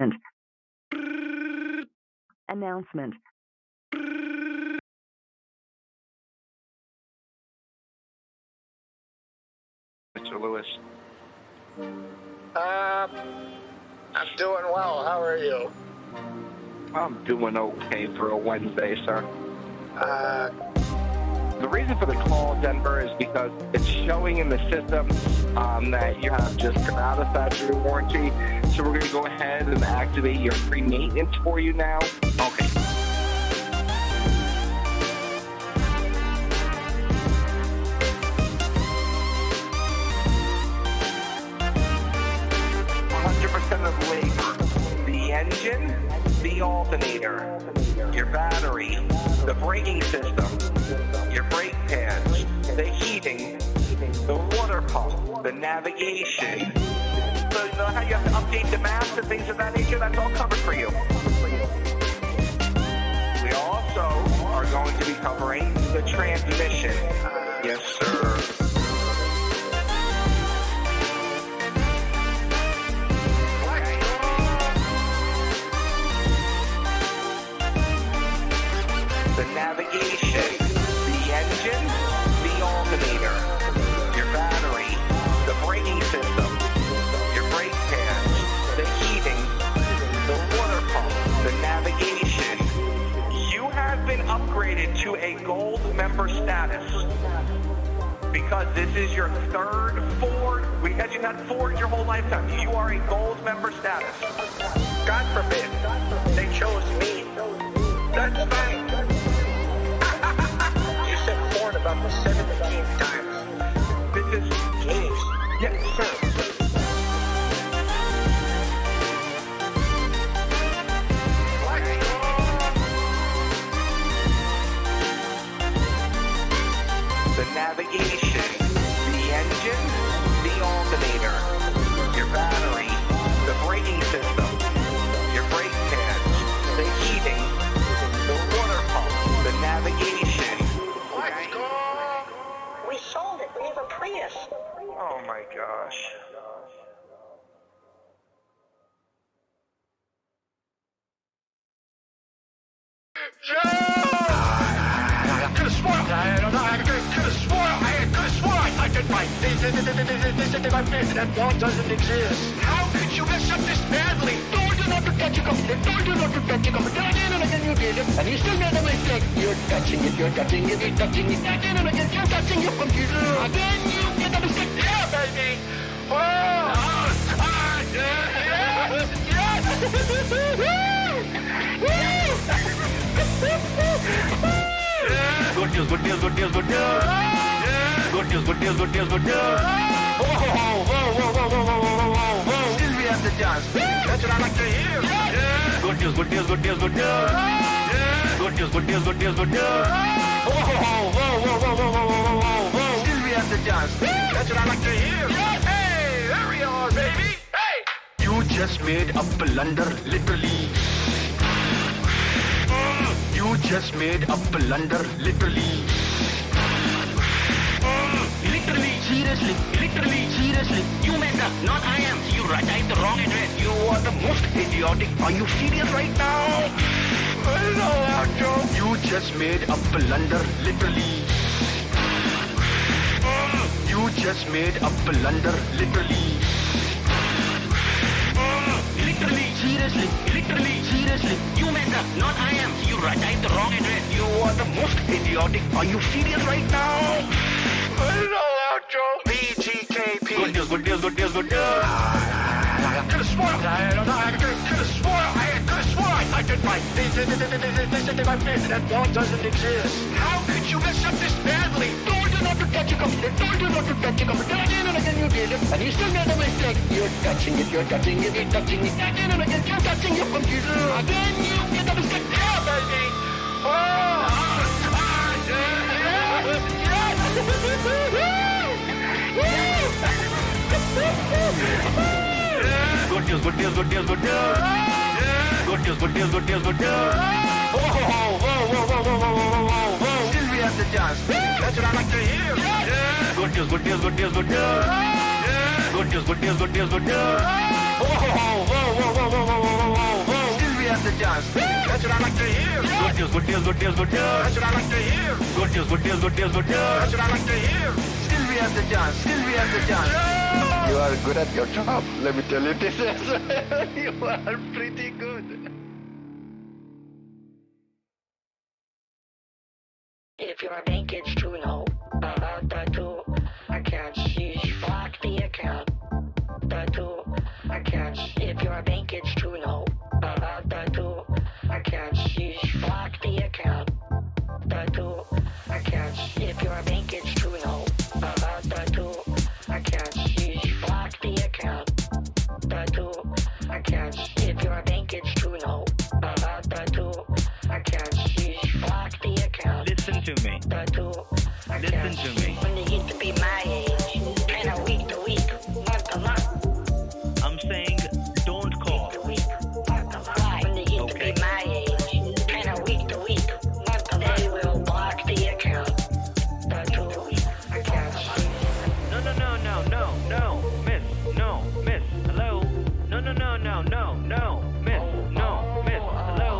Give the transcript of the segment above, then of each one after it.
And announcement. Mr. Lewis. I'm doing well. How are you? I'm doing okay for a Wednesday, sir. The reason for the call, Denver, is because it's showing in the system that you have just come out of factory warranty. So we're going to go ahead and activate your free maintenance for you now. Okay. Of labor, the engine, the alternator, your battery, the braking system, your brake pads, the heating, the water pump, the navigation. So you know how you have to update the maps and things of that nature? That's all covered for you. We also are going to be covering the transmission. Yes, sir. The navigation, the engine, the alternator, your battery, the braking system, your brake pads, the heating, the water pump, the navigation. You have been upgraded to a gold member status because this is your third Ford. Because you had Ford your whole lifetime. You are a gold member status. God forbid they chose me. That's fine. You said Ford about the 17th time. This is... Jeez. Yes, sir. The navigation, the engine, the alternator, your battery, the braking system, your brake pads, the heating, the water pump, the navigation. Let's go. We sold it. We have a Prius. Oh my gosh. That wall doesn't exist. How could you mess up this badly? Told you not to touch a computer. Told you not to touch a computer. Again and again you did it. And you still made a mistake. You're touching it. You're touching it. You're touching it. Again and again you're touching your computer. Again you get a mistake. Yeah, baby. Oh. Good news, good news, good news, good news. Good news, good news, good news, good news. Whoa. Still we have the chance. That's what I like to hear. Good news, good news, good news, good news. Good news, good news, good news, good news. Still we have the chance. That's what I like to hear. Hey, there we are, baby. Hey. You just made a blunder, literally. You just made a blunder, literally. Literally, seriously. You messed up, not I am. You typed the wrong address. You are the most idiotic. Are you serious right now? Hello, Joe. You just made a blunder, literally. You just made a blunder, literally. Literally, seriously. You messed up, not I am. You typed the wrong address. You are the most idiotic. Are you serious right now? Hello, Joe. BGKP. Good news, good news, good news, good news. Could've sworn I typed my that wall doesn't exist. How could you mess up this badly? Told you not to touch a computer. Told you not to touch a computer. Again and again you did it. And you still made a mistake. You're touching it. You're touching it. You're touching it. Again and again you're touching your computer. Again you get a mistake. Yeah, baby. Good news, good news, good news, good news. Good news, good news, good news, good news. Still we have the chance. That's what I like to hear. Good news, good news, good news, good news. Good news, good news, good news, good news. After Dusk. That's what I like to hear. Good news, good news, good news, good news. That's what I like to hear. Good news, good news, good news, good news. That's what I like to hear. Sylvie After Dusk. Sylvie After Dusk. You are good at your job. Let me tell you this. You are pretty good. If your bank gets to know about the two accounts, she's blocked the account. The two accounts. If your bank gets to know about the two accounts, she's blocked the account. The two accounts. If your bank gets to know about the two accounts, she's blocked the account. The two accounts. If your bank gets to know about the two accounts, she's blocked the account. Listen to me. The two Listen to me. when they get to be my age, kind of week to week, month to month, I'm saying don't call. to week, month to month. When they get to Okay. be my age, kind of week to week, month to month, they will block the account. The two accounts. No, no, no, no, no, no, miss, no, miss, hello. No, no, no, no, no, no, miss, no, miss, hello.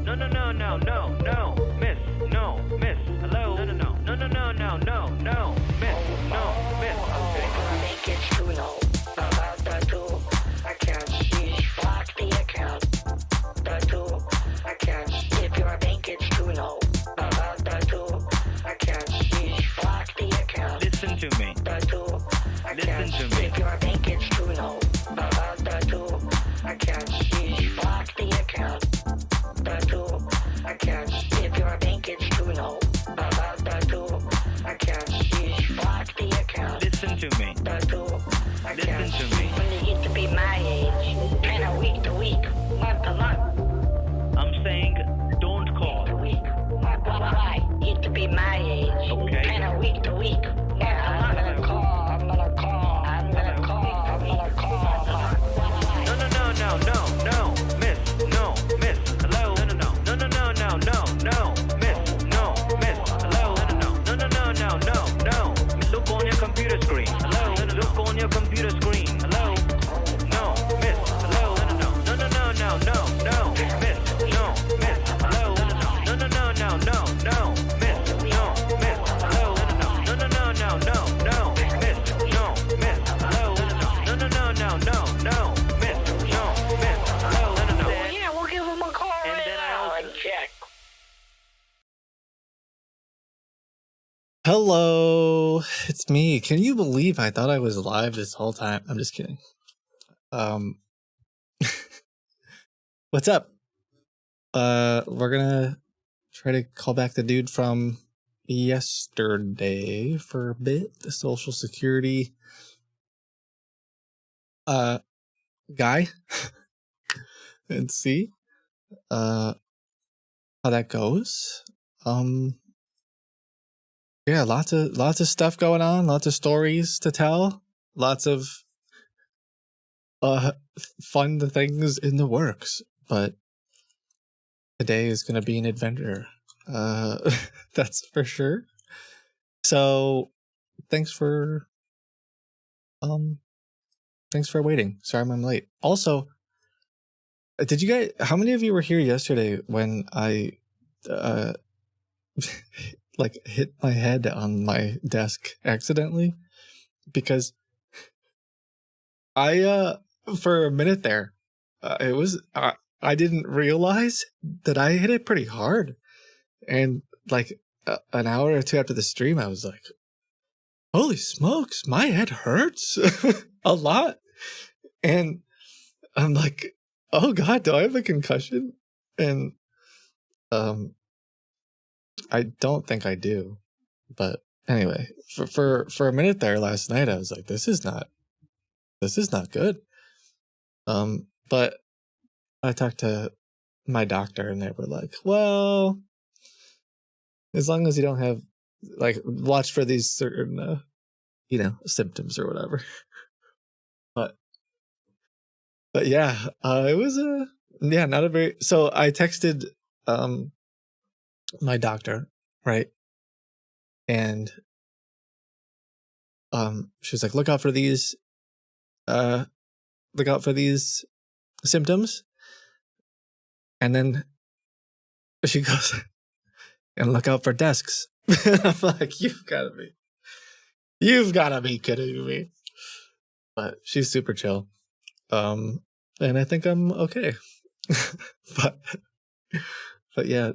No, no, no, no, no, no, miss, no, miss, hello. No, no, no, no, no, no, no, no, miss, no, miss. Okay. They get to know about the two accounts. She's blocked the account. The two accounts. If your bank gets to know about the two accounts, she's blocked the account. Listen to me. The two accounts. to me. If your bank gets to know about the two accounts, she's blocked the account. The two accounts. If your bank gets to know about the two accounts, she's blocked the account. Listen to me. The two accounts. to me. When they get to be my age, kind of week to week, month to month, I'm saying don't call. to week, month to month. Why? Get to be my age, Okay. kind of week to week. Yeah, I'm gonna call. I'm gonna call. I'm gonna call. I'm gonna call. Why? No, no, no, no, no, no, miss, no, miss, hello. No, no, no, no, no, no, no, no, miss, no, miss, hello. No, no, no, no, no, no, no. Look on your computer screen. Hello. Look on your computer screen. Hello. No, miss, hello. No, no, no, no, no, no, no, miss, no, miss, hello. No, no, no, no, no, no, miss, no, miss, hello. No, no, no, no, no, no, miss, no, miss, hello. No, no, no, no, no, no, miss, no, miss, hello. No, no, no. Yeah, we'll give him a call And right then I now also- and check. Hello, it's me. Can you believe I thought I was live this whole time? I'm just kidding. What's up? We're gonna try to call back the dude from yesterday for a bit, the Social Security guy, and see how that goes. Yeah, lots of stuff going on, lots of stories to tell, lots of fun things in the works, but today is going to be an adventure. That's for sure. So, thanks for waiting. Sorry I'm late. Also, did you guys, how many of you were here yesterday when I like hit my head on my desk accidentally? Because I for a minute there, it was I didn't realize that I hit it pretty hard, and like an hour or two after the stream, I was like, "Holy smokes, my head hurts a lot," and I'm like, "Oh God, do I have a concussion?" And I don't think I do, but anyway, for a minute there last night, I was like, "This is not good." But I talked to my doctor, and they were like, "Well, as long as you don't have, like, watch for these certain, symptoms or whatever." But yeah, it was not a very. So I texted my doctor, right, and she was like, look out for these symptoms, And then she goes, and look out for desks. I'm like, you've got to be kidding me. But she's super chill. And I think I'm okay. but yeah,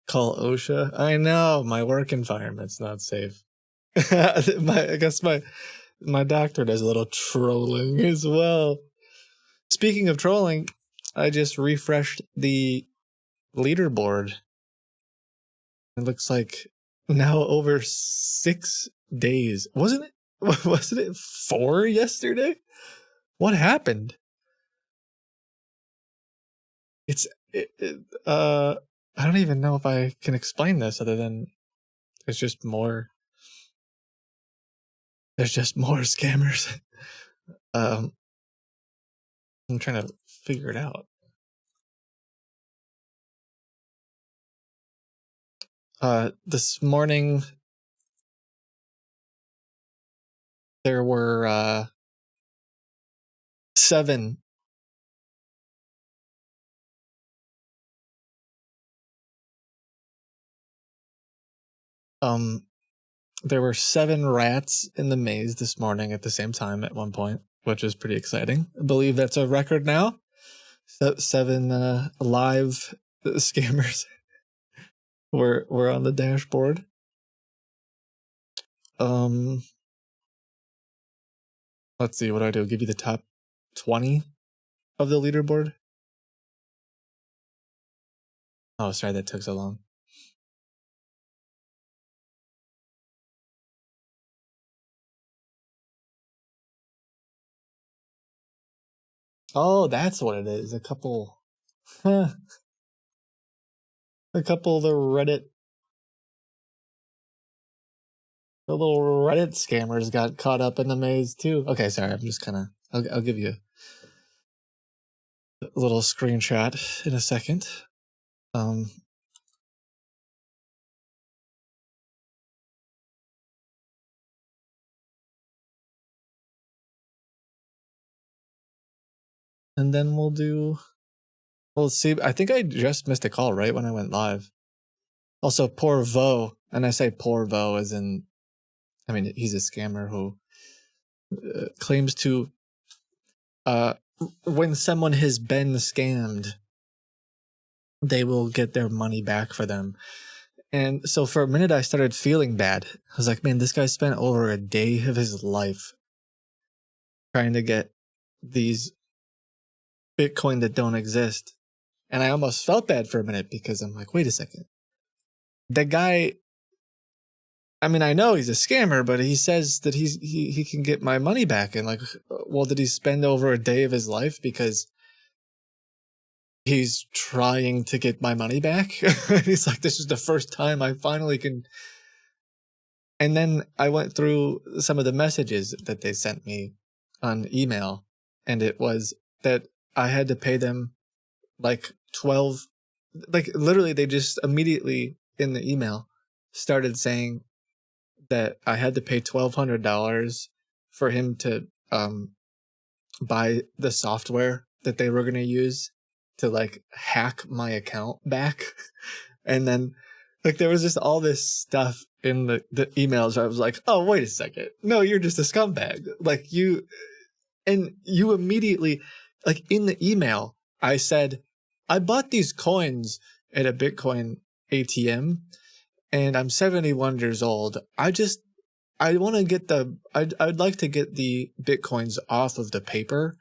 call OSHA. I know my work environment's not safe. I guess my doctor does a little trolling as well. Speaking of trolling, I just refreshed the leaderboard. It looks like now over 6 days. Wasn't it 4 yesterday? What happened? I don't even know if I can explain this other than there's just more scammers. I'm trying to figure it out. This morning there were 7 there were 7 rats in the maze this morning at the same time at one point, which is pretty exciting. I believe that's a record now. 7 live scammers were on the dashboard. Let's see, what do I do? Give you the top 20 of the leaderboard? Oh, sorry, that took so long. Oh, that's what it is. A couple of the little Reddit scammers got caught up in the maze too. Okay, sorry, I'm just I'll give you a little screenshot in a second. And then we'll see. I think I just missed a call right when I went live. Also, poor Vo, and I say poor Vo as in, I mean, he's a scammer who claims to, when someone has been scammed, they will get their money back for them. And so for a minute, I started feeling bad. I was like, man, this guy spent over a day of his life trying to get these Bitcoin that don't exist. And I almost felt bad for a minute because I'm like, wait a second. The guy, I mean, I know he's a scammer, but he says that he can get my money back. And like, well, did he spend over a day of his life because he's trying to get my money back? He's like, this is the first time I finally can. And then I went through some of the messages that they sent me on email, and it was that I had to pay them like 12, like literally they just immediately in the email started saying that I had to pay $1,200 for him to buy the software that they were going to use to like hack my account back. And then like there was just all this stuff in the emails where I was like, oh, wait a second. No, you're just a scumbag. Like you immediately, like in the email, I said, I bought these coins at a Bitcoin ATM and I'm 71 years old. I want to get I'd like to get the Bitcoins off of the paper.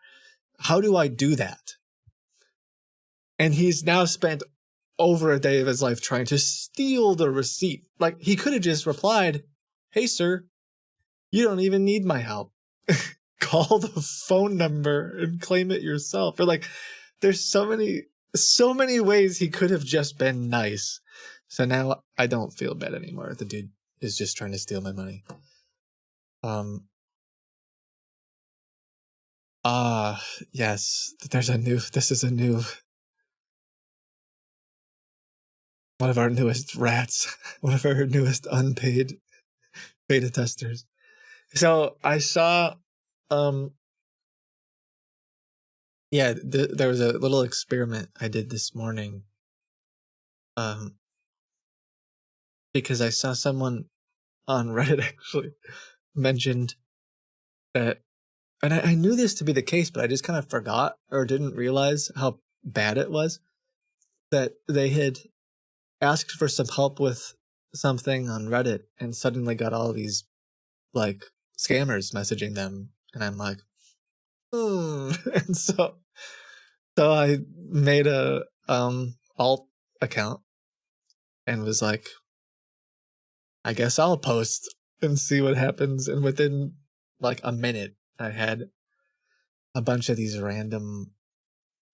How do I do that? And he's now spent over a day of his life trying to steal the receipt. Like he could have just replied, hey, sir, you don't even need my help. Call the phone number and claim it yourself. Or like, there's so many ways he could have just been nice. So now I don't feel bad anymore. The dude is just trying to steal my money. Yes, this is a new, one of our newest rats, one of our newest unpaid beta testers. So I saw, Yeah, there was a little experiment I did this morning. Because I saw someone on Reddit actually mentioned that, and I knew this to be the case, but I just kind of forgot or didn't realize how bad it was, that they had asked for some help with something on Reddit and suddenly got all these like scammers messaging them, and I'm like, and so I made a alt account and was like, I guess I'll post and see what happens. And within like a minute, I had a bunch of these random.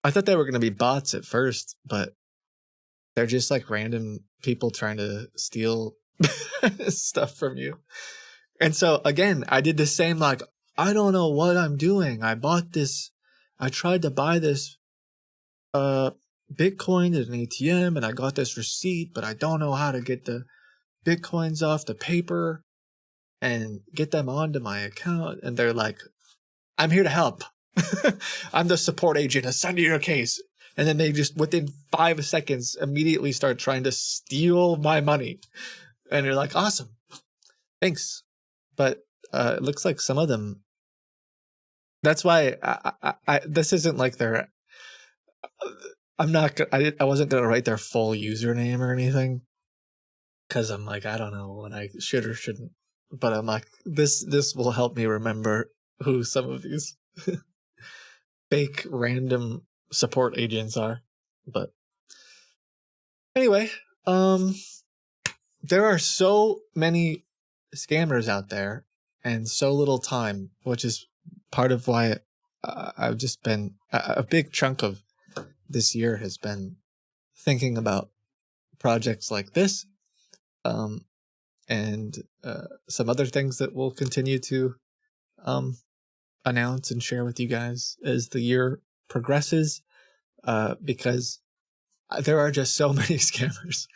I thought they were going to be bots at first, but they're just like random people trying to steal stuff from you. And so again, I did the same, like, I don't know what I'm doing. I tried to buy this Bitcoin at an ATM and I got this receipt, but I don't know how to get the Bitcoins off the paper and get them onto my account. And they're like, I'm here to help. I'm the support agent. Assign your case. And then they just, within 5 seconds, immediately start trying to steal my money. And you're like, awesome. Thanks. But it looks like some of them. That's why this isn't like their. I'm not. I wasn't gonna write their full username or anything, because I'm like, I don't know what I should or shouldn't. But I'm like, this will help me remember who some of these fake random support agents are. But anyway, there are so many scammers out there and so little time, which is part of why I've just been a big chunk of this year has been thinking about projects like this, and some other things that we'll continue to announce and share with you guys as the year progresses, because there are just so many scammers.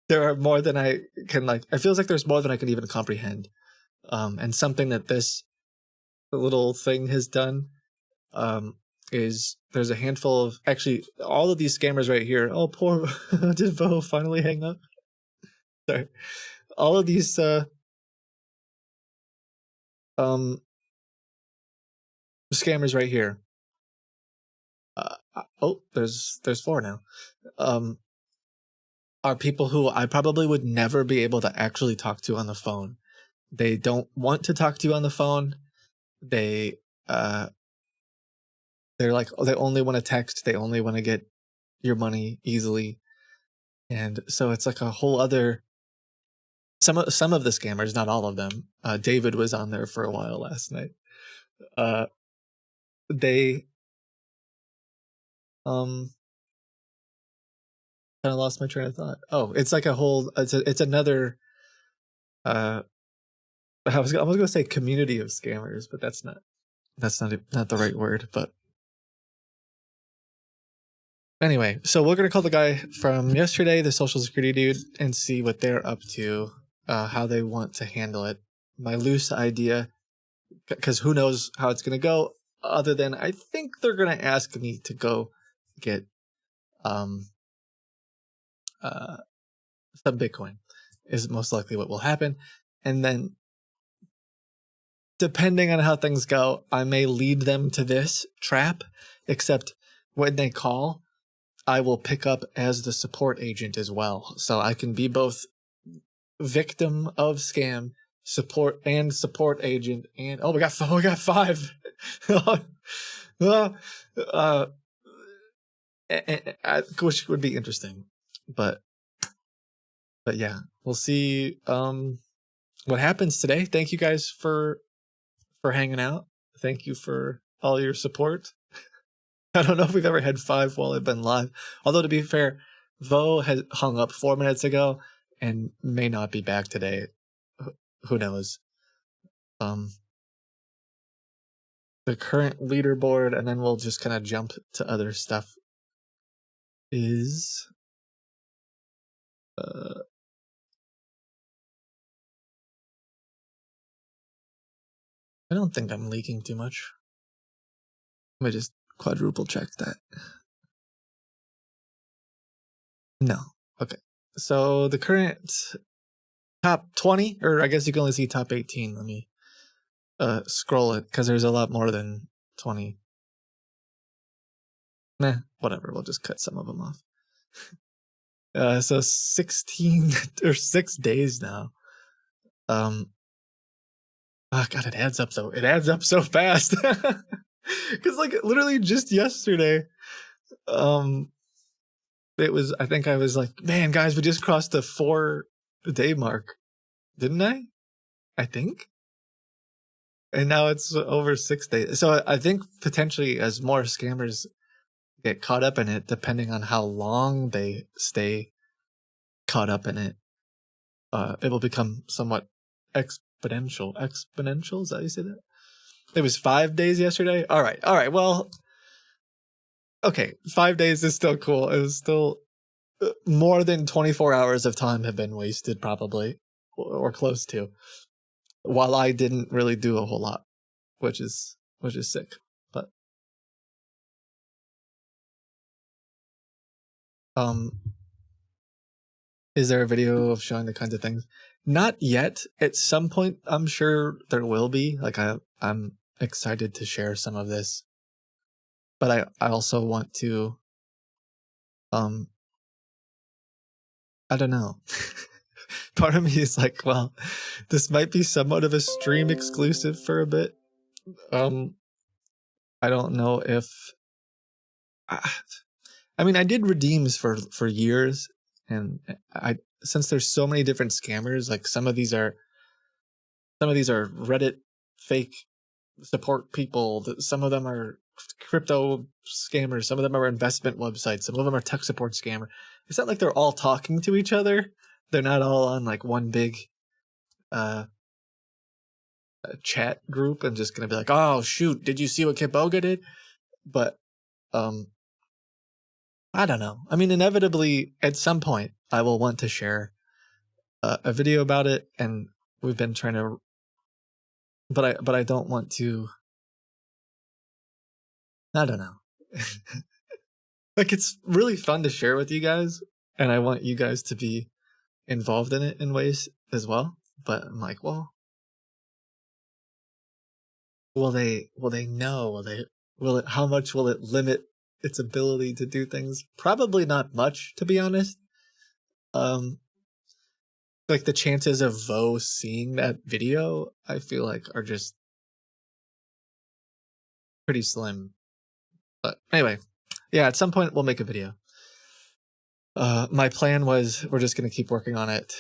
There are more than I can, like, it feels like there's more than I can even comprehend. And something that this little thing has done is there's a handful of, actually, all of these scammers right here. Oh, poor, did Vo finally hang up? Sorry. All of these scammers right here. There's 4 now. Are people who I probably would never be able to actually talk to on the phone. They don't want to talk to you on the phone. They're like, they only want to text. They only want to get your money easily. And so it's like a whole other, some of the scammers, not all of them. David was on there for a while last night. They kind of lost my train of thought. Oh, it's like a whole, it's another, I was going to say community of scammers, but that's not the right word. But anyway, so we're going to call the guy from yesterday, the Social Security dude, and see what they're up to, how they want to handle it. My loose idea, because who knows how it's going to go, other than I think they're going to ask me to go get some Bitcoin is most likely what will happen. And then depending on how things go, I may lead them to this trap, except when they call, I will pick up as the support agent as well. So I can be both victim of scam, support agent, and we got 5. Which would be interesting. But yeah, we'll see what happens today. Thank you guys for hanging out. Thank you for all your support. I don't know if we've ever had 5 while I've been live. Although, to be fair, Vo has hung up 4 minutes ago and may not be back today. Who knows? The current leaderboard, and then we'll just kind of jump to other stuff, is I don't think I'm leaking too much. Let me just quadruple check that. No. Okay. So the current top 20, or I guess you can only see top 18. Let me scroll it because there's a lot more than 20. Nah, whatever. We'll just cut some of them off. So 16 or 6 days now. Oh God, it adds up though. It adds up so fast. Because like literally just yesterday, it was. I think I was like, man, guys, we just crossed the 4-day mark, didn't I? I think. And now it's over 6 days. So I think potentially as more scammers get caught up in it, depending on how long they stay caught up in it, it will become somewhat exponential. Exponential? Is that how you say that? It was 5 days yesterday. All right. Well, okay. 5 days is still cool. It was still more than 24 hours of time have been wasted, probably, or close to, while I didn't really do a whole lot, which is sick. But is there a video of showing the kinds of things? Not yet. At some point, I'm sure there will be. Like I'm excited to share some of this, but I also want to I don't know. Part of me is like, well, this might be somewhat of a stream exclusive for a bit. I don't know if I mean I did redeems for years, and since there's so many different scammers, like some of these are Reddit fake support people, some of them are crypto scammers, some of them are investment websites, some of them are tech support scammer. It's not like they're all talking to each other. They're not all on like one big chat group and just gonna be like, oh shoot, did you see what Kitboga did? But I don't know. I mean, inevitably at some point I will want to share a video about it, and we've been trying to, but I don't want to. I don't know. Like, it's really fun to share with you guys, and I want you guys to be involved in it in ways as well. But I'm like, well, will they know? Will it? How much will it limit its ability to do things? Probably not much, to be honest. Like the chances of Vo seeing that video, I feel like are just pretty slim. But anyway, yeah, at some point we'll make a video. My plan was we're just gonna keep working on it,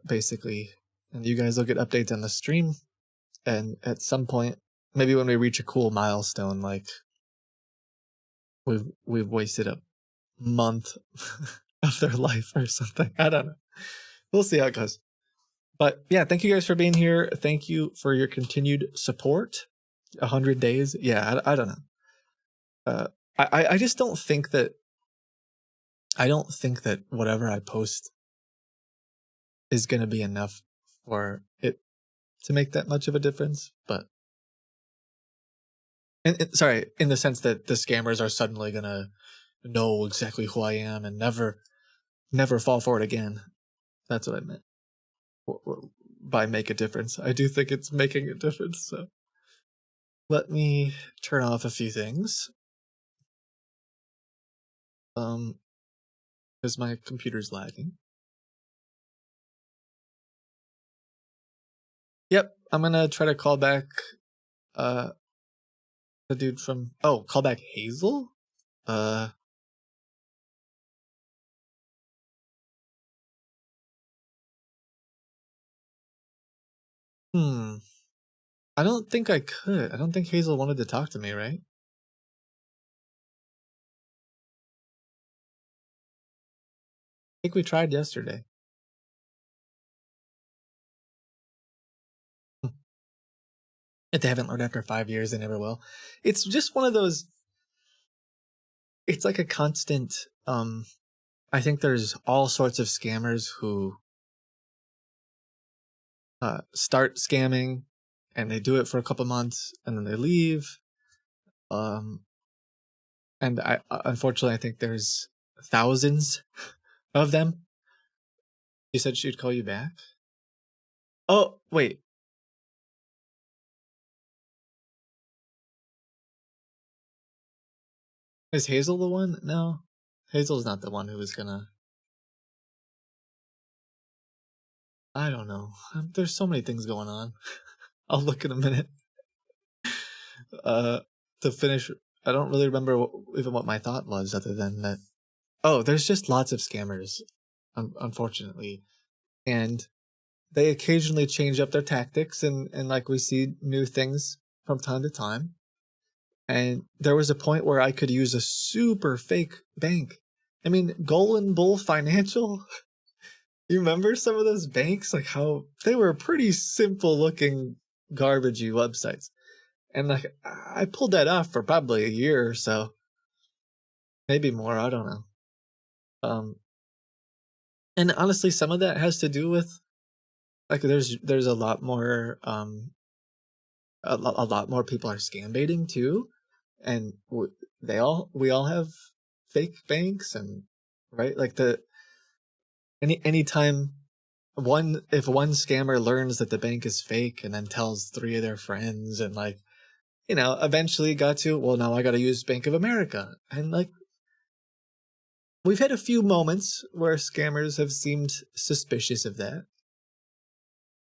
basically, and you guys will get updates on the stream. And at some point, maybe when we reach a cool milestone, like we've wasted a month of their life or something. I don't know. We'll see how it goes. But yeah, thank you guys for being here. Thank you for your continued support. 100 days. Yeah, I don't know. I just don't think that. I don't think that whatever I post is going to be enough for it to make that much of a difference. But sorry, in the sense that the scammers are suddenly going to know exactly who I am and never fall for it again. That's what I meant by make a difference. I do think it's making a difference. So let me turn off a few things. Because my computer's lagging. Yep, I'm gonna try to call back the dude from call back Hazel? I don't think I could. I don't think Hazel wanted to talk to me, right? I think we tried yesterday. If they haven't learned after 5 years, they never will. It's just one of those. It's like a constant. I think there's all sorts of scammers who start scamming, and they do it for a couple months, and then they leave. And I unfortunately I think there's thousands of them. She said she'd call you back. Oh wait, is Hazel the one? No, Hazel's not the one who was gonna. I don't know. There's so many things going on. I'll look in a minute. To finish, I don't really remember even what my thought was, other than that. Oh, there's just lots of scammers, unfortunately, and they occasionally change up their tactics, and like we see new things from time to time. And there was a point where I could use a super fake bank. I mean, Golden Bull Financial. You remember some of those banks? Like how they were pretty simple looking garbagey websites. And like I pulled that off for probably a year or so. Maybe more, I don't know. And honestly, some of that has to do with like there's a lot more a lot more people are scam baiting too, and we all have fake banks, and right, like anytime if one scammer learns that the bank is fake and then tells three of their friends, and like, you know, eventually got to, well, now I got to use Bank of America, and like we've had a few moments where scammers have seemed suspicious of that,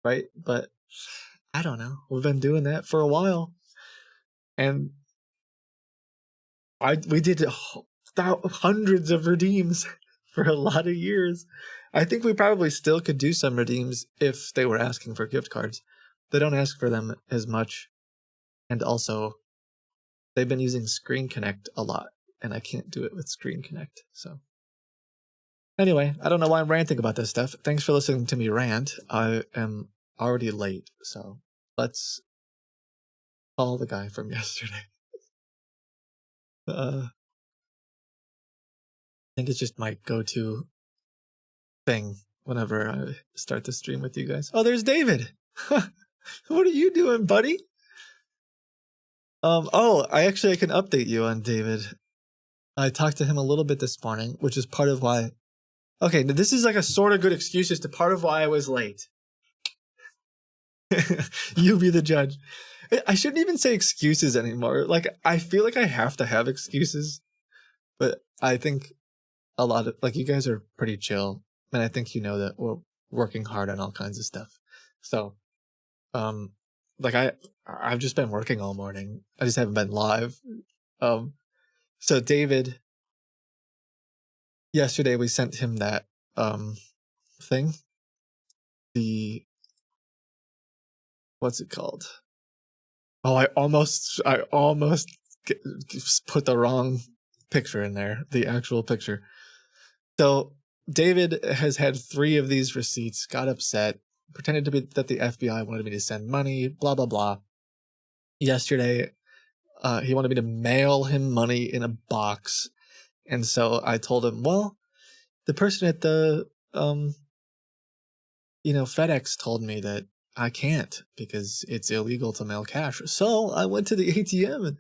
right? But I don't know, we've been doing that for a while, and we did hundreds of redeems for a lot of years. I think we probably still could do some redeems if they were asking for gift cards. They don't ask for them as much, and also they've been using Screen Connect a lot, and I can't do it with Screen Connect. So anyway, I don't know why I'm ranting about this stuff. Thanks for listening to me rant. I am already late, so let's call the guy from yesterday. I think it's just my go-to thing whenever I start the stream with you guys. Oh, there's David. What are you doing, buddy? I can update you on David. I talked to him a little bit this morning, which is part of why. Okay, this is like a sort of good excuse as to part of why I was late. You be the judge. I shouldn't even say excuses anymore. Like, I feel like I have to have excuses, but I think a lot of, like, you guys are pretty chill, and I think you know that we're working hard on all kinds of stuff. So, like I've just been working all morning. I just haven't been live. So David, yesterday we sent him that thing. What's it called? Oh, I almost put the wrong picture in there, the actual picture. So David has had 3 of these receipts, got upset, pretended to be that the FBI wanted me to send money, blah, blah, blah. Yesterday, he wanted me to mail him money in a box. And so I told him, well, the person at the, FedEx told me that I can't because it's illegal to mail cash. So I went to the ATM,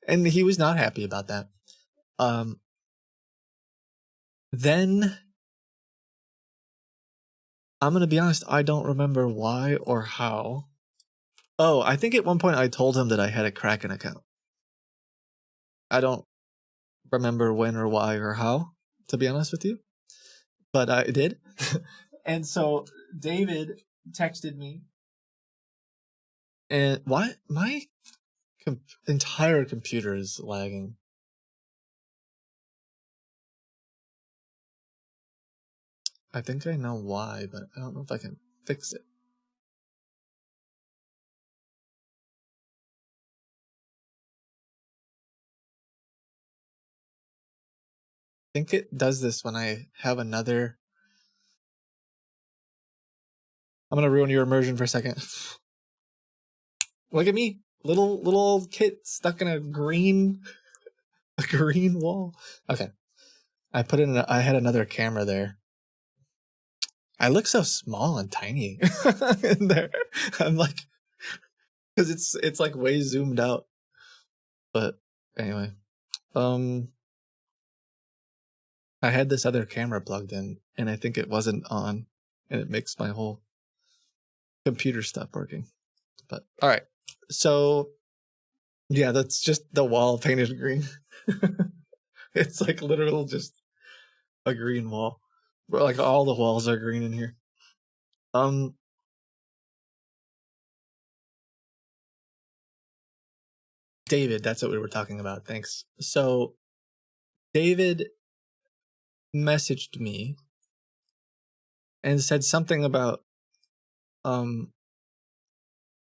and he was not happy about that. Then I'm going to be honest, I don't remember why or how. Oh, I think at one point I told him that I had a Kraken account. I don't remember when or why or how, to be honest with you, but I did. And so David texted me, and why my entire computer is lagging. I think I know why, but I don't know if I can fix it. I think it does this when I have another. I'm gonna ruin your immersion for a second. Look at me, little old kid stuck in a green wall. Okay, I had another camera there. I look so small and tiny in there. I'm like, because it's like way zoomed out. But anyway, I had this other camera plugged in, and I think it wasn't on, and it makes my whole computer stop working. But all right, so yeah, that's just the wall painted green. It's like literal just a green wall. But like all the walls are green in here. David, that's what we were talking about. Thanks. So David messaged me and said something about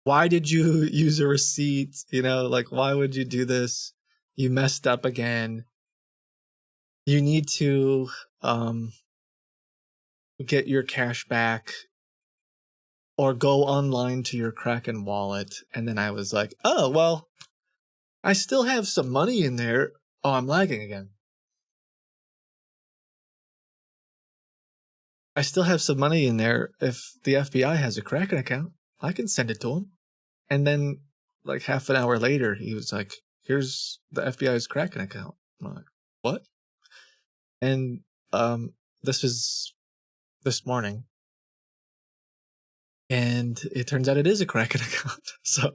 why did you use a receipt? You know, like why would you do this? You messed up again. You need to get your cash back or go online to your Kraken wallet. And then I was like, oh, well, I still have some money in there. Oh, I'm lagging again. I still have some money in there. If the FBI has a Kraken account, I can send it to him. And then like half an hour later, he was like, here's the FBI's Kraken account. I'm like, what? And this was this morning. And it turns out it is a Kraken account. So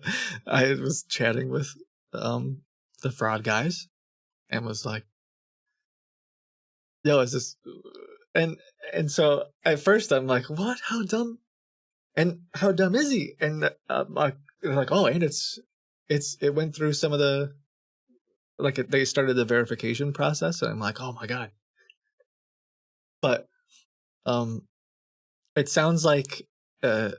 I was chatting with the fraud guys and was like, yo, is this... And so at first I'm like, what? How dumb? And how dumb is he? And they're like, oh, and it went through some of the, like they started the verification process, and I'm like, oh my god. But it sounds like I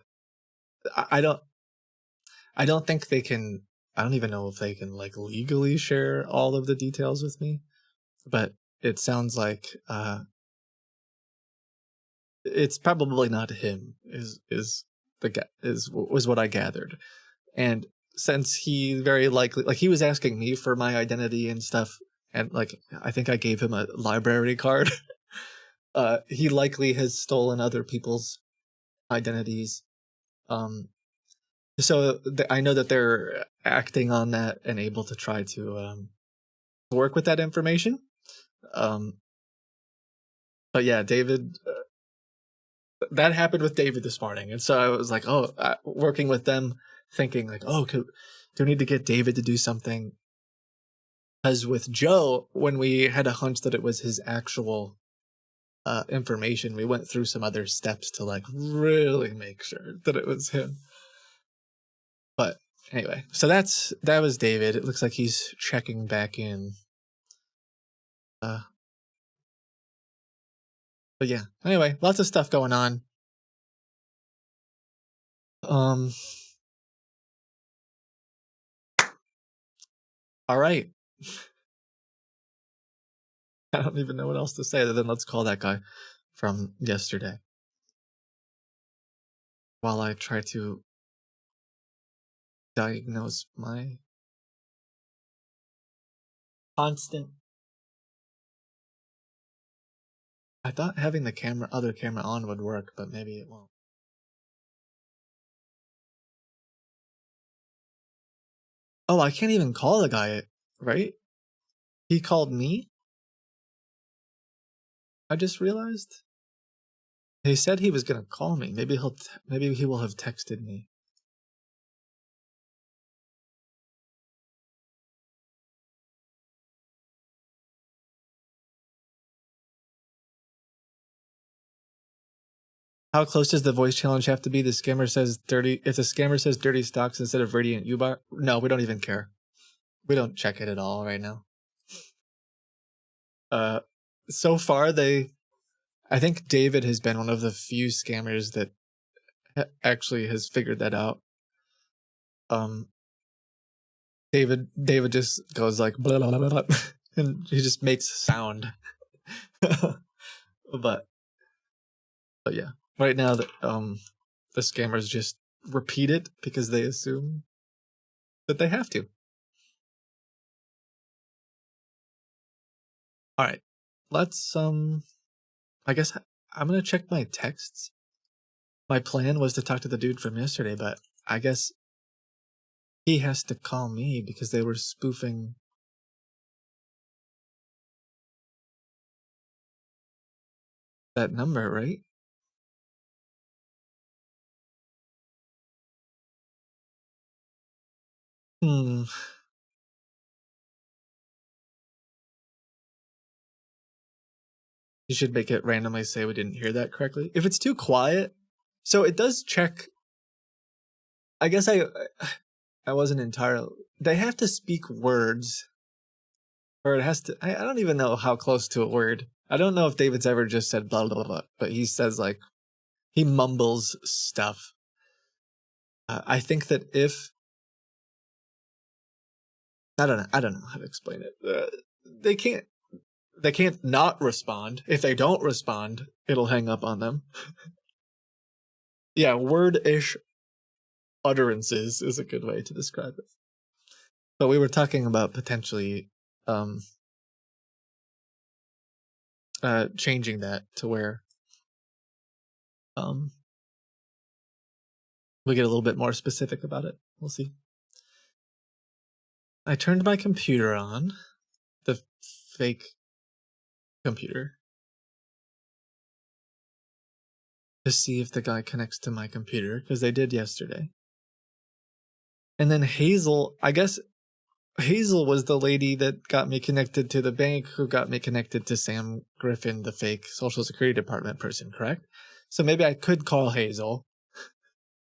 don't think they can. I don't even know if they can like legally share all of the details with me, but it sounds like it's probably not him. Was what I gathered, and since he very likely, like, he was asking me for my identity and stuff, and like I think I gave him a library card. He likely has stolen other people's identities. So I know that they're acting on that and able to try to work with that information. But yeah, David, that happened with David this morning. And so I was like, working with them, thinking like, do we need to get David to do something? Because with Joe, when we had a hunch that it was his actual information, we went through some other steps to like really make sure that it was him. But anyway, so that was David. It looks like he's checking back in. But yeah, anyway, lots of stuff going on. All right. I don't even know what else to say other than let's call that guy from yesterday. While I try to diagnose my constant... I thought having the other camera on would work, but maybe it won't. Oh, I can't even call the guy, right? He called me? I just realized. He said he was gonna call me. Maybe he will have texted me. How close does the voice challenge have to be? The scammer says dirty. If the scammer says dirty stocks instead of Radiant U-Bar, no, we don't even care. We don't check it at all right now. So far I think David has been one of the few scammers that actually has figured that out. David just goes like blah, blah, blah, blah, and he just makes sound. but yeah, right now the scammers just repeat it because they assume that they have to. All right, let's I guess I'm gonna check my texts. My plan was to talk to the dude from yesterday, but I guess he has to call me because they were spoofing that number, right? Hmm. You should make it randomly say we didn't hear that correctly. If it's too quiet, so it does check. I guess I wasn't entirely. They have to speak words, or it has to. I don't even know how close to a word. I don't know if David's ever just said blah blah blah, but he says like he mumbles stuff. I think that if I don't know how to explain it. They can't not respond. If they don't respond, it'll hang up on them. Yeah, word-ish utterances is a good way to describe it. But we were talking about potentially changing that to where we get a little bit more specific about it. We'll see. I turned my computer on, the fake computer, to see if the guy connects to my computer, because they did yesterday. And then Hazel, I guess Hazel was the lady that got me connected to the bank, who got me connected to Sam Griffin, the fake Social Security Department person, correct? So maybe I could call Hazel.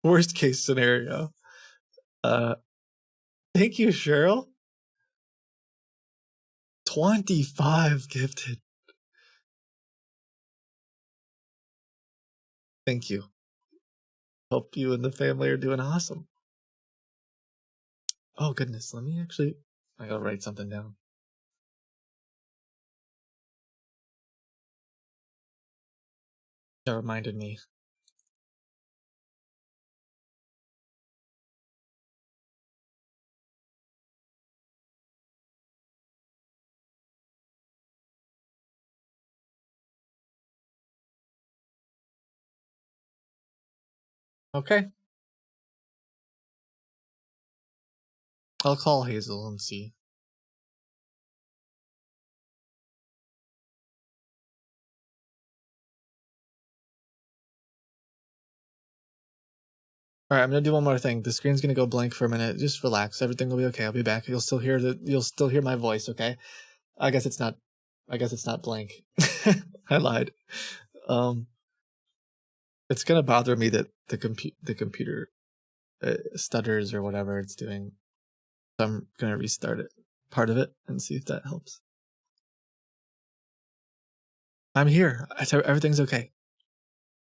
Worst case scenario. Thank you, Cheryl. 25 gifted. Thank you. Hope you and the family are doing awesome. Oh, goodness. Let me actually... I gotta write something down. That reminded me. Okay. I'll call Hazel and see. All right, I'm gonna do one more thing. The screen's gonna go blank for a minute. Just relax. Everything will be okay. I'll be back. You'll still hear my voice. Okay. I guess it's not blank. I lied. It's gonna bother me that the computer stutters or whatever it's doing. So I'm gonna restart it, part of it, and see if that helps. I'm here. Everything's okay.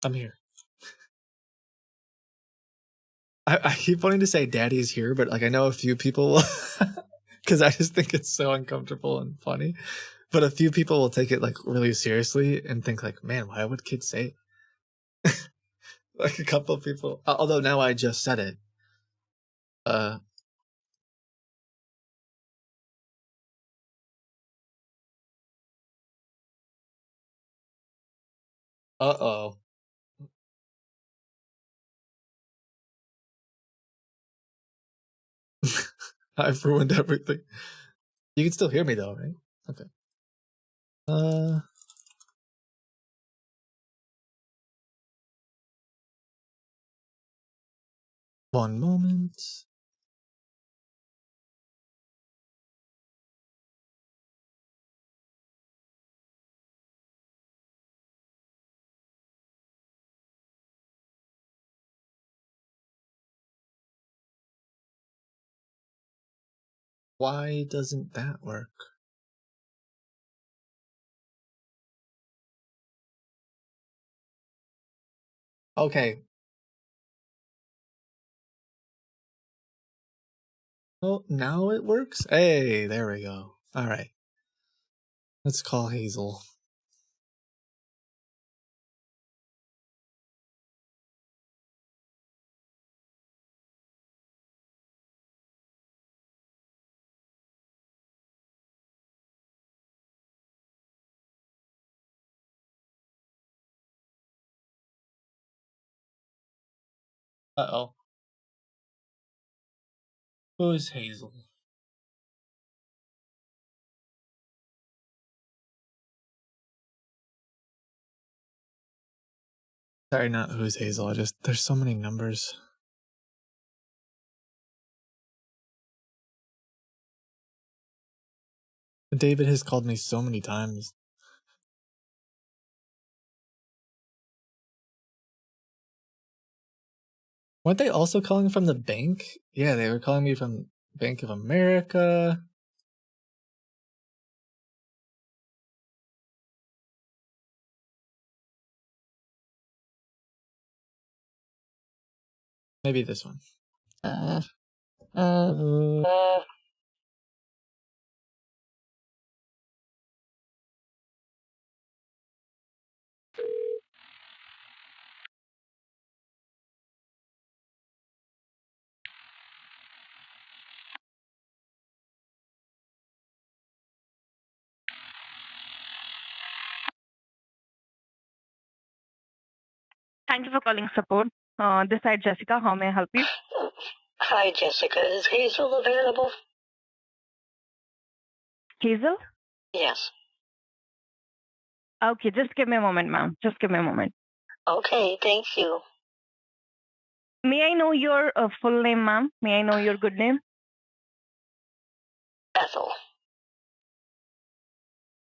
I'm here. I keep wanting to say Daddy's here, but like I know a few people will, because I just think it's so uncomfortable and funny. But a few people will take it like really seriously and think like, man, why would kids say it? Like a couple of people. Although now I just said it. Uh-oh. I've ruined everything. You can still hear me though, right? Okay. One moment. Why doesn't that work? Okay. Oh, now it works? Hey, there we go. All right. Let's call Hazel. Uh-oh. Who's Hazel? Sorry, not who's Hazel. There's so many numbers. David has called me so many times. Weren't they also calling from the bank? Yeah, they were calling me from Bank of America. Maybe this one. Thank you for calling support. This side Jessica. How may I help you? Hi, Jessica. Is Hazel available? Hazel? Yes. Okay, just give me a moment, ma'am. Just give me a moment. Okay, thank you. May I know your full name, ma'am? May I know your good name? Ethel.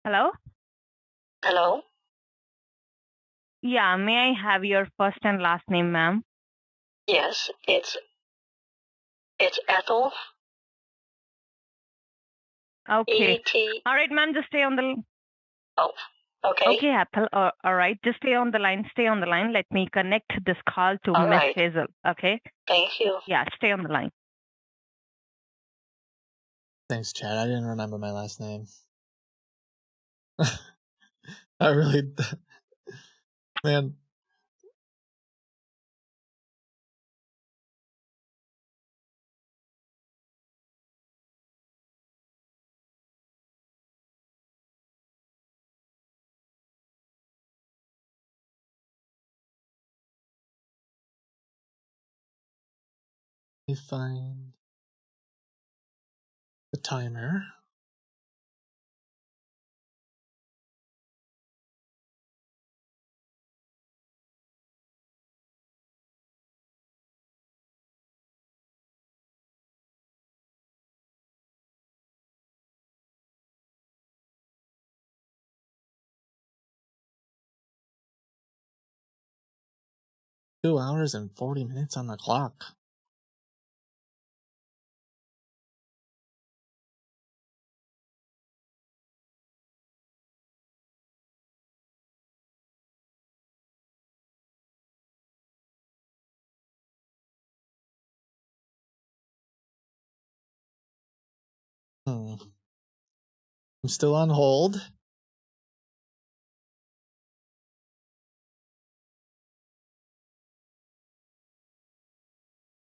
Hello? Hello? Yeah, may I have your first and last name, ma'am? Yes, it's Ethel. Okay. E-T. All right, ma'am, just stay on the... Oh, okay. Okay, Ethel. All right, just stay on the line. Stay on the line. Let me connect this call to All Miss right. Hazel, okay? Thank you. Yeah, stay on the line. Thanks, Chad. I didn't remember my last name. I really... Man. Let me find the timer. Two hours and 40 minutes on the clock. I'm still on hold.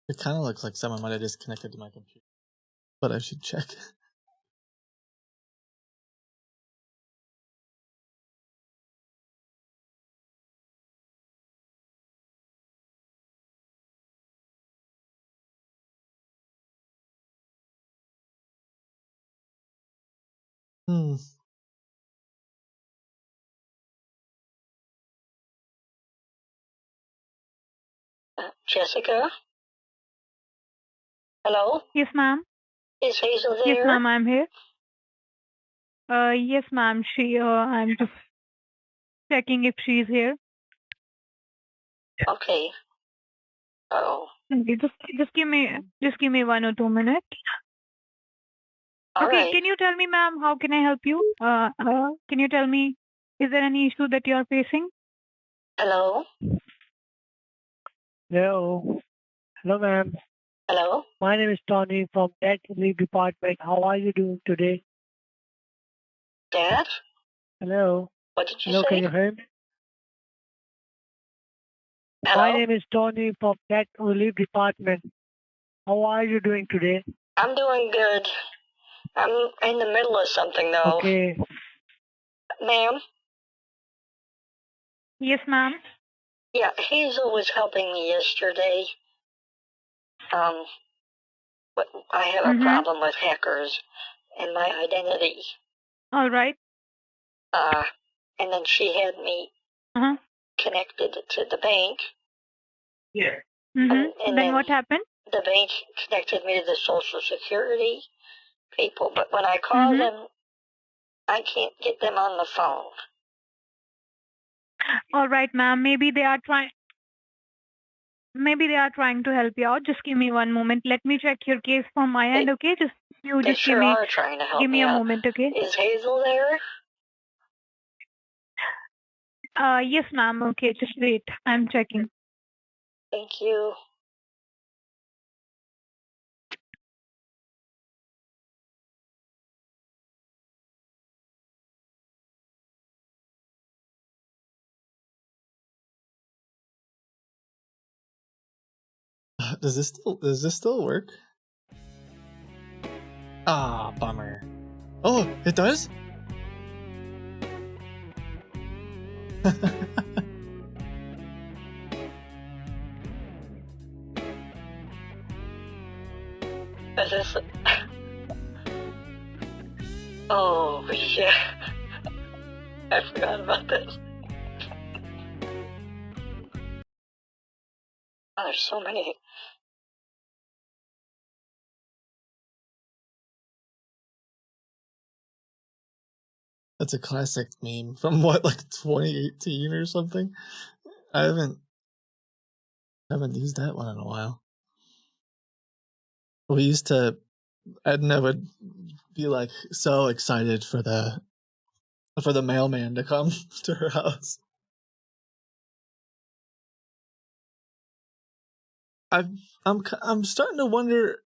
It kind of looks like someone might have disconnected to my computer, but I should check. Jessica? Hello? Yes, ma'am. Is Hazel there? Yes, ma'am, I'm here. Yes, ma'am. I'm just checking if she's here. Okay. Oh. Okay, just give me 1 or 2 minutes. All Okay, right. can you tell me, ma'am, how can I help you? Can you tell me, is there any issue that you are facing? Hello? Hello. Hello, ma'am. Hello? My name is Tony from Debt Relief Department. How are you doing today? Dad? Hello. What did you Hello, say? can you hear me? Hello? My name is Tony from Debt Relief Department. How are you doing today? I'm doing good. I'm in the middle of something, though. Okay. Ma'am? Yes, ma'am. Yeah, Hazel was helping me yesterday. But I have a problem with hackers and my identity. All right. And then she had me Uh-huh. connected to the bank. Yeah. And Then then what happened? the bank connected me to the Social Security people, but when I call them, I can't get them on the phone. All right, ma'am. Maybe they are trying to help you out. Just give me one moment. Let me check your case from my end, okay? They Just sure are trying to help give me a out. moment, okay? Is Hazel there? Yes, ma'am. Okay, just wait. I'm checking. Thank you. Does this still work? Ah, bummer. Oh, it does? Is this... Oh, yeah. I forgot about this. Oh, there's so many. That's a classic meme from what, like 2018 or something? I haven't used that one in a while. We used to, Edna would be like so excited for the mailman to come to her house. I'm starting to wonder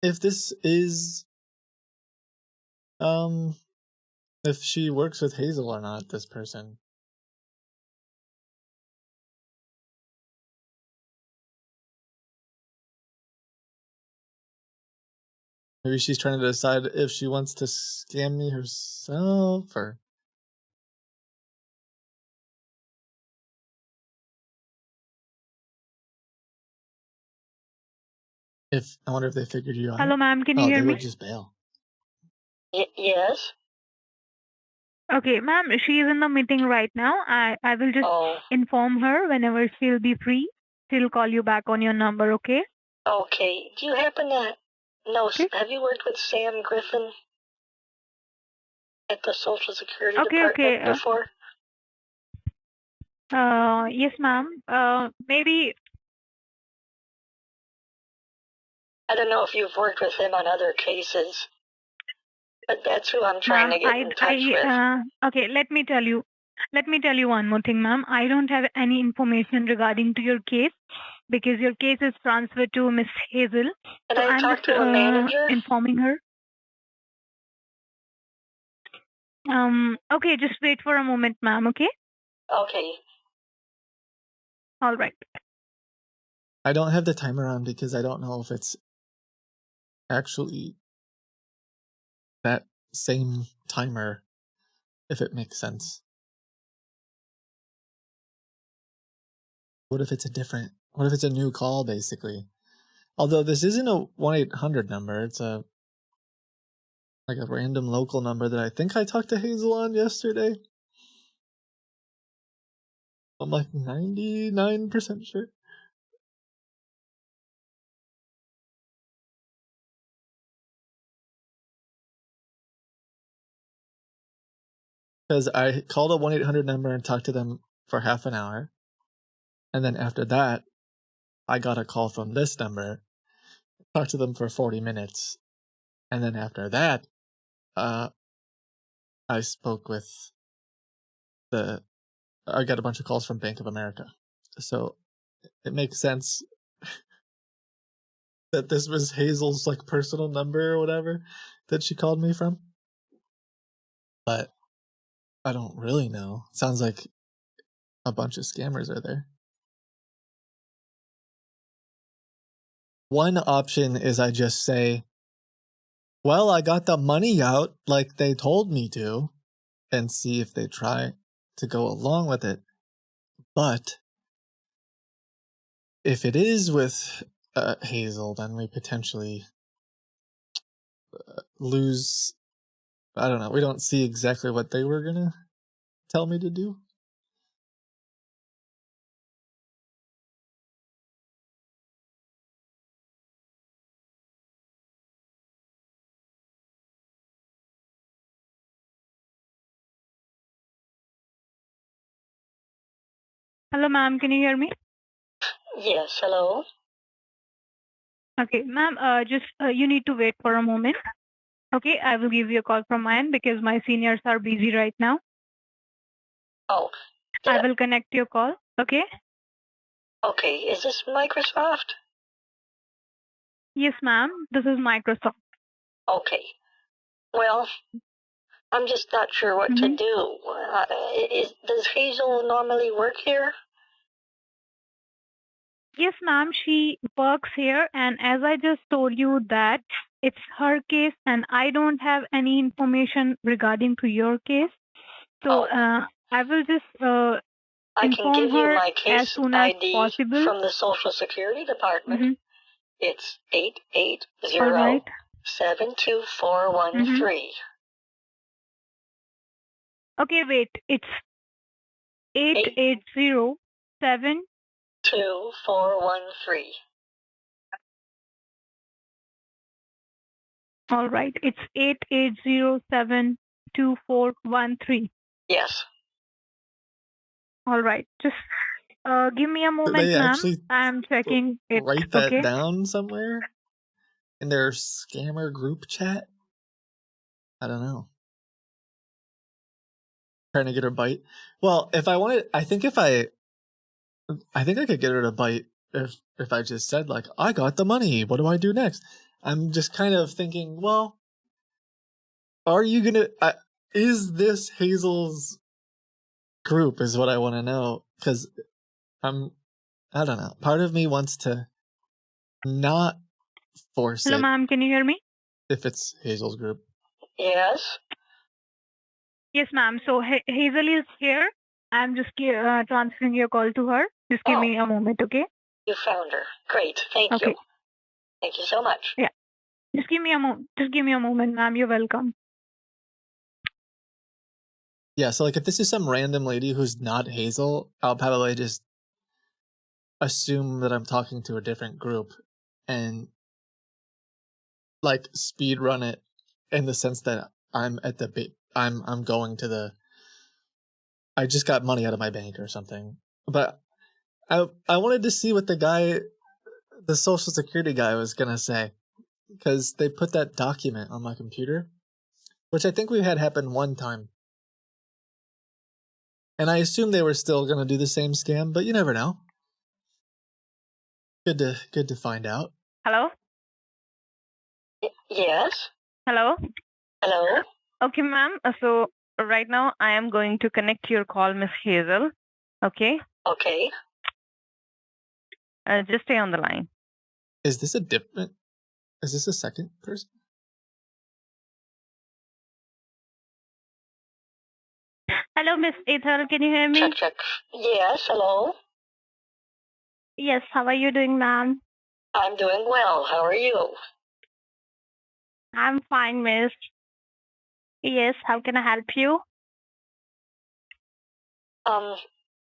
if this is if she works with Hazel or not, this person. Maybe she's trying to decide if she wants to scam me herself, or I wonder if they figured you out. Hello, ma'am. Can you hear they me? would just bail. Yes? Okay, ma'am. She is in the meeting right now. I will just inform her whenever she'll be free. She'll call you back on your number, okay? Okay. Do you happen to know, have you worked with Sam Griffin at the Social Security Department before? Yes, ma'am. Maybe. I don't know if you've worked with him on other cases, but that's who I'm trying to get in touch with. Okay, let me tell you one more thing, ma'am. I don't have any information regarding to your case because your case is transferred to Miss Hazel. Can so I I'm talk just to a manager? informing her. Okay, just wait for a moment, ma'am, okay? Okay. All right. I don't have the timer on because I don't know if it's actually that same timer, if it makes sense. What if it's a new call, basically? Although this isn't a 1-800 number, it's a random local number that I think I talked to Hazel on yesterday. I'm like 99% sure. Because I called a 1-800 number and talked to them for half an hour. And then after that, I got a call from this number, talked to them for 40 minutes. And then after that, I spoke with I got a bunch of calls from Bank of America. So it makes sense that this was Hazel's personal number or whatever that she called me from. But I don't really know. Sounds like a bunch of scammers are there. One option is I just say, well, I got the money out like they told me to, and see if they try to go along with it. But if it is with Hazel, then we potentially lose. I don't know. We don't see exactly what they were going to tell me to do. Hello, ma'am. Can you hear me? Yes, hello? Okay, ma'am. You need to wait for a moment. Okay, I will give you a call from my end because my seniors are busy right now. Oh, I will connect your call. Okay. okay. Is this Microsoft? Yes, ma'am. This is Microsoft. Okay. Well, I'm just not sure what to do. Does Hazel normally work here? Yes, ma'am. She works here, and as I just told you that it's her case, and I don't have any information regarding to your case. So I will just I can give inform you her my as case soon as ID possible. from the Social Security Department. It's All right. 880-72413. Okay, wait. It's 8807. 2413. All right. It's 88072413. Yes. All right. Just give me a Did moment, they ma'am. actually I'm checking it. write that Okay. down somewhere in their scammer group chat? I don't know. Trying to get her bite. Well, if I wanted, I think I could get her to bite if I just said like, I got the money. What do I do next? I'm just kind of thinking, well, are you gonna? Is this Hazel's group? Is what I want to know, because I don't know. Part of me wants to not force Hello, it ma'am. Can you hear me? if it's Hazel's group. Yes. Yes, ma'am. So Hazel is here. I'm just transferring your call to her. Just give me a moment, okay? You found her. Great. Thank Okay. you. Thank you so much. Yeah. Just give me a moment. Just give me a moment, ma'am. You're welcome. Yeah, so like if this is some random lady who's not Hazel, I'll probably just assume that I'm talking to a different group and like speed run it in the sense that I'm at the I'm going to the I just got money out of my bank or something. But I wanted to see what the Social Security guy was going to say, because they put that document on my computer, which I think we had happen one time. And I assumed they were still going to do the same scam, but you never know. Good to find out. Hello? Yes. Hello? Hello. Okay, ma'am. So right now I am going to connect your call, Miss Hazel. Okay? Okay. Just stay on the line. Is this a second person? Hello, Miss Ethel. Can you hear me? Check. Yes. Hello. Yes. How are you doing, ma'am? I'm doing well. How are you? I'm fine, miss. Yes. How can I help you?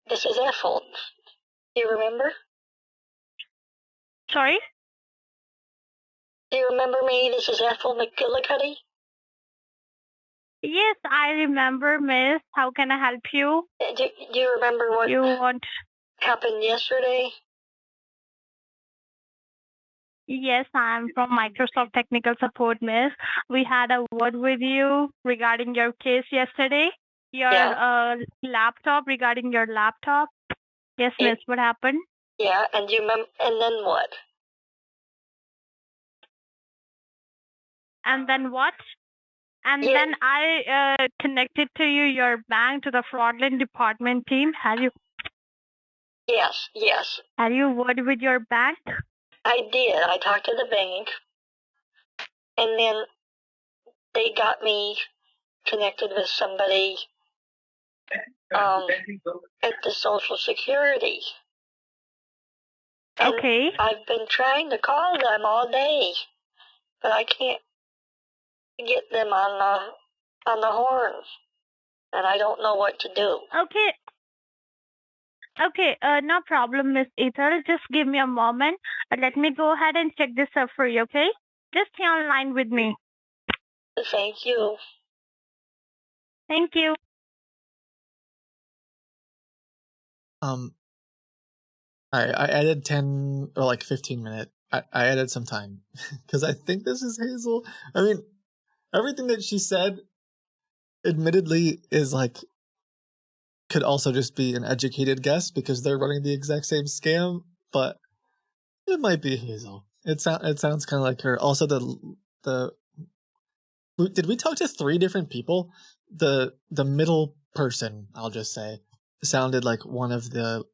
This is Ethel. Do you remember? Sorry? Do you remember me? This is Ethel McGillicuddy. Yes, I remember, miss. How can I help you? Do you remember what happened yesterday? Yes, I'm from Microsoft Technical Support, miss. We had a word with you regarding your case yesterday. Your laptop, regarding your laptop. Yes, miss. What happened? Yeah, and you remember? And then what? And then what? And then I connected to your bank, to the fraudulent department team. Have you? Yes. Have you word with your bank? I did. I talked to the bank, and then they got me connected with somebody at the Social Security. And okay. I've been trying to call them all day, but I can't get them on the horn, and I don't know what to do. Okay. Okay, no problem, Miss Ethel. Just give me a moment. Let me go ahead and check this up for you, okay? Just stay online with me. Thank you. Thank you. I added 10 or like 15 minute. I added some time because I think this is Hazel. I mean, everything that she said, admittedly, is like could also just be an educated guess because they're running the exact same scam, but it might be Hazel. It sounds kind of like her. Also, did we talk to 3 different people? The middle person, I'll just say, sounded like one of the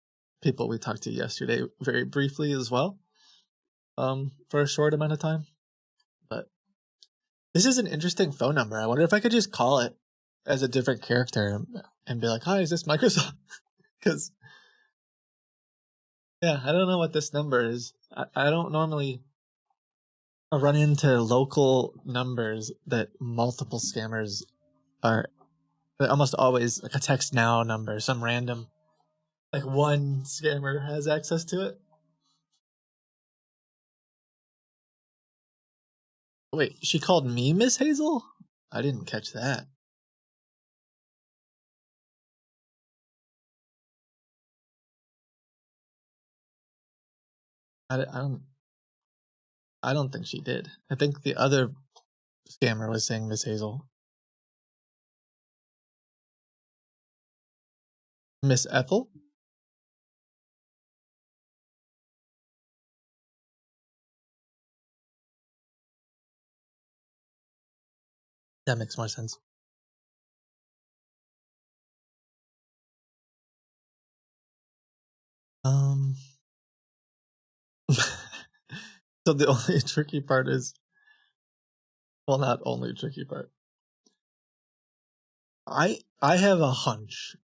people we talked to yesterday very briefly as well. For a short amount of time. But this is an interesting phone number. I wonder if I could just call it as a different character and be like, "Hi, is this Microsoft?" Because yeah, I don't know what this number is. I don't normally run into local numbers that multiple scammers are. They're almost always like a text now number, some random, like one scammer has access to it. Wait, she called me Miss Hazel? I didn't catch that. I don't think she did. I think the other scammer was saying Miss Hazel. Miss Ethel? That makes more sense. So the only tricky part is, well, not only tricky part. I have a hunch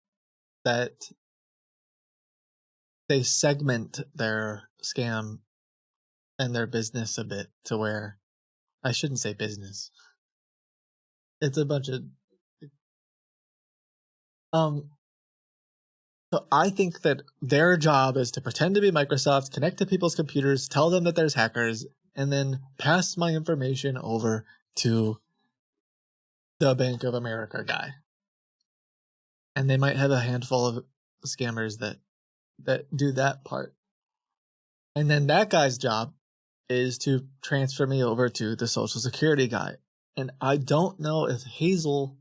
that they segment their scam and their business a bit to where I shouldn't say business. It's a bunch of so I think that their job is to pretend to be Microsoft, connect to people's computers, tell them that there's hackers, and then pass my information over to the Bank of America guy. And they might have a handful of scammers that do that part. And then that guy's job is to transfer me over to the Social Security guy. And I don't know if Hazel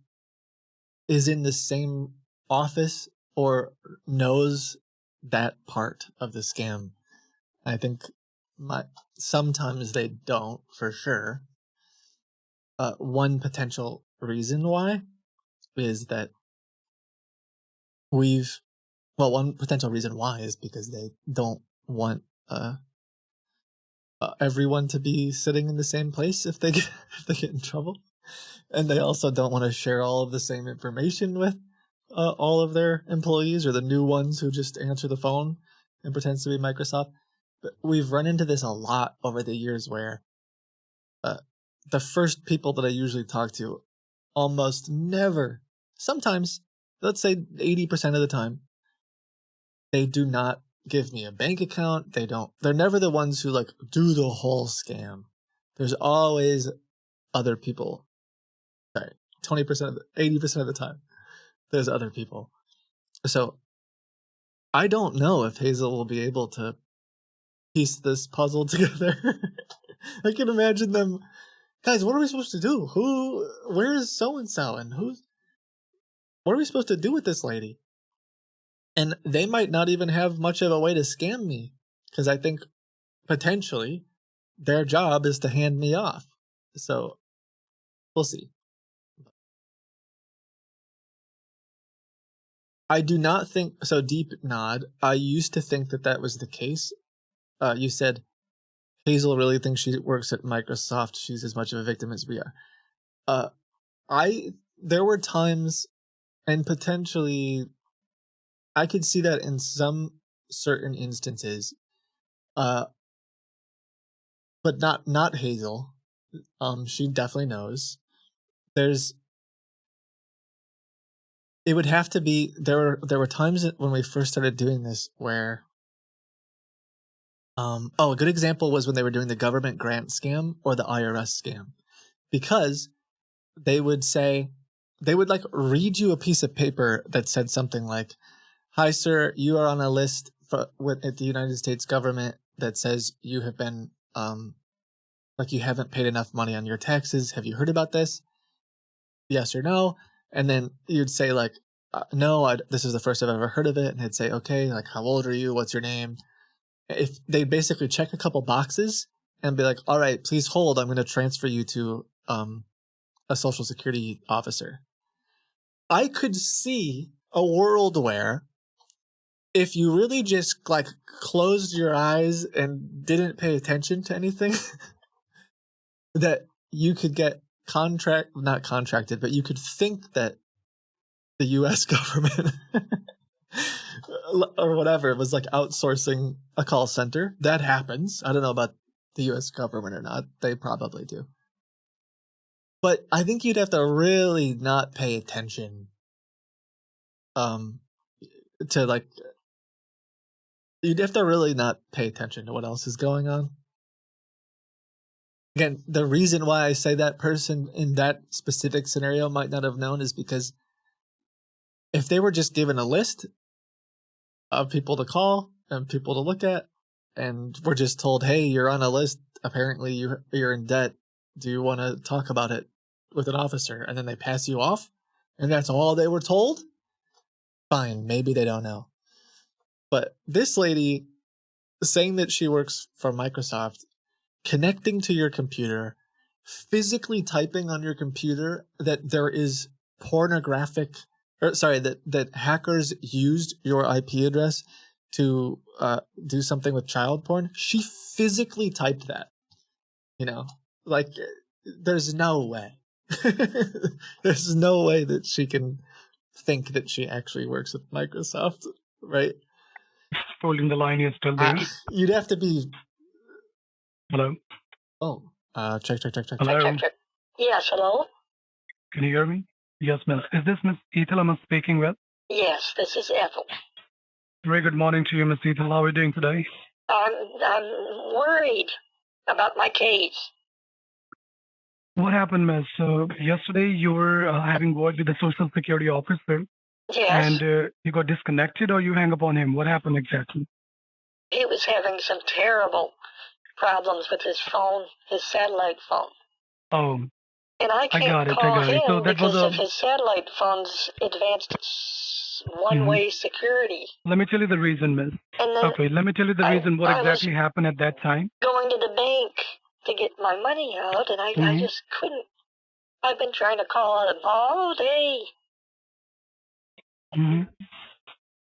is in the same office or knows that part of the scam. I think sometimes they don't, for sure. One potential reason why is that one potential reason why is because they don't want everyone to be sitting in the same place if they get in trouble, and they also don't want to share all of the same information with all of their employees or the new ones who just answer the phone and pretends to be Microsoft. But we've run into this a lot over the years where the first people that I usually talk to almost never, sometimes, let's say 80% of the time, they do not give me a bank account. They're never the ones who like do the whole scam. There's always other people. Sorry, 20%, 80% of the time, there's other people. So I don't know if Hazel will be able to piece this puzzle together. I can imagine them, guys, what are we supposed to do? Where is so-and-so and what are we supposed to do with this lady? And they might not even have much of a way to scam me, because I think potentially their job is to hand me off. So we'll see. I do not think so. Deep nod. I used to think that was the case. You said Hazel really thinks she works at Microsoft. She's as much of a victim as we are. There were times, and potentially I could see that in some certain instances, but not Hazel. She definitely knows. It would have to be there were times when we first started doing this where a good example was when they were doing the government grant scam or the IRS scam, because they would like read you a piece of paper that said something like, "Hi sir, you are on a list with the United States government that says you have been like you haven't paid enough money on your taxes. Have you heard about this? Yes or no? And then you'd say like, no, this is the first I've ever heard of it. And I'd say, okay, like how old are you? What's your name? If they basically check a couple boxes and be like, all right, please hold. I'm going to transfer you to a Social Security officer. I could see a world where if you really just like closed your eyes and didn't pay attention to anything, that you could get not contracted, but you could think that the US government or whatever was like outsourcing a call center. That happens. I don't know about the US government or not. They probably do. But I think you'd have to really not pay attention to like you'd have to really not pay attention to what else is going on. Again, the reason why I say that person in that specific scenario might not have known is because if they were just given a list of people to call and people to look at, and we're just told, hey, you're on a list, apparently you're in debt, do you want to talk about it with an officer? And then they pass you off, and that's all they were told? Fine, maybe they don't know. But this lady saying that she works for Microsoft, connecting to your computer, physically typing on your computer that there is that hackers used your IP address to do something with child porn. She physically typed that. Like there's no way. There's no way that she can think that she actually works with Microsoft, right? Holding the line, you're still there. You'd have to be. Hello? Oh, check. Hello? Check. Yes, hello? Can you hear me? Yes, miss. Is this Miss Ethel I'm speaking with? Yes, this is Ethel. Very good morning to you, Miss Ethel. How are you doing today? I'm worried about my case. What happened, miss? Yesterday you were having word with the Social Security officer. Yes. And you got disconnected or you hang up on him. What happened exactly? He was having some terrible problems with his phone, his satellite phone. Oh. And I can't call him So that because was of his satellite phone's advanced one-way security. Let me tell you the reason, miss. Okay, let me tell you the reason what exactly happened at that time. Going to the bank to get my money out, and I just couldn't. I've been trying to call him all day.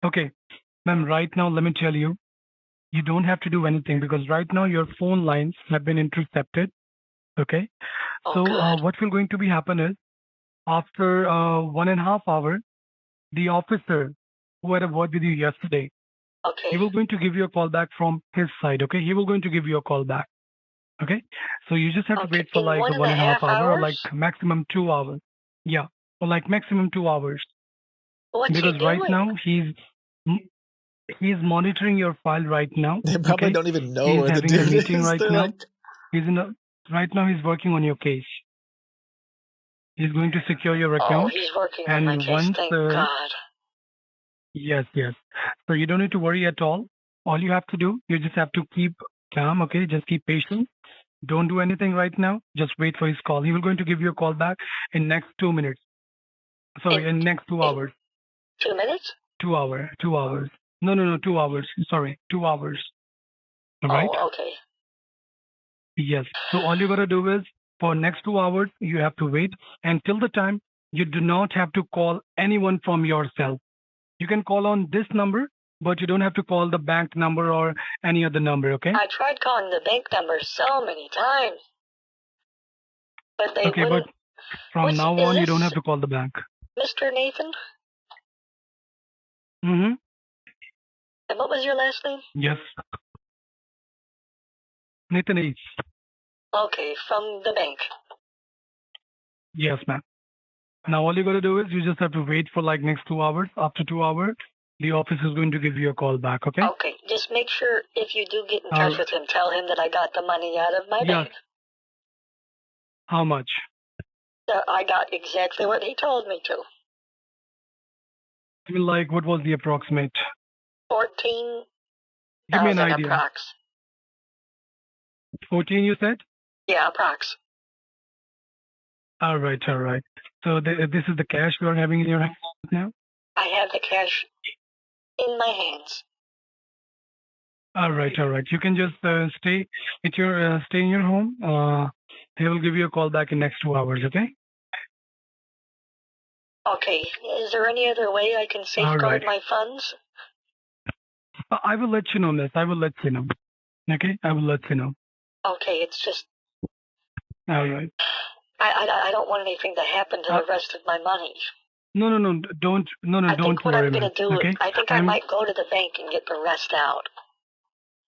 Okay, ma'am, right now, let me tell you, you don't have to do anything because right now your phone lines have been intercepted. Okay? So what will going to be happen is after 1.5 hours, the officer who had a word with you yesterday, he will going to give you a call back from his side. Okay? He will going to give you a call back. Okay? So you just have to wait for like 1.5 hours or like maximum 2 hours. Yeah, or like maximum 2 hours. What's because he doing? Right now he's monitoring your file right now. They probably don't even know he's where the having dude a meeting is. right They're now. like, Right now he's working on your case. He's going to secure your account. Oh, he's working on my case. Thank God. Yes. So you don't need to worry at all. All you have to do, you just have to keep calm. Okay, just keep patient. Don't do anything right now. Just wait for his call. He will going to give you a call back in next 2 minutes. Sorry, in next 2 hours. 2 minutes? 2 hours. 2 hours. No, 2 hours. Sorry, 2 hours. All right? Oh, okay. Yes. So all you got to do is for next 2 hours, you have to wait. And till the time, you do not have to call anyone from yourself. You can call on this number, but you don't have to call the bank number or any other number, okay? I tried calling the bank number so many times. But they okay, wouldn't. But from now on, you don't have to call the bank. Mr. Nathan? Mm-hmm. And what was your last name? Yes. Nathan H. Okay, from the bank. Yes, ma'am. Now all you got to do is you just have to wait for like next 2 hours. After 2 hours, the office is going to give you a call back, okay? Okay, just make sure if you do get in touch with him, tell him that I got the money out of my bank. How much? I got exactly what he told me to. I mean, like, what was the approximate? Give me an 14,000 idea. approx. 14, you said? Yeah, approx. All right, all right. So this is the cash you are having in your hands now? I have the cash in my hands. All right, all right. You can just stay in your home. They will give you a call back in next 2 hours, okay? Okay. Is there any other way I can safeguard right. my funds? I will let you know, miss. I will let you know. Okay? I will let you know. Okay, it's just All right. I don't want anything to happen to the rest of my money. No, don't I don't think what worry, I'm gonna miss. do Okay? I think I might go to the bank and get the rest out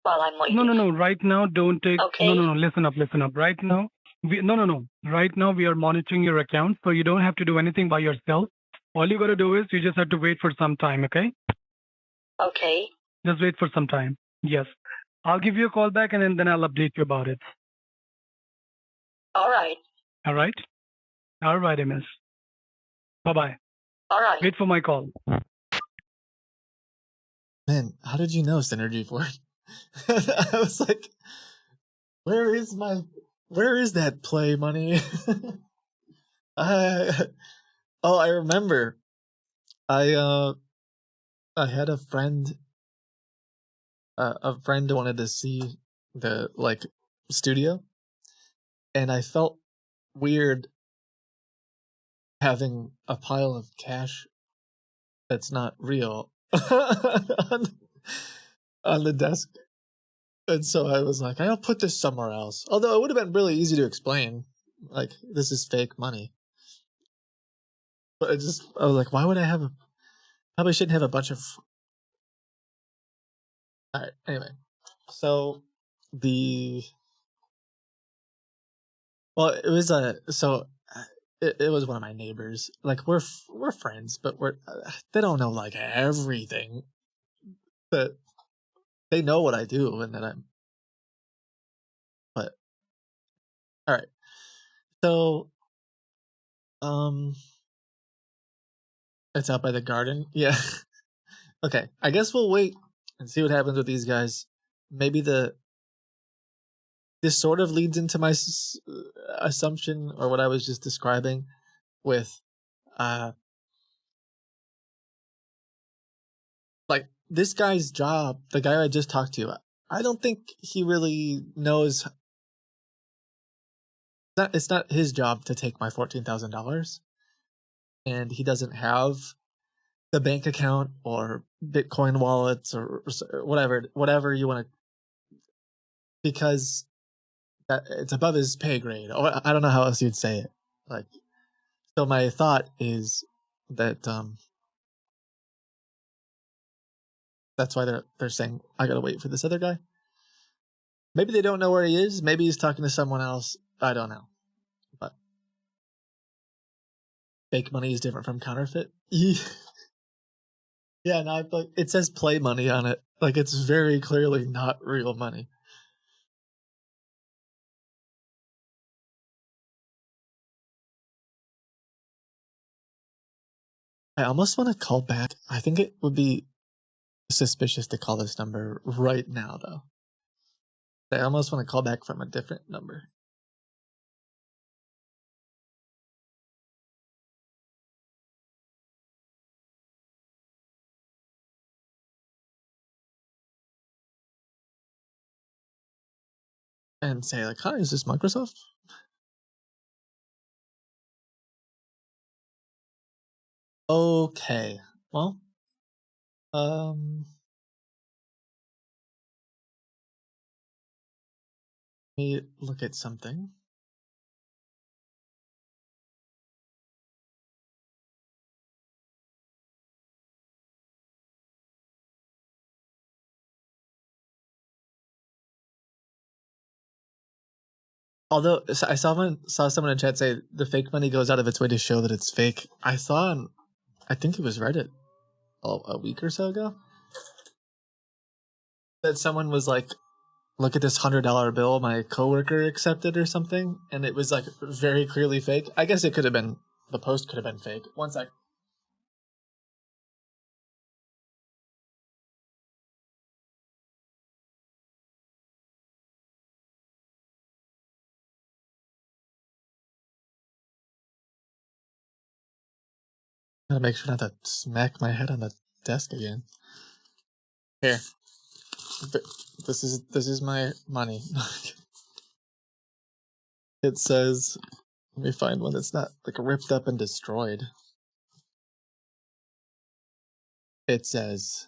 while I'm waiting. No. Right now, don't take. Okay. No. Listen up. Right now, no. Right now, we are monitoring your account, so you don't have to do anything by yourself. All you gotta do is you just have to wait for some time. Okay? Okay. Just wait for some time. Yes. I'll give you a call back, and then I'll update you about it. All right. All right? All right, miss. Bye-bye. All right. Wait for my call. Man, how did you know Synergy Ford? I was like, where is that play money? I remember. I had a friend wanted to see the studio, and I felt weird having a pile of cash that's not real on the desk. And so I was like, I'll put this somewhere else. Although it would have been really easy to explain, like, this is fake money. But I was like, why would I have probably shouldn't have a bunch of... Alright, anyway. So, it was it was one of my neighbors. Like, we're friends, but they don't know, like, everything. But they know what I do, and then but, alright. So, it's out by the garden. Yeah. Okay. I guess we'll wait and see what happens with these guys. Maybe this sort of leads into my assumption, or what I was just describing with, like, this guy's job, the guy I just talked to, I don't think he really knows. It's not his job to take my $14,000, and he doesn't have the bank account or Bitcoin wallets or whatever you want to, because it's above his pay grade. Or I don't know how else you'd say it. Like, so my thought is that that's why they're saying I gotta wait for this other guy. Maybe they don't know where he is. Maybe he's talking to someone else. I don't know. But fake money is different from counterfeit. Yeah, no, it says play money on it. Like, it's very clearly not real money. I almost want to call back. I think it would be suspicious to call this number right now, though. I almost want to call back from a different number. And say, like, hi, is this Microsoft? Okay. Well, let me look at something. Although I saw someone in chat say the fake money goes out of its way to show that it's fake. I saw on, I think it was Reddit a week or so ago, that someone was like, look at this $100 bill my coworker accepted or something, and it was like very clearly fake. I guess it could have been, the post could have been fake. One sec. Gotta make sure not to smack my head on the desk again. Here. This is my money. It says, let me find one that's not like ripped up and destroyed. It says,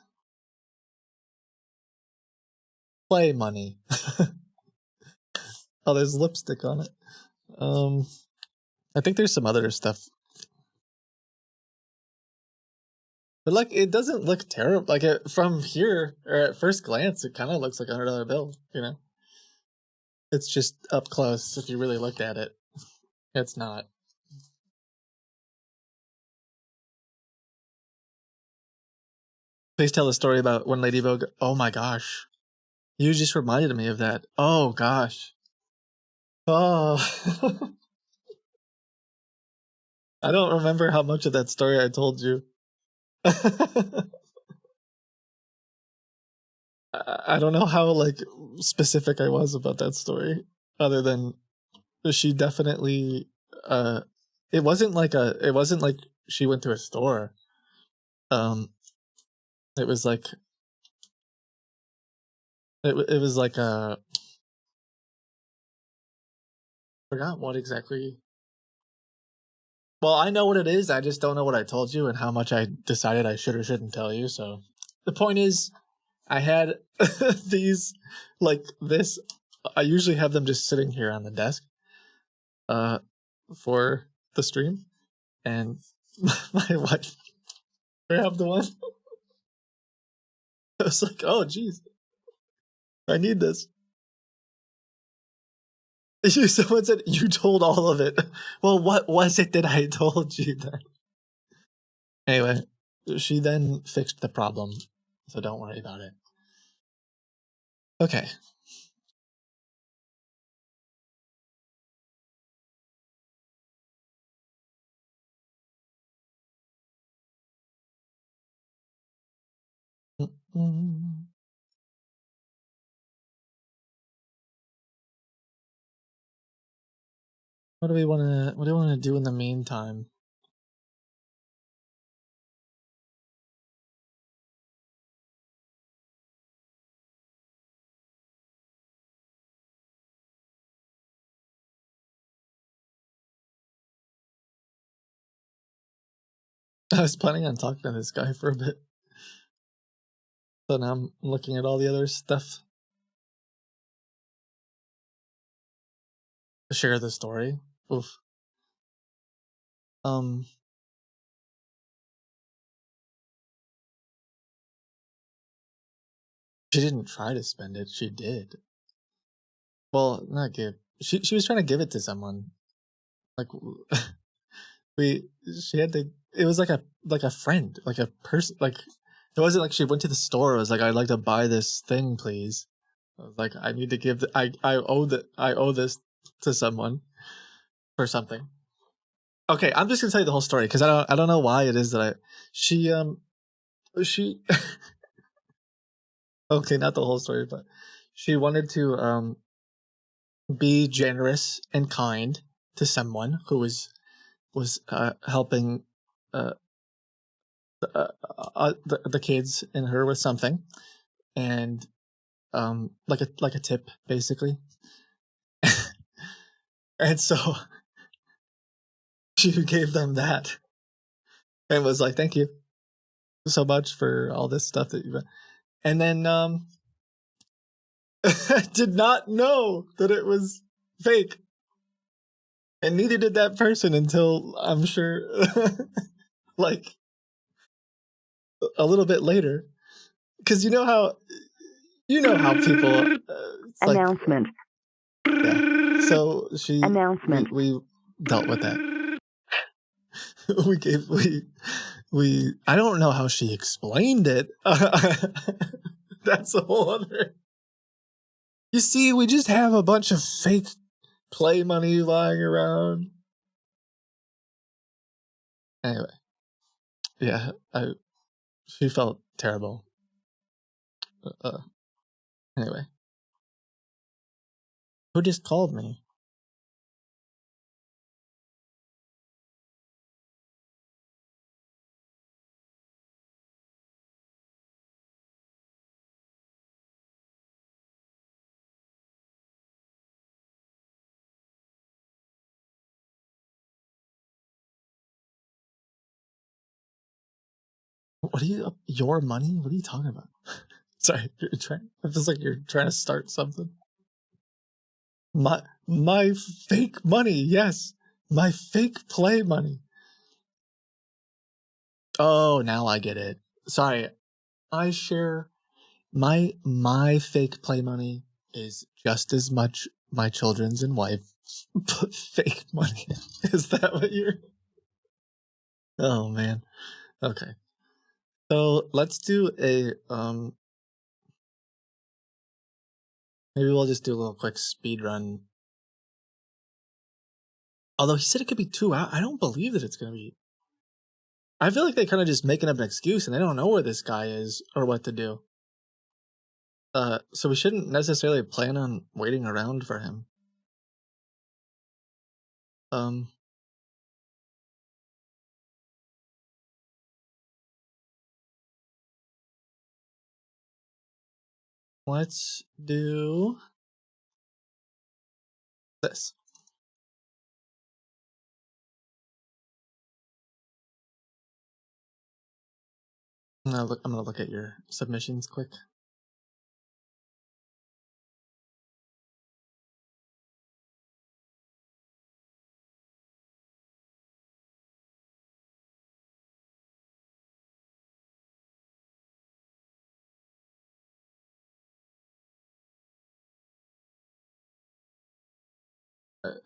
play money. Oh, there's lipstick on it. I think there's some other stuff. But like, it doesn't look terrible. Like from here, or at first glance, it kind of looks like a $100 bill, you know? It's just up close. If you really look at it, it's not. Please tell a story about when Lady Vogue. Oh my gosh. You just reminded me of that. Oh gosh. Oh. I don't remember how much of that story I told you. I don't know how like specific I was about that story, other than she definitely it wasn't like she went to a store. It was like it was like forgot what exactly. Well, I know what it is. I just don't know what I told you and how much I decided I should or shouldn't tell you. So the point is, I had these like this. I usually have them just sitting here on the desk, for the stream, and my wife grabbed the one. I was like, "Oh, geez, I need this." Someone said you told all of it. Well, what was it that I told you then? Anyway, she then fixed the problem, so don't worry about it. Okay. Mm-mm. What do we want to do in the meantime? I was planning on talking to this guy for a bit. So now I'm looking at all the other stuff. Share the story. Oof. She didn't try to spend it. She did. Well, not give. She was trying to give it to someone. Like she had to. It was like a friend, like a person. Like it wasn't like she went to the store. It was like, I'd like to buy this thing, please. I was like, I need to give. I owe this to someone for something. Okay, I'm just gonna tell you the whole story because I don't know why it is that she okay, not the whole story, but she wanted to be generous and kind to someone who was helping the kids and her with something, and like a tip basically. And so she gave them that and was like, thank you so much for all this stuff that you've, and then did not know that it was fake, and neither did that person until I'm sure like a little bit later, because you know how people like, announcement. Yeah. So we dealt with that. we I don't know how she explained it. That's a whole other. You see, we just have a bunch of fake play money lying around. Anyway, yeah, she felt terrible. Anyway, who just called me? What are you? Your money? What are you talking about? Sorry, you're trying. It feels like you're trying to start something. My fake money, yes, my fake play money. Oh, now I get it. Sorry, I share my fake play money is just as much my children's and wife's fake money. Is that what you're? Oh man. Okay. So let's do a maybe we'll just do a little quick speed run. Although he said it could be 2 hours, I don't believe that it's gonna be. I feel like they kind of just making up an excuse and they don't know where this guy is or what to do. So we shouldn't necessarily plan on waiting around for him. Let's do this. I'm gonna look at your submissions quick.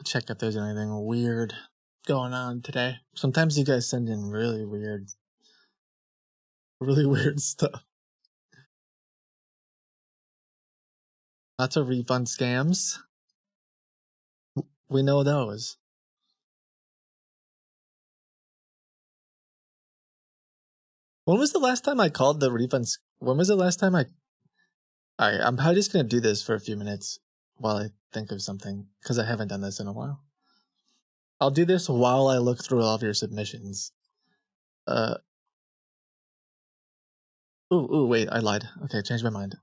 Check if there's anything weird going on today. Sometimes you guys send in really weird stuff. Lots of refund scams. We know those. When was the last time I called the refunds? When was the last time I'm probably just gonna do this for a few minutes while I think of something, because I haven't done this in a while. I'll do this while I look through all of your submissions. Ooh, wait, I lied. Okay, changed my mind.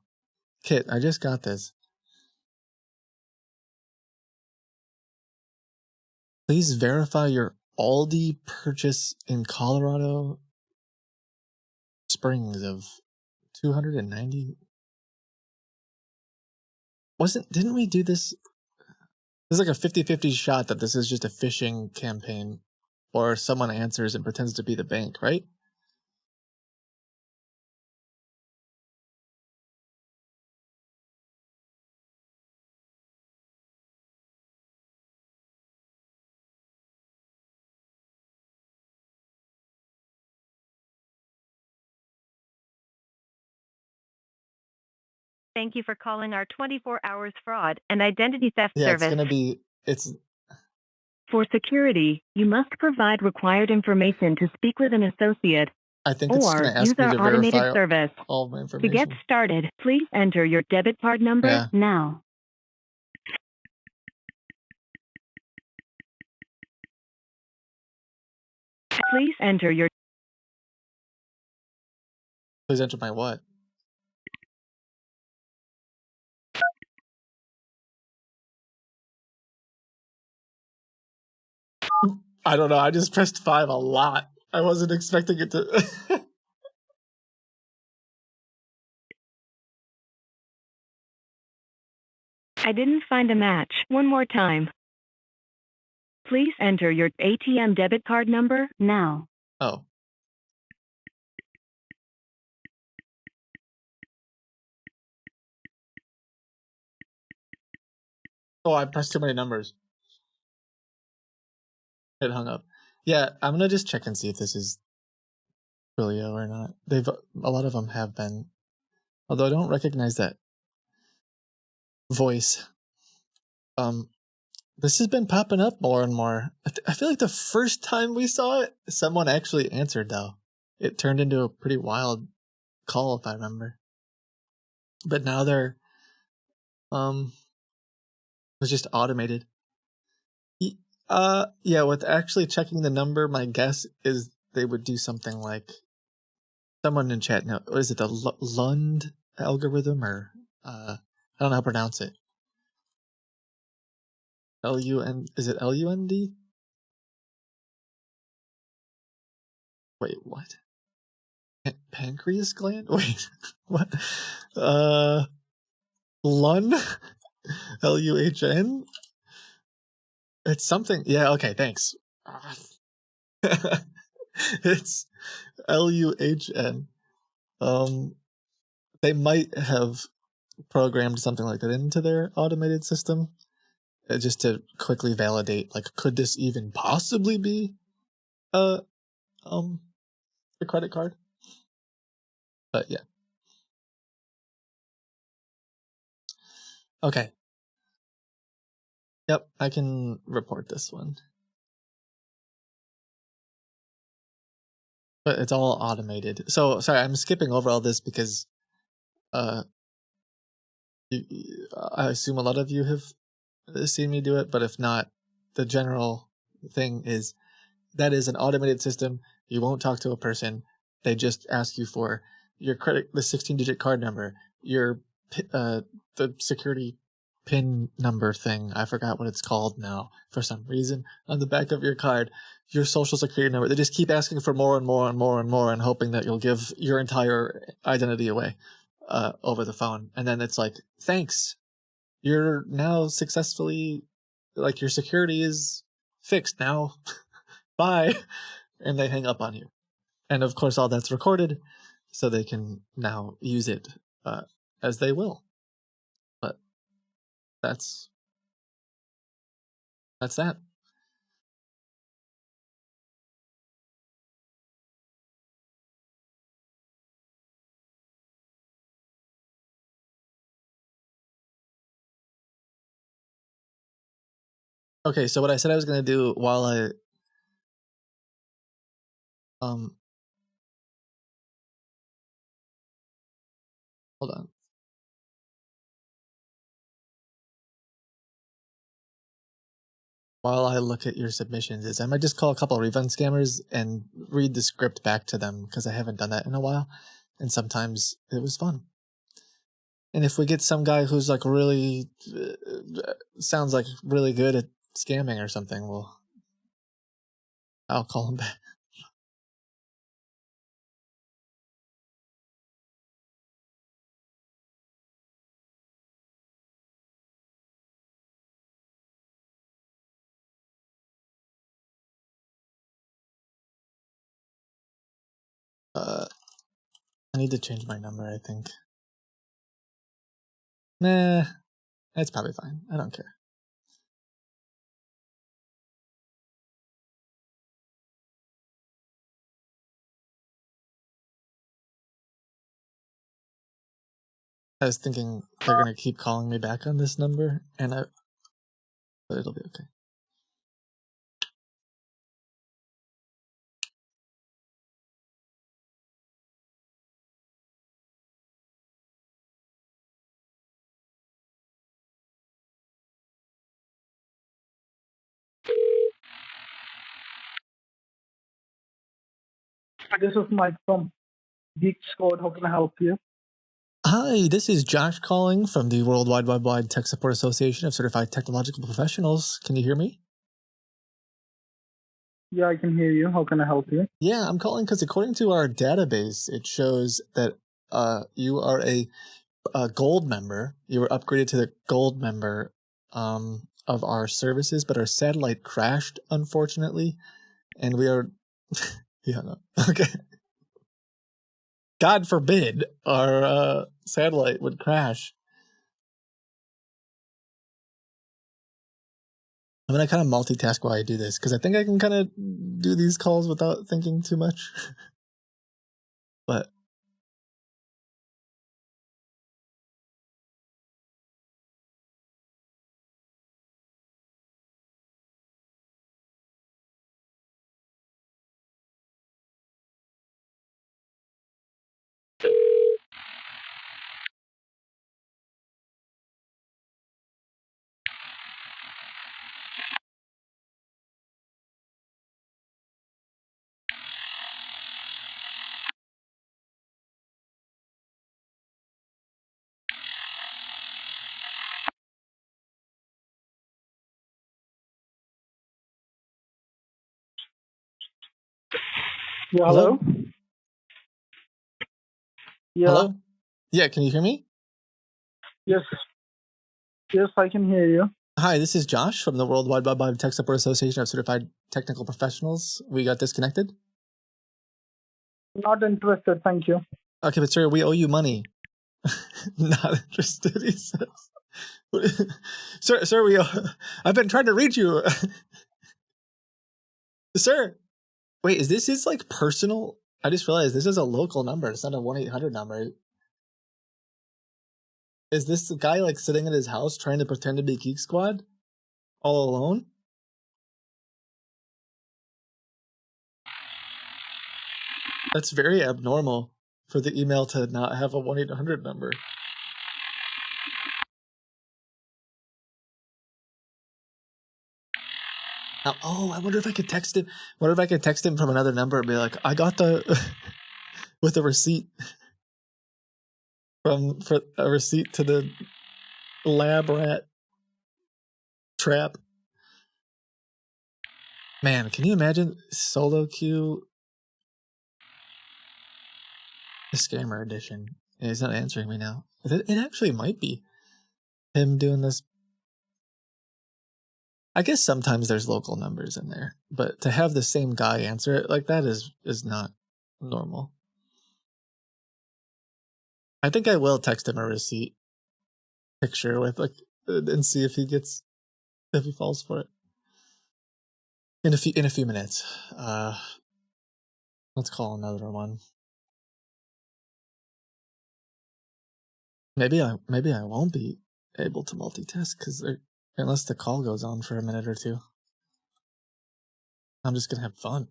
Kit, I just got this. Please verify your Aldi purchase in Colorado Springs of 290. Didn't we do this? There's like a 50-50 shot that this is just a phishing campaign, or someone answers and pretends to be the bank, right? Thank you for calling our 24 hours fraud and identity theft Yeah, service. it's gonna be. It's. For security, you must provide required information to speak with an associate I think it's or gonna ask use me our to automated verify service. all of my To information. get started, please enter your debit card number Yeah. now. Please enter your Please enter my what? I don't know. I just pressed 5 a lot. I wasn't expecting it to. I didn't find a match. One more time. Please enter your ATM debit card number now. Oh. Oh, I pressed too many numbers. It hung up. Yeah, I'm gonna just check and see if this is Twilio or not. A lot of them have been, although I don't recognize that voice. This has been popping up more and more. I feel like the first time we saw it, someone actually answered though. It turned into a pretty wild call if I remember. But now they're it's just automated. Yeah, with actually checking the number, my guess is they would do something like someone in chat. No, is it the Lund algorithm or I don't know how to pronounce it. LUN, is it LUND? Wait, what? Pancreas gland? Wait, what? Lun? Luhn? It's something. Yeah, okay, thanks. It's Luhn. They might have programmed something like that into their automated system just to quickly validate, like, could this even possibly be a credit card? But yeah. Okay. Yep, I can report this one. But it's all automated. So, sorry, I'm skipping over all this because I assume a lot of you have seen me do it, but if not, the general thing is that is an automated system. You won't talk to a person. They just ask you for your the 16-digit card number, your the security PIN number thing. I forgot what it's called now for some reason. On the back of your card, your social security number. They just keep asking for more and more and more and more, and hoping that you'll give your entire identity away over the phone. And then it's like, thanks, you're now successfully, like, your security is fixed now. Bye. And they hang up on you. And of course, all that's recorded, so they can now use it as they will. But that's that. Okay, so what I said I was going to do while I hold on. While I look at your submissions, is I might just call a couple of refund scammers and read the script back to them, because I haven't done that in a while, and sometimes it was fun. And if we get some guy who's like really sounds like really good at scamming or something, well, I'll call him back. I need to change my number, I think. Nah, it's probably fine. I don't care. I was thinking they're gonna keep calling me back on this number, but it'll be okay. This is Mike from Geek Squad. How can I help you? Hi, this is Josh calling from the Worldwide Tech Support Association of Certified Technological Professionals. Can you hear me? Yeah, I can hear you. How can I help you? Yeah, I'm calling because according to our database, it shows that you are a gold member. You were upgraded to the gold member of our services, but our satellite crashed, unfortunately, and we are. Yeah, no. Okay. God forbid our satellite would crash. I'm gonna kind of multitask while I do this, because I think I can kind of do these calls without thinking too much. But Yeah, hello? Yeah. Hello? Yeah, can you hear me? Yes. Yes, I can hear you. Hi, this is Josh from the Worldwide Web Tech Support Association of Certified Technical Professionals. We got disconnected. Not interested, thank you. Okay, but sir, we owe you money. Not interested, he says. Sir, I've been trying to reach you. Sir, wait, is this his like personal? I just realized this is a local number. It's not a 1-800 number. Is this the guy like sitting at his house trying to pretend to be Geek Squad all alone? That's very abnormal for the email to not have a 1-800 number. Now, I wonder if I could text him. What if I could text him from another number and be like, I got the with a receipt for a receipt to the lab rat trap. Man, can you imagine solo queue the scammer edition? He's not answering me now. It actually might be him doing this. I guess sometimes there's local numbers in there, but to have the same guy answer it like that is not normal. I think I will text him a receipt picture with like and see if he falls for it. In a few minutes. Let's call another one. Maybe I won't be able to multitask because unless the call goes on for a minute or two. I'm just gonna have fun.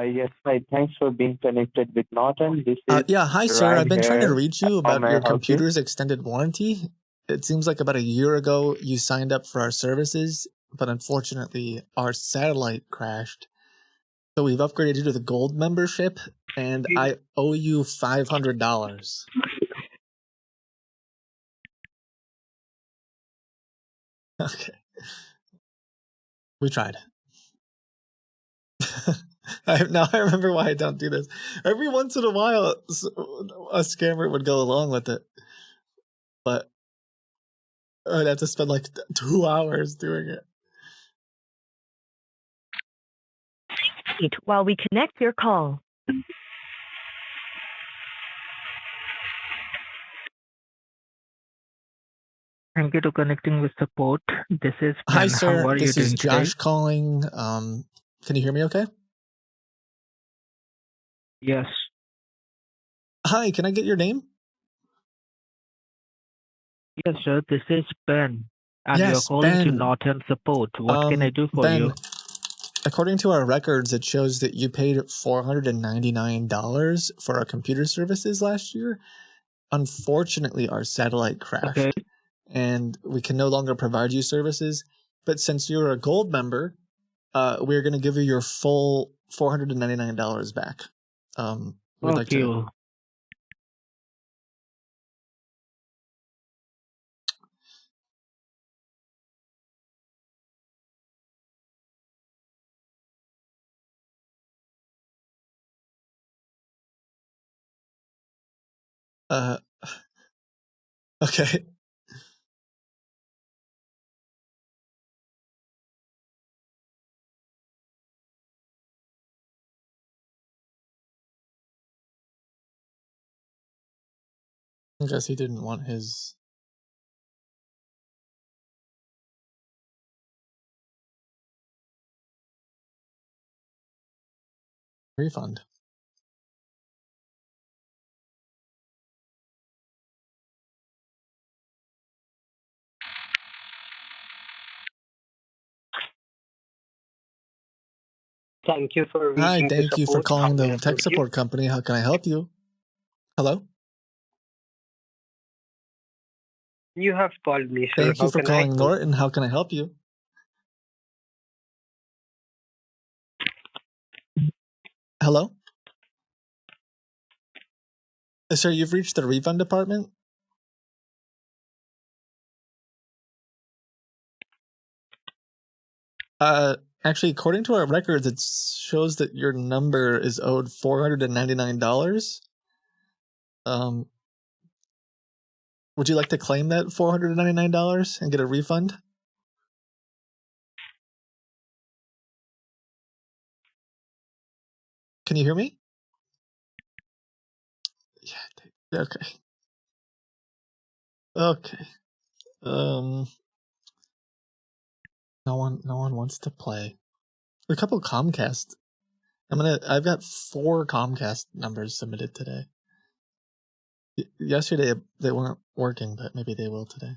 Yes, hi. Thanks for being connected with Norton. This is Yeah, hi sir. Ryan I've been trying to here. reach you How about may I your help you? computer's extended warranty. It seems like about a year ago you signed up for our services, but unfortunately our satellite crashed. So we've upgraded you to the gold membership, and I owe you $500. Okay. We tried. Now I remember why I don't do this. Every once in a while, a scammer would go along with it, but I'd have to spend like 2 hours doing it. Wait while we connect your call. Thank you to connecting with support. This is Hi Ben. sir, How are you this is doing today? Josh calling. Can you hear me okay? Yes. Hi, can I get your name? Yes, sir. This is Ben. And you're Yes, calling to Ben. Norton support. What can I do for Ben, you? according to our records, it shows that you paid $499 for our computer services last year. Unfortunately, our satellite crashed, Okay. and we can no longer provide you services. But since you're a gold member, we're going to give you your full $499 back. We'd like Thank you. to. Okay. I guess he didn't want his. Refund. Thank you for Hi, reaching the thank you for support. How calling may I the tech help you? support company. How can I help you? Hello? You have called me, sir. Thank you How for can I calling help? Norton. How can I help you? Hello? Sir, you've reached the refund department? Actually, according to our records, it shows that your number is owed $499. Would you like to claim that $499 and get a refund? Can you hear me? Yeah. Okay. Okay. No one wants to play. A couple of Comcast. I've got 4 Comcast numbers submitted today. Yesterday they weren't working, but maybe they will today.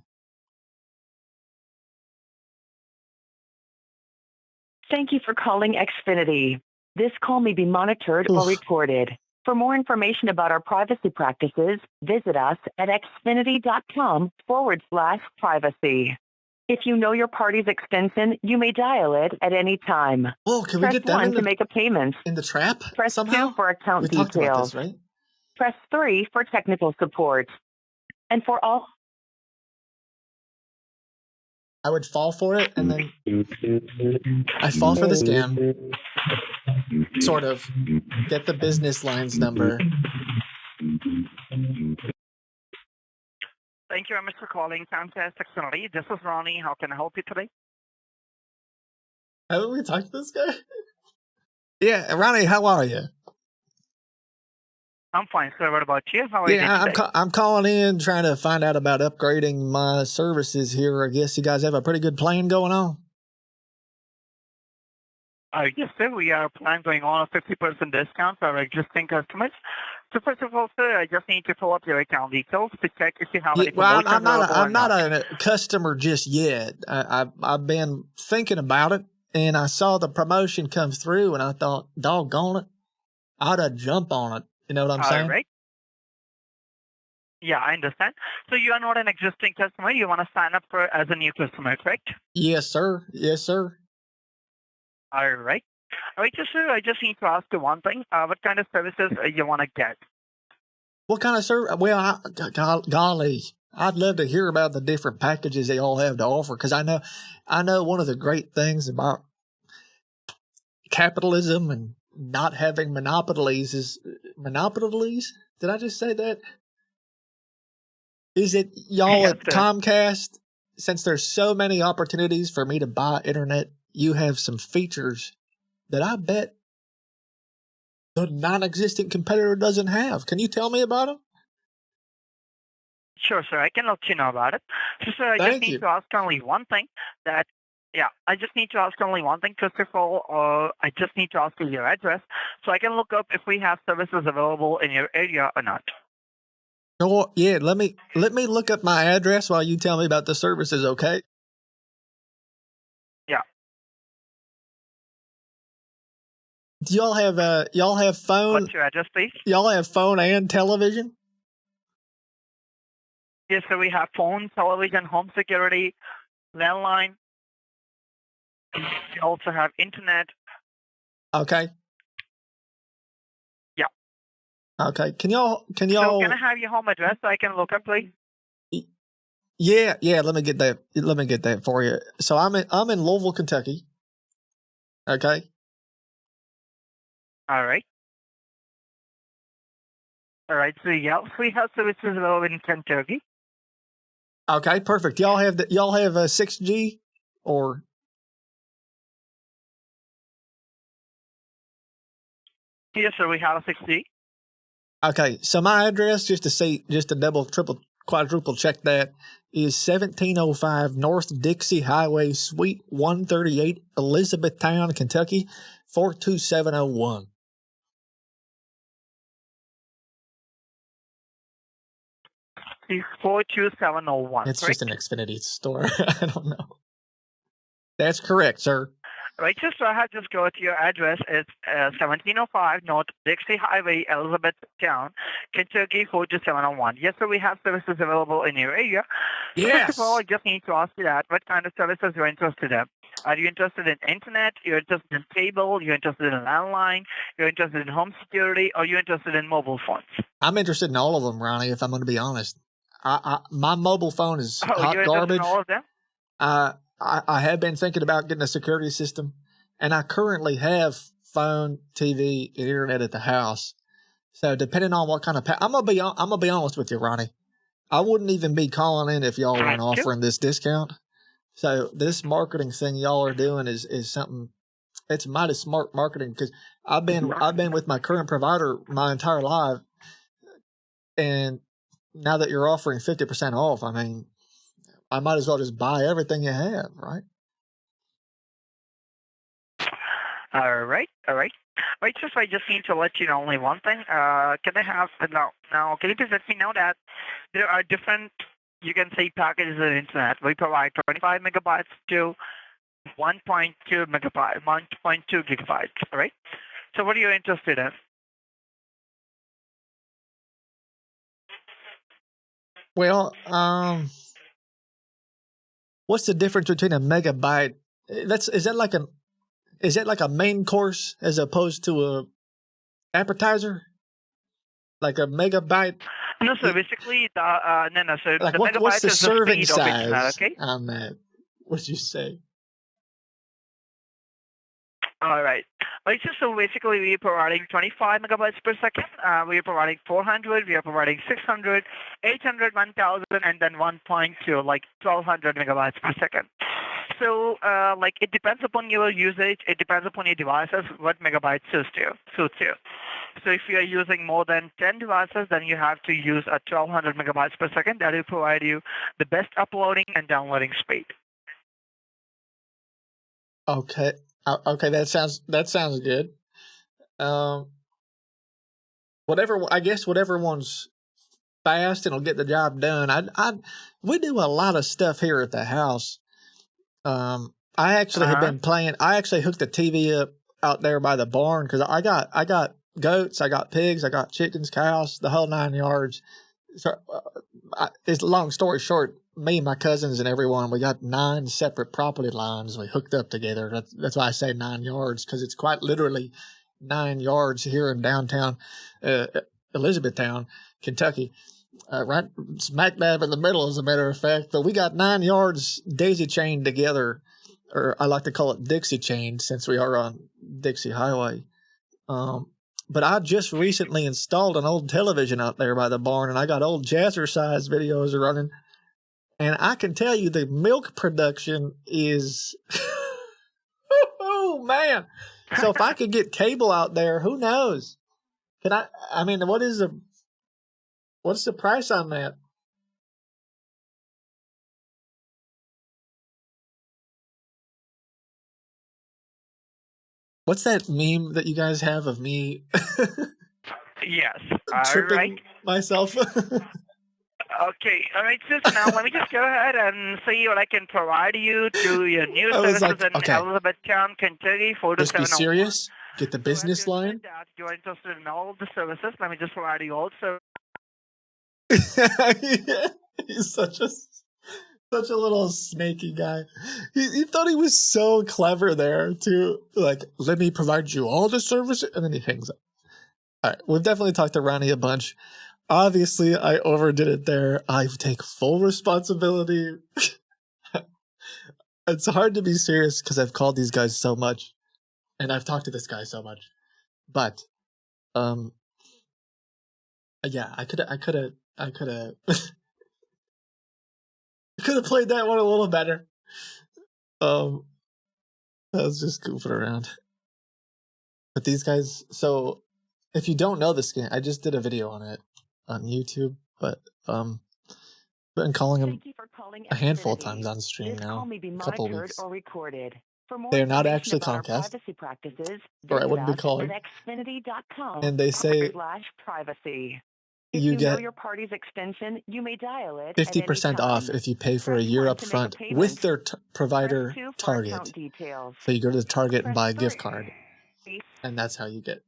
Thank you for calling Xfinity. This call may be monitored or recorded. For more information about our privacy practices, visit us at xfinity.com/privacy. If you know your party's extension, you may dial it at any time. Whoa, can we Press get them 1 to make a payment. in the trap Press somehow? 2 for account We talked about details. this, right? Press 3 for technical support. And for all... I would fall for it, and then I fall for the scam. Sort of. Get the business lines number. Thank you very much for calling Comcast Xfinity. This is Ronnie. How can I help you today? Haven't we talked to this guy? Yeah, Ronnie, how are you? I'm fine, sir. What about you? How are you Yeah, today? I'm calling in trying to find out about upgrading my services here. I guess you guys have a pretty good plan going on. Yes, sir. We are planning going on a 50% discount for our existing customers. So first of all, sir, I just need to fill up your account details to check if you have any Well, promotions available or I'm not a customer just yet. I've been thinking about it, and I saw the promotion come through, and I thought, doggone it, I ought to jump on it. You know what I'm saying? All right. Yeah, I understand. So you are not an existing customer. You want to sign up for as a new customer, correct? Yes, sir. Yes, sir. All right. All right, sir. I just need to ask you one thing. What kind of services you want to get? What kind of service? Well, golly, I'd love to hear about the different packages they all have to offer, because I know one of the great things about capitalism and not having monopolies is monopolies. Did I just say that? Is it y'all at Comcast? Since there's so many opportunities for me to buy internet, you have some features that I bet the non-existent competitor doesn't have. Can you tell me about them? Sure, sir. I can let you know about it. So, sir, I just need to ask only one thing. I just need to ask only one thing. First of all, I just need to ask you your address so I can look up if we have services available in your area or not. Oh, yeah. Let me look up my address while you tell me about the services, okay? Yeah. Do y'all have phone? What's your address, please? Y'all have phone and television? Yes, sir. We have phone, television, home security, landline. We also have internet. Okay. Yeah. Okay. Can y'all? So can I have your home address so I can look up, please? Yeah. Let me get that. Let me get that for you. So I'm in Louisville, Kentucky. Okay. All right. All right. So yeah, we have services available in Kentucky. Okay. Perfect. Y'all have 6G or? Yes, sir. We have a 6G. Okay. So my address, just to double, triple, quadruple check that, is 1705 North Dixie Highway, Suite 138, Elizabethtown, Kentucky, 42701. It's 42701. It's correct? just an Xfinity store. I don't know. That's correct, sir. Right, just so I have just go to your address. It's 1705 North Dixie Highway, Elizabethtown, Kentucky 42701. Yes, sir, we have services available in your area. So first of all, I just need to ask you that what kind of services you're interested in. Are you interested in internet? You're interested in cable? You're interested in landline? You're interested in home security? Or you're interested in mobile phones? I'm interested in all of them, Ronnie, if I'm going to be honest. My mobile phone is hot you're garbage. Interested in all of them? I have been thinking about getting a security system, and I currently have phone, TV, and internet at the house. So depending on what kind of I'm gonna be honest with you, Ronnie. I wouldn't even be calling in if y'all weren't offering this discount. So this marketing thing y'all are doing is something. It's mighty smart marketing because I've been with my current provider my entire life, and now that you're offering 50% off, I mean, I might as well just buy everything you have, right? All right. Right, so I just need to let you know only one thing. Can I have now? Can you please let me know that there are different, you can say, packages of internet. We provide 25 megabytes to 1.2 gigabytes. All right. So what are you interested in? Well, what's the difference between a megabyte? Is that like a main course as opposed to a appetizer? Like a megabyte? No, so basically, So like the megabyte what's the is the serving speed of internet. size Okay. on that? What'd you say? All right. Right, so basically we are providing 25 megabytes per second. We are providing 400. We are providing 600, 800, 1000, and then 1.2, like 1200 megabytes per second. So, like, it depends upon your usage. It depends upon your devices, what megabytes suits you. So if you are using more than 10 devices, then you have to use a 1200 megabytes per second. That will provide you the best uploading and downloading speed. Okay. Okay, that sounds good. Whatever one's fast and will get the job done. We do a lot of stuff here at the house. I actually have been playing. I actually hooked the TV up out there by the barn because I got goats, I got pigs, I got chickens, cows, the whole 9 yards. So, it's long story short. Me and my cousins and everyone, we got 9 separate property lines we hooked up together. That's why I say 9 yards, because it's quite literally 9 yards here in downtown Elizabethtown, Kentucky. Right smack dab in the middle, as a matter of fact. But we got 9 yards daisy chained together, or I like to call it Dixie chained, since we are on Dixie Highway. But I just recently installed an old television out there by the barn, and I got old Jazzercise videos running. And I can tell you the milk production is, oh man. So if I could get cable out there, who knows? I mean, what's the price on that? What's that meme that you guys have of me? Yes. Tripping myself. Okay, all right, so now let me just go ahead and see what I can provide you to your new services in Elizabethtown, Kentucky, 42701. Just be serious. Get the business line. You're interested in all of the services. Let me just provide you all services. He's such a little snaky guy. He thought he was so clever there too. Like, let me provide you all the services, and then he hangs up. All right, we've definitely talked to Ronnie a bunch. Obviously, I overdid it there. I take full responsibility. It's hard to be serious because I've called these guys so much, and I've talked to this guy so much. But, yeah, I could have played that one a little better. I was just goofing around. But these guys, so if you don't know this game, I just did a video on it on YouTube, but been calling them a handful of times on stream now, a couple of weeks. They are not actually Comcast, or I wouldn't be calling. And they say, If you you know get your party's extension, you may dial it at any 50% off time. if you pay for a Press year 1 up to make a front payment. with their Press provider 2 for account Target. details. So you go to the Target and Press buy a 3. gift card, and that's how you get.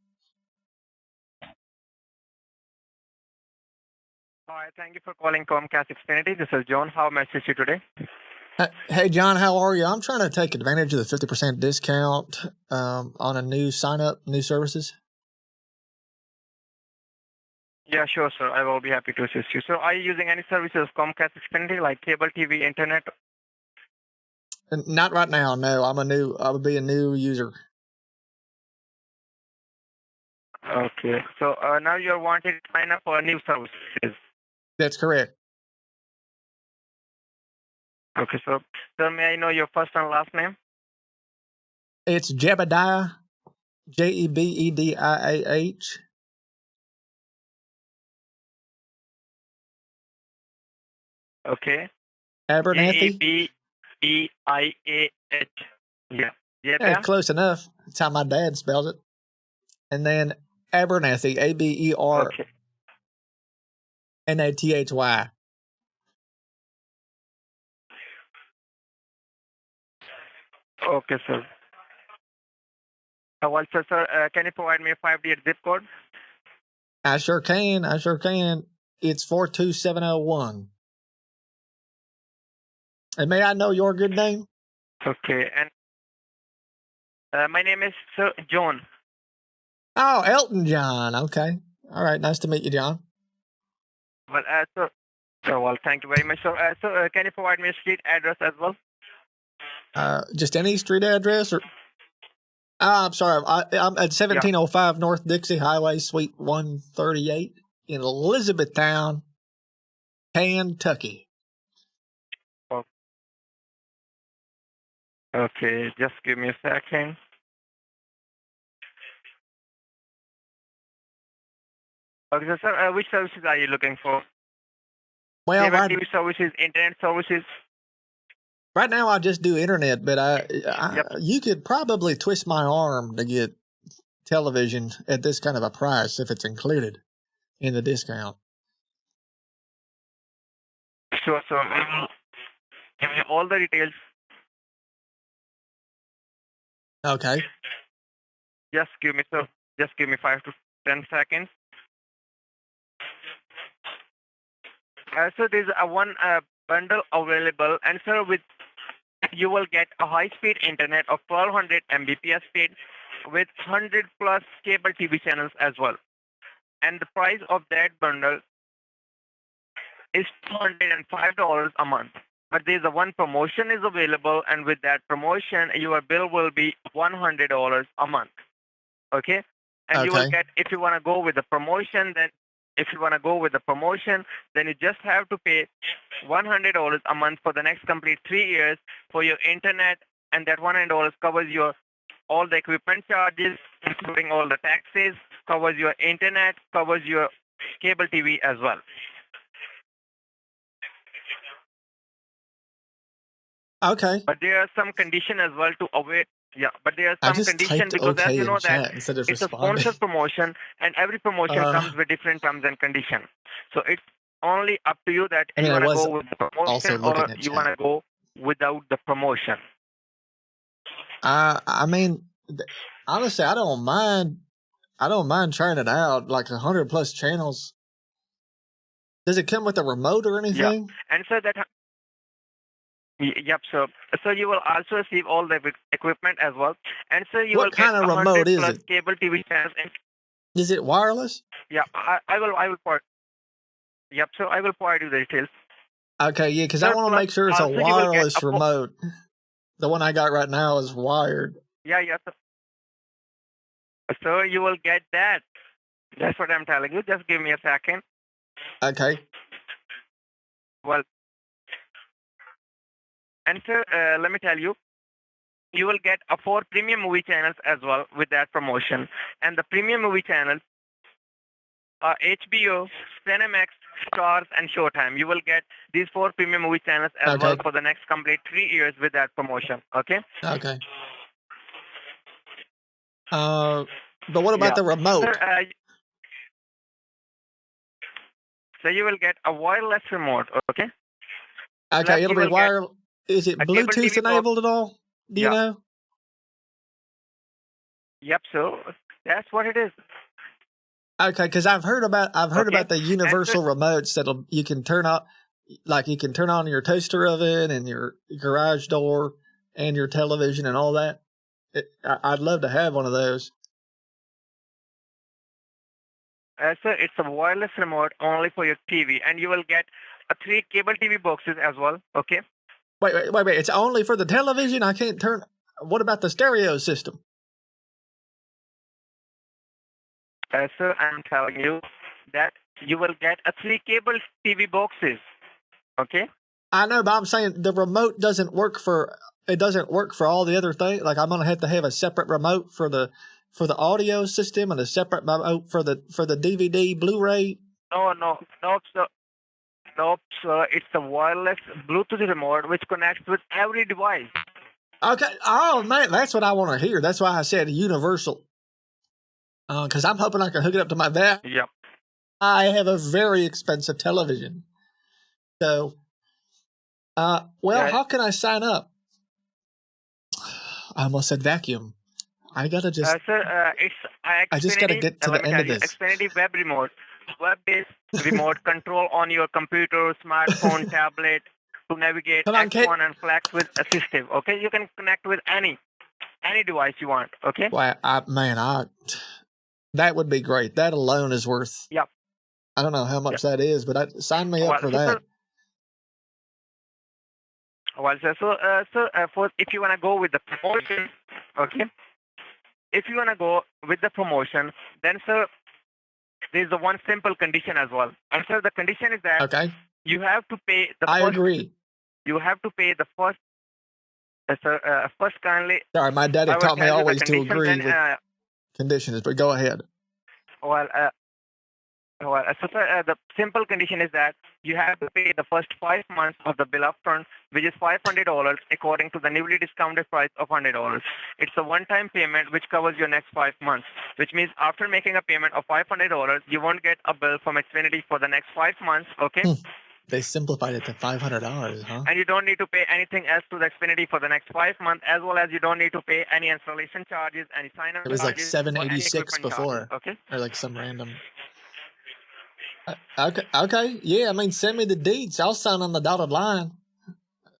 Hi, thank you for calling Comcast Xfinity. This is John. How may I assist you today? Hey, John, how are you? I'm trying to take advantage of the 50% discount on a new sign-up, new services. Yeah, sure, sir. I will be happy to assist you. So are you using any services of Comcast Xfinity like cable TV, internet? Not right now, no. I would be a new user. Okay. So now you're wanting to sign up for new services. That's correct. Okay, so sir, may I know your first and last name? It's Jebediah, Jebediah. Okay. Abernathy. Jebeiah. Yeah. Yeah, close enough. That's how my dad spells it. And then Abernathy, Abernathy. Okay, sir. Well, sir, can you provide me a 5-digit zip code? I sure can. It's 42701. And may I know your good name? Okay, and my name is Sir John. Oh, Elton John. Okay. All right. Nice to meet you, John. Well, well, thank you very much, sir. Can you provide me a street address as well? Just any street address, or? I'm sorry. I'm at 1705 North Dixie Highway, Suite 138 in Elizabethtown, Kentucky. Oh. Okay, just give me a second. Okay, so, sir, which services are you looking for? Well, Cable TV services, internet services? Right now I just do internet, but you could probably twist my arm to get television at this kind of a price if it's included in the discount. Sure, so I will give you all the details. Okay. Just give me 5 to 10 seconds. So there's one bundle available, and sir, you will get a high-speed internet of 1200 Mbps speed with 100 plus cable TV channels as well. And the price of that bundle is $205 a month. But there's one promotion is available, and with that promotion, your bill will be $100 a month. Okay? And you will get, if you want to go with the promotion, then you just have to pay $100 a month for the next complete 3 years for your internet, and that $100 covers your all the equipment charges, including all the taxes, covers your internet, covers your cable TV as well. Okay. But there are some condition as well to avoid. Yeah, but there are some conditions because as you know that it's a sponsored promotion, and every promotion comes with different terms and conditions. So it's only up to you that you want to go with the promotion or you want to go without the promotion. I mean, honestly, I don't mind trying it out. Like 100 plus channels. Does it come with a remote or anything? Yeah, and so that. Yep. So you will also receive all the equipment as well, and so you will get 100 plus cable TV channels. Is it wireless? Yeah, I will provide. Yep. So I will provide you the details. Okay, yeah, because I want to make sure it's a wireless remote. The one I got right now is wired. Yeah. So you will get that. That's what I'm telling you. Just give me a second. Okay. Well. And sir, let me tell you, you will get 4 premium movie channels as well with that promotion. And the premium movie channels are HBO, Cinemax, Stars, and Showtime. You will get these 4 premium movie channels as well for the next complete 3 years with that promotion. Okay? Okay. But what about the remote? Sir, So you will get a wireless remote, okay? Okay, Plus it'll you be will get wire. Is it a cable Bluetooth TV box. enabled at all? Do you Yeah. know? Yep. So that's what it is. Okay, because I've heard about Okay. the And so universal remotes that you can turn on, like you can turn on your toaster oven and your garage door and your television and all that. I'd love to have one of those. so it's a wireless remote only for your TV, and you will get 3 cable TV boxes as well. Okay. Wait. It's only for the television? I can't turn. What about the stereo system? So I'm telling you that you will get 3 cable TV boxes. Okay. I know, but I'm saying the remote doesn't work for all the other things. Like I'm gonna have to have a separate remote for the audio system and a separate remote for the DVD Blu-ray. Nope, sir. It's a wireless Bluetooth remote which connects with every device. Okay. Oh man, that's what I want to hear. That's why I said universal. Because I'm hoping I can hook it up to my van. Yep. I have a very expensive television. So, how can I sign up? I almost said vacuum. I gotta just. Sir, it's I just gotta get to the end of this. Xfinity Web Remote, web-based remote control on your computer, smartphone, tablet to navigate X1 and Flex with Assistive. Okay, you can connect with any device you want. Okay. Well, that would be great. That alone is worth. Yep. I don't know how much that is, but sign me up for that. For if you wanna go with the promotion, okay. If you wanna go with the promotion, then sir, there's the one simple condition as well. And sir, the condition is that you have to pay the. I agree. You have to pay the first. First kindly. Sorry, my daddy taught me always to agree with conditions, but go ahead. The simple condition is that you have to pay the first 5 months of the bill upfront, which is $500 according to the newly discounted price of $100. It's a one-time payment which covers your next 5 months, which means after making a payment of $500, you won't get a bill from Xfinity for the next 5 months, okay? They simplified it to $500, huh? And you don't need to pay anything else to the Xfinity for the next 5 months, as well as you don't need to pay any installation charges, any sign-up charges. It was like $786 before, charges, okay? Or like some random. Okay, yeah. I mean, send me the deeds. I'll sign on the dotted line.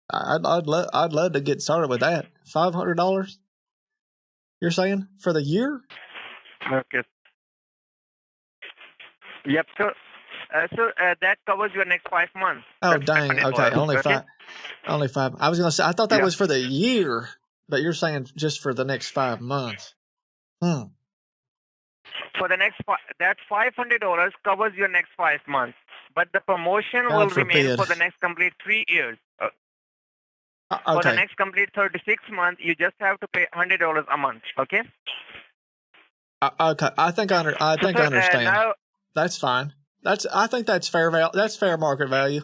I'd love to get started with that. $500. You're saying for the year? Okay. Yep, sir. That covers your next 5 months. Oh, dang. Okay, only five. Only 5. I was gonna say I thought that was for the year, but you're saying just for the next 5 months. For the next, that $500 covers your next 5 months, but the promotion will remain for the next complete 3 years. For the next complete 36 months, you just have to pay $100 a month. Okay. Okay, I think I understand. Now, that's fine. I think that's fair value. That's fair market value.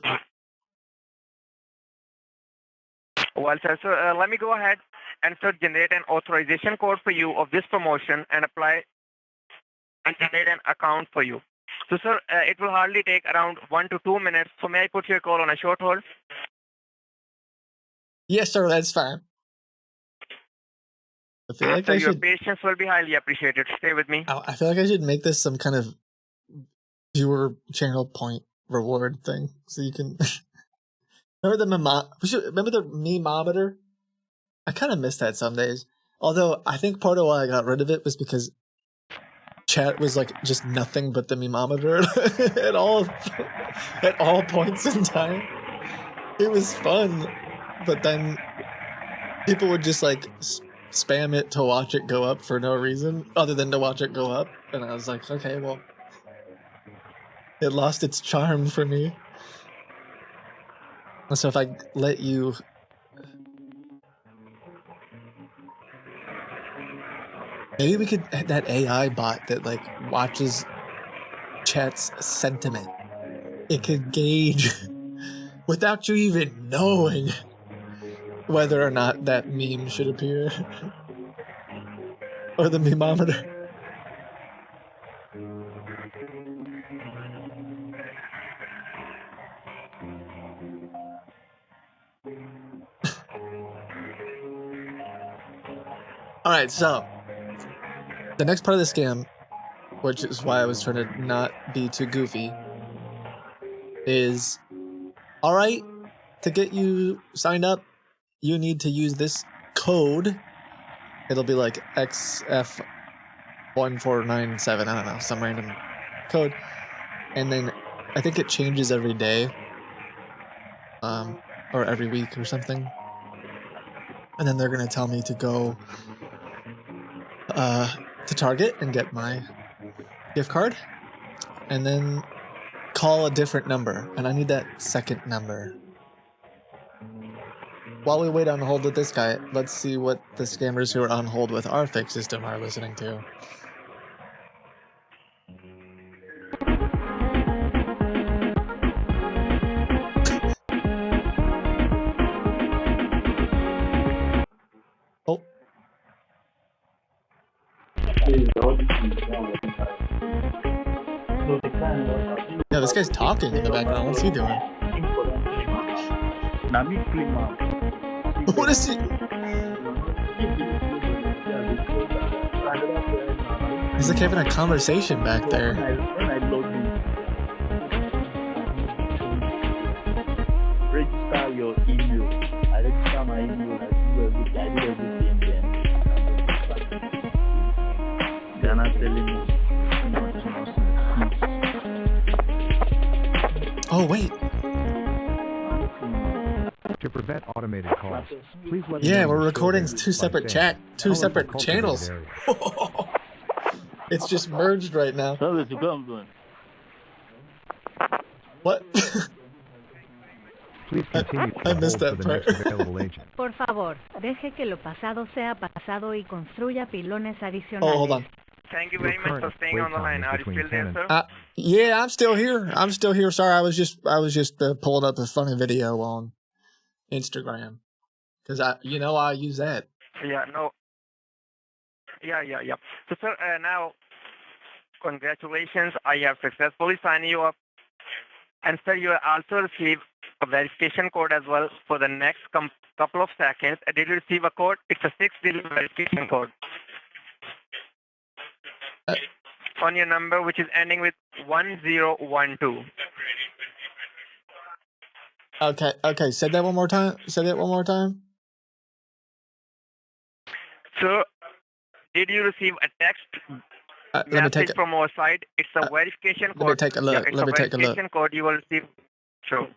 Well, sir, so let me go ahead and generate an authorization code for you of this promotion and apply and generate an account for you. So, sir, it will hardly take around 1 to 2 minutes. So, may I put your call on a short hold? Yes, sir. That's fine. I feel like your patience will be highly appreciated. Stay with me. I feel like I should make this some kind of viewer channel point reward thing, so you can remember the memometer. I kind of miss that some days. Although I think part of why I got rid of it was because chat was like just nothing but the memometer at all points in time. It was fun, but then people would just like spam it to watch it go up for no reason other than to watch it go up, and I was like, okay, well, it lost its charm for me. And so if I let you maybe we could that AI bot that like watches chat's sentiment. It could gauge without you even knowing whether or not that meme should appear. Or the memometer. All right, so the next part of the scam, which is why I was trying to not be too goofy, is all right. To get you signed up, you need to use this code. It'll be like XF1497. I don't know, some random code, and then I think it changes every day, or every week or something. And then they're gonna tell me to go to Target and get my gift card, and then call a different number, and I need that second number. While we wait on hold with this guy, let's see what the scammers who are on hold with our fake system are listening to. Oh. Yeah, this guy's talking in the background. What's he doing? What is he? He's like having a conversation back there. Register your email. I register my email. I do everything then. They are not telling me. Oh, wait. To prevent automated calls, please let Yeah, we're recording two separate channels. It's just merged right now. What? Please continue to I missed hold that for the part. next available agent. Por favor, deje que lo pasado sea pasado y construya pilones adicionales. Oh, hold on. Thank you very much for staying on the line. Are you still there, sir? Yeah, I'm still here. Sorry, I was just pulling up a funny video on Instagram because I use that. Yeah, no. Yeah. So, sir, now, congratulations. I have successfully signed you up. And, sir, you will also receive a verification code as well for the next couple of seconds. Did you receive a code? It's a 6-digit verification code. On your number, which is ending with 1012. Okay. Say that one more time. So, did you receive a text message from our side? It's a verification code. Let me take a look. Yeah, it's a verification code you will receive. Sure.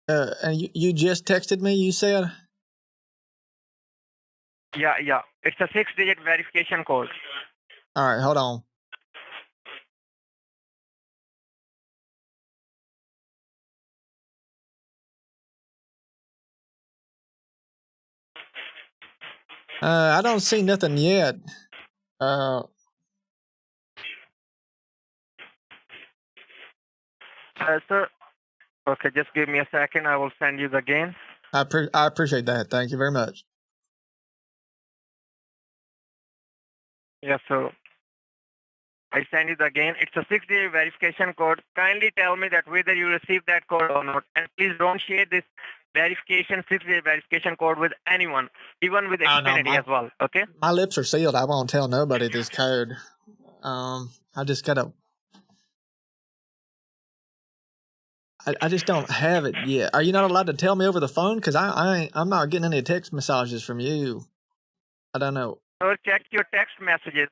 And you just texted me, you said? Yeah. It's a 6-digit verification code. All right, hold on. I don't see nothing yet. Sir, okay, just give me a second. I will send you the again. I appreciate that. Thank you very much. Yes, so I send you the again. It's a 6-digit verification code. Kindly tell me that whether you received that code or not. And please don't share this 6-digit verification code with anyone, even with Xfinity as well. Okay? My lips are sealed. I won't tell nobody this code. I just gotta. I just don't have it yet. Are you not allowed to tell me over the phone? Because I'm not getting any text messages from you. I don't know. So check your text messages.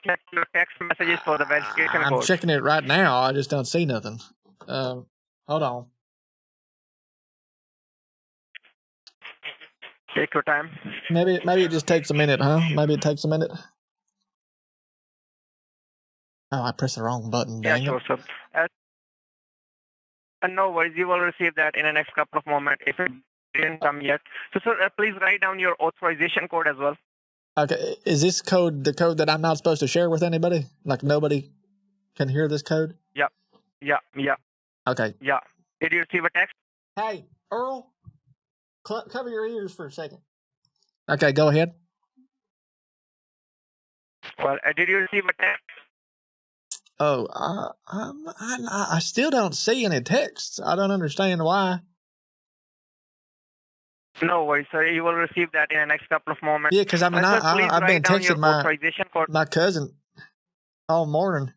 Check your text messages for the verification code. I'm checking it right now. I just don't see nothing. Hold on. Take your time. Maybe it just takes a minute, huh? Maybe it takes a minute. Oh, I pressed the wrong button. Dang Sure, sir. No worries, you will receive that in the next couple of moments if it didn't come yet. So, sir, please write down your authorization code as well. Okay, is this code the code that I'm not supposed to share with anybody? Like nobody can hear this code? Yeah. Okay. Yeah. Did you receive a text? Hey, Earl, cover your ears for a second. Okay, go ahead. Well, did you receive a text? Oh, I still don't see any texts. I don't understand why. No worries, sir. You will receive that in the next couple of moments. Yeah, because I mean, Sir, please I've been write down your texting my authorization code. my cousin all morning.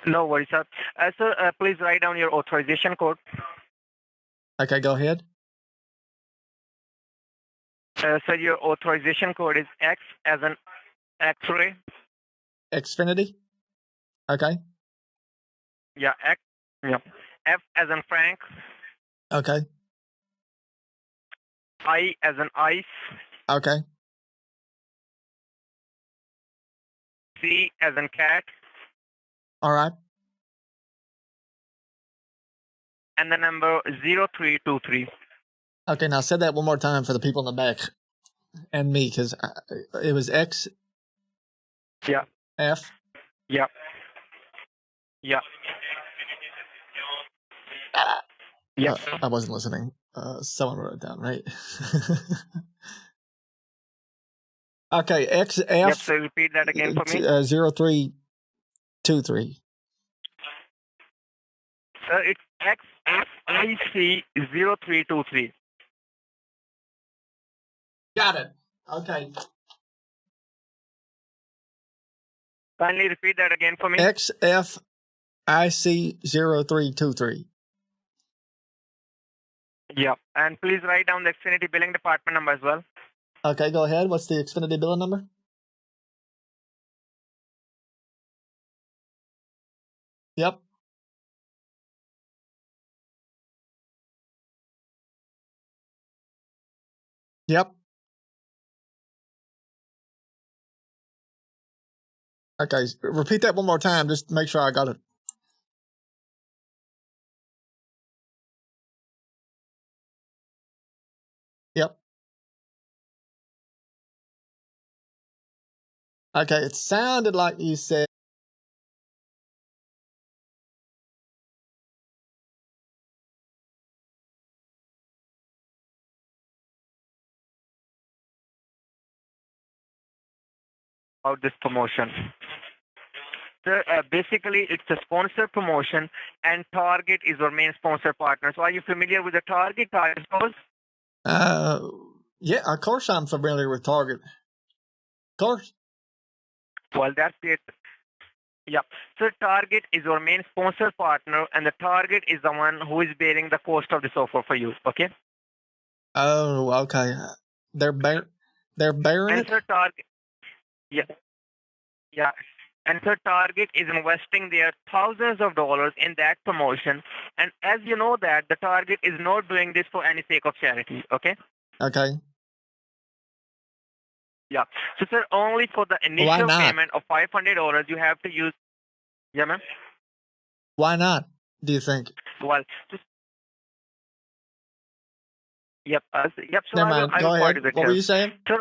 No worries, sir. Sir, please write down your authorization code. Okay, go ahead. Sir, your authorization code is X as an X-ray. Xfinity. Okay. Yeah, X. Yeah. F as in Frank. Okay. I as in ice. Okay. C as in cat. All right. And the number 0323. Okay, now say that one more time for the people in the back and me, because it was X. Yeah. F. Yeah. Yeah. Yes. I wasn't listening. Someone wrote it down, right? Okay, XF. Yep, so repeat that again for me. 0323. Sir, it's XFIC 0323. Got it. Okay. Kindly repeat that again for me. XFIC 0323. Yep. And please write down the Xfinity billing department number as well. Okay, go ahead. What's the Xfinity billing number? Yep. Yep. Okay, repeat that one more time. Just to make sure I got it. Yep. Okay, it sounded like you said About this promotion. Sir, basically, it's a sponsor promotion, and Target is our main sponsor partner. So, are you familiar with the Target stores? yeah, of course I'm familiar with Target. Of course. Well, that's it. Yeah. So, Target is our main sponsor partner, and the Target is the one who is bearing the cost of this offer for you. Okay. Oh, okay. They're bearing And it. Sir, Target. Yeah. Yeah. And so Target is investing their thousands of dollars in that promotion. And as you know that the Target is not doing this for any sake of charity. Okay. Okay. Yeah. So sir, only for the Why initial not? payment of $500, you have to use. Yeah, ma'am. Why not? Do you think? Well, just. Yep. Yep. So Never I will. mind. I Go will ahead. point to the What were you saying? Sir.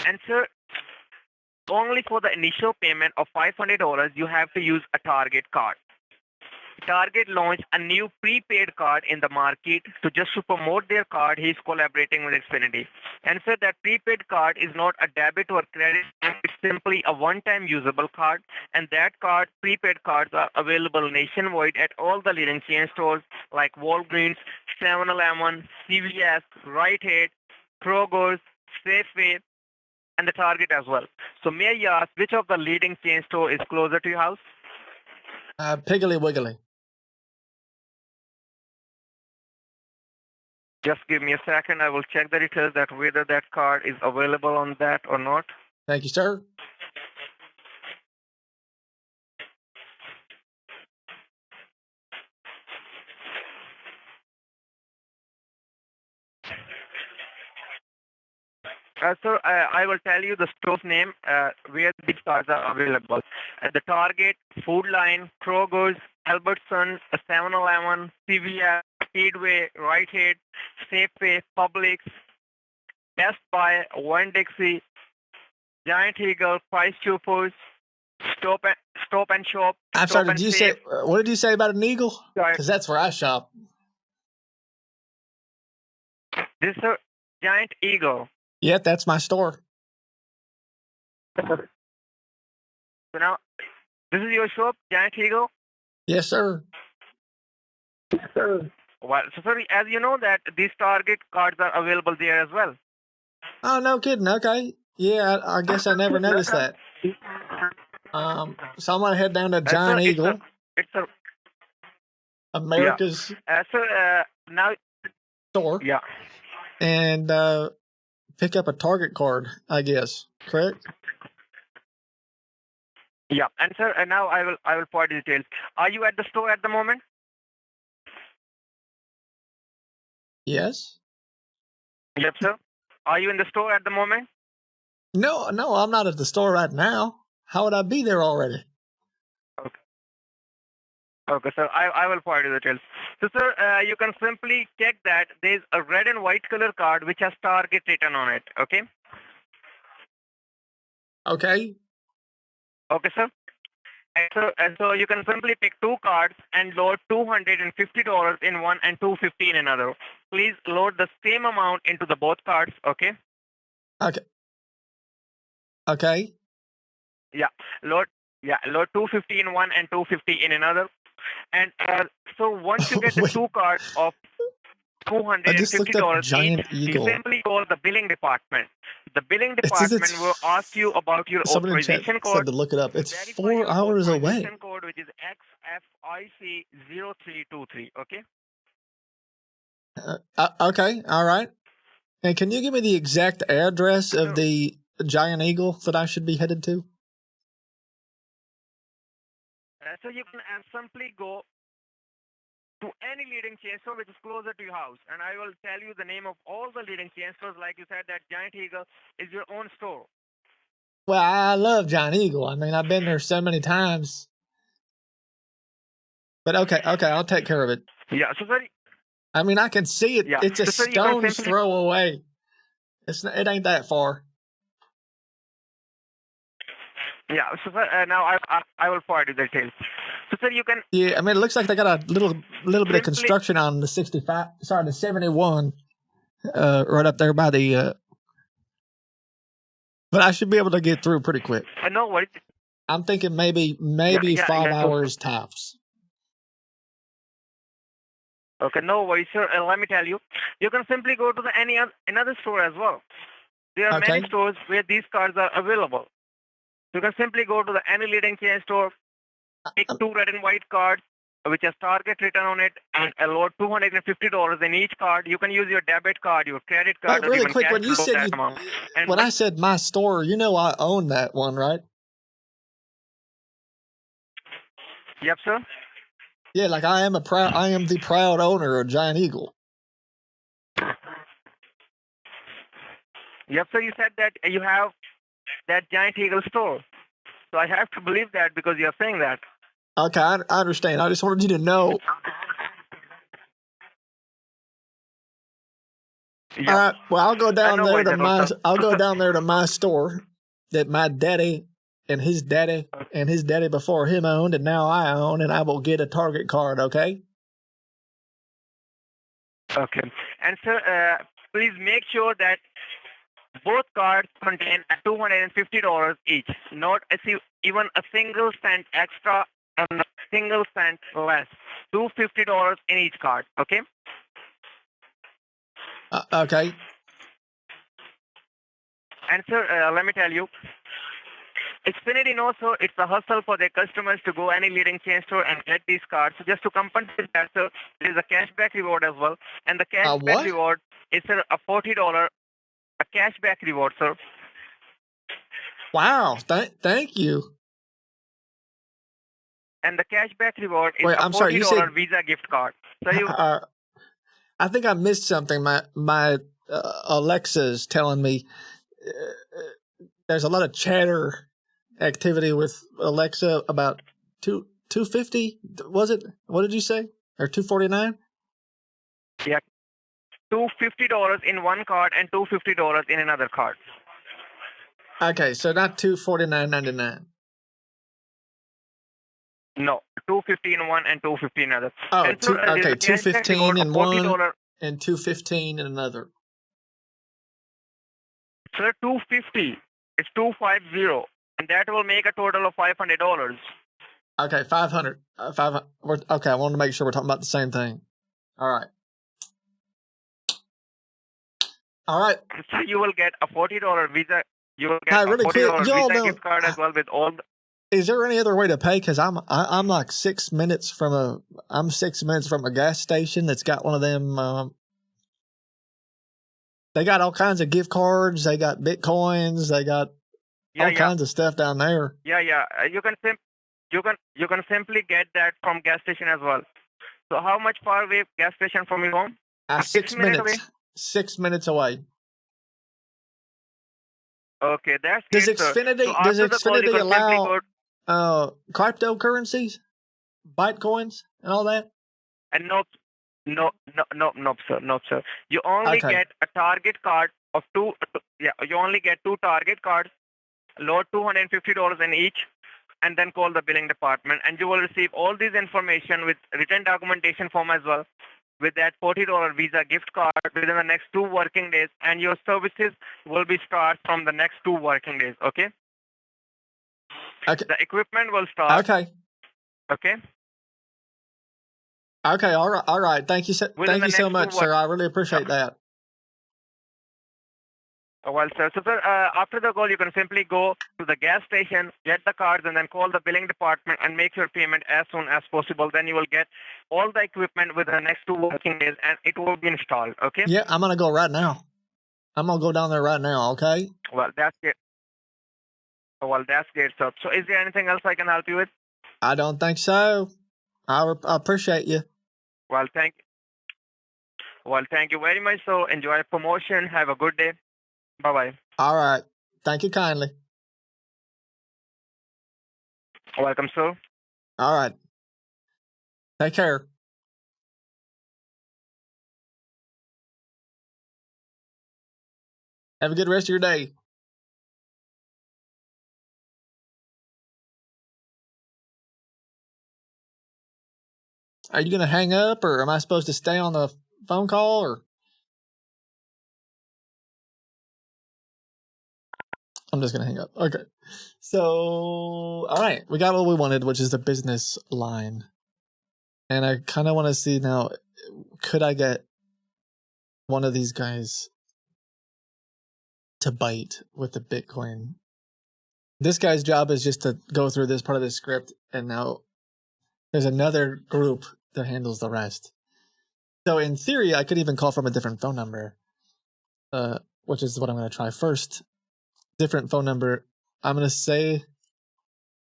And sir, only for the initial payment of $500, you have to use a Target card. Target launched a new prepaid card in the market. So just to promote their card, he's collaborating with Xfinity. And so that prepaid card is not a debit or credit. It's simply a one-time usable card. And that card, prepaid cards are available nationwide at all the leading chain stores like Walgreens, 7-Eleven, CVS, Rite Aid, Kroger's, Safeway, and the Target as well. So may I ask which of the leading chain store is closer to your house? Piggly Wiggly. Just give me a second. I will check the details that whether that card is available on that or not. Thank you, sir. Sir, I will tell you the store's name where these cards are available. The Target, Food Line, Kroger's, Albertsons, 7-Eleven, CVS, Speedway, Rite Aid, Safeway, Publix, Best Buy, Winn-Dixie, Giant Eagle, Price Choppers, Stop and Shop. I'm sorry. Did you say what did you say about an eagle? Because that's where I shop. This is a Giant Eagle. Yeah, that's my store. So now, this is your shop, Giant Eagle? Yes, sir. Sir. Well, so sorry, as you know that these Target cards are available there as well. Oh, no kidding. Okay. Yeah, I guess I never noticed that. So I'm gonna head down to Giant Eagle, It's a America's now store, yeah, and pick up a Target card, I guess. Correct? yeah. And sir, now I will provide details. Are you at the store at the moment? Yes. Yep, sir. Are you in the store at the moment? No, I'm not at the store right now. How would I be there already? Okay, sir. I will provide you the details. So, sir, you can simply check that there's a red and white color card which has Target written on it. Okay. Okay. Okay, sir. And so you can simply pick two cards and load $250 in one and $250 in another. Please load the same amount into the both cards. Okay. Okay. Okay. Yeah. Load 250 in one and 250 in another. And so once you get the two cards of $250 Giant each, Eagle. you simply call the billing department. The billing department will ask you about your Somebody in chat authorization said code. to look it up. It's 4 hours away. Code which is XFIC0323. Okay. Okay. All right. And can you give me the exact address of the Giant Eagle that I should be headed to? So you can simply go to any leading chain store which is closer to your house, and I will tell you the name of all the leading chain stores. Like you said, that Giant Eagle is your own store. Well, I love Giant Eagle. I mean, I've been there so many times. But okay, I'll take care of it. Yeah, so sorry. I mean, I can see it. Yeah. It's a So stone's throw away. It ain't that far. Yeah. So sir, now I will forward you the details. So sir, you can. Yeah, I mean, it looks like they got a little bit of construction on the 71, right up there by the. But I should be able to get through pretty quick. No worries. I'm thinking maybe 5 hours tops. Okay, no worries, sir. Let me tell you, you can simply go to another store as well. There are many stores where these cards are available. You can simply go to any leading chain store, pick two red and white cards, which has Target written on it, and load $250 in each card. You can use your debit card, your credit card, or really even quick, cash when you to load said that amount. And when I said my store, you know I own that one, right? Yep, sir. Yeah, like I am the proud owner of Giant Eagle. Yep, sir. You said that you have that Giant Eagle store. So I have to believe that because you're saying that. Okay, I understand. I just wanted you to know. Yep. All right. Well, I'll go down there to my store that my daddy and his daddy before him owned, and now I own, and I will get a Target card. Okay. Okay. And sir, please make sure that both cards contain $250 each, not even a single cent extra and a single cent less. $250 in each card. Okay. Okay. And sir, let me tell you, Xfinity knows so it's a hustle for their customers to go any leading chain store and get these cards. So just to compensate that, sir, there is a cashback reward as well, and the cashback reward is a $40 cashback reward, sir. Wow! Thank you. And the cashback reward is Wait, a I'm sorry, you $40 said Visa gift card. So you. I think I missed something. My Alexa's telling me there's a lot of chatter activity with Alexa about $250. Was it? What did you say? Or $249? Yeah, $250 in one card and $250 in another card. Okay, so not $249.99. No, $250 in one and $250 in another. Oh, and so, okay, $215 in one and $215 in another. Sir, $250. It's $250, and that will make a total of $500. Okay, 500. 500. Okay, I wanted to make sure we're talking about the same thing. All right. All right. So you will get a $40 Visa. You will get Hi, a really quick. $40 Y'all Visa don't. gift card as well with all the. Is there any other way to pay? Because I'm like 6 minutes from a gas station that's got one of them. They got all kinds of gift cards. They got Bitcoins. They got all kinds of stuff down there. Yeah. You can simply get that from gas station as well. So how much far away gas station from your home? 6 minutes. away. 6 minutes away. Okay, that's Does great, sir. Xfinity So after the call, you can simply allow cryptocurrencies, Bitcoins, and all that? And no, sir. You only get a target card of two. Yeah, you only get 2 target cards. Load $250 in each, and then call the billing department, and you will receive all this information with written documentation form as well, with that $40 Visa gift card within the next 2 working days, and your services will be start from the next 2 working days. Okay. Okay. The equipment will start. Okay. Okay. Okay. All right. All right. Thank you. Thank you so much, sir. I really appreciate that. Well, sir. So, sir, after the call, you can simply go to the gas station, get the cards, and then call the billing department and make your payment as soon as possible. Then you will get all the equipment within the next 2 working days, and it will be installed. Okay? Yeah, I'm gonna go right now. I'm gonna go down there right now. Okay. Well, that's it. Well, that's great, sir. So, is there anything else I can help you with? I don't think so. I appreciate you. Well, thank you very much. So, enjoy the promotion. Have a good day. Bye-bye. All right. Thank you kindly. Welcome, sir. All right. Take care. Have a good rest of your day. Are you going to hang up, or am I supposed to stay on the phone call, or? I'm just going to hang up. Okay. So, all right. We got what we wanted, which is the business line. And I kind of want to see now, could I get one of these guys to bite with the Bitcoin? This guy's job is just to go through this part of the script, and now there's another group that handles the rest. So in theory, I could even call from a different phone number, which is what I'm going to try first. Different phone number. I'm going to say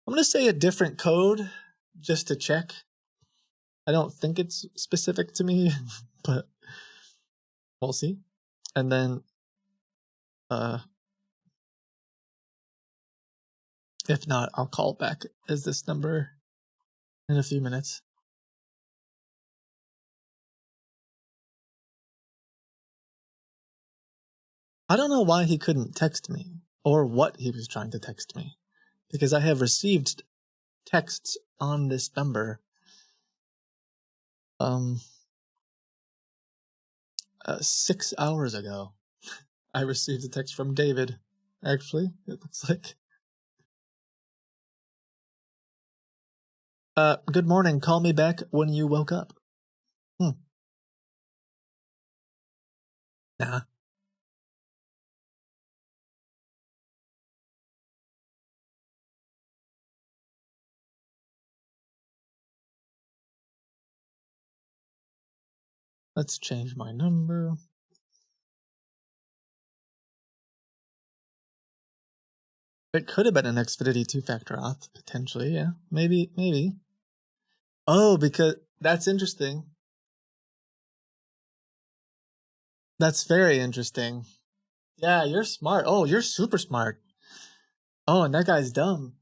a different code just to check. I don't think it's specific to me, but we'll see. And then, if not, I'll call back as this number in a few minutes. I don't know why he couldn't text me or what he was trying to text me, because I have received texts on this number 6 hours ago. I received a text from David, actually, it looks like. Good morning, call me back when you woke up. Nah. Let's change my number. It could have been an Xfinity 2-factor auth, potentially, yeah. Maybe. Oh, because that's interesting. That's very interesting. Yeah, you're smart. Oh, you're super smart. Oh, and that guy's dumb.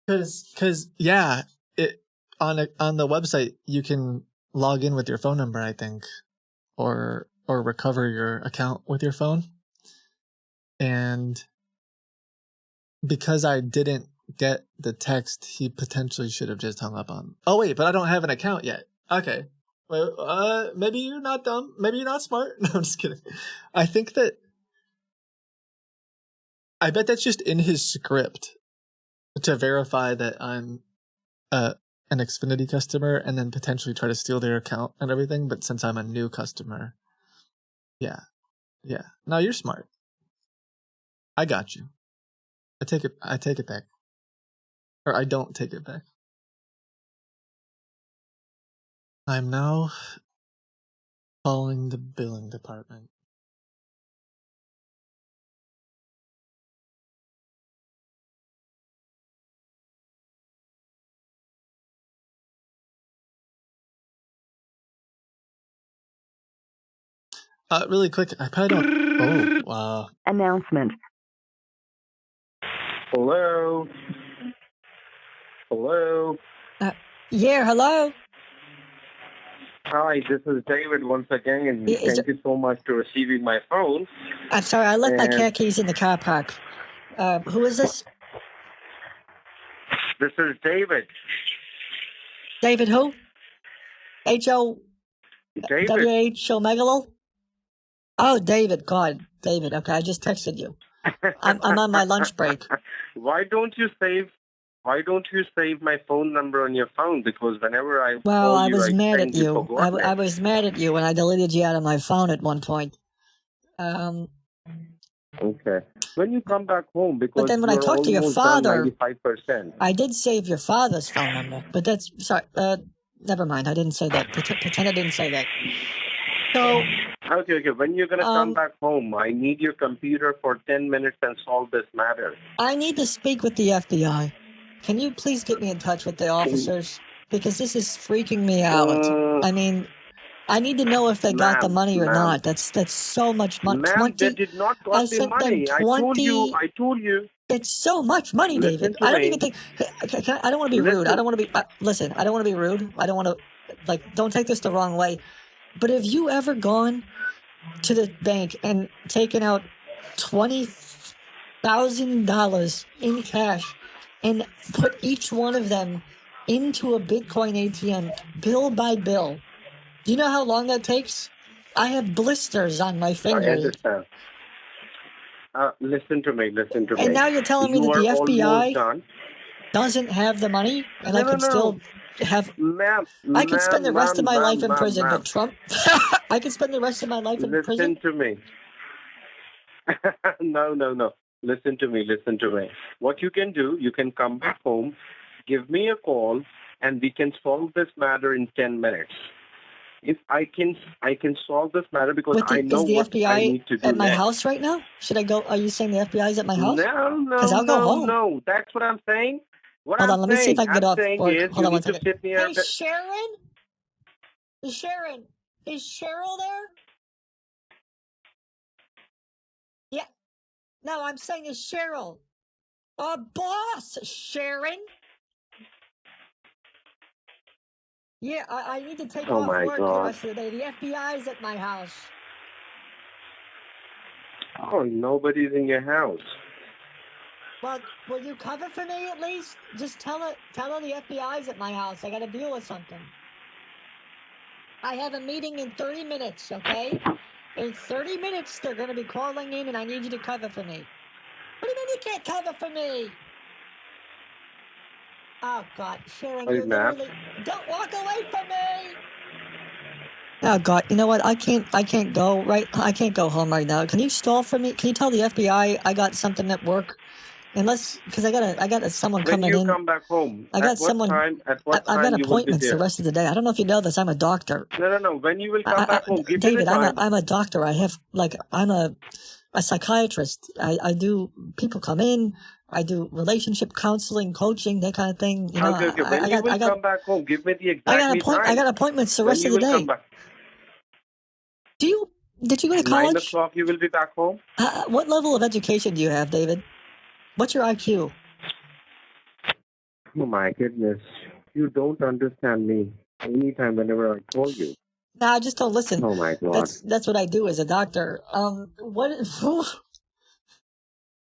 Cause yeah, it on the website you can log in with your phone number, I think, or recover your account with your phone. And because I didn't get the text, he potentially should have just hung up on. Oh wait, but I don't have an account yet. Okay. Well, maybe you're not dumb. Maybe you're not smart. No, I'm just kidding. I bet that's just in his script to verify that I'm an Xfinity customer and then potentially try to steal their account and everything. But since I'm a new customer, yeah. No, you're smart. I got you. I take it back. Or I don't take it back. I'm now calling the billing department. Really quick, I probably don't... Oh, wow. Announcement. Hello? Hello? Yeah, hello? Hi, this is David once again, and thank you so much for receiving my phone. I'm sorry, I left my And- car keys in the car park. Who is this? This is David. David who? H-O... David. W-H-O Megalo? Oh, David. God, David. Okay, I just texted you. I'm on my lunch break. Why don't you save my phone number on your phone? Because whenever I Well, call I you, was I mad think at you you. forgot it. I was mad at you when I deleted you out of my phone at one point. Okay. When you come back home, because But then when I you're talked to your almost done father, 95%. I did save your father's phone number. But that's... Sorry, never mind. I didn't say that. Pretend I didn't say that. So... Okay. When you're going to come back home, I need your computer for 10 minutes and solve this matter. I need to speak with the FBI. Can you please get me in touch with the officers? Because this is freaking me out. I mean, I need to know if they got the money or not. That's so much money. Ma'am, they did not got I the sent them money. I told you. It's so much money, Listen David. to I don't me. even think... I don't want to be rude. I don't want to be... listen, I don't want to be rude. I don't want to... don't take this the wrong way. But have you ever gone to the bank and taken out $20,000 in cash and put each one of them into a Bitcoin ATM, bill by bill? Do you know how long that takes? I have blisters on my I fingers. understand. Listen to me. And now you're telling me that the FBI almost done. doesn't have the money, and No, I could still have... Ma'am, I could spend the rest of my life in prison, ma'am. but Trump... I could spend the rest of my life in prison? Listen to me. No. Listen to me. What you can do, you can come back home, give me a call, and we can solve this matter in 10 minutes. If I can solve this matter because But I know is the what FBI I need to do at my next. house right now? Should I go? Are you saying the FBI is at my house? No. Because I'll go home. No. That's what I'm saying. Hold on, let me see if I can get off work. Is Hold on one you need to second. sit near. Hey, Sharon? Sharon, is Cheryl there? Yeah. No, I'm saying is Cheryl. Boss, Sharon. Yeah, I need to take Oh off my work the God. rest of the day. The FBI is at my house. Oh, nobody's in your house. Well, will you cover for me at least? Just tell her the FBI's at my house. I got to deal with something. I have a meeting in 30 minutes, okay? In 30 minutes, they're going to be calling in, and I need you to cover for me. What do you mean you can't cover for me? Oh, God. Sharon, Hey, you're ma'am. literally... Don't walk away from me! Oh, God. You know what? I can't go, right? I can't go home right now. Can you stall for me? Can you tell the FBI I got something at work? Unless... Because I got someone When coming you in. come back home, I got at what someone... time? At I've what got time you will be appointments the there? rest of the day. I don't know if you know this. I'm a doctor. No. When you will come back home, give David, me the time. I'm a doctor. I have, I'm a psychiatrist. I do... People come in. I do relationship counseling, coaching, that kind of thing. You know, Okay. When you will come back home, give me the I exact got time. appointments the When rest you of the will come day. back. Did you go to 9 college? o'clock you will be back home? What level of education do you have, David? What's your IQ? Oh my goodness. You don't understand me. Anytime, whenever I call you. No, I just don't listen. Oh my God. That's what I do as a doctor.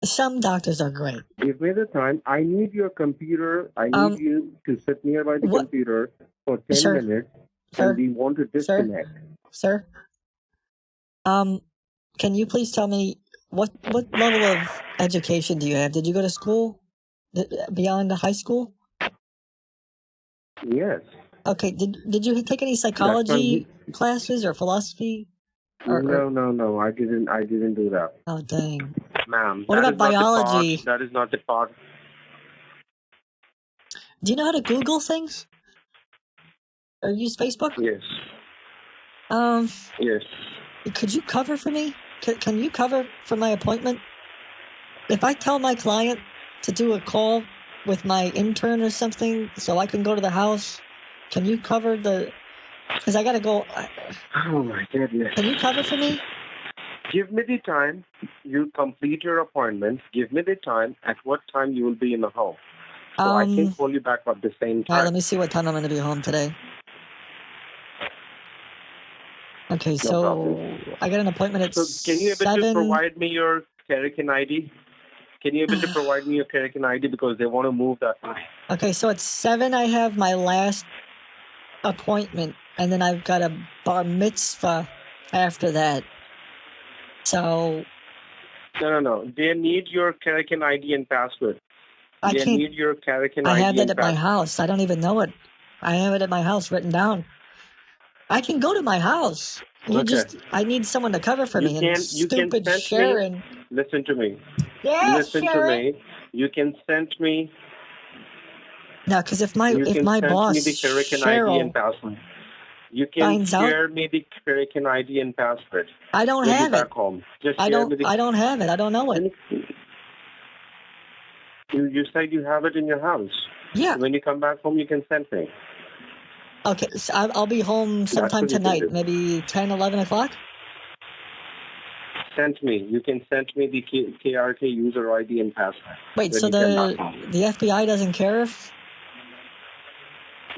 Some doctors are great. Give me the time. I need your computer. I need you to sit nearby the computer for 10 minutes. Sir? And we want to disconnect. Sir? Can you please tell me what level of education do you have? Did you go to school beyond the high school? Yes. Okay. Did you take any psychology classes or philosophy? No. I didn't do that. Oh dang. Ma'am. What about biology? That is not the part. Do you know how to Google things? Or use Facebook? Yes. Yes. Could you cover for me? Can you cover for my appointment? If I tell my client to do a call with my intern or something so I can go to the house, can you cover the... Because I got to go... Oh, my goodness. Can you cover for me? Give me the time. You complete your appointment. Give me the time. At what time you will be in the home. So I can call you back at the same time. All right, let me see what time I'm going to be home today. Okay, so I got an appointment at 7. Can you able to provide me your Carrican ID? Can you able to provide me your Carrican ID because they want to move that way? Okay, so at 7 I have my last appointment, and then I've got a bar mitzvah after that. So... No. They need your Carrican ID and password. I They can't... need your Carrican I ID have that and at my house. I don't even know it. I have it at my house written down. I can go to my house. I need someone to cover for me. You can stupid send Sharon. me. Listen to me. Yes, Listen Sharon. to me. You can send me. No, because if my boss me the Carrican ID and Cheryl password. You can finds out, share me the Carrican ID and password. I don't When have you're it. back home. Just I share don't. me the. I don't have it. I don't know it. You said you have it in your house. Yeah. So when you come back home, you can send me. Okay, so I'll be home sometime what you can tonight, do. maybe 10, 11 o'clock. Send me. You can send me the KRK user ID and password. Wait, when so you come back home. the FBI doesn't care if...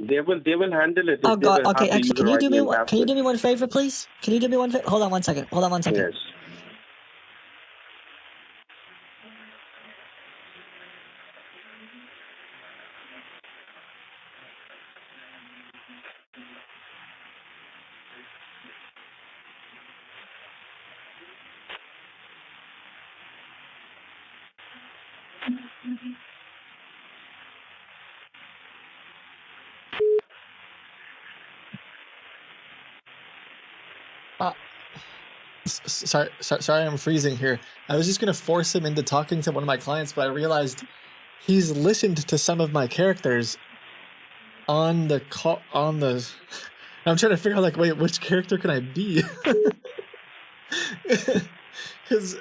They will handle it. Oh if they God. will Okay, have the actually, can user you do ID me and one? Can you password. do me one favor, please? Can you do me one favor? Hold on one second. Yes. Sorry, I'm freezing here. I was just gonna force him into talking to one of my clients, but I realized he's listened to some of my characters on the call. I'm trying to figure out, like, wait, which character can I be? Because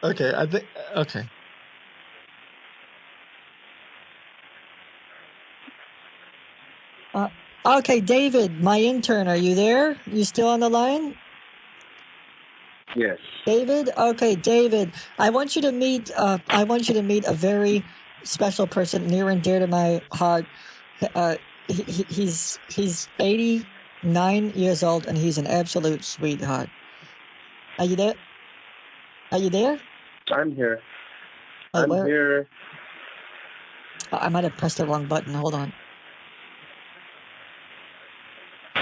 okay, I think okay. Okay, David, my intern, are you there? You still on the line? Yes. David? Okay, David, I want you to meet a very special person near and dear to my heart. He's 89 years old and he's an absolute sweetheart. Are you there? Are you there? I'm here. Hey, I'm here. I might have pressed the wrong button. Hold on.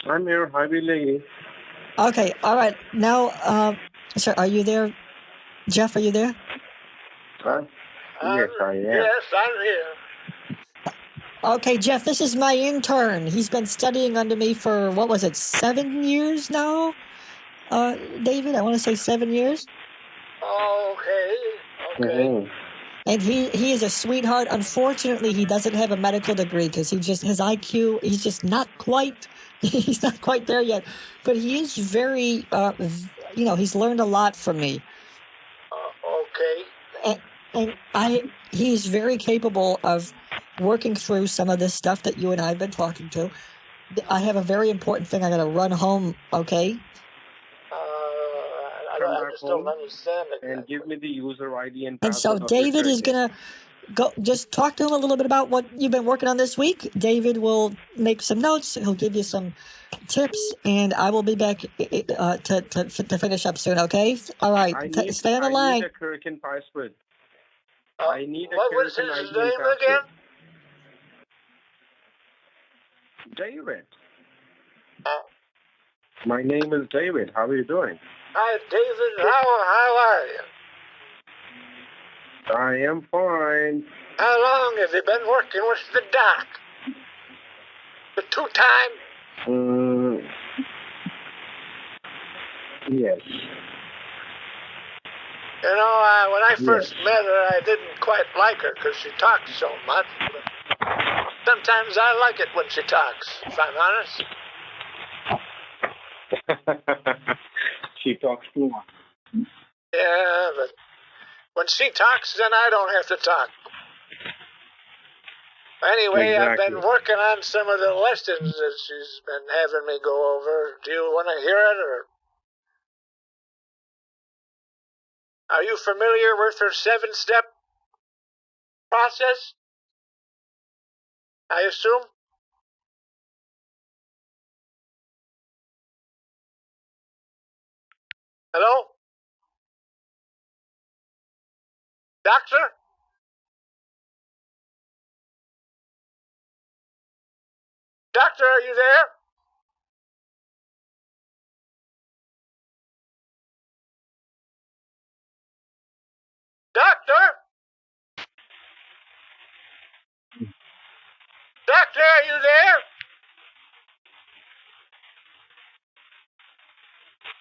I'm here. Hi, Billy. Okay, all right. Now, sir, are you there? Jeff, are you there? Yes, I am. Yes, I'm here. Okay, Jeff, this is my intern. He's been studying under me for, what was it, 7 years now? David, I want to say 7 years. Okay. Mm-hmm. And he is a sweetheart. Unfortunately, he doesn't have a medical degree because his IQ, he's just not quite, he's not quite there yet. But he is very, he's learned a lot from me. Okay. And he's very capable of working through some of this stuff that you and I have been talking to. I have a very important thing. I got to run home, okay? I just don't understand it. And give me the user ID and And so password. of your David is Carrican. going to go just talk to him a little bit about what you've been working on this week. David will make some notes. He'll give you some tips, and I will be back to finish up soon, okay? All right. Stay on the line. I need a Carrican password. I need a What was Carrican his ID and name password. again? David. My name is David. How are you doing? Hi, David. How are you? I am fine. How long have you been working with the doc? The two-time? Yes. You know, when I first met her, I didn't quite like her because she talked so much. But sometimes I like it when she talks, if I'm honest. She talks too much. Yeah, but when she talks, then I don't have to talk. Anyway, I've been working on some of the lessons that she's been having me go over. Do you want to hear it, or are you familiar with her 7-step process? I assume? Hello? Doctor? Doctor, are you there? Doctor? Doctor, are you there?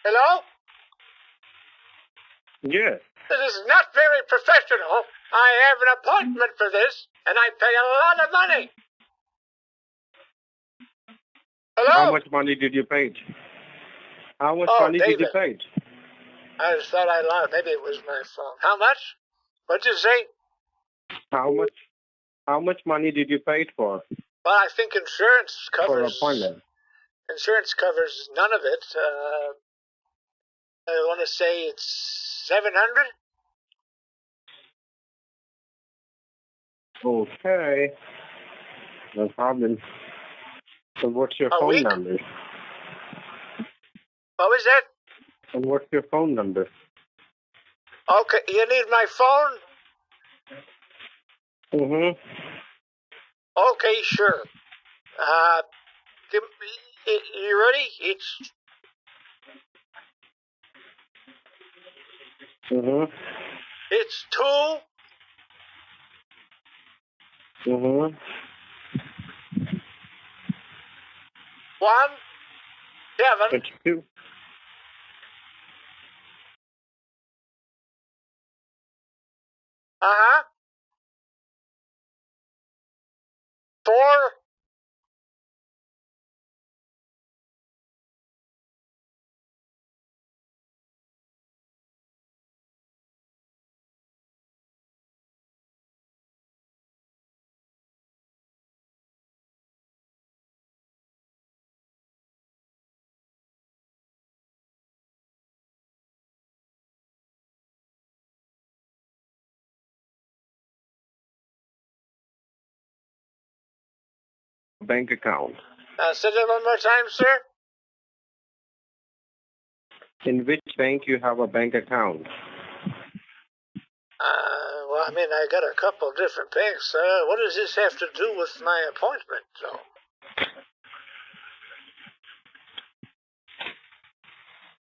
Hello? Yes. This is not very professional. I have an appointment for this, and I pay a lot of money. Hello? How much money did you pay? How much money did you pay? I just thought I lied. Maybe it was my phone. How much? What'd you say? How much money did you pay for? Well, I think insurance covers. For appointment. Insurance covers none of it. I want to say it's $700. Okay. No problem. So what's your phone number? What was that? And what's your phone number? Okay, you need my phone? Mm-hmm. Okay, sure. You ready? It's... Mm-hmm. It's 2... Mm-hmm. 1, 7... It's 2. Uh-huh. 4... Bank account. Say that one more time, sir. In which bank you have a bank account? Well, I mean, I got a couple of different banks. What does this have to do with my appointment, though?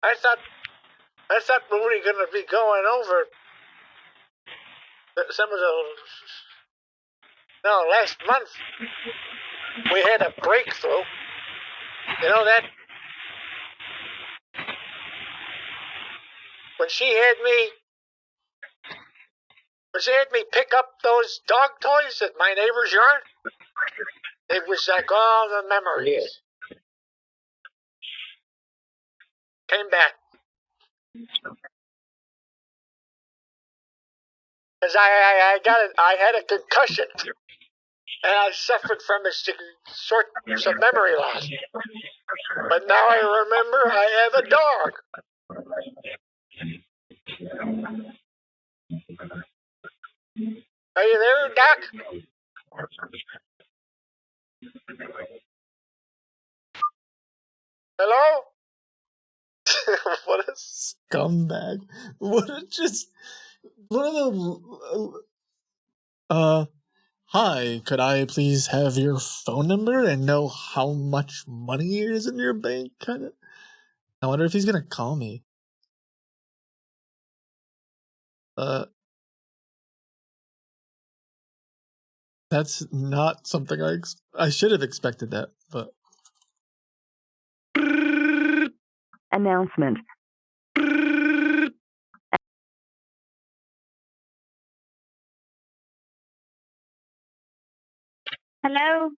I thought we were going to be going over some of the... No, last month we had a breakthrough. You know that? When she had me pick up those dog toys at my neighbor's yard, it was like all the memories came back. Because I had a concussion, and I suffered from sorts of memory loss. But now I remember I have a dog. Are you there, Doc? Hello? What a scumbag. What a just... One of the... Hi, could I please have your phone number and know how much money is in your bank? Kind of. I wonder if he's gonna call me. That's not something I should have expected that. but Announcement. Hello?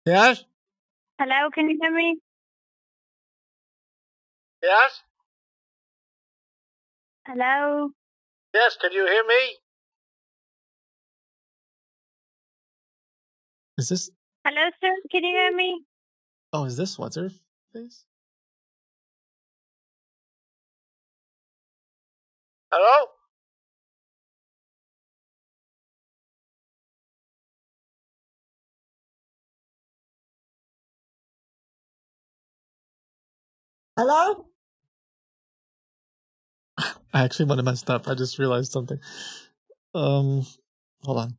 Yes? Hello, can you hear me? Yes? Hello? Yes, can you hear me? Is this? Hello, sir, can you hear me? Oh, is this what's her face? Hello? Hello? I actually might have messed up. I just realized something. Hold on.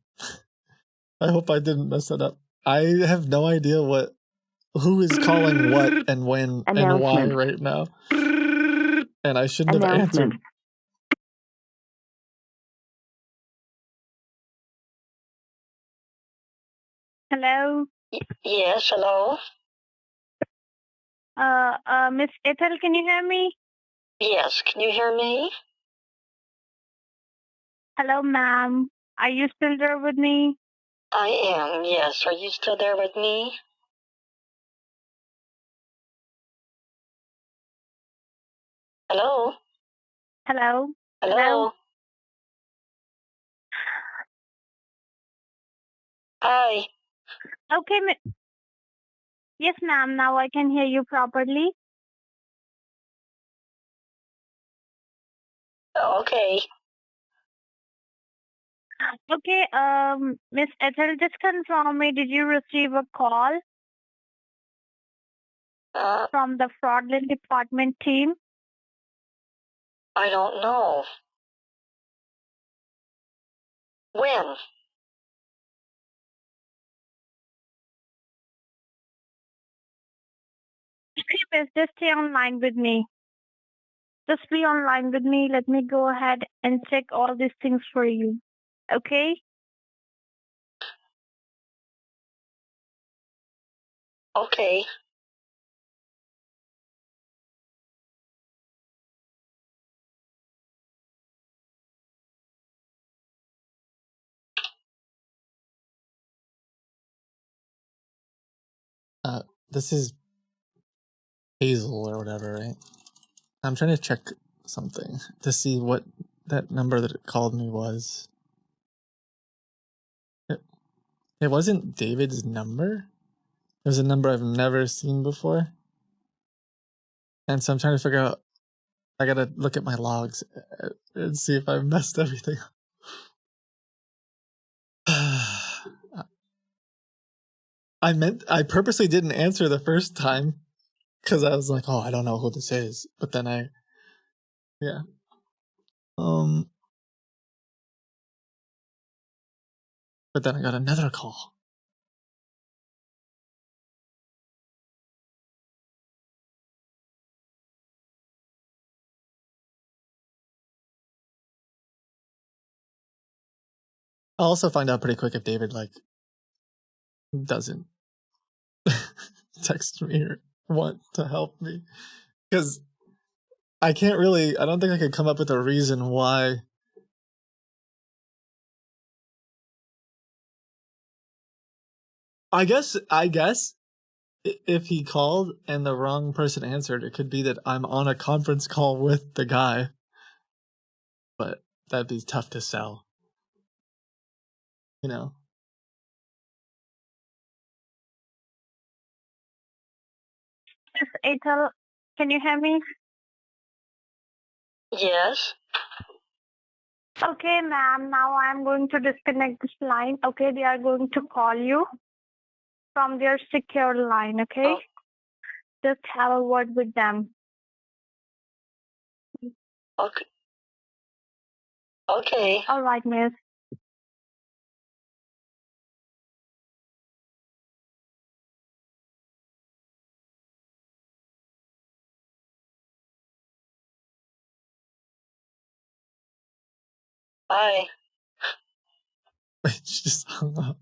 I hope I didn't mess that up. I have no idea who is calling what and when and why Announcement. right now. And I shouldn't have Announcement. answered. Hello? Yes, hello? Miss Ethel, can you hear me? Yes, can you hear me? Hello, ma'am. Are you still there with me? I am, yes. Are you still there with me? Hello? Hello? Hello? Hi. Okay, yes, ma'am. Now I can hear you properly. Okay. Okay, Miss Ethel, just confirm me. Did you receive a call from the fraudulent department team? I don't know. When? Okay, miss, just stay online with me. Just be online with me. Let me go ahead and check all these things for you. Okay? Okay. This is Hazel or whatever, right? I'm trying to check something to see what that number that it called me was. It wasn't David's number. It was a number I've never seen before. And so I'm trying to figure out, I gotta look at my logs and see if I messed everything up. I purposely didn't answer the first time because I was like, oh, I don't know who this is. But then yeah. But then I got another call. I'll also find out pretty quick if David doesn't text me or want to help me, because I don't think I could come up with a reason why. I guess if he called and the wrong person answered, it could be that I'm on a conference call with the guy, but that'd be tough to sell, you know. Miss Ethel, can you hear me? Yes. Okay, ma'am. Now I'm going to disconnect this line. Okay, they are going to call you from their secure line. Okay, just have a word with them. Okay. Okay. All right, miss. Bye. She just hung up.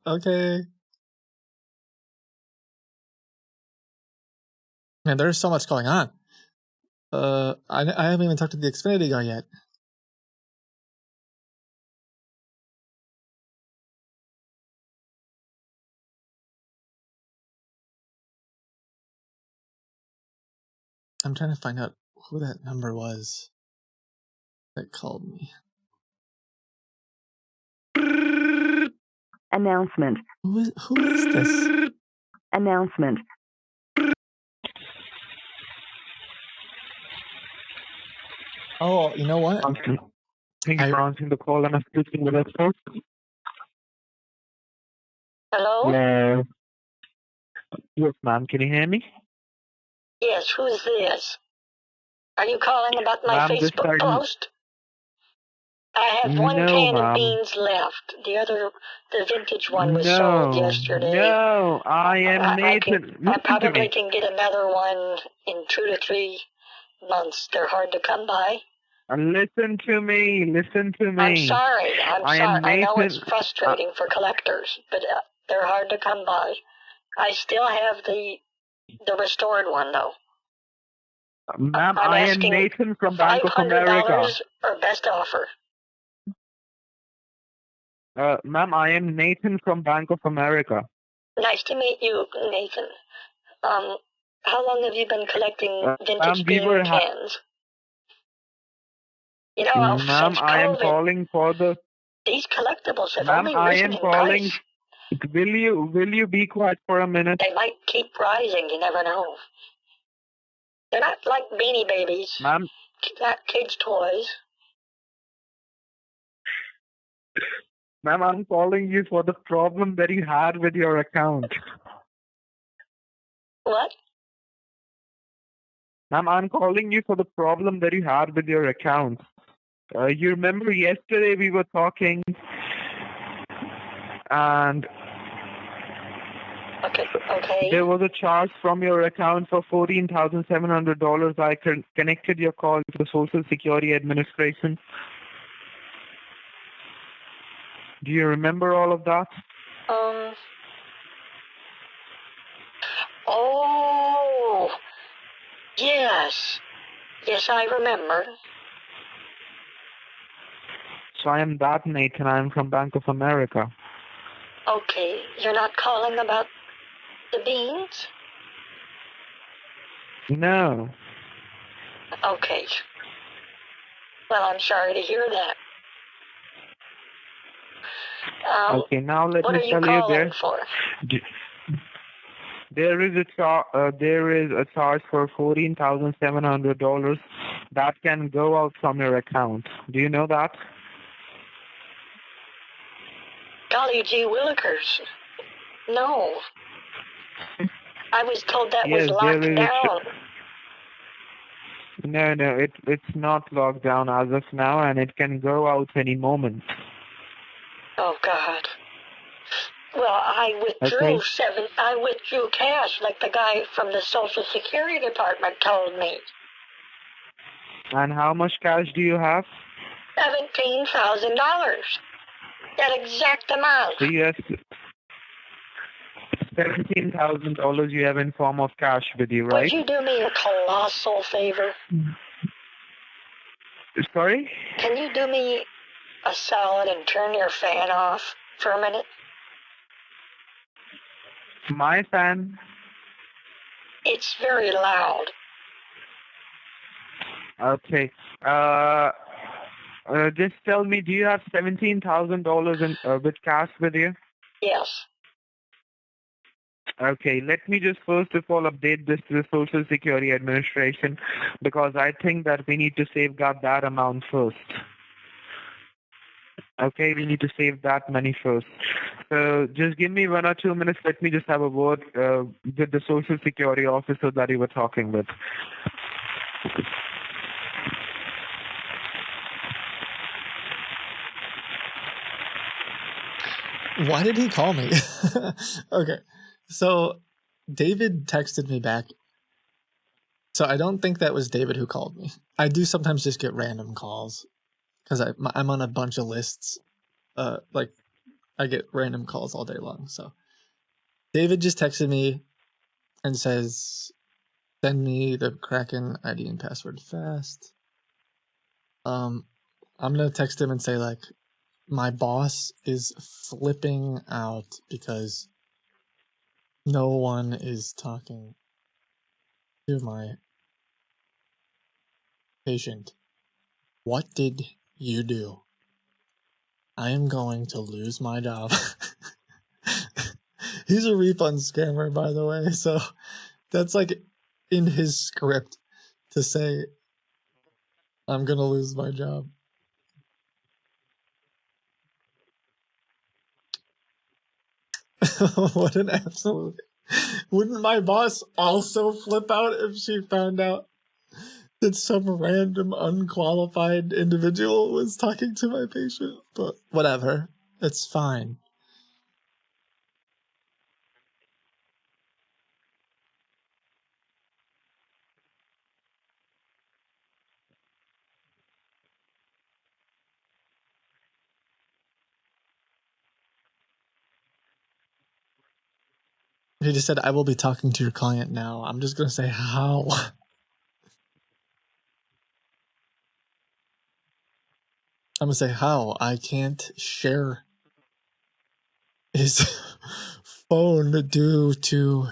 Okay. Man, there's so much going on. I haven't even talked to the Xfinity guy yet. I'm trying to find out who that number was that called me. Announcement. Who is this? Announcement. Oh, you know what? Thank you for answering the call and I'm speaking with us. Hello? Hello. Yes, ma'am. Can you hear me? Yes, who's this? Are you calling about my Ma'am, this Facebook side- post? I have one No, can ma'am. of beans left. The vintage one was sold yesterday. No, I am Nathan. I Listen to probably me. can get another one in 2 to 3 months. They're hard to come by. Listen to me. Listen to me. I'm sorry. I am I know it's Nathan. frustrating for collectors, but they're hard to come by. I still have the restored one though. Ma'am, I'm I am asking Nathan from Bank of America. $500 or best offer. Ma'am, I am Nathan from Bank of America. Nice to meet you, Nathan. How long have you been collecting vintage we bean were cans? You know, Ma'am, since I am COVID, calling for the. these collectibles have Ma'am, only I risen am in calling. price. Will you be quiet for a minute? They might keep rising, you never know. They're not like Beanie Babies. Ma'am. Not kids' toys. Ma'am, I'm calling you for the problem that you had with your account. What? Ma'am, I'm calling you for the problem that you had with your account. You remember yesterday we were talking and okay. There was a charge from your account for $14,700. I connected your call to the Social Security Administration. Do you remember all of that? Oh, yes. Yes, I remember. So I am that Nathan. I am from Bank of America. Okay, you're not calling about the beans? No. Okay. Well, I'm sorry to hear that. Okay, now let what me are you tell you calling for? There is a charge for $14,700 that can go out from your account. Do you know that? Golly gee willikers. No. I was told that was locked down. No, it's not locked down as of now, and it can go out any moment. Oh God. Well, I withdrew cash like the guy from the Social Security Department told me. And how much cash do you have? $17,000. That exact amount. So you have $17,000 you have in form of cash with you, right? Would you do me a colossal favor? Sorry? Can you do me a solid and turn your fan off for a minute? My fan? It's very loud. Okay. Just tell me, do you have $17,000 with cash with you? Yes. Okay, let me just first of all update this to the Social Security Administration because I think that we need to safeguard that amount first. Okay, we need to save that money first. So just give me 1 or 2 minutes. Let me just have a word with the Social Security officer that you were talking with. Why did he call me? Okay, so David texted me back So I don't think that was David who called me. I do sometimes just get random calls because I'm on a bunch of lists. Like I get random calls all day long. So David just texted me and says, "Send me the Kraken ID and password fast." I'm gonna text him and say like, my boss is flipping out because no one is talking to my patient. What did you do? I am going to lose my job. He's a refund scammer, by the way, so that's like in his script to say, I'm gonna lose my job. What an absolute... Wouldn't my boss also flip out if she found out that some random unqualified individual was talking to my patient? But whatever, it's fine. He just said, I will be talking to your client now. I'm just gonna say, how? I'm gonna say, how? I can't share his phone due to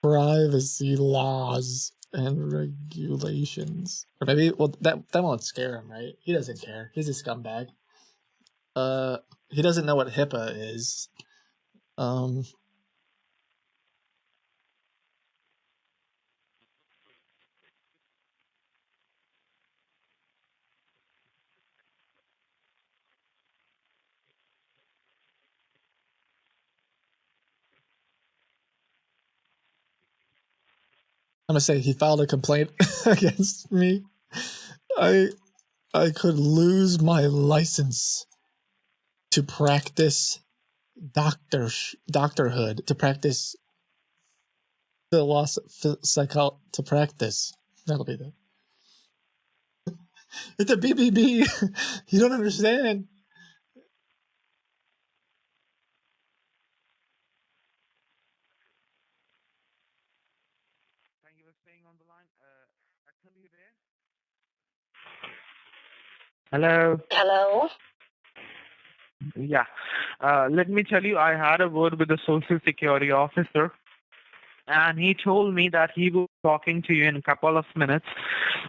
privacy laws and regulations. Or maybe, well, that won't scare him, right? He doesn't care. He's a scumbag. He doesn't know what HIPAA is. I'm gonna say he filed a complaint against me. I could lose my license to practice doctorhood, to practice to practice. That'll be the. It's a BBB. You don't understand. Thank you for staying on the line. Akhil, you there? Hello. Hello? Yeah. Let me tell you, I had a word with the Social Security officer, and he told me that he will be talking to you in a couple of minutes.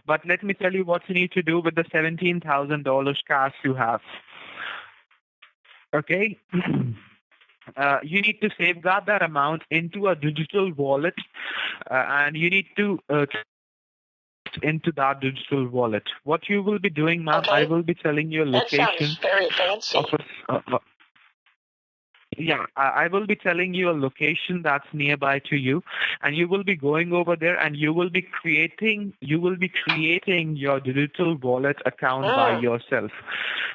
But let me tell you what you need to do with the $17,000 cash you have. Okay? You need to safeguard that amount into a digital wallet, and you need to into that digital wallet. What you will be doing, ma'am, Okay. I will be telling you a That location sounds very fancy. of I will be telling you a location that's nearby to you, and you will be going over there, and you will be creating your digital wallet account by yourself.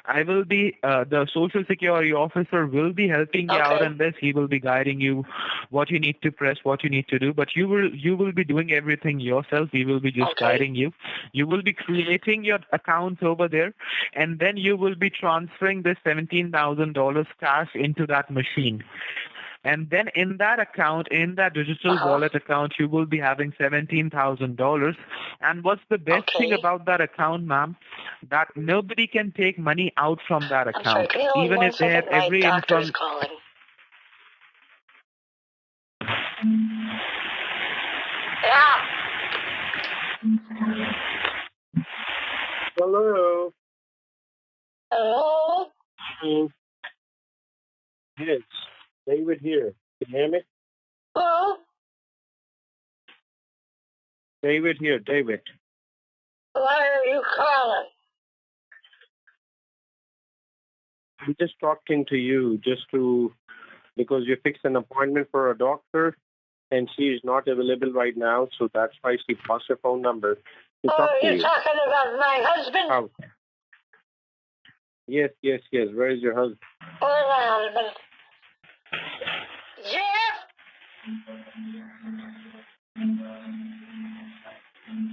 I will be the Social Security officer will be helping you out in this. He will be guiding you what you need to press, what you need to do, but you will be doing everything yourself. We will be just guiding you. You will be creating your accounts over there, and then you will be transferring this $17,000 cash into that machine. And then in that account, in that digital wallet account, you will be having $17,000. And what's the best thing about that account, ma'am? That nobody can take money out from that account, even if they have every income. Calling. Yeah. Hello. Hello? Yes, David here. Can you hear me? Hello? David here, David. Why are you calling? I'm just talking to you because you fixed an appointment for a doctor and she's not available right now, so that's why she passed her phone number to talk to you're you. talking about my husband? Oh. Yes. Where is your husband? Where's my husband? Jeff?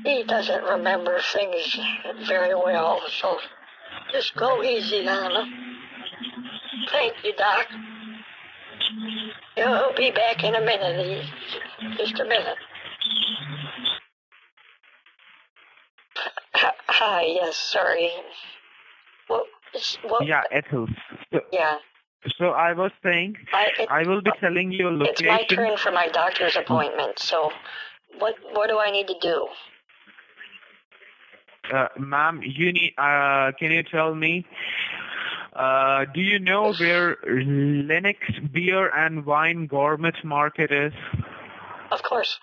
he doesn't remember things very well, so just go easy on him. Thank you, Doc. He'll be back in a minute. Just a minute. Hi, yes, sorry. What? Yeah, Ethel. Yeah. So I was saying, I will be telling you a It's location. my turn for my doctor's appointment, so what do I need to do? Ma'am, you need. Can you tell me? Do you know where Lennox Beer and Wine Gourmet Market is? Of course.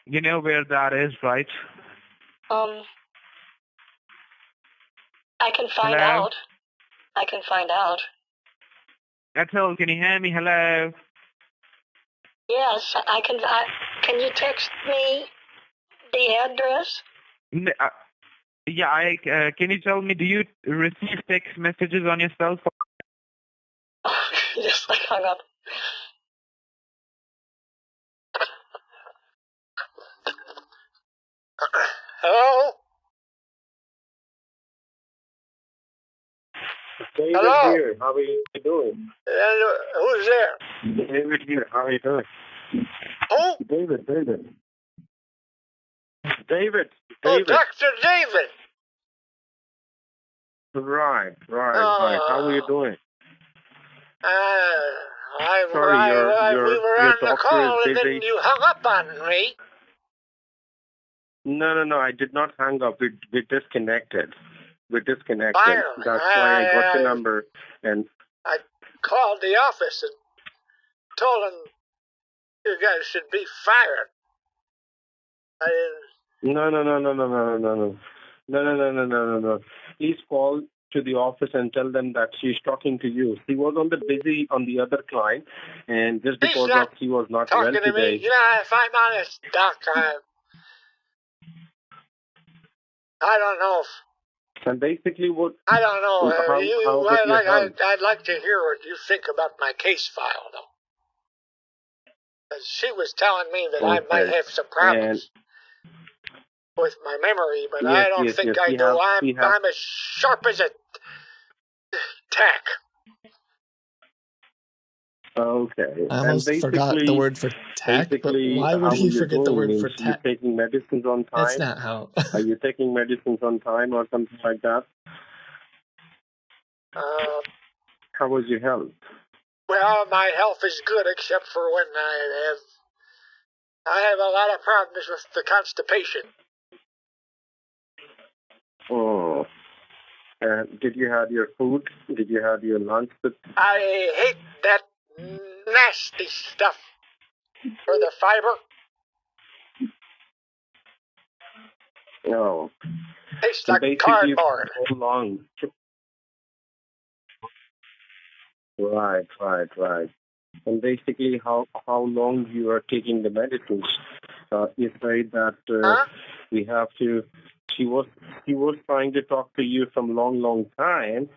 You know where that is, right? I can find Hello? out. I can find out. Ethel, can you hear me? Hello? Yes, I can. Can you text me the address? Yeah, can you tell me, do you receive text messages on your cell phone? Just like hung up. Hello? David Hello? here. How are you doing? Who's there? David here. How are you doing? Who? David. Oh, Dr. David. Right. How are you doing? Sorry, We were your on the doctor call is and then busy. you hung up on me. No. I did not hang up. We disconnected. Finally. That's why I got your number. And I called the office and told them you guys should be fired. No. Please call to the office and tell them that she's talking to you. She was on the other client, and just because of she was not well talking to today. me. You know, if I'm honest, Doc, I don't know if And basically, I don't know. How I'd like to hear what you think about my case file, though. 'Cause she was telling me that I might have some problems with my memory, but I don't think I do. I'm as sharp as a tack. Okay. I almost forgot the word for tack, but why would he forget the word for tack? Are you taking medicines on time? That's not how. Are you taking medicines on time or something like that? How was your health? Well, my health is good except for when I have a lot of problems with the constipation. Oh. Did you have your food? Did you have your lunch? I hate that nasty stuff for the fiber. No. Tastes like cardboard. How long? Right. And basically, how long you are taking the medicines? You said that we have to. She was trying to talk to you from long time,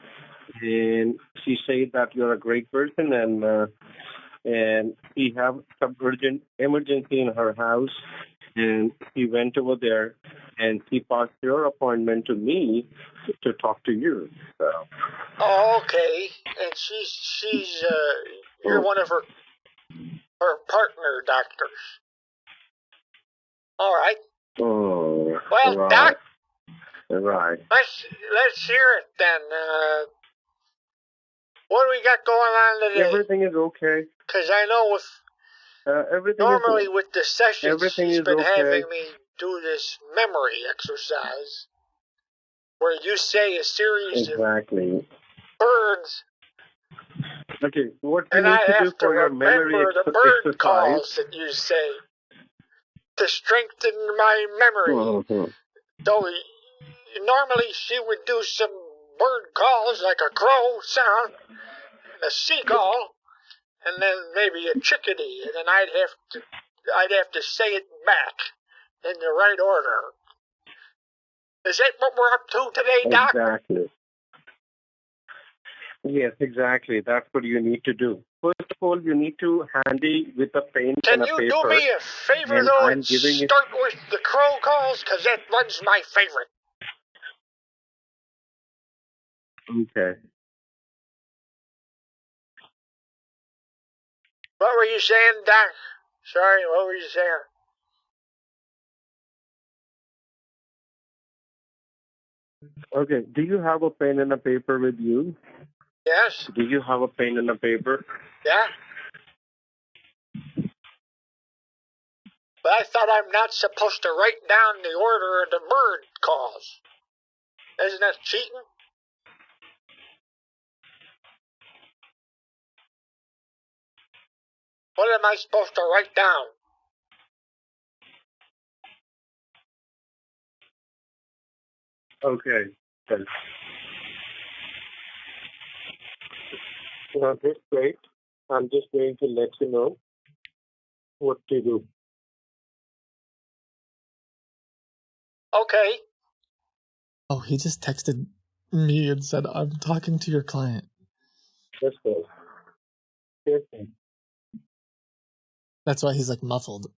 and she said that you're a great person, and she have some urgent emergency in her house, and she went over there, and she passed your appointment to me to talk to you. So. Oh, okay. And she's you're one of her partner doctors. All right. Oh. Well, right. Doc. Right. Let's hear it then. What do we got going on today? Everything is okay. Because I know with the sessions, she's been having me do this memory exercise where you say a series of birds. Okay, what you and need I to do have to for your memory remember the bird exercise calls that you say to strengthen my memory. So normally she would do some bird calls like a crow sound, and a seagull, and then maybe a chickadee, and then I'd have to say it back in the right order. Is that what we're up to today, Doc? Exactly. Yes, exactly. That's what you need to do. First of all, you need to handle with a pen Can and a you paper. do me a favor, And though, I'm and giving it. start with the crow calls? Because that one's my favorite. Okay. What were you saying, Doc? Sorry, what were you saying? Okay. Do you have a pen and a paper with you? Yes? Do you have a pen and a paper? Yeah? But I thought I'm not supposed to write down the order of the bird calls. Isn't that cheating? What am I supposed to write down? Okay. Good. Now, just wait. I'm just going to let you know what to do. Okay. Oh, he just texted me and said, I'm talking to your client. Let's go. That's why he's like muffled.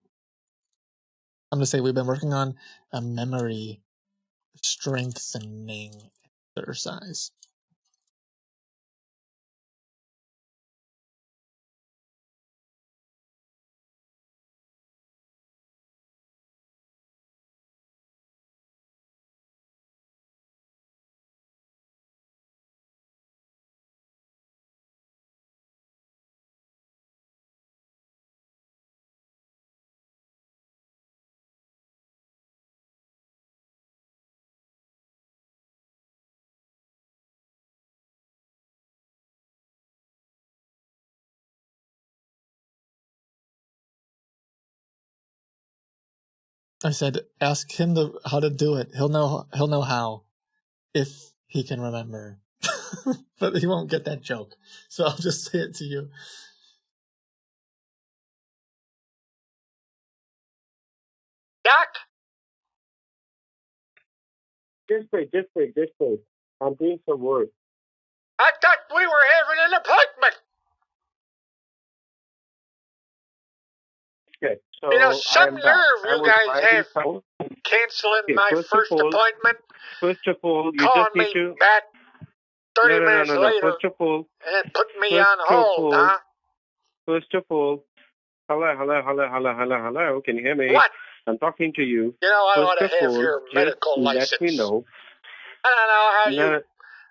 I'm going to say we've been working on a memory strengthening exercise. I said, ask him how to do it. He'll know how, if he can remember. But he won't get that joke, so I'll just say it to you. Doc? Just wait. I'm doing some work. I thought we were having an appointment. Okay. So You know, some nerve you guys have some... canceling Okay, my first appointment. First of all, you Calling just need me to... back 30 minutes No. later First of all... and then putting me on hold, huh? First of all... Hello. Can you hear me? What? I'm talking to you. You know, I First ought to of have all, your medical just license. let me know. I don't know how you...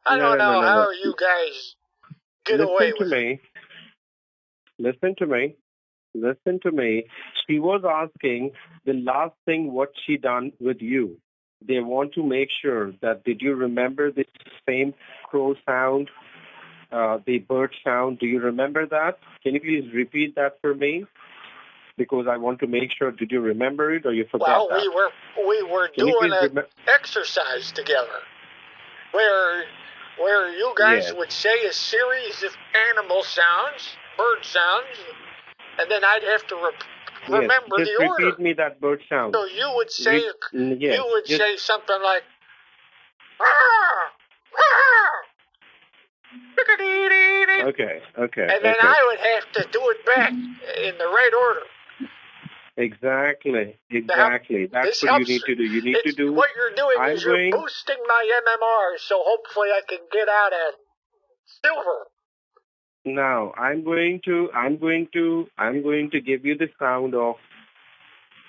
I don't know how you guys get away with it. Listen to me. She was asking the last thing what she done with you. They want to make sure that did you remember the same crow sound, the bird sound? Do you remember that? Can you please repeat that for me? Because I want to make sure, did you remember it or you forgot that? We were doing an exercise together where you guys would say a series of animal sounds, bird sounds, and then I'd have to remember just the order. Repeat me that bird sound. So you would say Yes, say something like Okay. And then I would have to do it back in the right order. Exactly. That's what you need to do. You need to do... What you're doing is you're boosting my MMR, so hopefully I can get out at silver. Now, I'm going to give you the sound of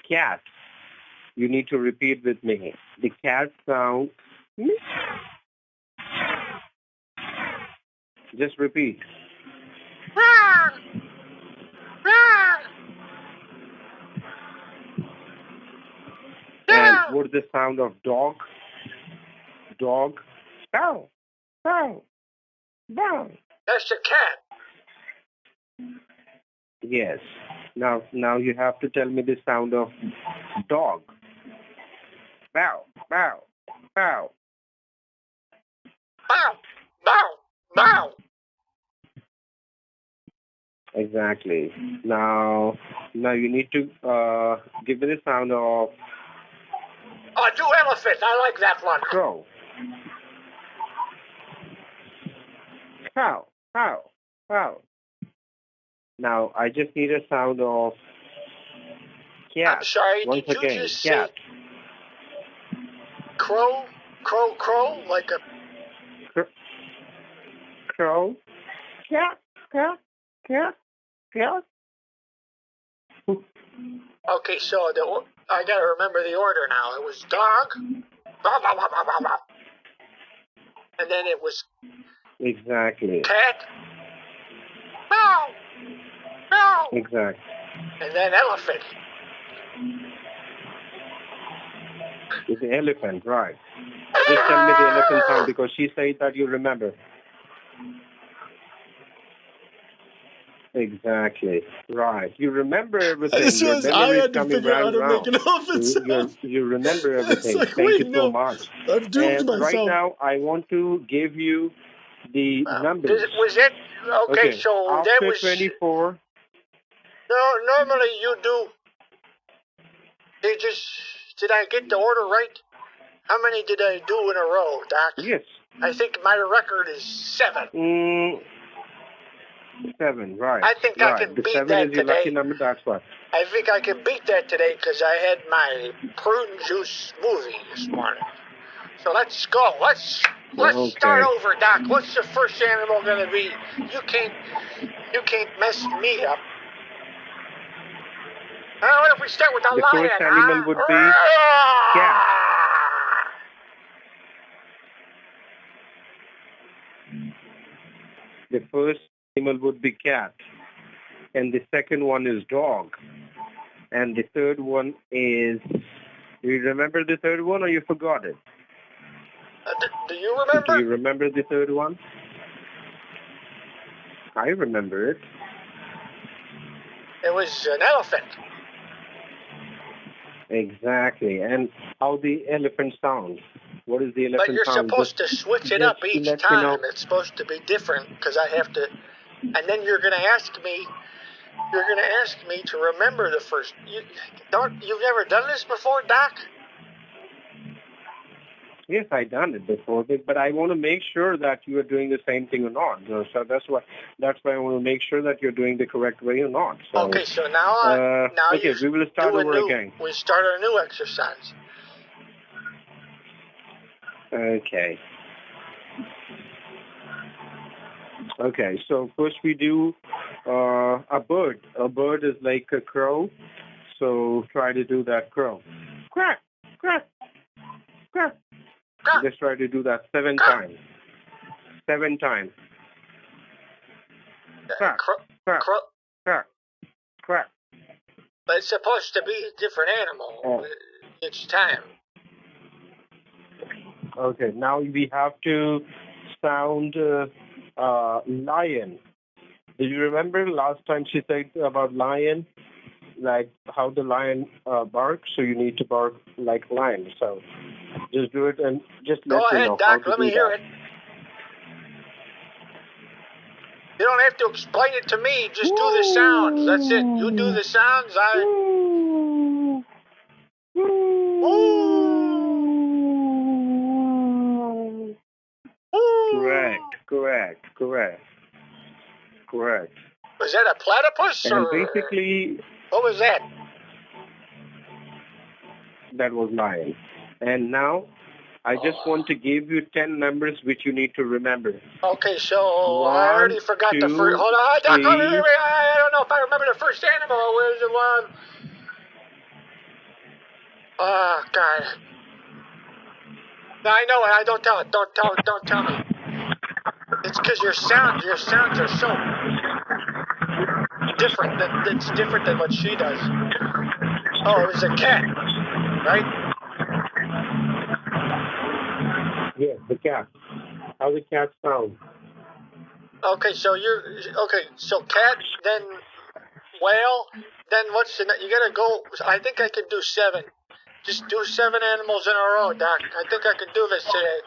cat. You need to repeat with me. The cat sound. Just repeat. And what's the sound of dog? Dog. Bow. That's the cat. Yes. Now you have to tell me the sound of dog. Bow. Exactly. Now you need to give me the sound of... do elephant. I like that one. Crow. Cow, cow, cow. Now, I just need a sound of cat. I'm sorry, Once did you again, just cat. say crow, crow, crow, like a... Crow. Cat, cat, cat, cat. Okay, so I gotta remember the order now. It was dog, bah, bah, bah, bah, bah, bah. And then it was Exactly. cat, meow, meow, Exactly. and then elephant. It's the elephant, right. Just tell me the elephant sound because she said that you remember. Exactly. Right. You remember everything. As soon Your as I memory is had to coming figure out how round to make round. an elephant sound. You remember It's everything. like, Thank wait, you so no, much. I've doomed And myself. right now, I want to give you the numbers. Was it? Okay, so that after was... 24. No, normally you do... Did I get the order right? How many did I do in a row, Doc? Yes. I think my record is 7. 7, right. I think right. I can The beat 7 that is your today. lucky number, that's what. I think I can beat that today because I had my prune juice smoothie this morning. So let's go. Let's start over, Doc. What's the first animal gonna be? You can't mess me up. What if we start with the The lion? first animal would be cat. The first animal would be cat. And the second one is dog. And the third one is... Do you remember the third one or you forgot it? Do you remember? Do you remember the third one? I remember it. It was an elephant. Exactly. And how the elephant sounds. What is the elephant But you're sound? supposed to switch it up each let me time. know. It's supposed to be different because I have to... And then you're going to ask me to remember the first... You've never done this before, Doc? Yes, I've done it before, but I want to make sure that you are doing the same thing or not. So that's why I want to make sure that you're doing the correct way or not. So, Okay, so now okay, we will start over again. We start a new exercise. Okay. Okay, so first we do a bird. A bird is like a crow, so try to do that crow. Quack, quack, quack. Just try to do that 7 times. 7 times. Quack, quack, quack, quack. But it's supposed to be a different animal each time. Okay, now we have to sound lion. Do you remember last time she said about lion? Like how the lion barks, so you need to bark like lion. So just do it and just let me know. Go ahead, Doc. Let me hear it. You don't have to explain it to me. Just do the sounds. That's it. You do the sounds. Correct. Was that a platypus? And basically, what was that? That was lion. And now, I just want to give you 10 numbers which you need to remember. Okay, so I already forgot the first. Hold on, Doc. I don't know if I remember the first animal. Where's the one? Oh God. No, I know it. I don't tell it. Don't tell me. It's because your sounds are so different. It's different than what she does. Oh, it was a cat, right? Yes, the cat. How the cat sound? Okay, so so cat, then whale, then what's the? You gotta go. I think I can do 7. Just do 7 animals in a row, Doc. I think I can do this today.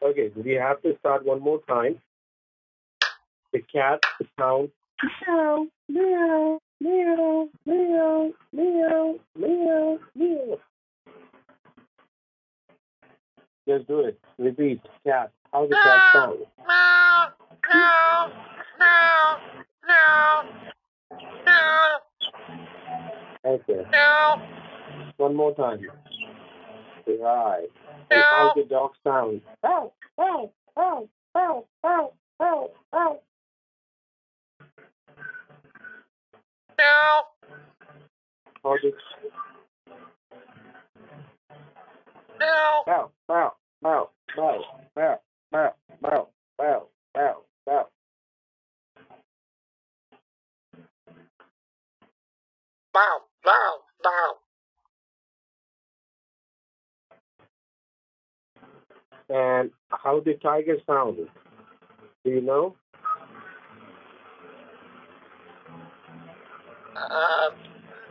Okay, we have to start one more time. The cat sound. Meow, meow, meow, meow, meow, meow, meow. Just do it. Repeat. Cat. How the cat sound? Meow, meow, meow, meow, meow, Okay. meow, One more time. Right. And how the dog sound? Ow, ow, ow, ow, ow, ow, ow. meow. How the... Meow. Bow, bow, bow, bow, bow, bow, bow, bow, bow, bow. Bow, bow, bow. And how the tiger sound? Do you know?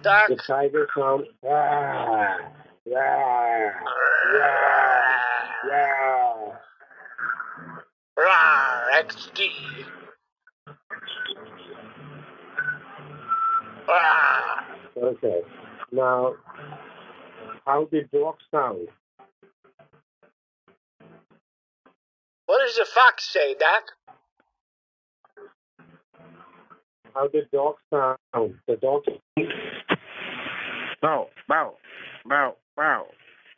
Doc. The tiger sound. Ah, yeah, yeah, yeah. Rawr, XD. Rawr. Okay. Now, how the dog sound? What does the fox say, Doc? How the dog sound? The dog. Bow, bow, bow, bow,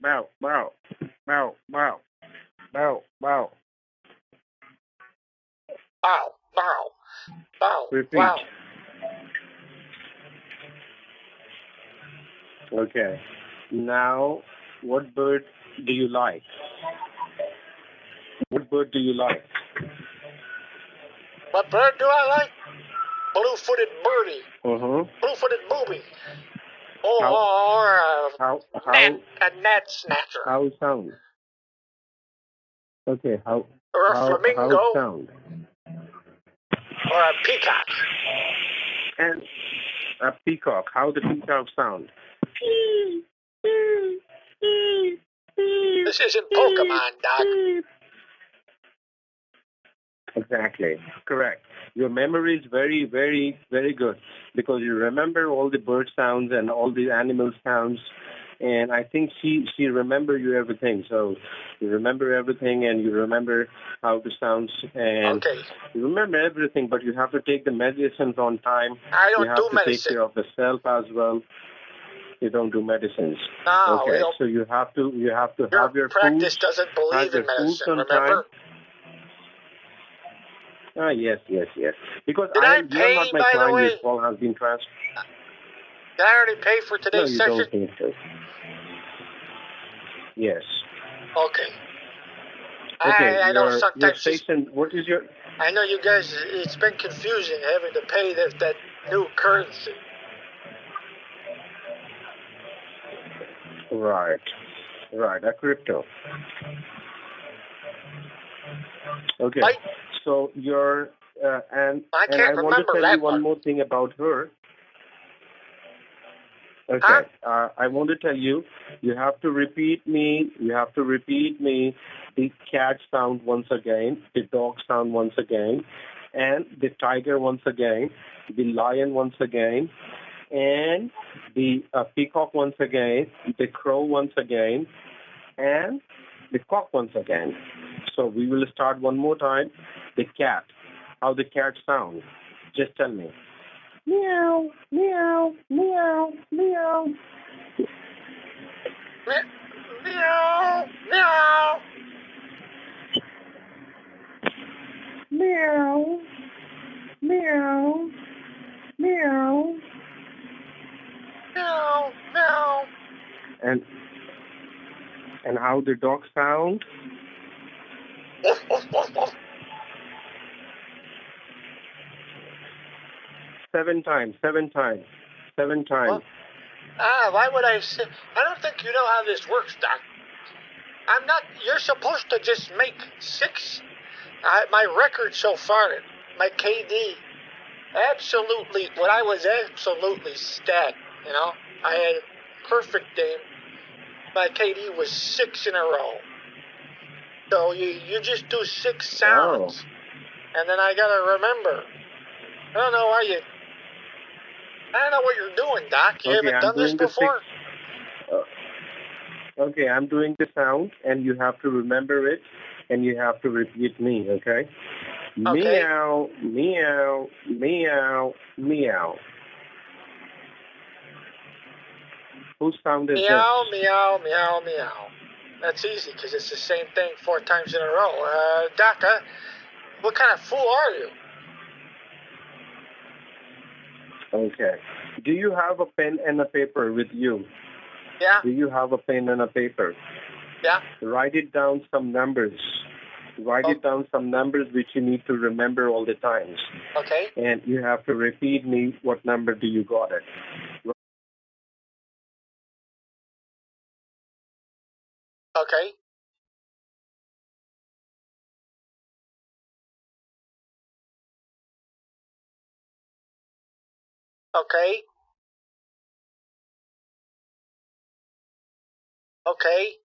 bow, bow, bow, bow, bow, bow. Bow, bow, bow. Repeat. Wow. Okay. Now, what bird do you like? What bird do you like? What bird do I like? Blue-footed birdie. Uh-huh. Blue-footed booby. Or a gnat snatcher. How it sounds? Okay, how Or a how flamingo. it sound? Or a peacock. And a peacock. How the peacock sound? This isn't Pokemon, Doc. Exactly. Correct. Your memory is very, very, very good because you remember all the bird sounds and all the animal sounds. And I think she remember you everything. So you remember everything and you remember how the sounds and you remember everything, but you have to take the medicines on time. I don't you have do to medicine. take care of the self as well. You don't do medicines. No, we okay. don't. So you have to have your practice food. doesn't believe in have your food medicine, sometime. remember? Yes. Because Did I pay, you're not my by the client. way? Your call has been transferred. Did I already pay for No, today's you session? don't think so. Yes. Okay. Okay. I know your sometimes station. What is your? I know you guys, it's been confusing having to pay that new currency. Right. A crypto. Okay. So your and I and can't I want to remember tell that you one one. more thing about her. Okay. I want to tell you. You have to repeat me. The cat sound once again, the dog sound once again, and the tiger once again, the lion once again, and the peacock once again, the crow once again, and the cock once again. So we will start one more time. The cat. How the cat sounds. Just tell me. Meow, meow, meow, meow. Meow, meow. Meow, meow, meow. Meow, meow. And how the dog sound? 7 times. Why would I say? I don't think you know how this works, Doc. I'm not. You're supposed to just make 6. My record so far, my KD, absolutely. When I was absolutely stacked, I had a perfect game. My KD was 6 in a row. So you just do 6 sounds, and then I gotta remember. I don't know why you. I don't know what you're doing, Doc. You haven't done this before? Okay, I'm doing the sound, and you have to remember it, and you have to repeat me, okay? Meow, meow, meow, meow. Whose sound is Meow, meow, meow, meow. That's easy because it's the same thing 4 times in a row. Daka, what kind of fool are you? Okay. Do you have a pen and a paper with you? Yeah. Do you have a pen and a paper? Yeah. Write it down some numbers. Write it down some numbers which you need to remember all the times. Okay. And you have to repeat me what number do you got it. Okay. Okay. Okay.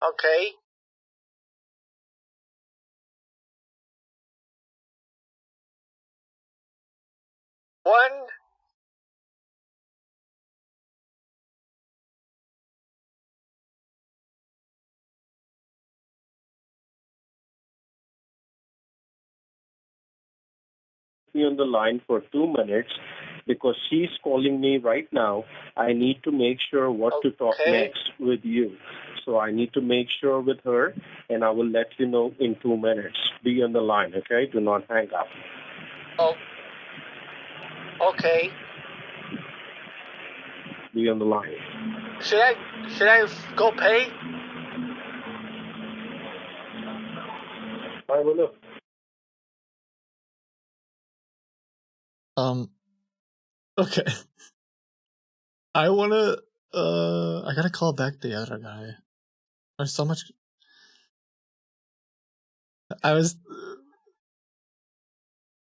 Okay. One. Me on the line for 2 minutes because she's calling me right now. I need to make sure what to talk next with you. So I need to make sure with her, and I will let you know in 2 minutes. Be on the line, okay? Do not hang up. Oh. Okay. Be on the line. Should I go pay? I will look. Okay. I gotta call back the other guy. There's so much.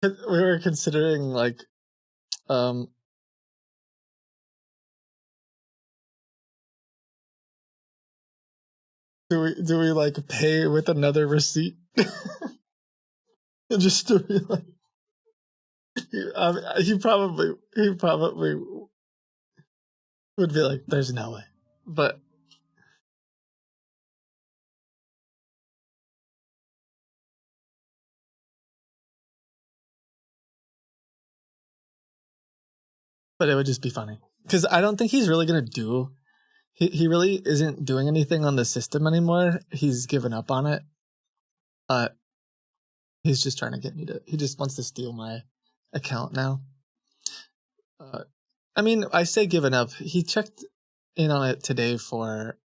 We were considering like, do we like pay with another receipt? And just to be like, he probably would be like, there's no way. But it would just be funny. Because I don't think he's really gonna do. He really isn't doing anything on the system anymore. He's given up on it. He's just trying to get me to. He just wants to steal my account now. I mean, I say given up. He checked in on it today for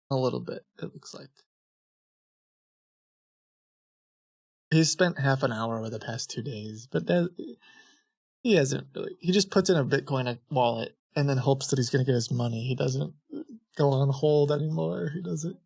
a little bit. It looks like he's spent half an hour over the past 2 days, but he hasn't really. He just puts in a Bitcoin wallet and then hopes that he's going to get his money. He doesn't go on hold anymore. He doesn't.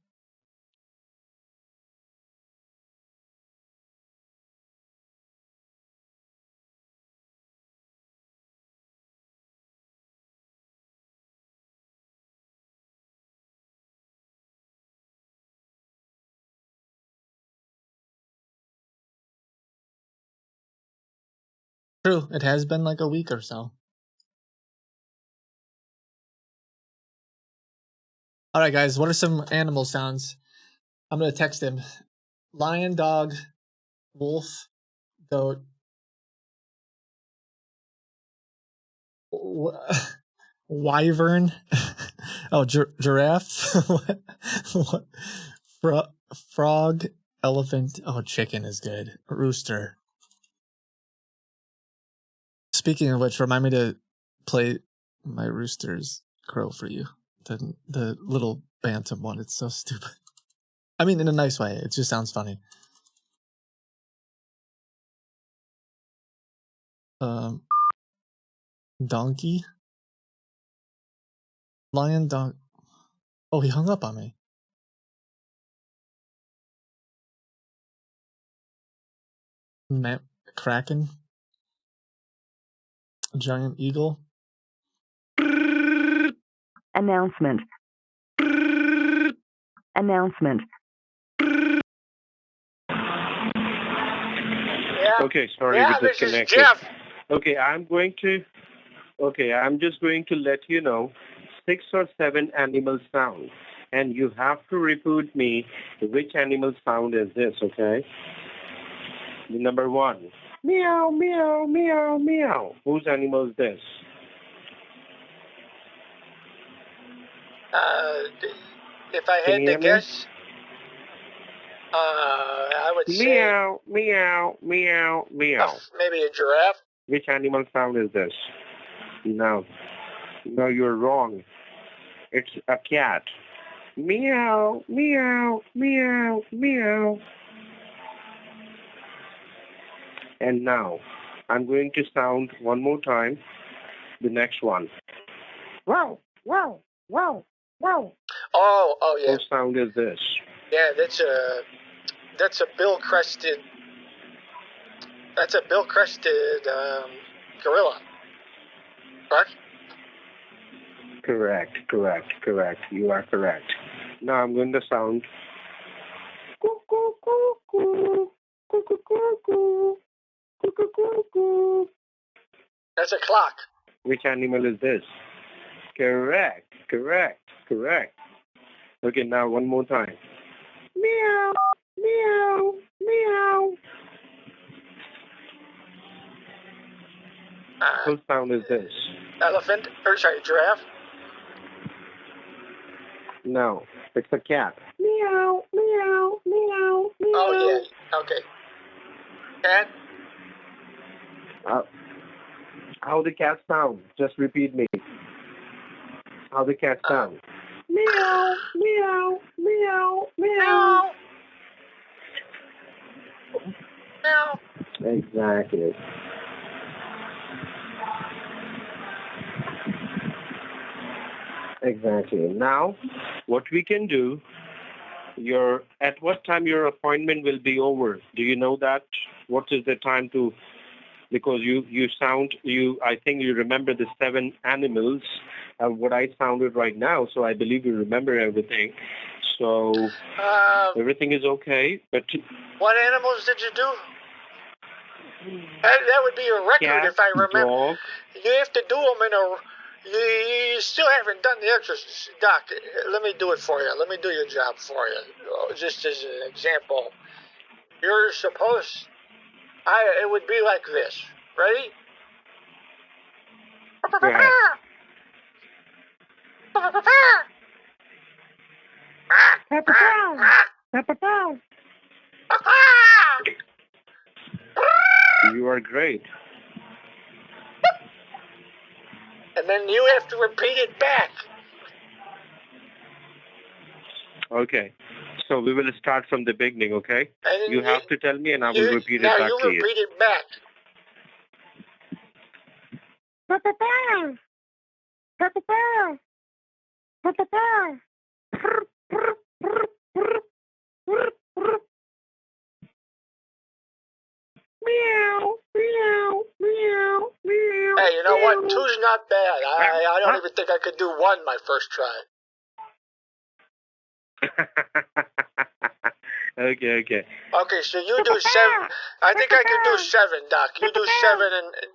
True, it has been like a week or so. All right, guys, what are some animal sounds? I'm going to text him. Lion, dog, wolf, goat. Wyvern. Oh, giraffe. Frog, elephant. Oh, chicken is good. Rooster. Speaking of which, remind me to play my rooster's crow for you. The little bantam one. It's so stupid. I mean, in a nice way. It just sounds funny. Donkey. Lion, dog. Oh, he hung up on me. Kraken. Giant eagle. Announcement. Announcement. Okay, sorry, Yeah, we this is disconnected. Jeff. Okay, I'm going to Okay, I'm just going to let you know 6 or 7 animal sounds. And you have to repeat me which animal sound is this, okay? Number 1. Meow, meow, meow, meow. Whose animal is this? If I Can had you to hear me? guess, I would say Meow, meow, meow, meow. maybe a giraffe. Which animal sound is this? No. No, you're wrong. It's a cat. Meow, meow, meow, meow. And now, I'm going to sound one more time the next one. Wow, wow, wow, wow. Oh yeah. Whose sound is this? Yeah, that's a bill crested. That's a bill crested gorilla. Right? Correct. You are correct. Now I'm going to sound. Coo, coo, coo, coo. Coo, coo, coo, coo. Coo, coo, coo, coo. That's a clock. Which animal is this? Correct. Okay, now one more time. Meow, meow, meow. Whose sound is this? Elephant, or sorry, giraffe. No, it's a cat. Meow, meow, meow, meow. Oh yeah, okay. Cat. How the cat sound? Just repeat me. How the cat sound? Meow, meow, meow, meow. Meow. Exactly. Now, what we can do, at what time your appointment will be over? Do you know that? What is the time to, because I think you remember the 7 animals, what I sounded right now, so I believe you remember everything. So, everything is okay, but... What animals did you do? That would be a record Cat, if I remember. dog. You have to do them in a... You still haven't done the exercise. Doc, let me do it for you. Let me do your job for you. Just as an example. You're supposed... It would be like this. Ready? Go ahead. You are great. And then you have to repeat it back. Okay. So we will start from the beginning, okay? And You have to tell me and I will repeat it back Now you to you. repeat it back. Meow, meow, meow, meow. Hey, you know what? 2's not bad. I don't even think I could do 1 my first try. Okay. Okay, so you do 7. I think I can do 7, Doc. You do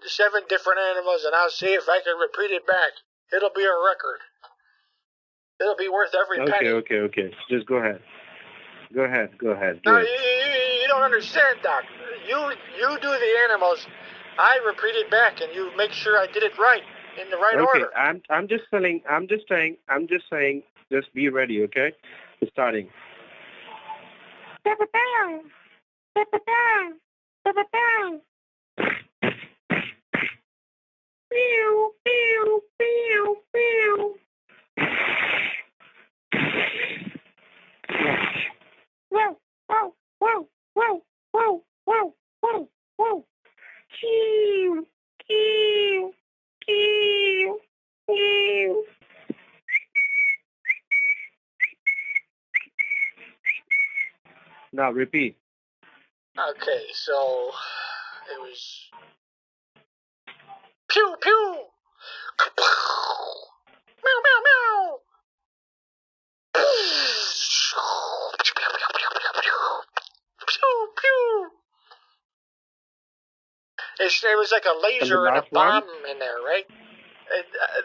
7 different animals, and I'll see if I can repeat it back. It'll be a record. It'll be worth every penny. Okay. Just go ahead. Go ahead. No, you don't understand, Doc. You do the animals. I repeat it back, and you make sure I did it right in the right order. Okay, I'm just saying, just be ready, okay? Starting. Now repeat. Okay, so it was pew pew, meow meow meow. Pew pew. It was like a laser and a bomb in there, right?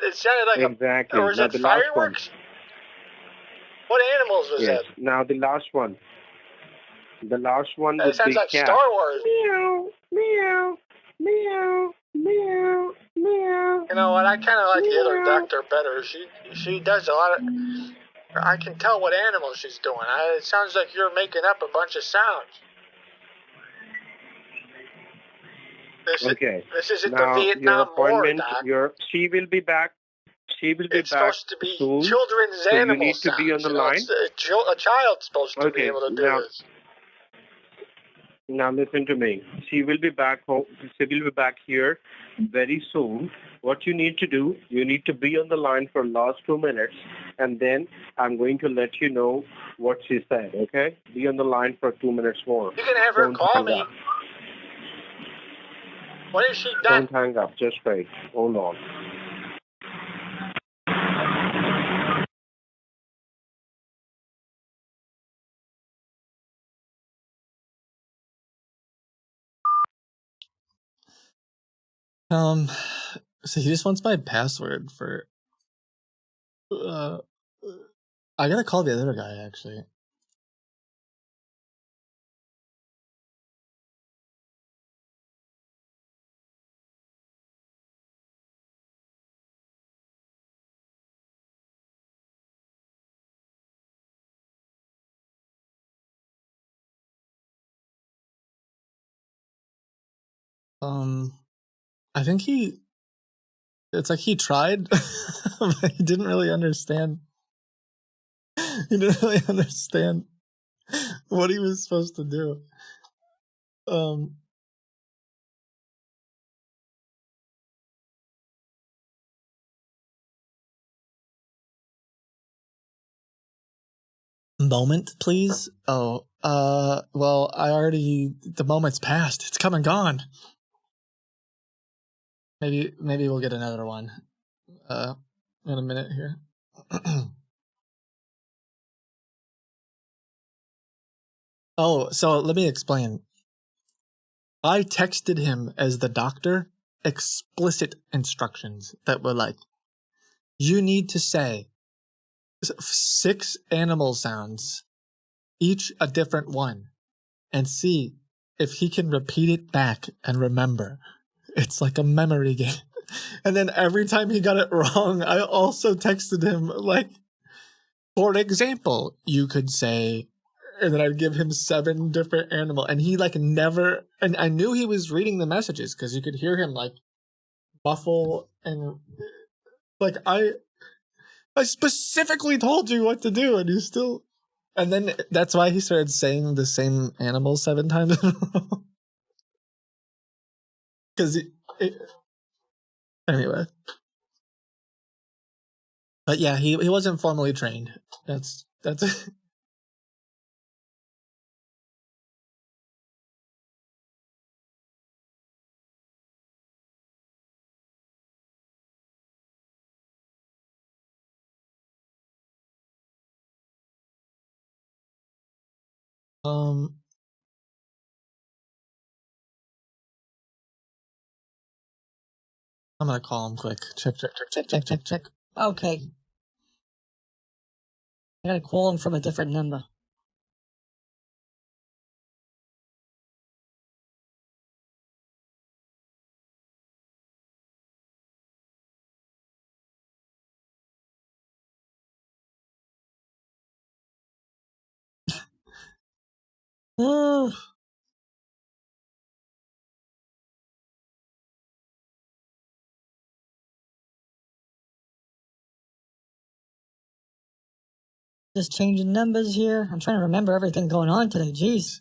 It sounded like Exactly. or was Now it the last one. fireworks? What animals was Yes. that? Now the last one. The last one would It sounds be like cat. Star Wars. Meow, meow, meow, meow, meow. You know what? I kind of like the other doctor better. She does a lot of. I can tell what animal she's doing. It sounds like you're making up a bunch of sounds. This isn't Now the your Vietnam War, appointment. Doc. She will be back. She will be It's back supposed to be soon. children's So you animal need to be on sounds. the You know, line. a child's supposed to be able to do this. Now listen to me. She will be back home. She will be back here very soon. What you need to do, you need to be on the line for last 2 minutes, and then I'm going to let you know what she said. Okay? Be on the line for 2 minutes more. You can have her Don't call hang me. up. What has she done? Don't hang up. Just wait. Hold on. So he just wants my password for. I gotta call the other guy actually. I think he. It's like he tried, but he didn't really understand. He didn't really understand what he was supposed to do. Moment, please. Oh, well, the moment's passed. It's come and gone. Maybe we'll get another one. In a minute here. Oh, so let me explain. I texted him as the doctor explicit instructions that were like, you need to say 6 animal sounds, each a different one, and see if he can repeat it back and remember. It's like a memory game. And then every time he got it wrong, I also texted him like, for example, you could say, and then I'd give him 7 different animal, and he like never, and I knew he was reading the messages because you could hear him like muffle and like I specifically told you what to do, and you still, and then that's why he started saying the same animal 7 times in a row. Because anyway, but yeah, he wasn't formally trained. That's I'm gonna call him quick. Check. Okay. I gotta call him from a different number. Oh. Just changing numbers here. I'm trying to remember everything going on today. Jeez.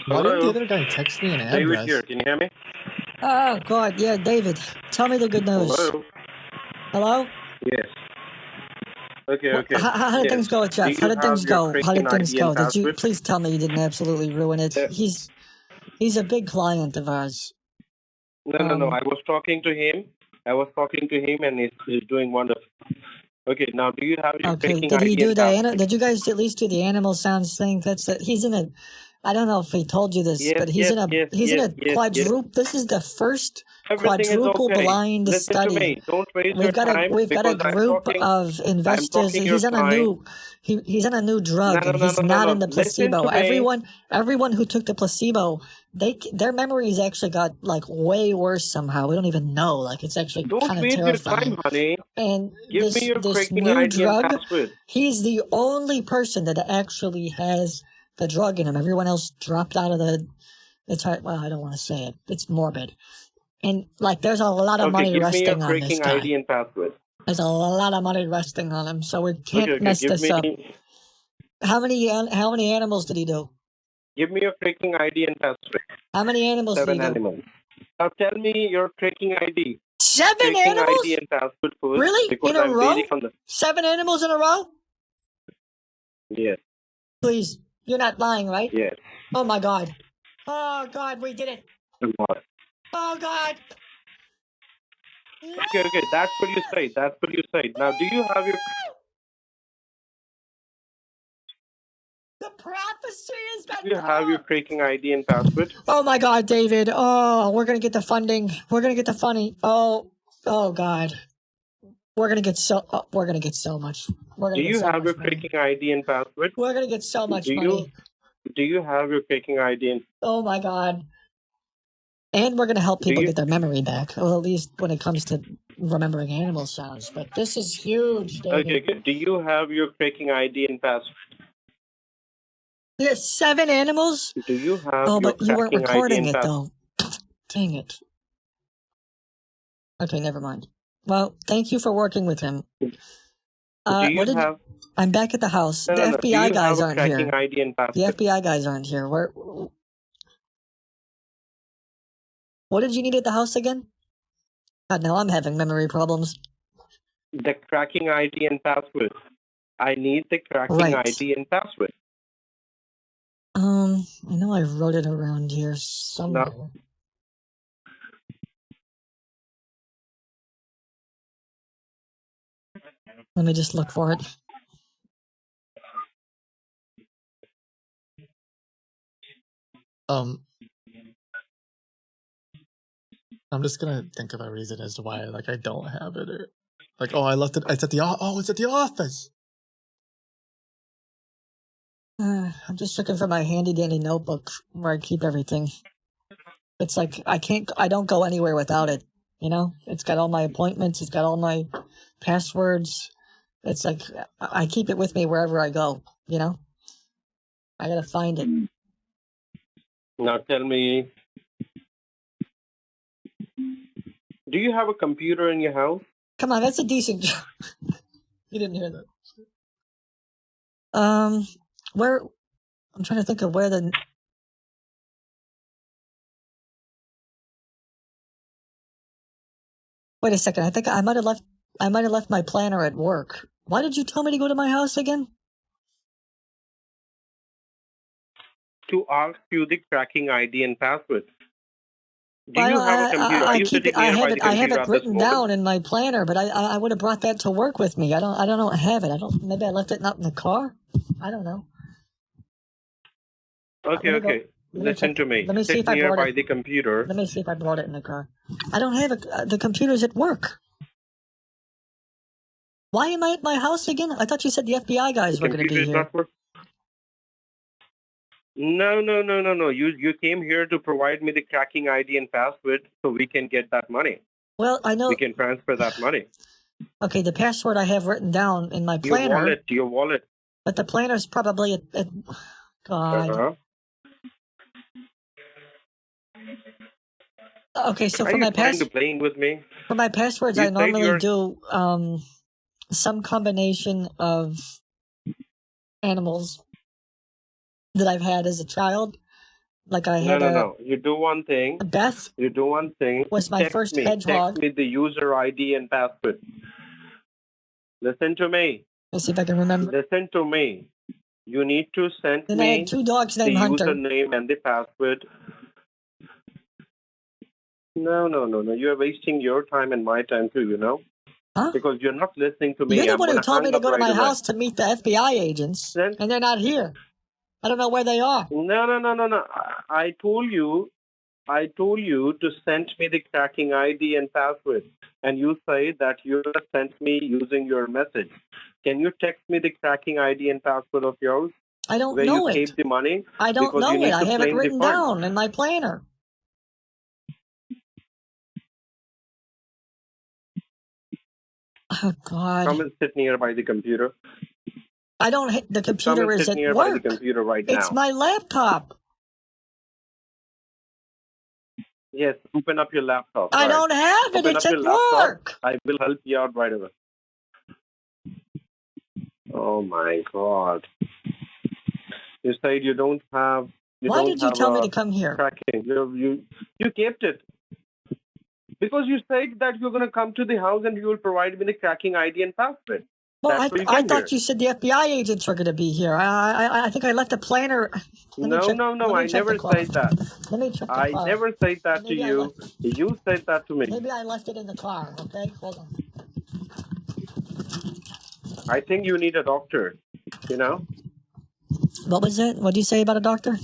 Why didn't the Hello? other guy text me an David address? here. Can you hear me? Oh, God. Yeah, David. Tell me the good news. Hello? Hello? Yes. Okay, okay. How did Yes. things go with Do Jeff? How you did things have your go? How Kraken did things ID and go? Did you password? please tell me you didn't absolutely ruin it? He's a big client of ours. No. I was talking to him. And he's doing wonderful. Okay, now do you have your Okay. Kraken Did he ID do and the? password? Did you guys at least do the animal sounds thing? He's in a. I don't know if he told you this, but he's in a quadruple. This is the first Everything is quadruple okay. blind Listen to study. me. Don't waste your We've got time a because group of I'm investors. talking your He's on a client. new he's on a new drug, and he's not in the Listen placebo. to me. Everyone who took the placebo, their memories actually got like way worse somehow. We don't even know. Like it's actually Don't kind of waste your time, terrifying. honey. And Give me your this Kraken new ID and drug, password. he's the only person that actually has the drug in him. Everyone else dropped out of the. It's hard. Well, I don't want to say it. It's morbid. And like, there's a lot of money Give me your resting on this Kraken guy. ID and password. There's a lot of money resting on him, so we can't mess Give this me up. How many animals did he do? Give me your Kraken ID and password. How many animals 7 did he do? animals. Now tell me your Kraken ID. 7 Kraken animals? ID and password first. Really? Because In a I'm row? waiting on the. 7 animals in a row? Yes. Please, you're not lying, right? Yes. Oh my God. Oh God, we did it. What? Oh God. Okay. That's what you say. Now, do you have your? The prophecy has Do been you have your Kraken ID and password? Oh my God, David. Oh, we're gonna get the funding. We're gonna get the funding. Oh God. We're gonna get so much. We're gonna Do get so you much have your money. Kraken ID and password? We're gonna get so much Do money. you have your Kraken ID and? Oh my God. And we're gonna help people you- get their memory back. Well, at least when it comes to remembering animal sounds. But this is huge, David. Okay, good. Do you have your Kraken ID and password? There's 7 animals? Do you have Oh, your but you weren't Kraken ID recording and it password? though. Dang it. Okay, never mind. Well, thank you for working with him. Do you have? I'm back at the house. No. The Do you FBI have guys a aren't Kraken here. ID and The password? FBI guys aren't here. What did you need at the house again? God, now I'm having memory problems. The tracking ID and password. I need the tracking Right. ID and password. I know I wrote it around here somewhere. No. Let me just look for it. I'm just gonna think of a reason as to why I don't have it, or I left it. It's at the it's at the office. I'm just looking for my handy dandy notebook where I keep everything. It's like I don't go anywhere without it. You know, it's got all my appointments. It's got all my passwords. It's like I keep it with me wherever I go. You know, I gotta find it. Now tell me. Do you have a computer in your house? Come on, that's a decent job. You didn't hear that. Where? I'm trying to think of where the. Wait a second. I think I might have left. I might have left my planner at work. Why did you tell me to go to my house again? To ask you the tracking ID and password. Do Well, you have a computer? Are I you keep sitting it. I nearby have the it. I have computer it at this written moment? down in my planner, but I would have brought that to work with me. I don't have it. I don't. Maybe I left it not in the car. I don't know. Okay. Listen to me. Let me see Sit if I brought nearby it. the computer. Let me see if I brought it in the car. I don't have it. The computer's at work. Why am I at my house again? I thought you said the FBI guys were going to be Computer is here. not working. No. You came here to provide me the tracking ID and password so we can get that money. Well, I know. We can transfer that money. Okay, the password I have written down in my planner. Your wallet. But the planner's probably at God. Uh-huh. Okay, so Are you trying to playing with me? for my passwords, You I said normally you're- do some combination of animals that I've had as a child. Like I had No. You do one thing. Beth You do one thing. was my first hedgehog. Text me the user ID and password. Listen to me. Let's see if I can remember. Listen to me. You need to send Then I me had 2 dogs the named Hunter. username and the password. No. You are wasting your time and my time too, Huh? Because you're not listening to me. You're the I'm one who gonna told me hang to up go to right my away. house to meet the FBI agents, and they're not here. I don't know where they are. No. I told you to send me the tracking ID and password, and you say that you sent me using your message. Can you text me the tracking ID and password of yours? I don't where know you it. keep the money? I don't Because you know need it. I to have it claim the written funds. down in my planner. Oh God! Come and sit nearby the computer. I don't. The Come computer and is sit at nearby the work. computer right now. It's my laptop. Yes, open up your laptop. I right. don't have it. Open It's up your at laptop. work. I will help you out right away. Oh my God! You said you don't have. Why did you tell me to come here? Tracking. You kept it. Because you said that you're going to come to the house and you will provide me the tracking ID and password. Well, That's why you I came thought here. you said the FBI agents were going to be here. I think I left a planner. No. I never said that. Let me check the I car. never said that to Maybe I you. You said that to me. Maybe I left it in the car. Okay, hold on. I think you need a doctor. What was it? What did you say about a doctor?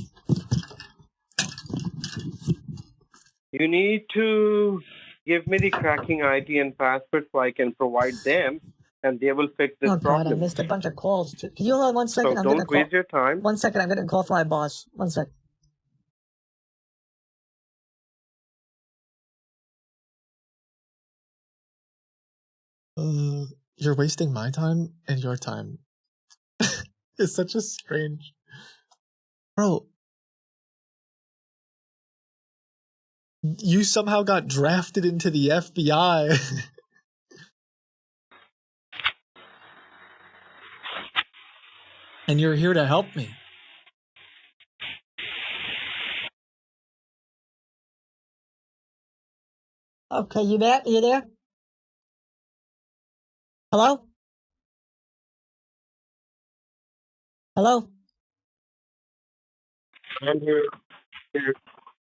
You need to give me the tracking ID and password so I can provide them, and they will fix this Oh God, problem. I missed a bunch of calls. Can you hold on 1 second? So I'm getting a don't call. waste your time. 1 second, I'm getting a call from my boss. 1 sec. You're wasting my time and your time. It's such a strange. Bro, you somehow got drafted into the FBI. And you're here to help me. Okay, you there? You there? Hello? Hello? I'm here.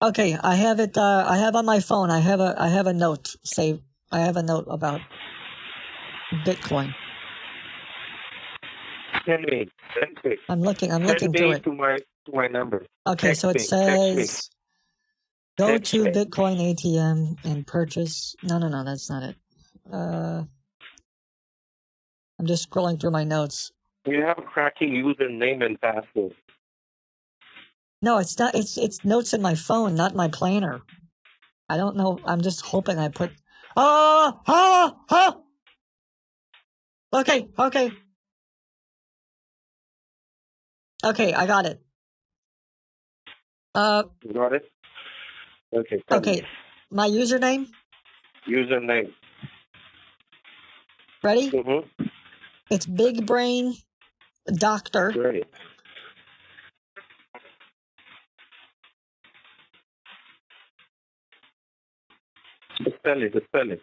Okay, I have it. I have on my phone. I have a note. Say, I have a note about Bitcoin. Send me. I'm looking Send through me it. to my number. Okay, Text so it me. Text me. says go Text to me. Bitcoin ATM and purchase. No, that's not it. I'm just scrolling through my notes. You have a tracking username and password. No, it's not. It's notes in my phone, not my planner. I don't know. I'm just hoping I put. Okay. Okay, I got it. You got it? Okay. Tell Okay, me. my username. Username. Ready? Mm-hmm. It's Big Brain Doctor. Great. Spell it.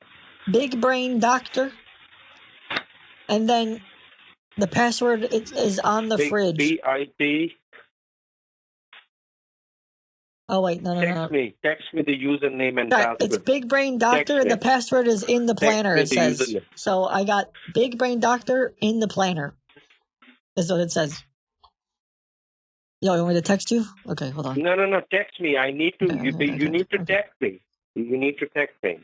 Big Brain Doctor. And then the password is on the fridge. B-I-T. Oh wait, no. Text me the username and Right, password. it's Big Brain Doctor, and the password is in the planner. It Text me the says. username. So I got Big Brain Doctor in the planner. Is what it says. Yo, you want me to text you? Okay, hold on. No. Text me. I need to. You need to text me. You need to text me.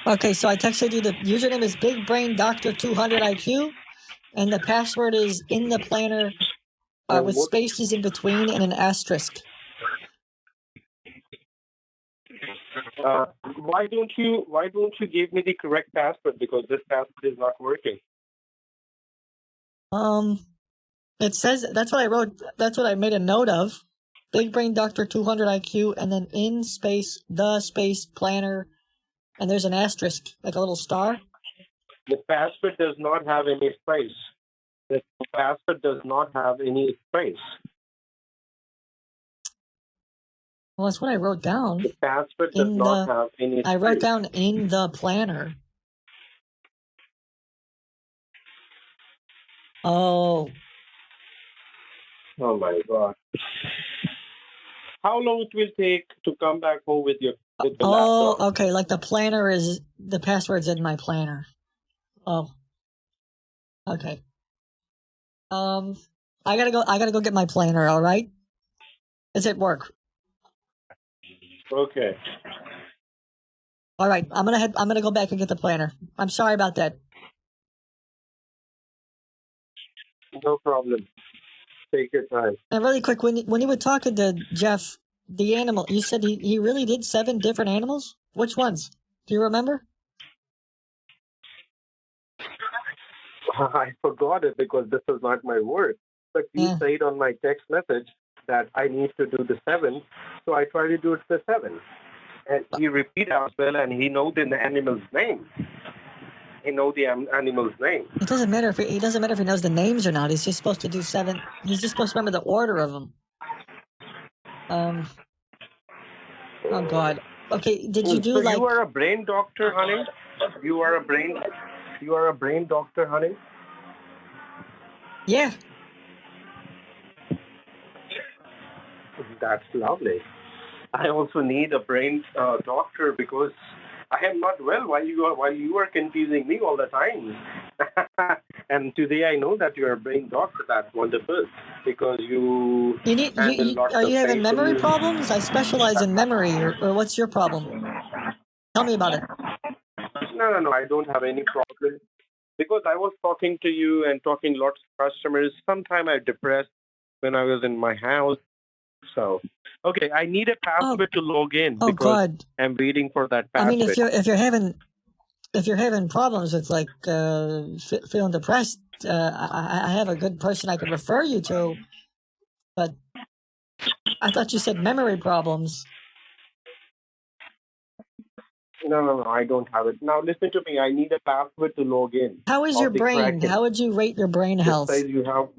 Okay, so I texted you. The username is Big Brain Doctor 200 IQ, and the password is in the planner with spaces in between and an asterisk. Why don't you give me the correct password, because this password is not working. It says that's what I wrote. That's what I made a note of. Big Brain Doctor 200 IQ, and then in space, the space planner, and there's an asterisk, like a little star. The password does not have any space. The password does not have any space. Well, that's what I wrote down. The password does not have any space. I wrote down in the planner. Oh. Oh my God. How long it will take to come back home with the laptop? Okay. Like the planner is the password's in my planner. Oh. Okay. I gotta go get my planner. All right. It's at work. Okay. All right. I'm gonna go back and get the planner. I'm sorry about that. No problem. Take your time. And really quick, when you were talking to Jeff, the animal, you said he really did 7 different animals? Which ones? Do you remember? I forgot it because this was not my word. But you said on my text message that I need to do the 7, so I try to do it the 7. And he repeat as well, and he knows the animal's name. He knows the animal's name. It doesn't matter if he knows the names or not. He's just supposed to do 7. He's just supposed to remember the order of them. Oh God. Okay. Did you do so like? You are a brain doctor, honey. You are a brain doctor, honey. Yeah. That's lovely. I also need a brain doctor because I am not well while you are confusing me all the time. And today I know that you are a brain doctor. That's wonderful because you handle lots Are of you having patients. memory problems? I specialize in memory. Or what's your problem? Tell me about it. No. I don't have any problem because I was talking to you and talking lots of customers. Sometimes I'm depressed when I was in my house. So, okay, I need a password to log in because God. I'm waiting for that I password. mean, if you're having problems with like feeling depressed, I have a good person I can refer you to. But I thought you said memory problems. No, I don't have it. Now listen to me. I need a password to log in. How is your brain? Kraken. How would you rate your brain health? Says you have.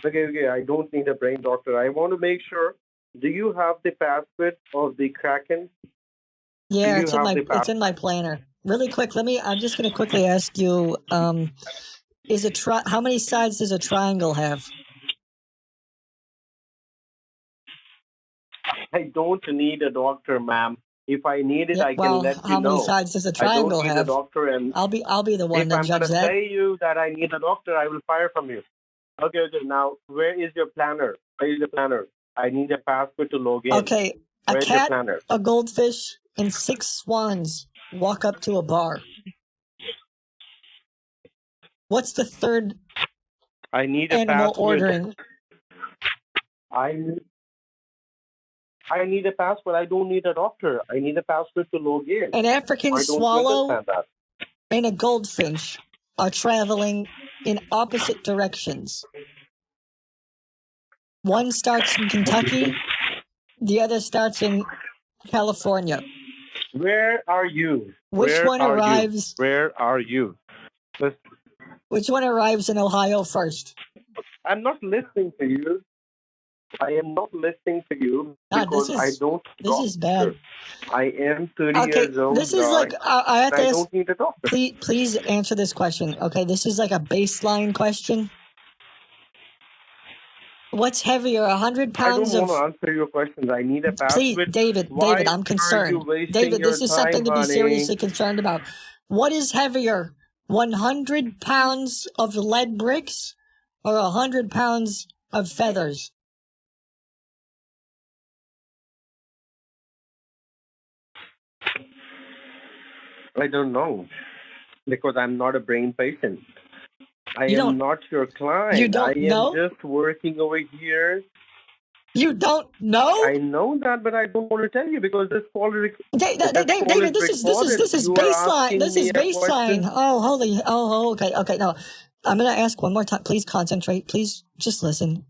Okay. I don't need a brain doctor. I want to make sure. Do you have the password of the Kraken? Yeah, it's in my planner. Really quick, I'm just going to quickly ask you, how many sides does a triangle have? I don't need a doctor, ma'am. If I need it, I can let you know. How many sides does a triangle I don't need have? a doctor, and I'll be the one if to I'm judge going to that. say you that I need a doctor, I will fire from you. Okay. Now, where is your planner? Where is the planner? I need a password to log in. Okay, Where's your planner? a goldfish, and 6 swans walk up to a bar. What's the third I need a animal password. ordering? I need a password. I don't need a doctor. I need a password to log in. An African swallow understand that. and a goldfish are traveling in opposite directions. One starts in Kentucky, the other starts in California. Where are you? Which Where one are arrives? You? Where are you? Which one arrives in Ohio first? I'm not listening to you. I am not listening to you because I don't. This is bad. I am 30 years old. This is like I have to ask. Don't need a doctor. Please answer this question. Okay, this is like a baseline question. What's heavier, 100 pounds I don't want to answer your questions. I need a password. Please, David, I'm concerned. David, this is something to be seriously concerned about. What is heavier, 100 pounds of lead bricks or 100 pounds of feathers? I don't know because I'm not a brain patient. I am not your client. You don't know? I am just working over here. You don't know? I know that, but I don't want to tell you because this call David, this is baseline. This is baseline. Okay. No. I'm gonna ask one more time. Please concentrate. Please just listen.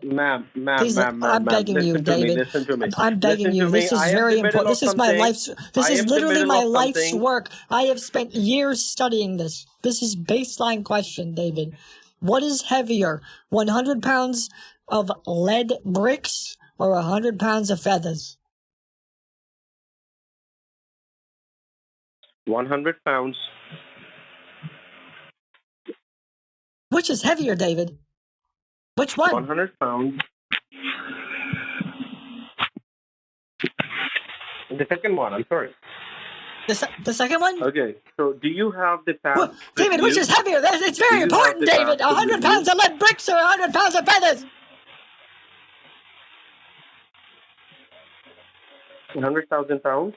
Ma'am, Please, I'm begging you, listen to me, David. listen to me. I'm begging Listen you. to me. This is I am very the middle important. of This is my something. life's. This I is am the literally middle my of life's something. work. I have spent years studying this. This is baseline question, David. What is heavier, 100 pounds of lead bricks or 100 pounds of feathers? 100 pounds. Which is heavier, David? Which one? 100 pounds. The second one, I'm sorry. The second one? Okay, so do you have the pass? David, which is heavier? It's very important, David. 100 pounds of lead bricks or 100 pounds of feathers? 100,000 pounds?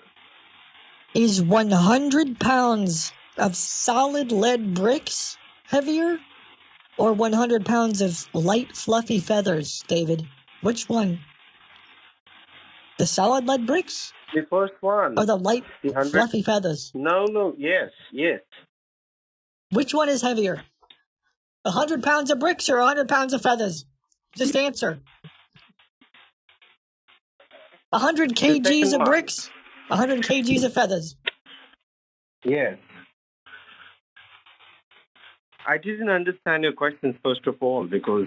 Is 100 pounds of solid lead bricks heavier or 100 pounds of light, fluffy feathers, David? Which one? The solid lead bricks? The first one. Or the light, fluffy feathers? No, yes. Which one is heavier? 100 pounds of bricks or 100 pounds of feathers? Just answer. 100 kgs of bricks? 100 kgs of feathers? Yes. I didn't understand your questions first of all because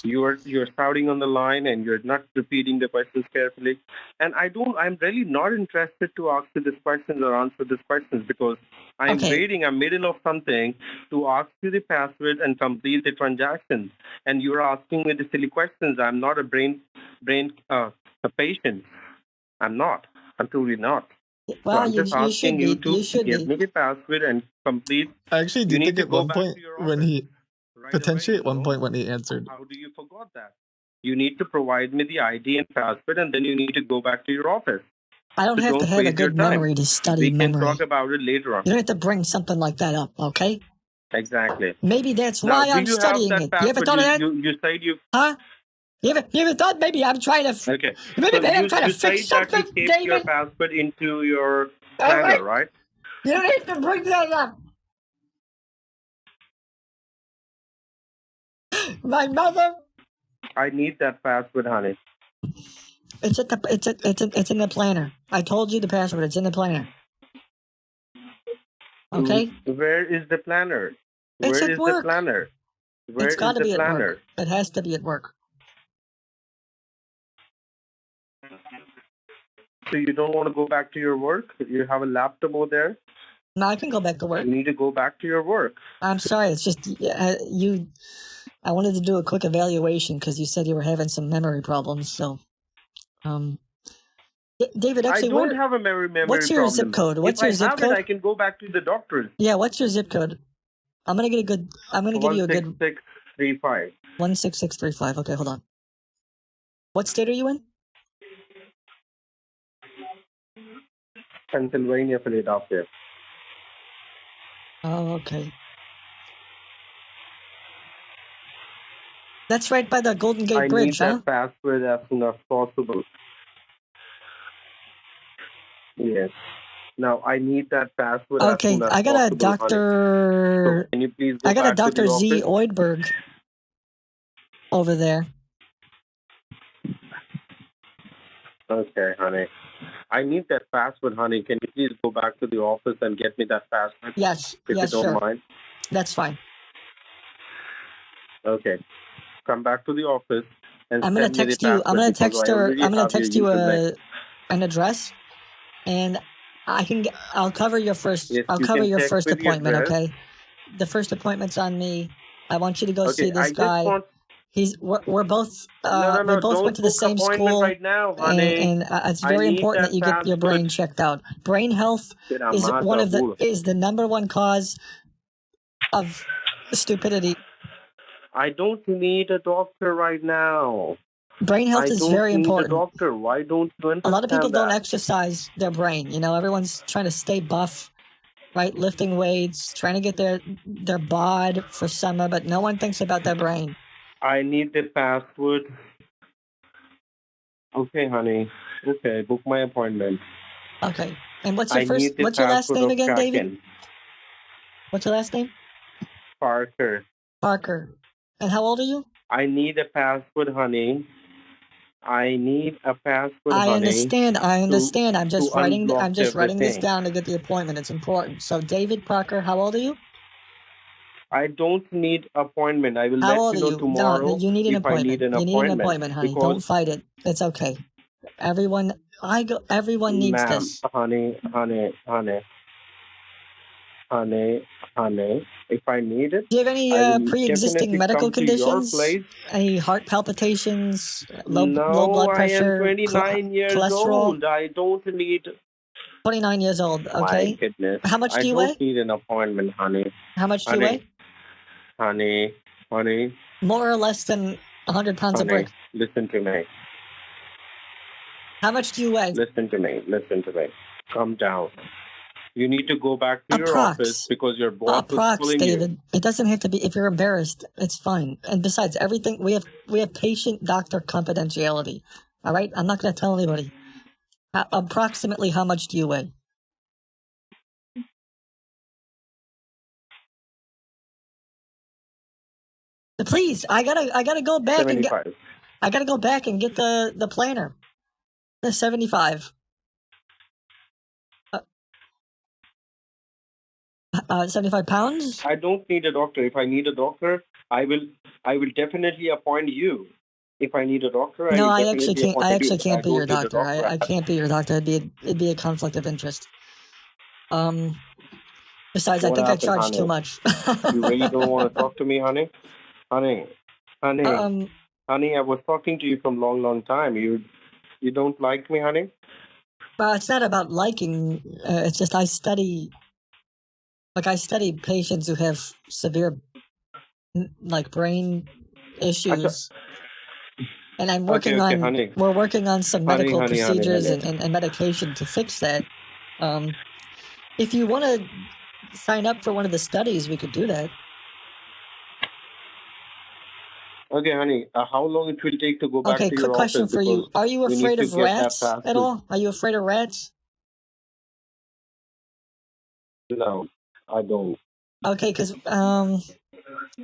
you're shouting on the line and you're not repeating the questions carefully. And I'm really not interested to ask you these questions or answer these questions because I'm waiting, I'm middle of something to ask you the password and complete the transaction. And you're asking me the silly questions. I'm not a a patient. I'm not. I'm truly not. Well, so I'm just asking you to give me the password and complete. I actually do think at one point when he answered. How do you forgot that? You need to provide me the ID and password, and then you need to go back to your office. I don't have to have a good memory to study memory. We can talk about it later on. You don't have to bring something like that up, okay? Exactly. Maybe that's why I'm studying it. You ever thought of that? You said you. Huh? You ever thought maybe I'm trying to... Okay. Maybe I'm trying to fix something, that you taped your password into your planner, right? You don't have to bring that up. My mother... I need that password, honey. It's in the planner. I told you the password. It's in the planner. Okay? Where is the planner? It's at work. The planner? It's got to be at work. It has to be at work. So you don't want to go back to your work? You have a laptop over there? No, I can go back to work. You need to go back to your work. I'm sorry. It's just I wanted to do a quick evaluation because you said you were having some memory problems. So, David, actually, I don't have a memory what's your problem. zip code? What's your zip code? I can go back to the doctor's. Yeah, what's your zip code? I'm gonna give you a good. 16635. 16635. Okay, hold on. What state are you in? Pennsylvania, Philadelphia. Oh, okay. That's right by the Golden Gate Bridge, I need that password as soon as possible. Yes. Now I need that password. Okay, as soon as I got a possible, Dr. So can you please go I got a back to Dr. the Z office? Oidberg over there. Okay, honey. I need that password, honey. Can you please go back to the office and get me that password? Yes, if yes, you don't sure. mind. That's fine. Okay. Come back to the office and I'm gonna send me text the you. I'm password gonna because text I her. already I'm gonna have your text you username. an address, and I'll cover your first. Yes, I'll you cover can your text first me the appointment. address. Okay. The first appointment's on me. I want you to go Okay, see this I just guy. want- We're both No, we both don't went to the book same appointment school, right now, honey. and it's I very need important that you get your brain checked out. Brain health is the number one cause of stupidity. I don't need a doctor right now. Brain health is very important. I don't need a doctor. Why don't you understand A lot of people don't that? exercise their brain. You know, everyone's trying to stay buff, right? Lifting weights, trying to get their bod for summer, but no one thinks about their brain. I need the password. Okay, honey. Okay, book my appointment. Okay. And what's I your need the what's your last password name of again, David? Kraken. What's your last name? Parker. Parker. And how old are you? I need a password, honey. I need a password, I honey. understand. I'm to just writing. unblock I'm just writing this everything. down to get the appointment. It's important. So, David Parker, how old are you? I don't need appointment. I will How let old you are know you? tomorrow No, you need an if I need appointment. an You need an appointment. appointment, honey. Because, Don't fight it. It's okay. Everyone needs ma'am, this. honey, if I need it, Do you have any I will pre-existing definitely medical come to your conditions? place. Any heart palpitations, low No, blood I am pressure, 29 years cholesterol? old. I don't need. 29 years old. My Okay. goodness. How much I do you don't weigh? need an appointment, honey. How much do you weigh? Honey, More or less than 100 pounds of brick. listen to me. How much do you weigh? Listen to me. Calm down. You need to go back to your office because your boss is Approx, pulling David. you. It doesn't have to be. If you're embarrassed, it's fine. And besides, everything we have patient-doctor confidentiality. All right, I'm not going to tell anybody. Approximately, how much do you weigh? Please, I gotta go back and get. 75. I gotta go back and get the planner. The 75. 75 pounds. I don't need a doctor. If I need a doctor, I will definitely appoint you. If I need a doctor, I No, will I definitely actually can't. appoint I you. actually But I can't be your don't need a doctor. doctor. I can't be your doctor. It'd be a conflict of interest. Besides, I What think I happened, charge honey? too much. You really don't want to talk to me, honey? Honey, I was talking to you from long time. You don't like me, honey? It's not about liking. It's just I study patients who have severe, brain issues, and I'm working Okay, on. honey. We're working on some Honey, medical honey, honey, procedures honey. and medication to fix that. If you want to sign up for one of the studies, we could do that. Okay, honey. How long it will take to go back Okay, to quick your question office? for you. Because Are you we need afraid to of get that rats passed. at all? Are you afraid of rats? No, I don't. Okay, because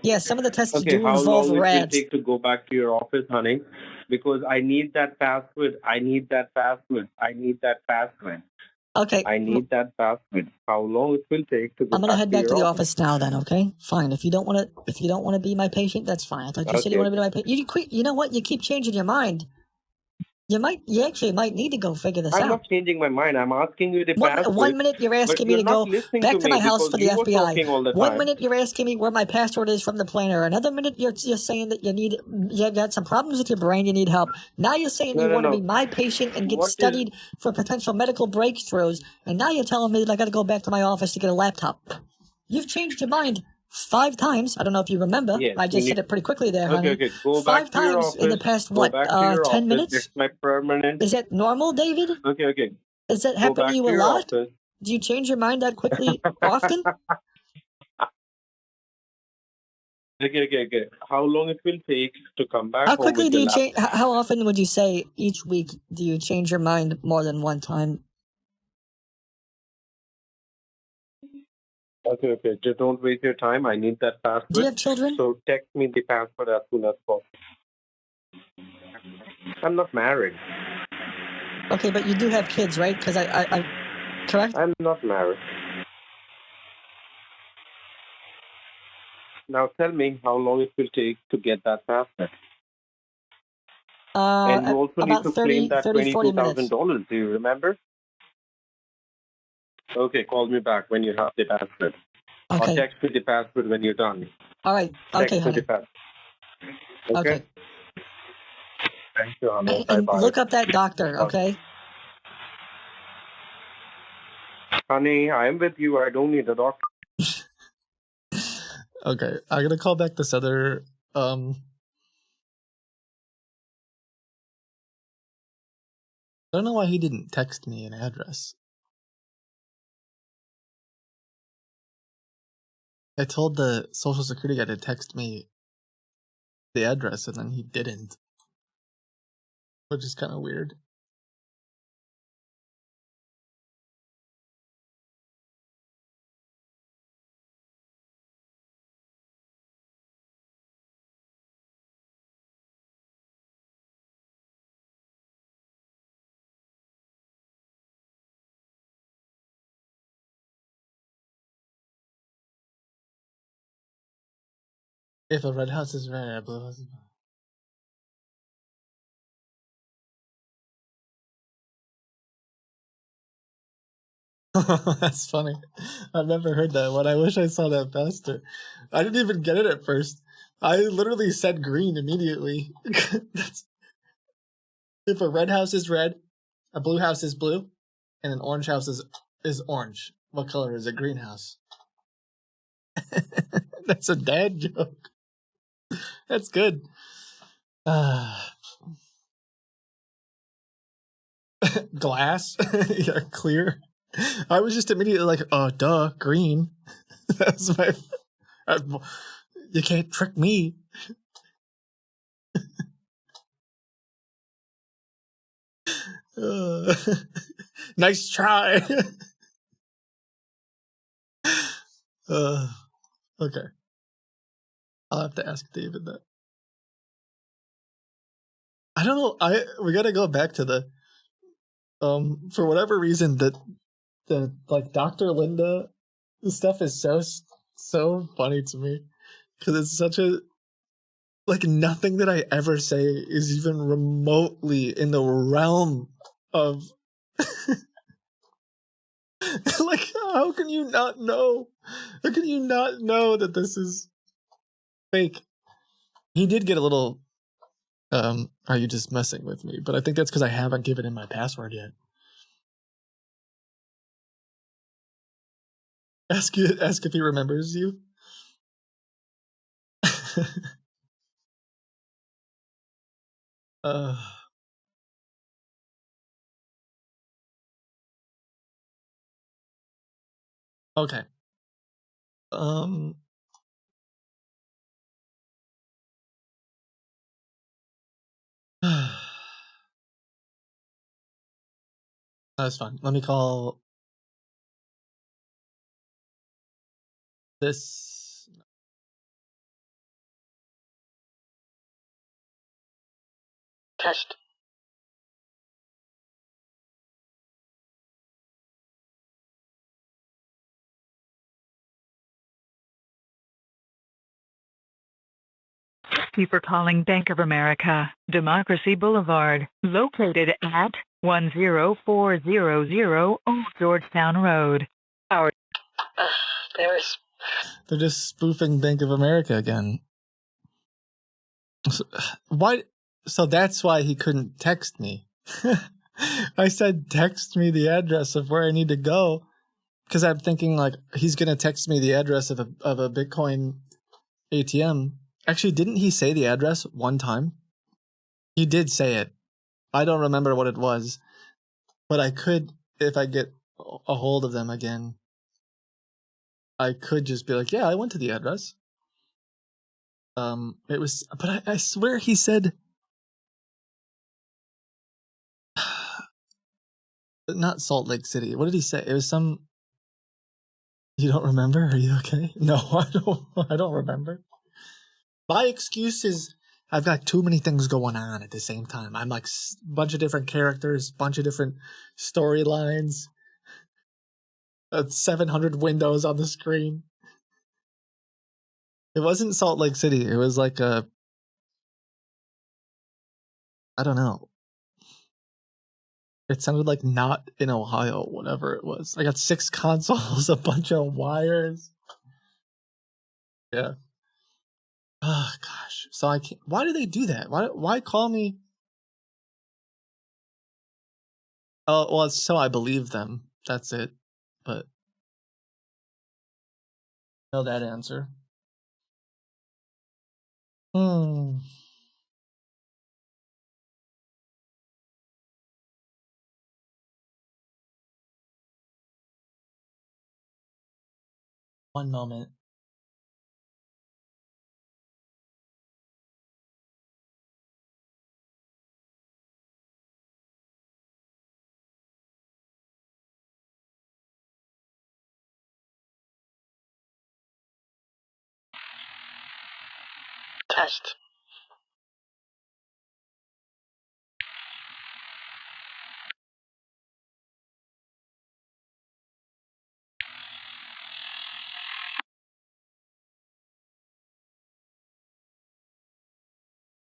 yeah, some of the tests Okay, do how involve long it will rats. take to go back to your office, honey? Because I need that password. I need that password. Okay, I need that password. How long it will take to go I'm gonna back head to back to your the office? office now. Then, okay, fine. If you don't want to be my patient, that's fine. I thought you said you Okay. want to be my patient. You quit. You know what? You keep changing your mind. You actually might need to go figure this I'm out. not changing my mind. I'm asking you the One password. minute you're But asking me you're to not go listening back to to me my house because for the you were FBI. talking all the One time. minute you're asking me where my password is from the planner. Another minute you're saying that you got some problems with your brain. You need help. Now you're saying you want to be my patient and get What is- studied for potential medical breakthroughs. And now you're telling me that I got to go back to my office to get a laptop. You've changed your mind 5 times. I don't know if you remember. Yes, I just said it pretty quickly there, honey. Okay. Go 5 back to your times in the office. past, Go back to your 10 office. minutes? It's my permanent. Is that normal, David? Okay. Does that Go happen to back you to a your lot? office. Do you change your mind that quickly often? Okay. How long it will take to come back How home quickly with do the you laptop? change? How often would you say each week do you change your mind more than one time? Okay. Just don't waste your time. I need that password. Do you have children? So text me the password as soon as possible. I'm not married. Okay, but you do have kids, right? Because I correct? I'm not married. Now tell me how long it will take to get that password. And you also need About to claim 30, that 40 minutes. $22,000. Do you remember? Okay, call me back when you have the password. Okay. Or text me the password when you're done. All right. Okay, Text me honey. the password. Okay. Thank you, honey. And Bye-bye. look up that doctor, okay? Honey, I'm with you. I don't need a doctor. Okay, I'm gonna call back this other I don't know why he didn't text me an address. I told the social security guy to text me the address and then he didn't. Which is kind of weird. If a red house is red, a blue house is blue. That's funny. I've never heard that one. I wish I saw that faster. I didn't even get it at first. I literally said green immediately. If a red house is red, a blue house is blue, and an orange house is orange. What color is a greenhouse? That's a dad joke. That's good. Glass? Yeah, clear. I was just immediately like, oh, duh, green. That's my. You can't trick me. Nice try. Okay. I'll have to ask David that. I don't know. We gotta go back to the for whatever reason that the like Dr. Linda stuff is so funny to me because it's such a like nothing that I ever say is even remotely in the realm of like how can you not know? How can you not know that this is fake? He did get a little are you just messing with me? But I think that's because I haven't given him my password yet. Ask if he remembers you. Okay. That's fine. Let me call this. Test. Thank you for calling Bank of America, Democracy Boulevard, located at 10400 Old Georgetown Road. They're just spoofing Bank of America again. Why? So that's why he couldn't text me. I said, text me the address of where I need to go. Because I'm thinking, like, he's going to text me the address of a Bitcoin ATM. Actually, didn't he say the address one time? He did say it. I don't remember what it was. But I could, if I get a hold of them again, I could just be like, yeah, I went to the address. It was, but I swear he said, not Salt Lake City. What did he say? It was some. You don't remember? Are you okay? No, I don't. I don't remember. My excuse is I've got too many things going on at the same time. I'm like a bunch of different characters, bunch of different storylines. 700 windows on the screen. It wasn't Salt Lake City. It was like I don't know. It sounded like not in Ohio, whatever it was. I got 6 consoles, a bunch of wires. Yeah. Oh gosh. So I can't. Why do they do that? Why call me? Oh well, it's so I believe them. That's it. But know that answer. Hmm. One moment. Test.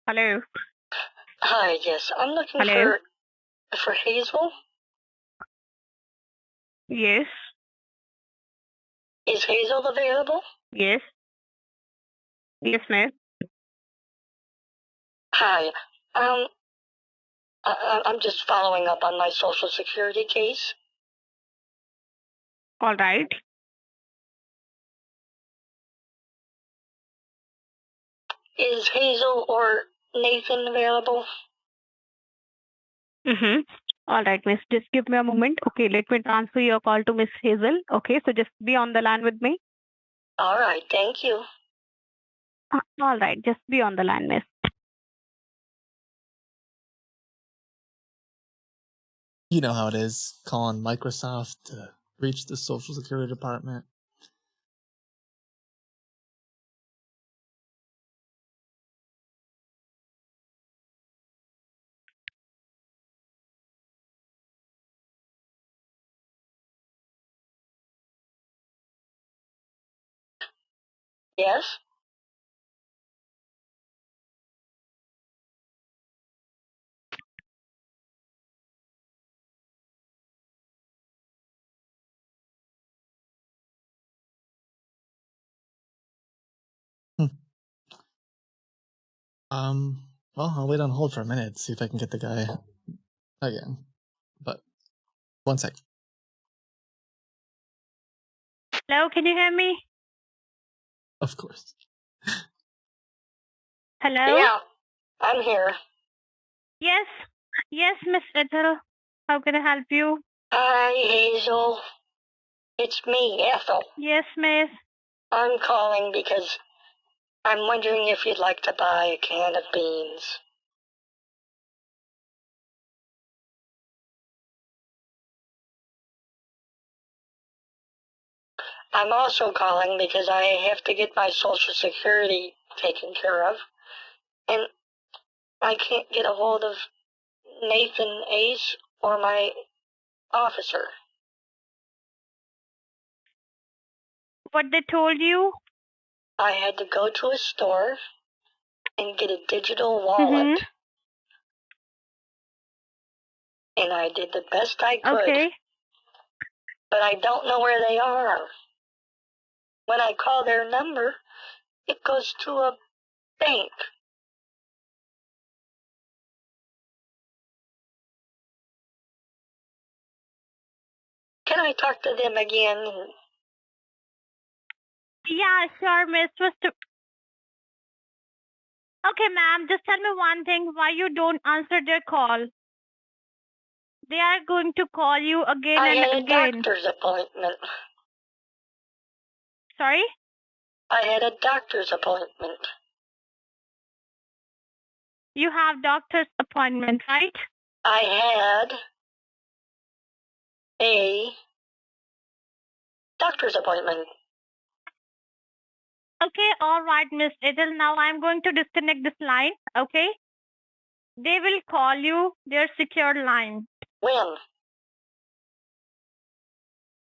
Hello. Hi, yes. I'm looking Hello. for Hazel. Yes. Is Hazel available? Yes. Yes, miss. Hi. I'm just following up on my Social Security case. All right. Is Hazel or Nathan available? Mm-hmm. All right, miss. Just give me a moment. Okay, let me transfer your call to Miss Hazel. Okay, so just be on the line with me. All right, thank you. All right, just be on the line, miss. You know how it is, calling Microsoft to reach the Social Security Department. Yes? Well, I'll wait on hold for a minute, see if I can get the guy again. But, one sec. Hello, can you hear me? Of course. Hello? Yeah, I'm here. Yes. Yes, Miss Ethel. How can I help you? Hi, Hazel. It's me, Ethel. Yes, miss. I'm calling because I'm wondering if you'd like to buy a can of beans. I'm also calling because I have to get my Social Security taken care of, and I can't get a hold of Nathan Ace or my officer. What they told you? I had to go to a store and get a digital wallet, and I did the best I could. Okay. But I don't know where they are. When I call their number, it goes to a bank. Can I talk to them again? Yeah, sure, miss. Okay, ma'am, just tell me one thing. Why you don't answer their call? They are going to call you again I and had a again. doctor's appointment. Sorry? I had a doctor's appointment. You have doctor's appointment, right? I had a doctor's appointment. Okay, all right, Miss Ethel. Now I'm going to disconnect this line, okay? They will call you their secure line. When?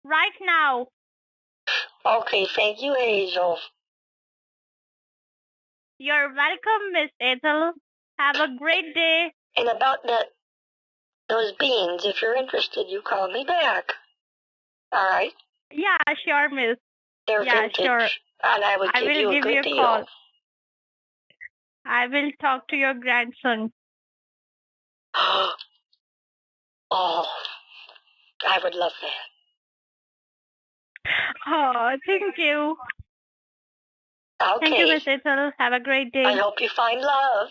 Right now. Okay, thank you, Hazel. You're welcome, Miss Ethel. Have a great day. And about those beans, if you're interested, you call me back. All right? Yeah, sure, miss. They're Yeah, vintage, sure. and I would give will you a give good you a deal. call. I will talk to your grandson. Oh, I would love that. Oh, thank you. Okay. Thank you, Miss Ethel. Have a great day. I hope you find love.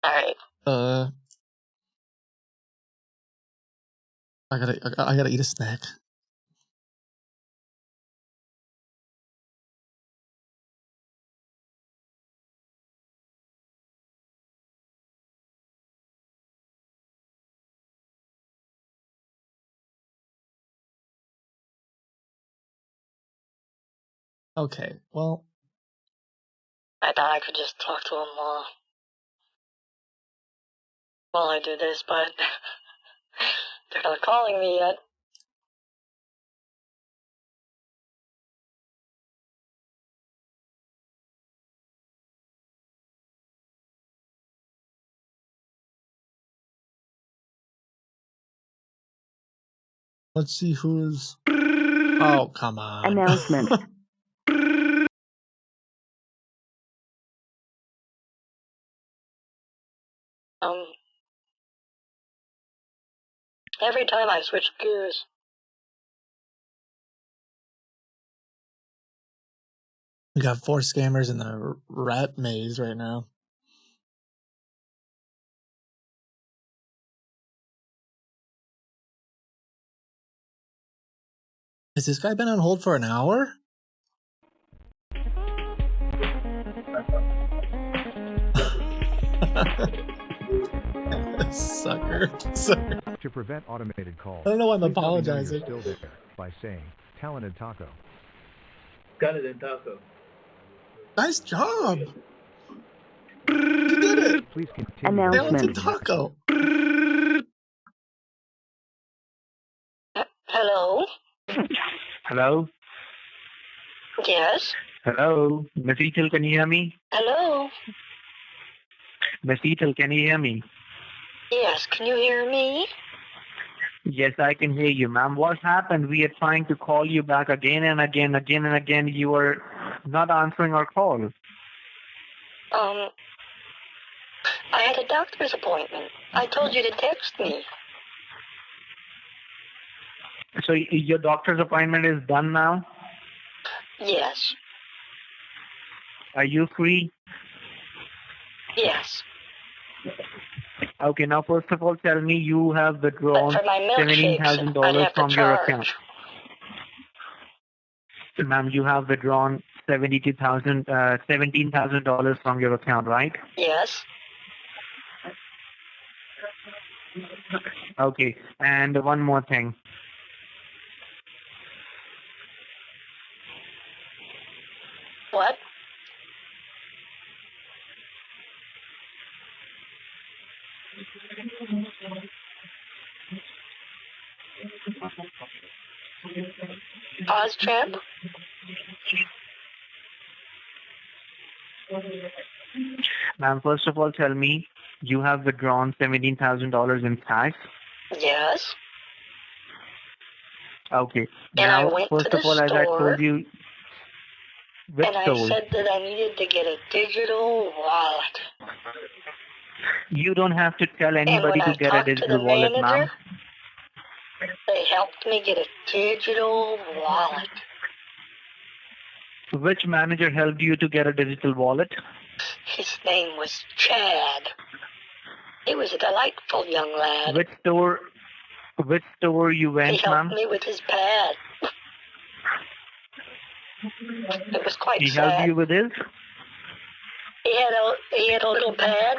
All right. I gotta eat a snack. Okay, well, I thought I could just talk to him while I do this, but They're not calling me yet. Let's see who's. Oh, come on. Announcement. Every time I switch gears. We got 4 scammers in the rat maze right now. Has this guy been on hold for an hour? Sucker. Sucker. To prevent automated calls, I don't know why I'm please let me know apologizing. you're still there by saying Talented Taco. Talented Taco. Nice job. You did it. Please continue. Talented Taco. Hello? Hello? Yes? Hello? Miss Ethel, can you hear me? Hello? Miss Ethel, can you hear me? Yes, can you hear me? Yes, I can hear you, ma'am. What happened? We are trying to call you back again and again. You are not answering our call. I had a doctor's appointment. I told you to text me. So your doctor's appointment is done now? Yes. Are you free? Yes. Okay, now first of all, tell me you have withdrawn But for my milkshakes, I'd $17,000 have to from your account. charge. Ma'am, you have withdrawn $17,000 from your account, right? Yes. Okay, and one more thing. What? Pause, champ. Ma'am, first of all, tell me you have withdrawn $17,000 in cash. Yes. Okay. And I Now, went first to of the all, as I store, told you, which and I store? said that I needed to get a digital wallet. You don't have to tell And anybody when to I get a talked to digital the wallet, manager, ma'am. they helped me get a digital wallet. Which manager helped you to get a digital wallet? His name was Chad. He was a delightful young lad. Which store you He went, helped ma'am? me with his pad. It was quite He sad. helped you with his? He had a little pad.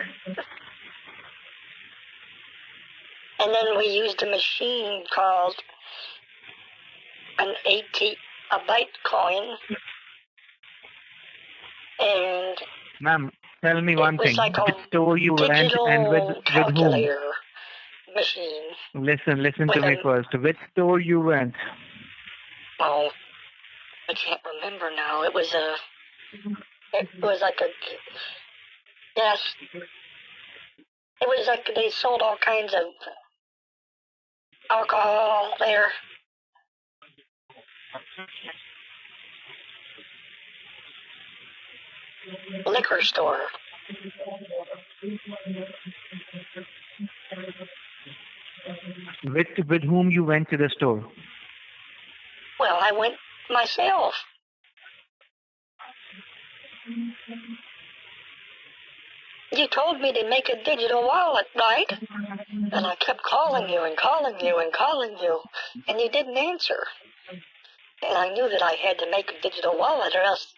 And then we used a machine called a Bitcoin. And Ma'am, tell me one it was thing. like Which a store you went digital and with whom? calculator machine. Listen to with me first. Which store you went? Oh, I can't remember now. It was like a, yes. It was like they sold all kinds of alcohol there. Liquor store. With whom you went to the store? Well, I went myself. You told me to make a digital wallet, right? And I kept calling you and calling you and calling you, and you didn't answer. And I knew that I had to make a digital wallet or else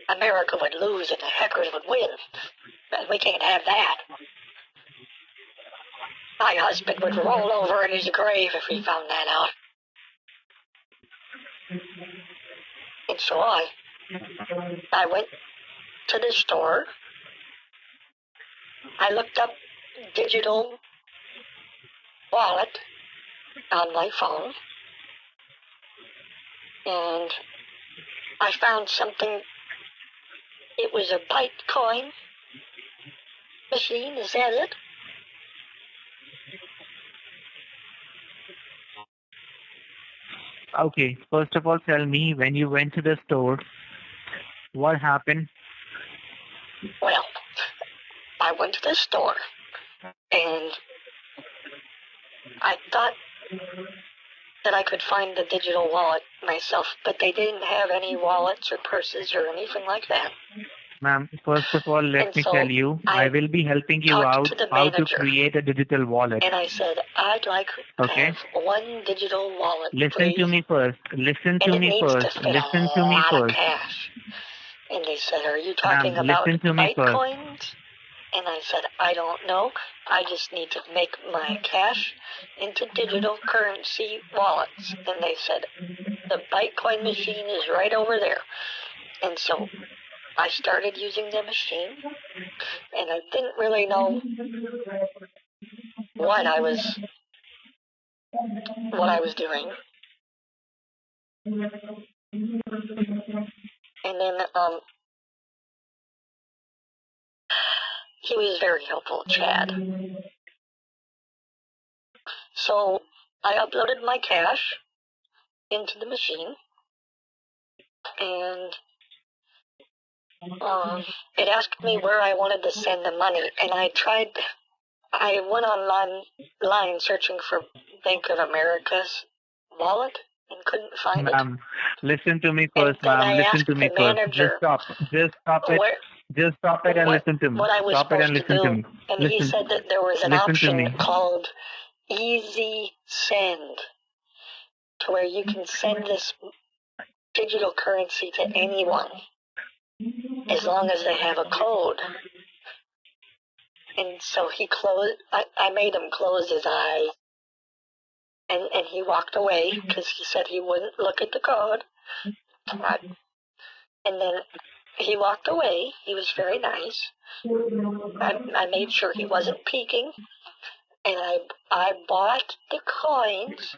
America would lose and the hackers would win. And we can't have that. My husband would roll over in his grave if he found that out. And so I went to the store. I looked up digital wallet, on my phone, and I found something. It was a Bitcoin machine. Is that it? Okay, first of all, tell me when you went to the store, what happened? Well, I went to the store, and I thought that I could find the digital wallet myself, but they didn't have any wallets or purses or anything like that. Ma'am, first of all, let And me so tell you, I will be helping you talked out to the how to manager. create a digital wallet. And I said, I'd like to Okay? have one digital wallet, Listen to please. me first. Listen And to it me needs to first. fit a Listen to me lot of first. cash. And they said, are you talking Ma'am, about listen to me first. Bitcoins? And I said, I don't know. I just need to make my cash into digital currency wallets. And they said, the Bitcoin machine is right over there. And so I started using the machine, and I didn't really know what I was doing. And then he was very helpful, Chad. So I uploaded my cash into the machine, and it asked me where I wanted to send the money, and I went online searching for Bank of America's wallet and couldn't find it. Ma'am, listen to me And first, then ma'am. I Listen asked to me the first. manager Just stop it. where, Just stop it and what, listen to me. what I was Stop it and supposed to listen to do, me. and he said that there was an Listen to option me. called Easy Send, to where you can send this digital currency to anyone as long as they have a code. And so I made him close his eyes, and he walked away because he said he wouldn't look at the code. And then he walked away. He was very nice. I made sure he wasn't peeking, and I bought the coins,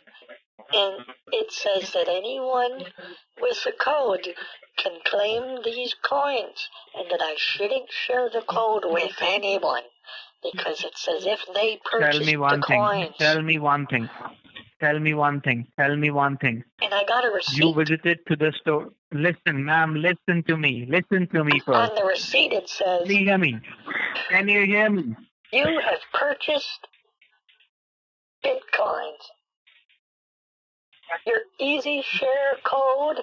and it says that anyone with the code can claim these coins, and that I shouldn't share the code with anyone, because it's as if they Tell purchased me the one thing. coins. Tell me one thing. Tell me one thing. Tell me one thing. And I got a receipt. You visited to the store. Listen, ma'am, listen to me. Listen to me first. On the receipt it says, Can you hear me? Can you hear me? you have purchased Bitcoins. Your Easy Share code,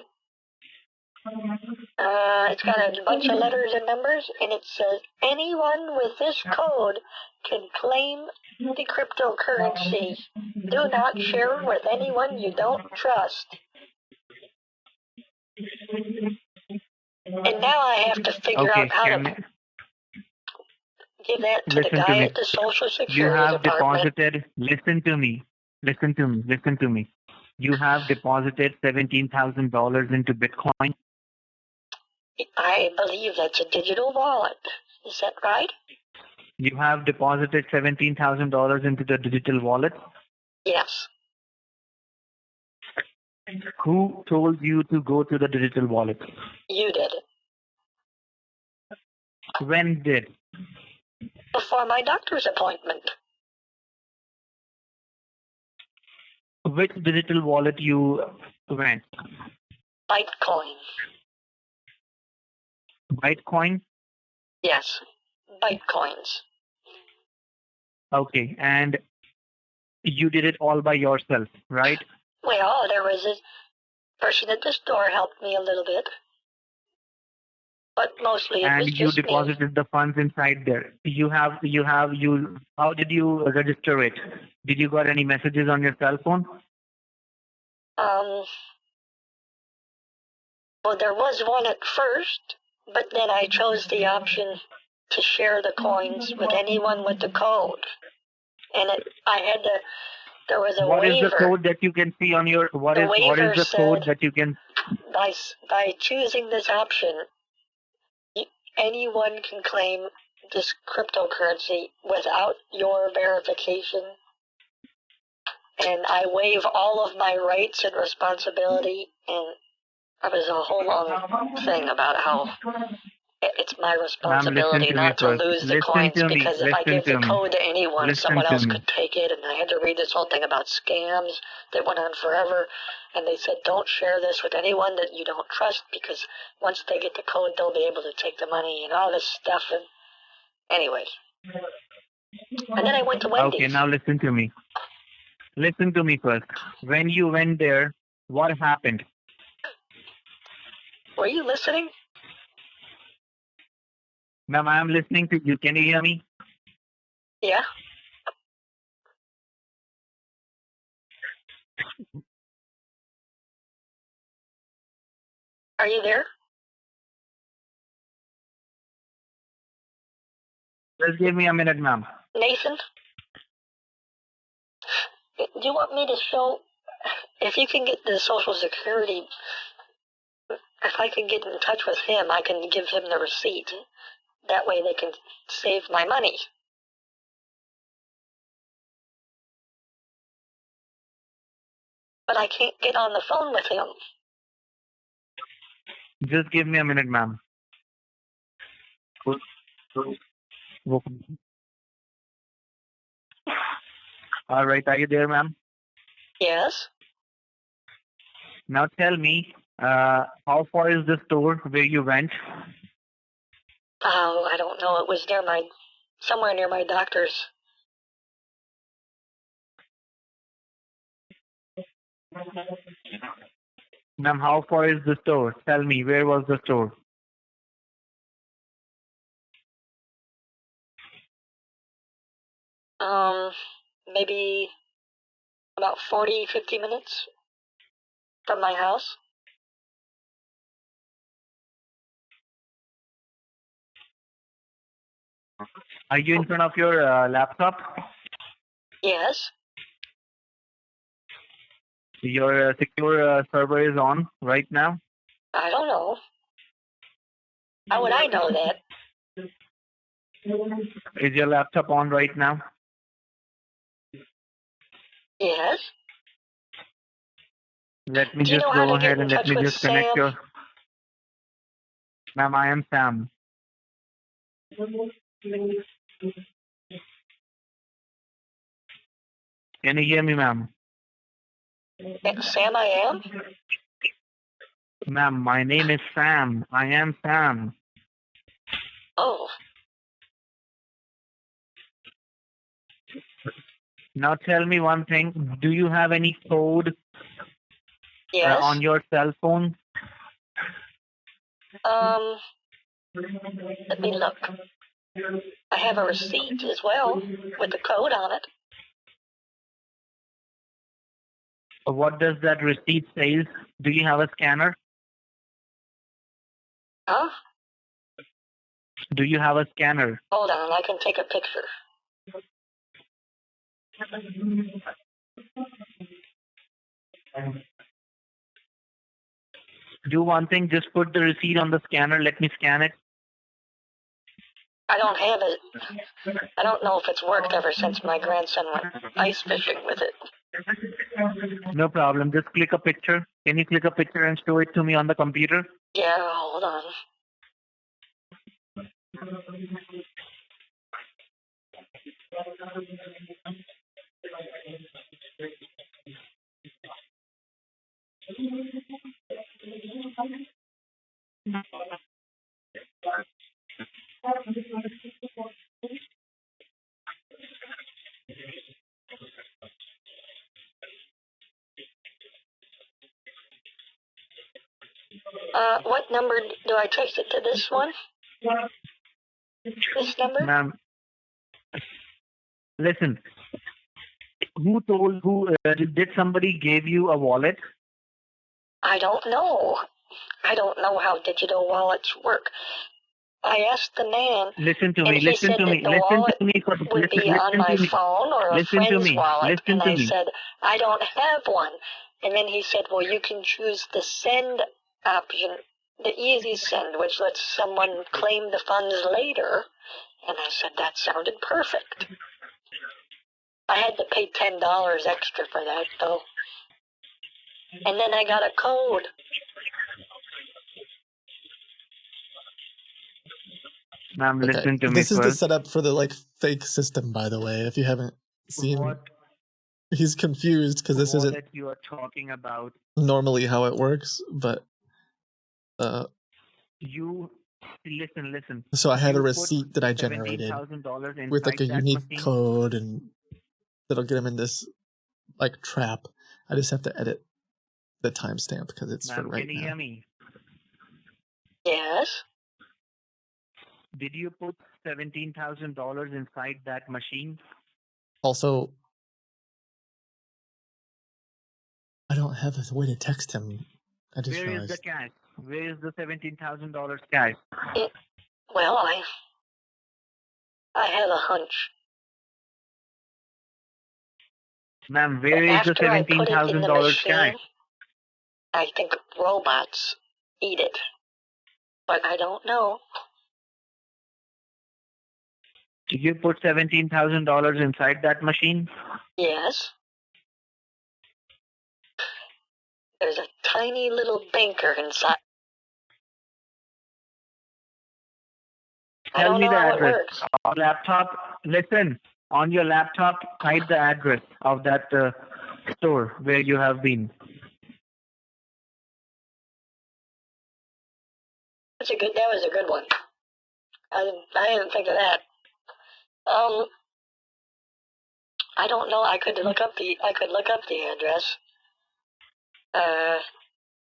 it's got a bunch of letters and numbers, and it says anyone with this code can claim the cryptocurrency. Do not share with anyone you don't trust. And now I have to figure out how to give that to the Listen to guy me. at the Social You Security have Department. deposited. Listen to me. Listen to me. Listen to me. You have deposited $17,000 into Bitcoin. I believe that's a digital wallet. Is that right? You have deposited $17,000 into the digital wallet. Yes. Who told you to go to the digital wallet? You did. When did? Before my doctor's appointment. Which digital wallet you went? Bitcoin. Bitcoin? Yes. Bitcoins. Okay, and you did it all by yourself, right? Well, there was a person at the store helped me a little bit. But mostly it And was you just me. deposited the funds inside there. How did you register it? Did you got any messages on your cell phone? Well, there was one at first, but then I chose the option to share the coins with anyone with the code. And there was a What waiver. is the code that you can see on your, what The is waiver the code said, that you can, by choosing this option, anyone can claim this cryptocurrency without your verification and I waive all of my rights and responsibility, and it was a whole long thing about how it's my Ma'am, listen responsibility to me not to first. lose the Listen coins, to me. because if I Listen give the to me. code to anyone, Listen someone to else me. could take it, and I had to read this whole thing about scams that went on forever, and they said don't share this with anyone that you don't trust, because once they get the code, they'll be able to take the money and all this stuff, and anyway. And then I went to Wendy's. Okay, now listen to me. Listen to me first. When you went there, what happened? Were you listening? Ma'am, I am listening to you. Can you hear me? Yeah. Are you there? Just give me a minute, ma'am. Nathan? Do you want me to show, if you can get the Social Security, if I can get in touch with him, I can give him the receipt. That way they can save my money. But I can't get on the phone with him. Just give me a minute, ma'am. All right, are you there, ma'am? Yes. Now tell me, how far is the store where you went? Oh, I don't know. It was somewhere near my doctor's. Ma'am, how far is the store? Tell me, where was the store? Maybe about 40, 50 minutes from my house. Are you in front of your laptop? Yes. Your secure server is on right now? I don't know. How would I know that? Is your laptop on right now? Yes. Let me Do you just know how go to get ahead in and let touch me with just connect Sam? your... Ma'am, I am Sam. Can you hear me, ma'am? Sam, I am? Ma'am, my name is Sam. I am Sam. Oh. Now tell me one thing. Do you have any code Yes. on your cell phone? Let me look. I have a receipt as well with the code on it. What does that receipt say? Do you have a scanner? Huh? Do you have a scanner? Hold on, I can take a picture. Do one thing, just put the receipt on the scanner. Let me scan it. I don't have it. I don't know if it's worked ever since my grandson went ice fishing with it. No problem. Just click a picture. Can you click a picture and show it to me on the computer? Yeah, hold on. What number do I text it to? This one? This number? Ma'am, listen. Did somebody give you a wallet? I don't know. I don't know how digital wallets work. I asked the man, Listen to and me. he Listen said to that me. the Listen wallet to me. would be on my phone or a Listen to friend's me. wallet, Listen and to I me. said, I don't have one. And then he said, well, you can choose the send option, the easy send, which lets someone claim the funds later. And I said, that sounded perfect. I had to pay $10 extra for that, though. And then I got a code. Ma'am, listen to me This is the first. setup for the like fake system, by the way. If you haven't seen, What he's confused because this isn't wallet you are talking about? normally how it works. But You listen. so I had a You put receipt that I generated $17,000 with like inside a that unique machine. code, and that'll get him in this like trap. I just have to edit the timestamp because it's for Ma'am, right can you now. hear me? Yes. Did you put $17,000 inside that machine? Also, I don't have a way to text him. I just Where is the realized. cash? Where is the $17,000 cash? Well, I have a hunch. Ma'am, where is the After I put it in the $17,000 cash? machine, I think robots eat it. But I don't know. Did you put $17,000 inside that machine? Yes. There's a tiny little banker inside. I Tell don't me know the how it address. works. On laptop, listen, on your laptop, type the address of that store where you have been. That was a good one. I didn't think of that. I don't know. I could look up the address.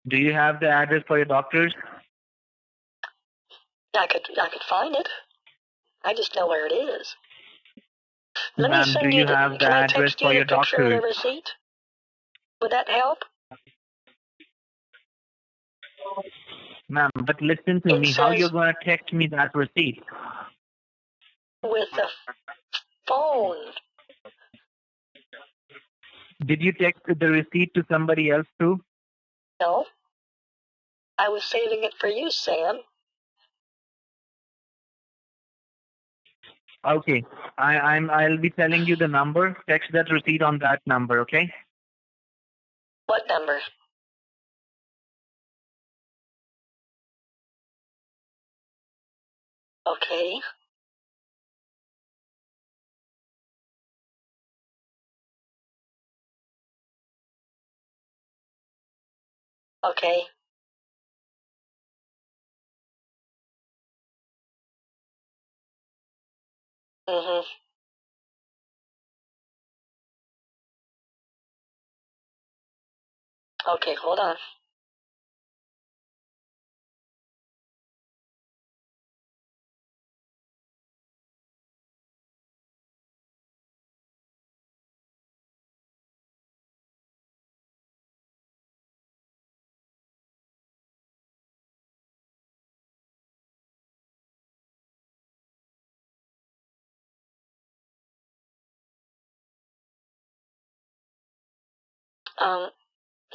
Do you have the address for your doctors? I could find it. I just know where it is. Let me Ma'am, send do you you have the can I address text you for the your picture of the doctors? receipt? Would that help? Ma'am, but listen to me. How you're going to text me that receipt? With the phone. Did you text the receipt to somebody else too? No. I was saving it for you, Sam. Okay. I'll be telling you the number. Text that receipt on that number, okay? What number? Okay. Okay. Mhm. Okay, hold on.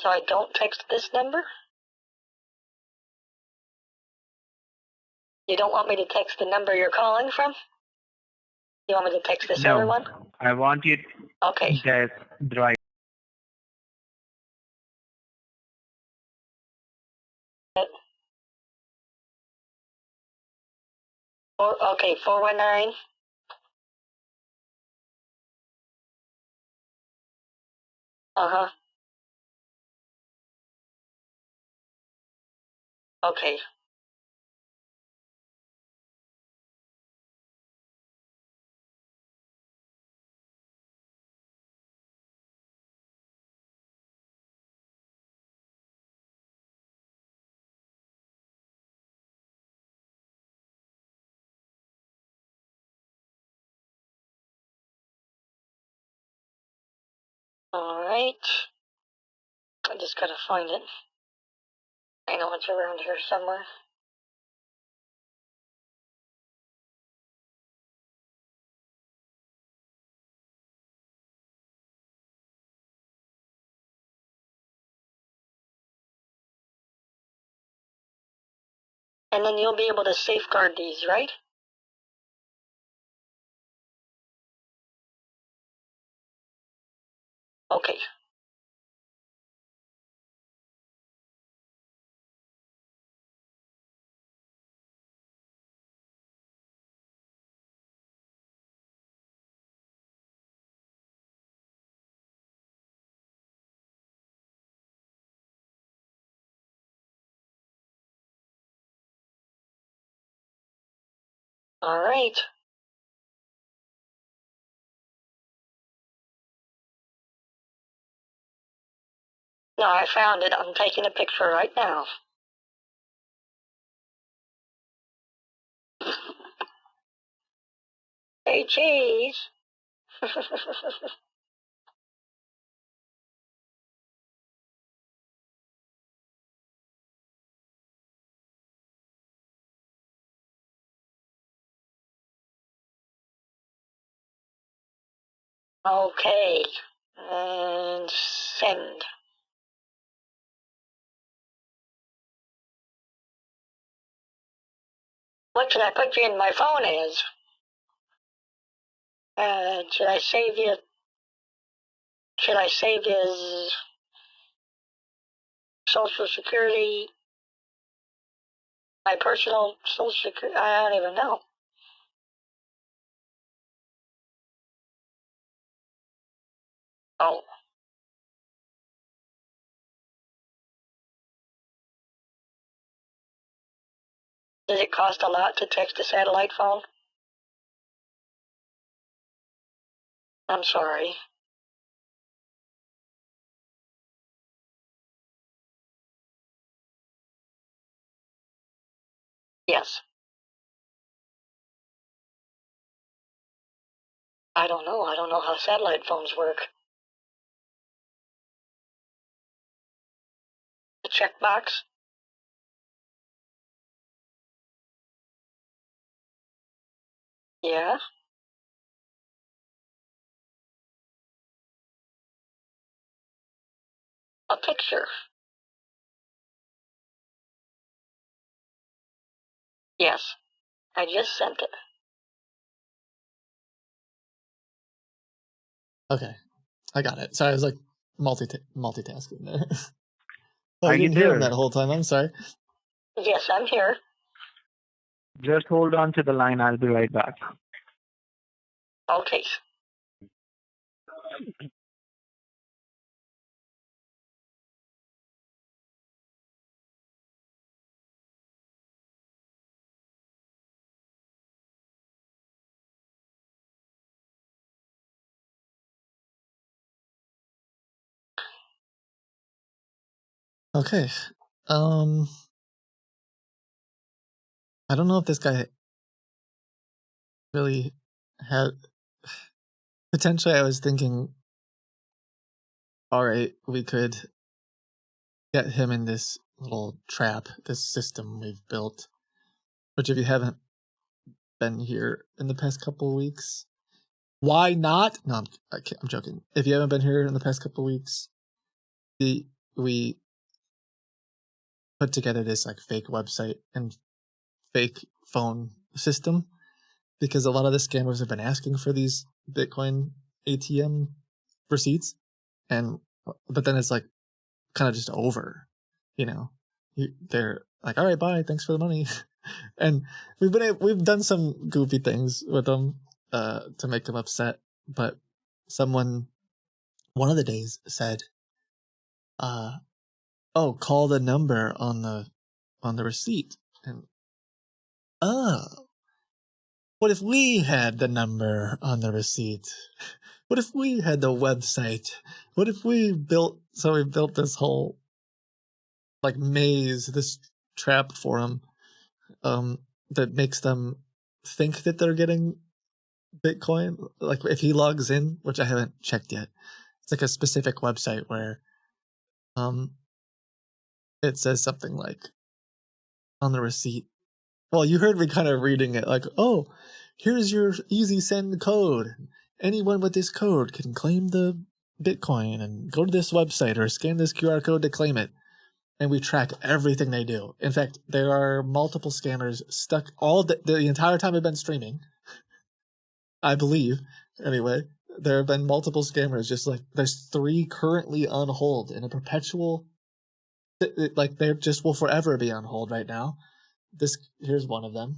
So I don't text this number? You don't want me to text the number you're calling from? You want me to text this other No. one? I want you. Okay. That's right. Okay, 419. Uh-huh. Okay. All right. I just gotta find it. I know it's around here somewhere. And then you'll be able to safeguard these, right? Okay. All right. No, I found it. I'm taking a picture right now. Hey, cheese. Okay. And send. What should I put you in my phone as? Should I save you? Should I save you as Social Security? My personal Social Security? I don't even know. Oh. Does it cost a lot to text a satellite phone? I'm sorry. Yes. I don't know. I don't know how satellite phones work. The checkbox? Yeah. A picture. Yes. I just sent it. Okay, I got it. Sorry, I was like multitasking there. Oh, Are you you didn't hear him there? that whole time. I'm sorry. Yes, I'm here. Just hold on to the line. I'll be right back. Okay. Okay. Um, I don't know if this guy really had. Potentially, I was thinking, all right, we could get him in this little trap, this system we've built. Which, if you haven't been here in the past couple of weeks, why not? No, I'm joking. If you haven't been here in the past couple of weeks, we put together this like fake website and fake phone system because a lot of the scammers have been asking for these Bitcoin ATM receipts, but then it's like kind of just over, you know. They're like, all right, bye, thanks for the money. And we've done some goofy things with them to make them upset, but someone one of the days said, oh, call the number on the receipt. And oh, what if we had the number on the receipt? What if we had the website? What if we built this whole like maze, this trap for them, that makes them think that they're getting Bitcoin. Like if he logs in, which I haven't checked yet, it's like a specific website where it says something like on the receipt. Well, you heard me kind of reading it like, oh, here's your easy send code. Anyone with this code can claim the Bitcoin and go to this website or scan this QR code to claim it. And we track everything they do. In fact, there are multiple scammers stuck all the entire time I've been streaming. I believe, anyway, There have been multiple scammers. Just like there's 3 currently on hold in a perpetual. Like they just will forever be on hold right now. Here's one of them.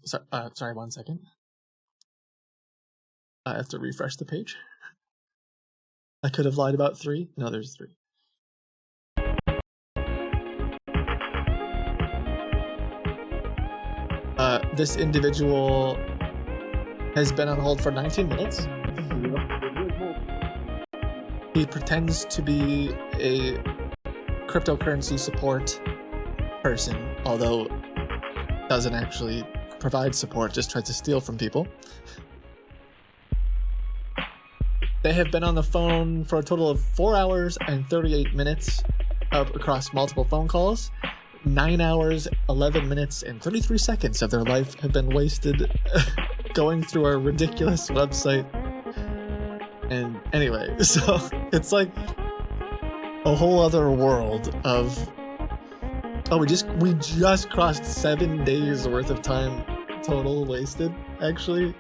Sorry, 1 second. I have to refresh the page. I could have lied about 3. No, there's 3. This individual has been on hold for 19 minutes. He pretends to be a cryptocurrency support person, although doesn't actually provide support, just tries to steal from people. They have been on the phone for a total of 4 hours and 38 minutes across multiple phone calls. 9 hours, 11 minutes, and 33 seconds of their life have been wasted going through our ridiculous website. And anyway, so it's like a whole other world of... Oh, we just crossed 7 days worth of time total wasted, actually.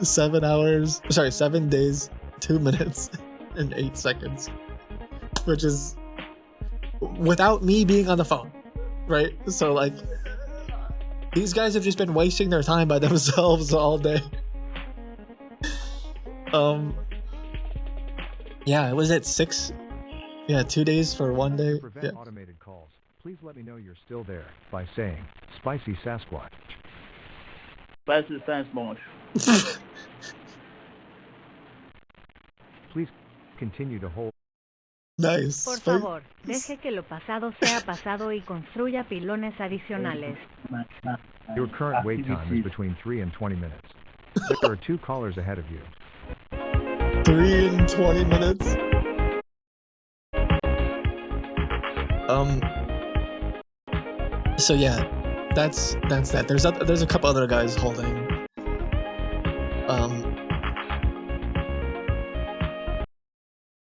7 days, 2 minutes, and 8 seconds. Which is without me being on the phone. Right? So, like, these guys have just been wasting their time by themselves all day. Yeah, it was at 6. Yeah, 2 days for 1 day. To prevent automated calls, please let me know you're still there by saying, Spicy Sasquatch. Spicy Sasquatch. Please continue to hold. Nice. Por favor, deje que lo pasado sea pasado y construya pilones adicionales. Your current wait time is between 3 and 20 minutes. There are 2 callers ahead of you. 3 and 20 minutes? So yeah, that's that. There's a couple other guys holding.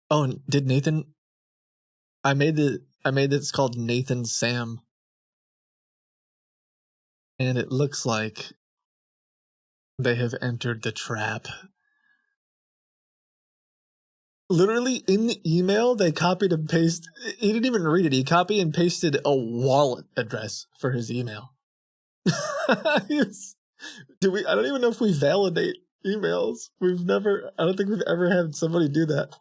Oh, and did Nathan? I made this called Nathan Sam, and it looks like they have entered the trap. Literally in the email, they copied and pasted. He didn't even read it. He copied and pasted a wallet address for his email. I don't even know if we validate emails. I don't think we've ever had somebody do that.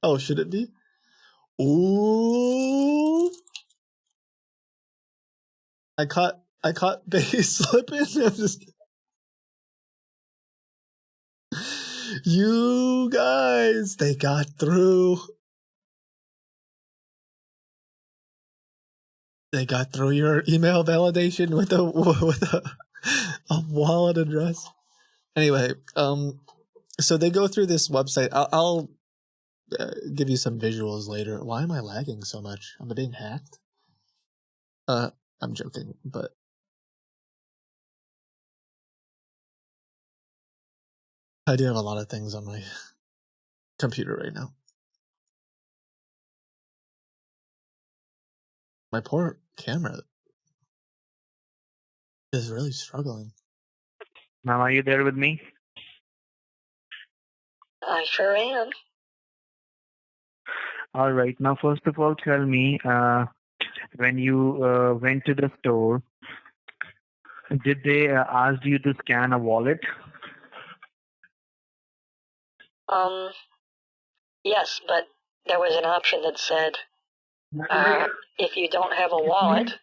Oh, should it be? Ooh. I caught Bay slipping. I'm just... You guys, they got through. They got through your email validation with a wallet address. Anyway, so they go through this website. I'll give you some visuals later. Why am I lagging so much? Am I being hacked? I'm joking, but I do have a lot of things on my computer right now. My poor camera is really struggling. Ma'am, are you there with me? I sure am. All right. Now, first of all, tell me, when you went to the store, did they ask you to scan a wallet? Yes, but there was an option that said, if you don't have a wallet,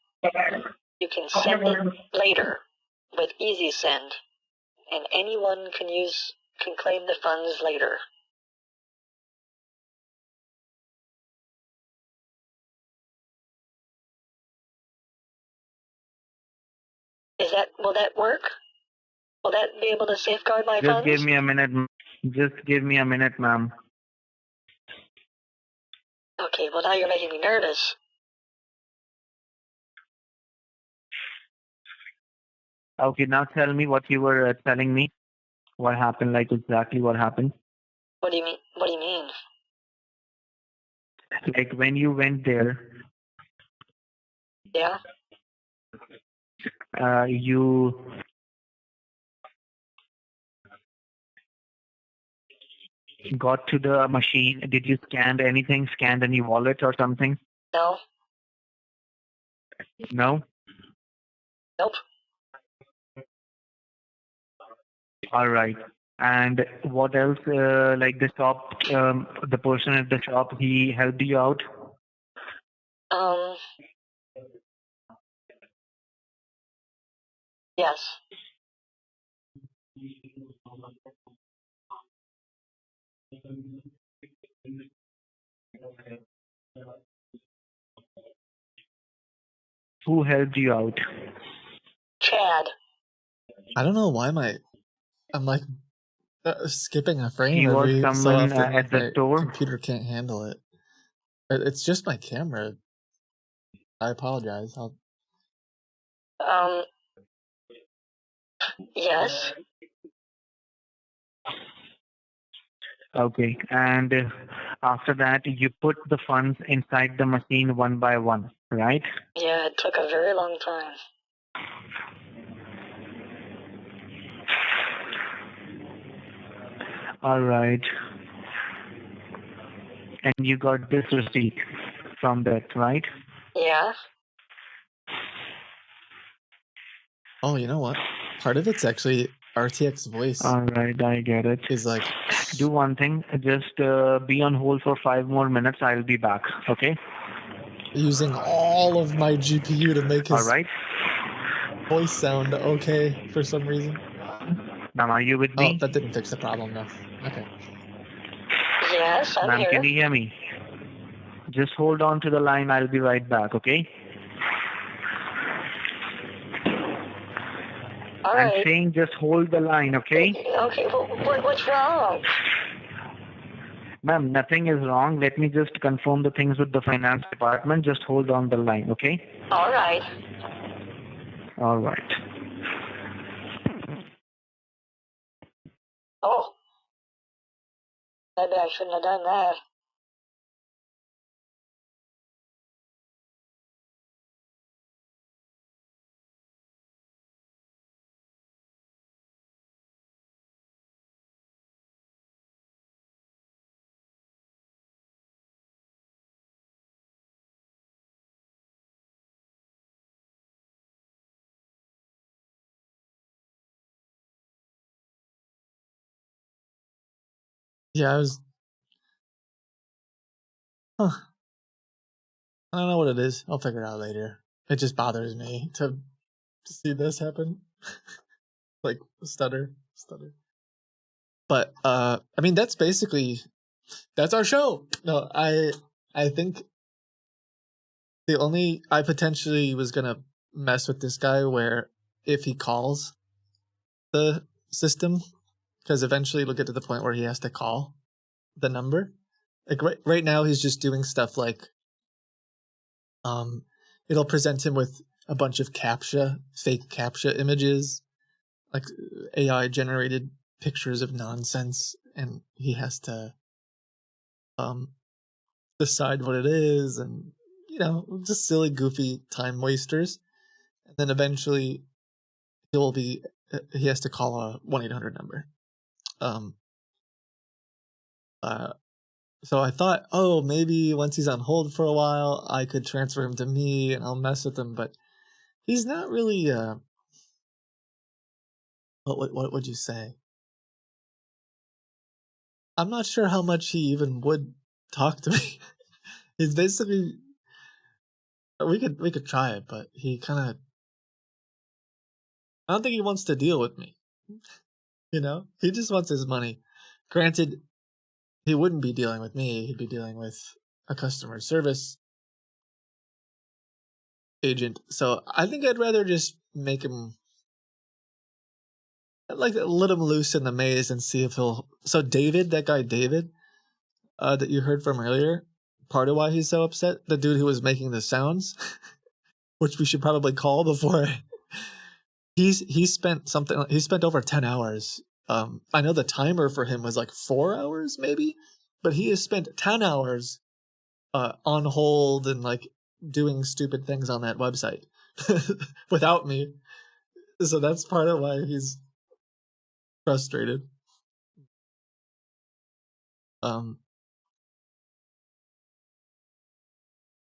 you can send it later with Easy Send, and anyone can claim the funds later. Will that work? Will that be able to safeguard my funds? Just give me a minute. Just give me a minute, ma'am. Okay, well now you're making me nervous. Okay, now tell me what you were telling me. What happened? Like exactly what happened? What do you mean? What do you mean? Like when you went there. Yeah. you got to the machine, did you scan anything? Scanned any wallet or something? No. No? Nope. All right. And what else, like the shop, the person at the shop, he helped you out? Yes. Who helped you out? Chad. I don't know why I'm like skipping a frame He was every so someone often. at the my store? computer can't handle it. It's just my camera. I apologize. Yes. Okay. And after that, you put the funds inside the machine one by one, right? Yeah, it took a very long time. All right. And you got this receipt from that, right? Yeah. Oh, you know what? Part of it's actually RTX voice. All right, I get it. Is like, do one thing. Just be on hold for 5 more minutes. I'll be back. Okay. Using all of my GPU to make his voice sound okay for some reason. Ma'am, are you with me? Oh, that didn't fix the problem though. Okay. Yes, I'm Ma'am, here. can you hear me? Just hold on to the line. I'll be right back. Okay. All I'm right. saying just hold the line, okay? Okay, what's wrong? Ma'am, nothing is wrong. Let me just confirm the things with the finance department. Just hold on the line, okay? All right. All right. Oh. Maybe I shouldn't have done that. Yeah, I was. Huh. I don't know what it is. I'll figure it out later. It just bothers me to see this happen. Like stutter. But I mean that's our show. No, I think I potentially was gonna mess with this guy where if he calls the system, because eventually it'll get to the point where he has to call the number. Like right now he's just doing stuff like it'll present him with a bunch of fake CAPTCHA images, like AI generated pictures of nonsense, and he has to decide what it is, and just silly goofy time wasters. And then eventually he has to call a 1-800 number. So I thought, oh, maybe once he's on hold for a while I could transfer him to me and I'll mess with him, but he's not really what would you say? I'm not sure how much he even would talk to me. He's basically, we could try it, but he kind of, I don't think he wants to deal with me. He just wants his money. Granted, he wouldn't be dealing with me. He'd be dealing with a customer service agent. So I think I'd rather just make him, like, let him loose in the maze and see if he'll. So David, that guy David, that you heard from earlier, part of why he's so upset, the dude who was making the sounds, which we should probably call before. He spent over 10 hours. I know the timer for him was like 4 hours maybe, but he has spent 10 hours on hold and like doing stupid things on that website without me. So that's part of why he's frustrated.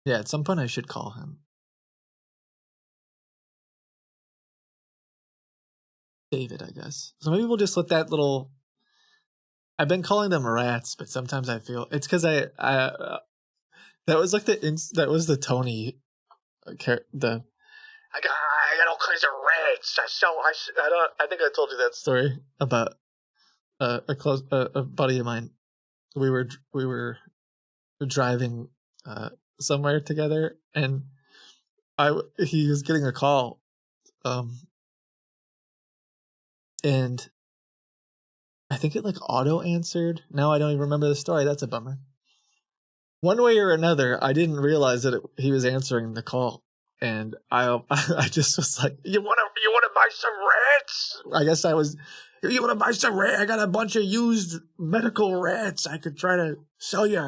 Yeah, at some point I should call him. David, I guess. So maybe we'll just let that little. I've been calling them rats, but sometimes I feel it's because that was like that was the Tony, the. I got all kinds of rats. I think I told you that story about a buddy of mine. We were driving somewhere together, and he was getting a call, and I think it like auto answered. Now I don't even remember the story. That's a bummer. One way or another, I didn't realize that he was answering the call, and I just was like, You wanna buy some rats? I guess I was. You want to buy some rats? I got a bunch of used medical rats. I could try to sell you.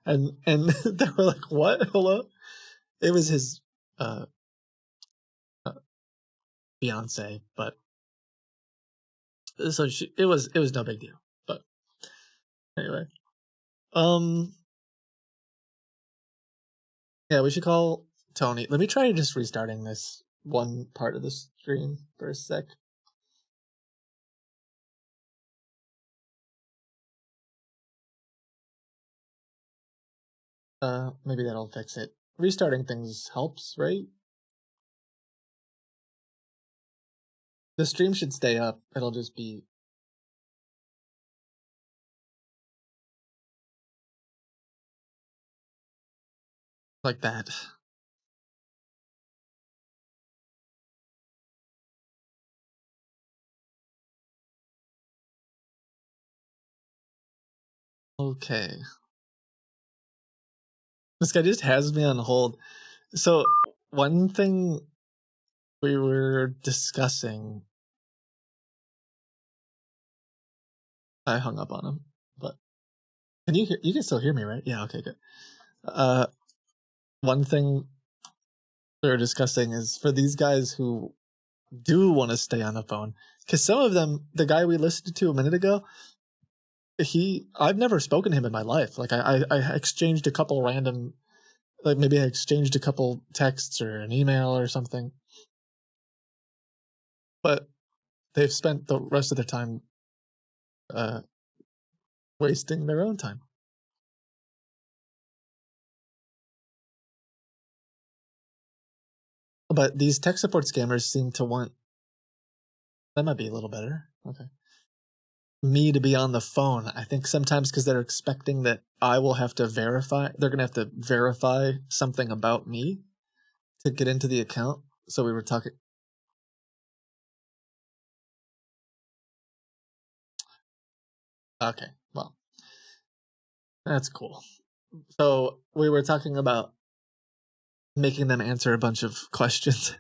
And they were like, "What? Hello?" It was his fiance, but so it was no big deal. But anyway, yeah, we should call Tony. Let me try just restarting this one part of the stream for a sec. Maybe that'll fix it. Restarting things helps, right? The stream should stay up. It'll just be like that. Okay. This guy just has me on hold. So one thing we were discussing, I hung up on him, but you can still hear me, right? Yeah, okay, good. One thing we were discussing is for these guys who do want to stay on the phone, because some of them, the guy we listened to a minute ago, I've never spoken to him in my life. Like I exchanged a couple random, like maybe I exchanged a couple texts or an email or something, but they've spent the rest of their time wasting their own time. But these tech support scammers seem to want, that might be a little better. Okay. Me to be on the phone. I think sometimes because they're expecting that I will have to verify, they're going to have to verify something about me to get into the account. So we were talking. Okay, well, that's cool. So we were talking about making them answer a bunch of questions.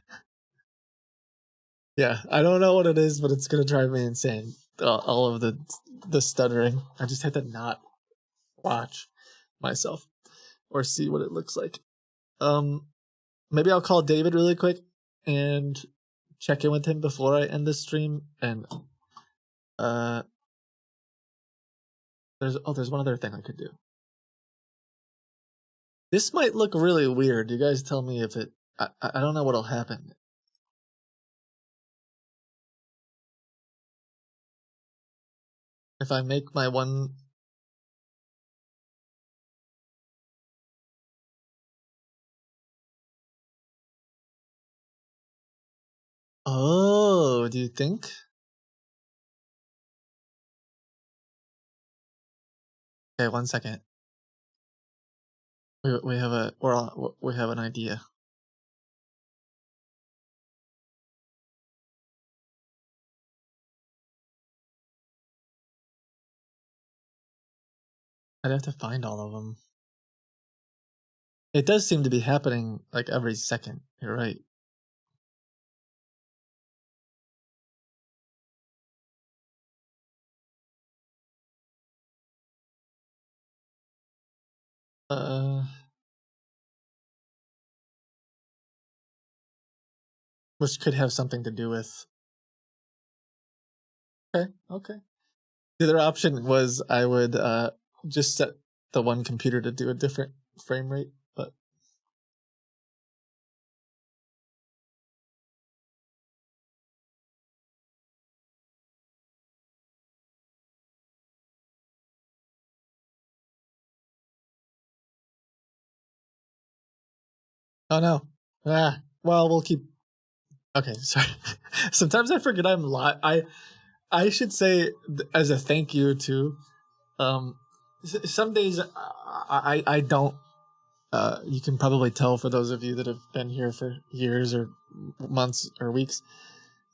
Yeah, I don't know what it is, but it's going to drive me insane. All of the stuttering. I just had to not watch myself or see what it looks like. Maybe I'll call David really quick and check in with him before I end the stream. And there's one other thing I could do. This might look really weird. You guys tell me if it. I don't know what'll happen. If I make my one. Oh, do you think? Okay, 1 second. We have an idea. I'd have to find all of them. It does seem to be happening like every second. You're right. Which could have something to do with Okay. The other option was I would just set the one computer to do a different frame rate, but oh no. Well, we'll keep. Okay, sorry. Sometimes I forget I'm live. I should say as a thank you to some days I don't you can probably tell for those of you that have been here for years or months or weeks.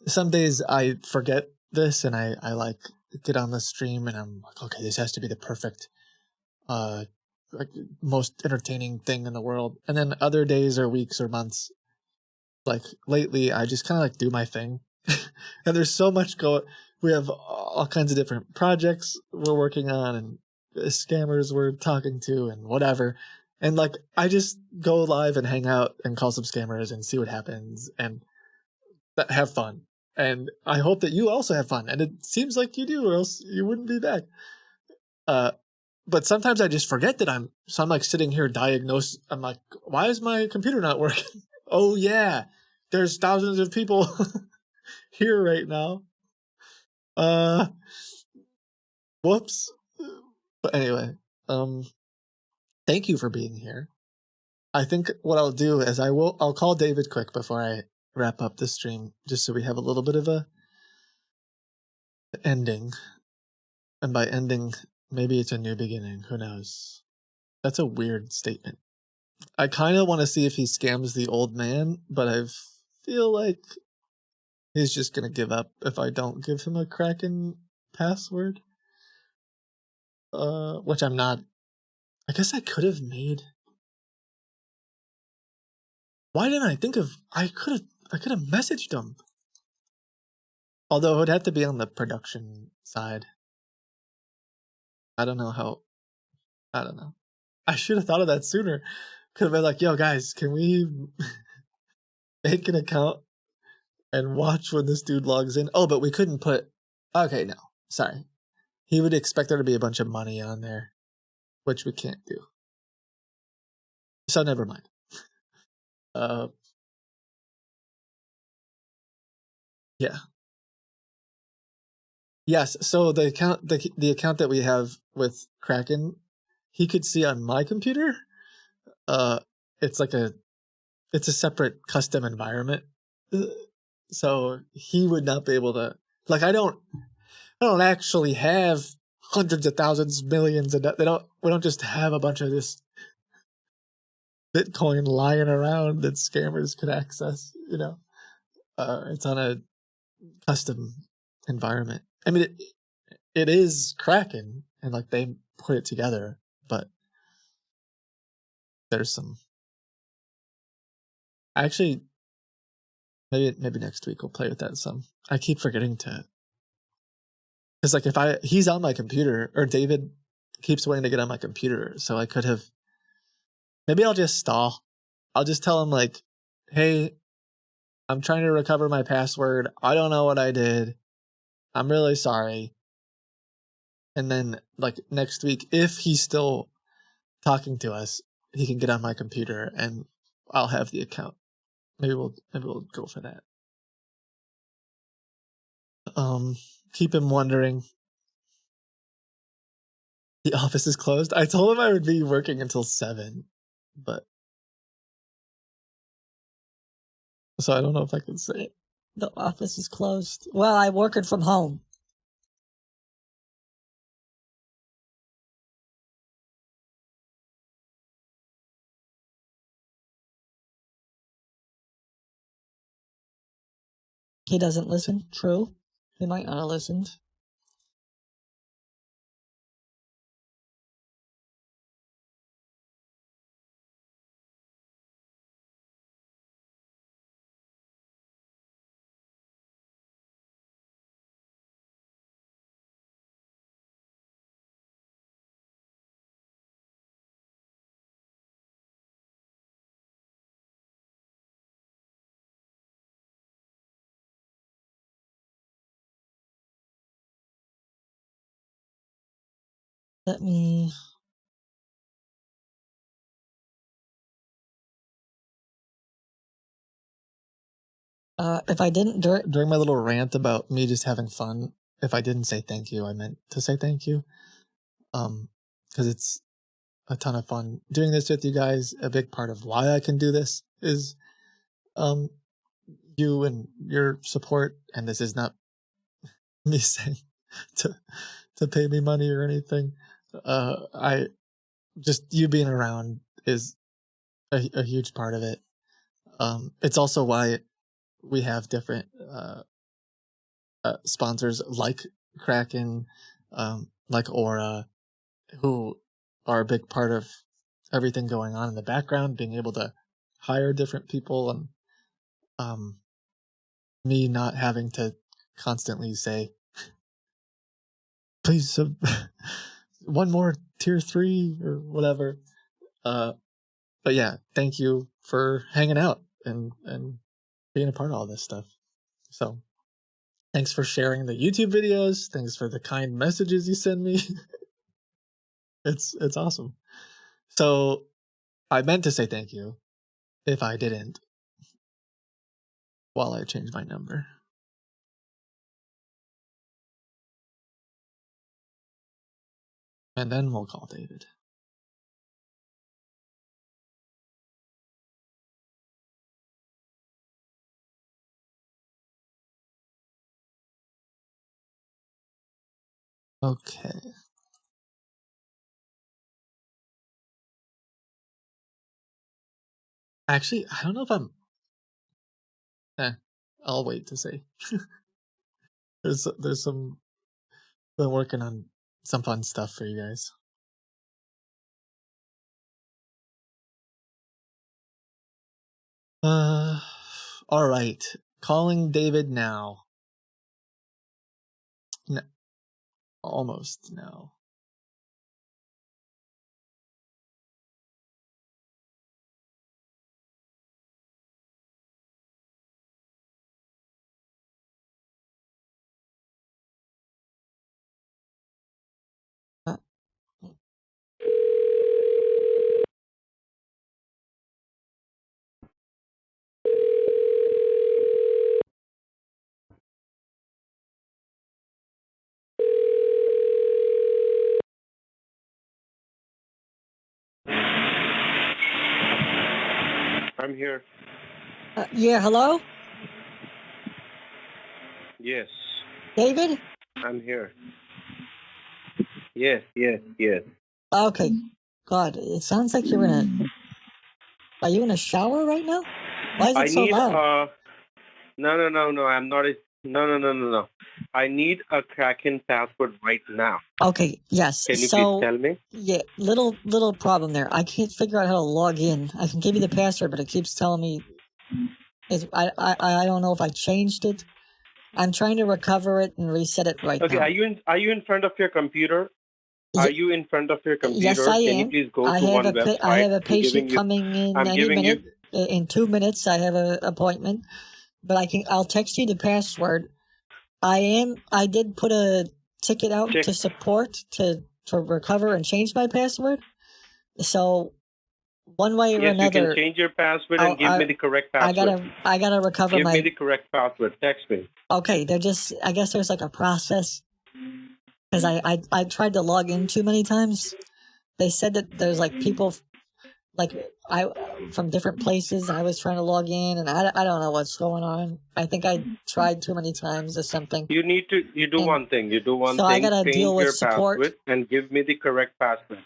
Some days I forget this and I like get on the stream and I'm like, okay, this has to be the perfect like most entertaining thing in the world. And then other days or weeks or months, like lately, I just kind of like do my thing. And there's so much we have all kinds of different projects we're working on and scammers we're talking to and whatever. And like, I just go live and hang out and call some scammers and see what happens and have fun. And I hope that you also have fun. And it seems like you do, or else you wouldn't be back. But sometimes I just forget that I'm like sitting here diagnosed. I'm like, why is my computer not working? Oh yeah, there's thousands of people here right now. Whoops. But anyway, thank you for being here. I think what I'll do is I'll call David quick before I wrap up the stream, just so we have a little bit of a ending. And by ending, maybe it's a new beginning. Who knows? That's a weird statement. I kind of want to see if he scams the old man, but I feel like he's just going to give up if I don't give him a Kraken password. Which I'm not. I guess I could have made. Why didn't I think of? I could have messaged him. Although it would have to be on the production side. I don't know how. I don't know. I should have thought of that sooner. Could have been like, yo, guys, can we make an account and watch when this dude logs in? Oh, but we couldn't put. Okay, no. Sorry. He would expect there to be a bunch of money on there, which we can't do. So never mind. Yeah. Yes. So the account that we have with Kraken, he could see on my computer. It's like it's a separate custom environment. So he would not be able to. Like I don't actually have hundreds of thousands, millions, and we don't just have a bunch of this Bitcoin lying around that scammers could access. It's on a custom environment. I mean, it is Kraken, and like they put it together, but there's some. Actually, maybe next week we'll play with that some. I keep forgetting to. Because like he's on my computer, or David keeps wanting to get on my computer, so I could have. Maybe I'll just stall. I'll just tell him like, hey, I'm trying to recover my password. I don't know what I did. I'm really sorry. And then like next week, if he's still talking to us, he can get on my computer and I'll have the account. Maybe we'll go for that. Keep him wondering. The office is closed. I told him I would be working until 7, but so I don't know if I can say it. The office is closed. Well, I'm working from home. He doesn't listen. True. He might not have listened. Let me. If I didn't during my little rant about me just having fun, if I didn't say thank you, I meant to say thank you. Because it's a ton of fun doing this with you guys. A big part of why I can do this is you and your support, and this is not me saying to pay me money or anything. I just you being around is a huge part of it. It's also why we have different sponsors like Kraken, like Aura, who are a big part of everything going on in the background, being able to hire different people, and me not having to constantly say, please, one more tier 3 or whatever. But yeah, thank you for hanging out and being a part of all this stuff. So thanks for sharing the YouTube videos. Thanks for the kind messages you send me. It's awesome. So I meant to say thank you if I didn't while I change my number. And then we'll call David. Okay. Actually, I don't know if I'm... I'll wait to say. There's some... Been working on some fun stuff for you guys. Alright. Calling David now. No, almost now. I'm here. Yeah, hello? Yes. David? I'm here. Yes. Okay. God, it sounds like you're in a... Are you in a shower right now? Why is it so loud? No. I'm not. No. I need a Kraken password right now. Okay, yes. Can you please tell me? Yeah, little problem there. I can't figure out how to log in. I can give you the password, but it keeps telling me I don't know if I changed it. I'm trying to recover it and reset it right Okay, now. are you in front of your computer? Are you in front of your computer? Yes, I Can you am. please go I to have one website? I have a patient coming in I'm any giving minute. In 2 minutes, I have an appointment. But I'll text you the password. I did put a ticket out to support to recover and change my password. So one way or Yes, you another, can change your password and give me the correct password. I gotta recover Give my. me the correct password. Text me. Okay, I guess there's like a process because I tried to log in too many times. They said that there's like people like from different places. I was trying to log in, and I don't know what's going on. I think I tried too many times or something. You do one thing. You do one so thing. I gotta Change deal with your support. password and give me the correct password.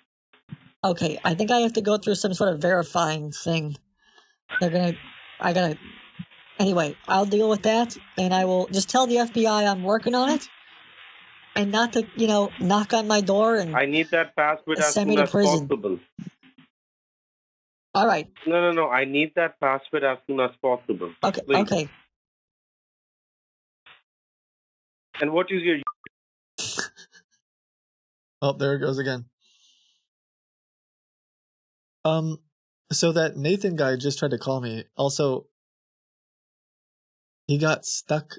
Okay, I think I have to go through some sort of verifying thing. Anyway, I'll deal with that, and I will just tell the FBI I'm working on it, and not to, knock on my door and I need that password as send me soon to as prison. possible. All right. No. I need that password as soon as possible. Okay. Please. Okay. And what is your... Oh, there it goes again. So that Nathan guy just tried to call me. Also, he got stuck.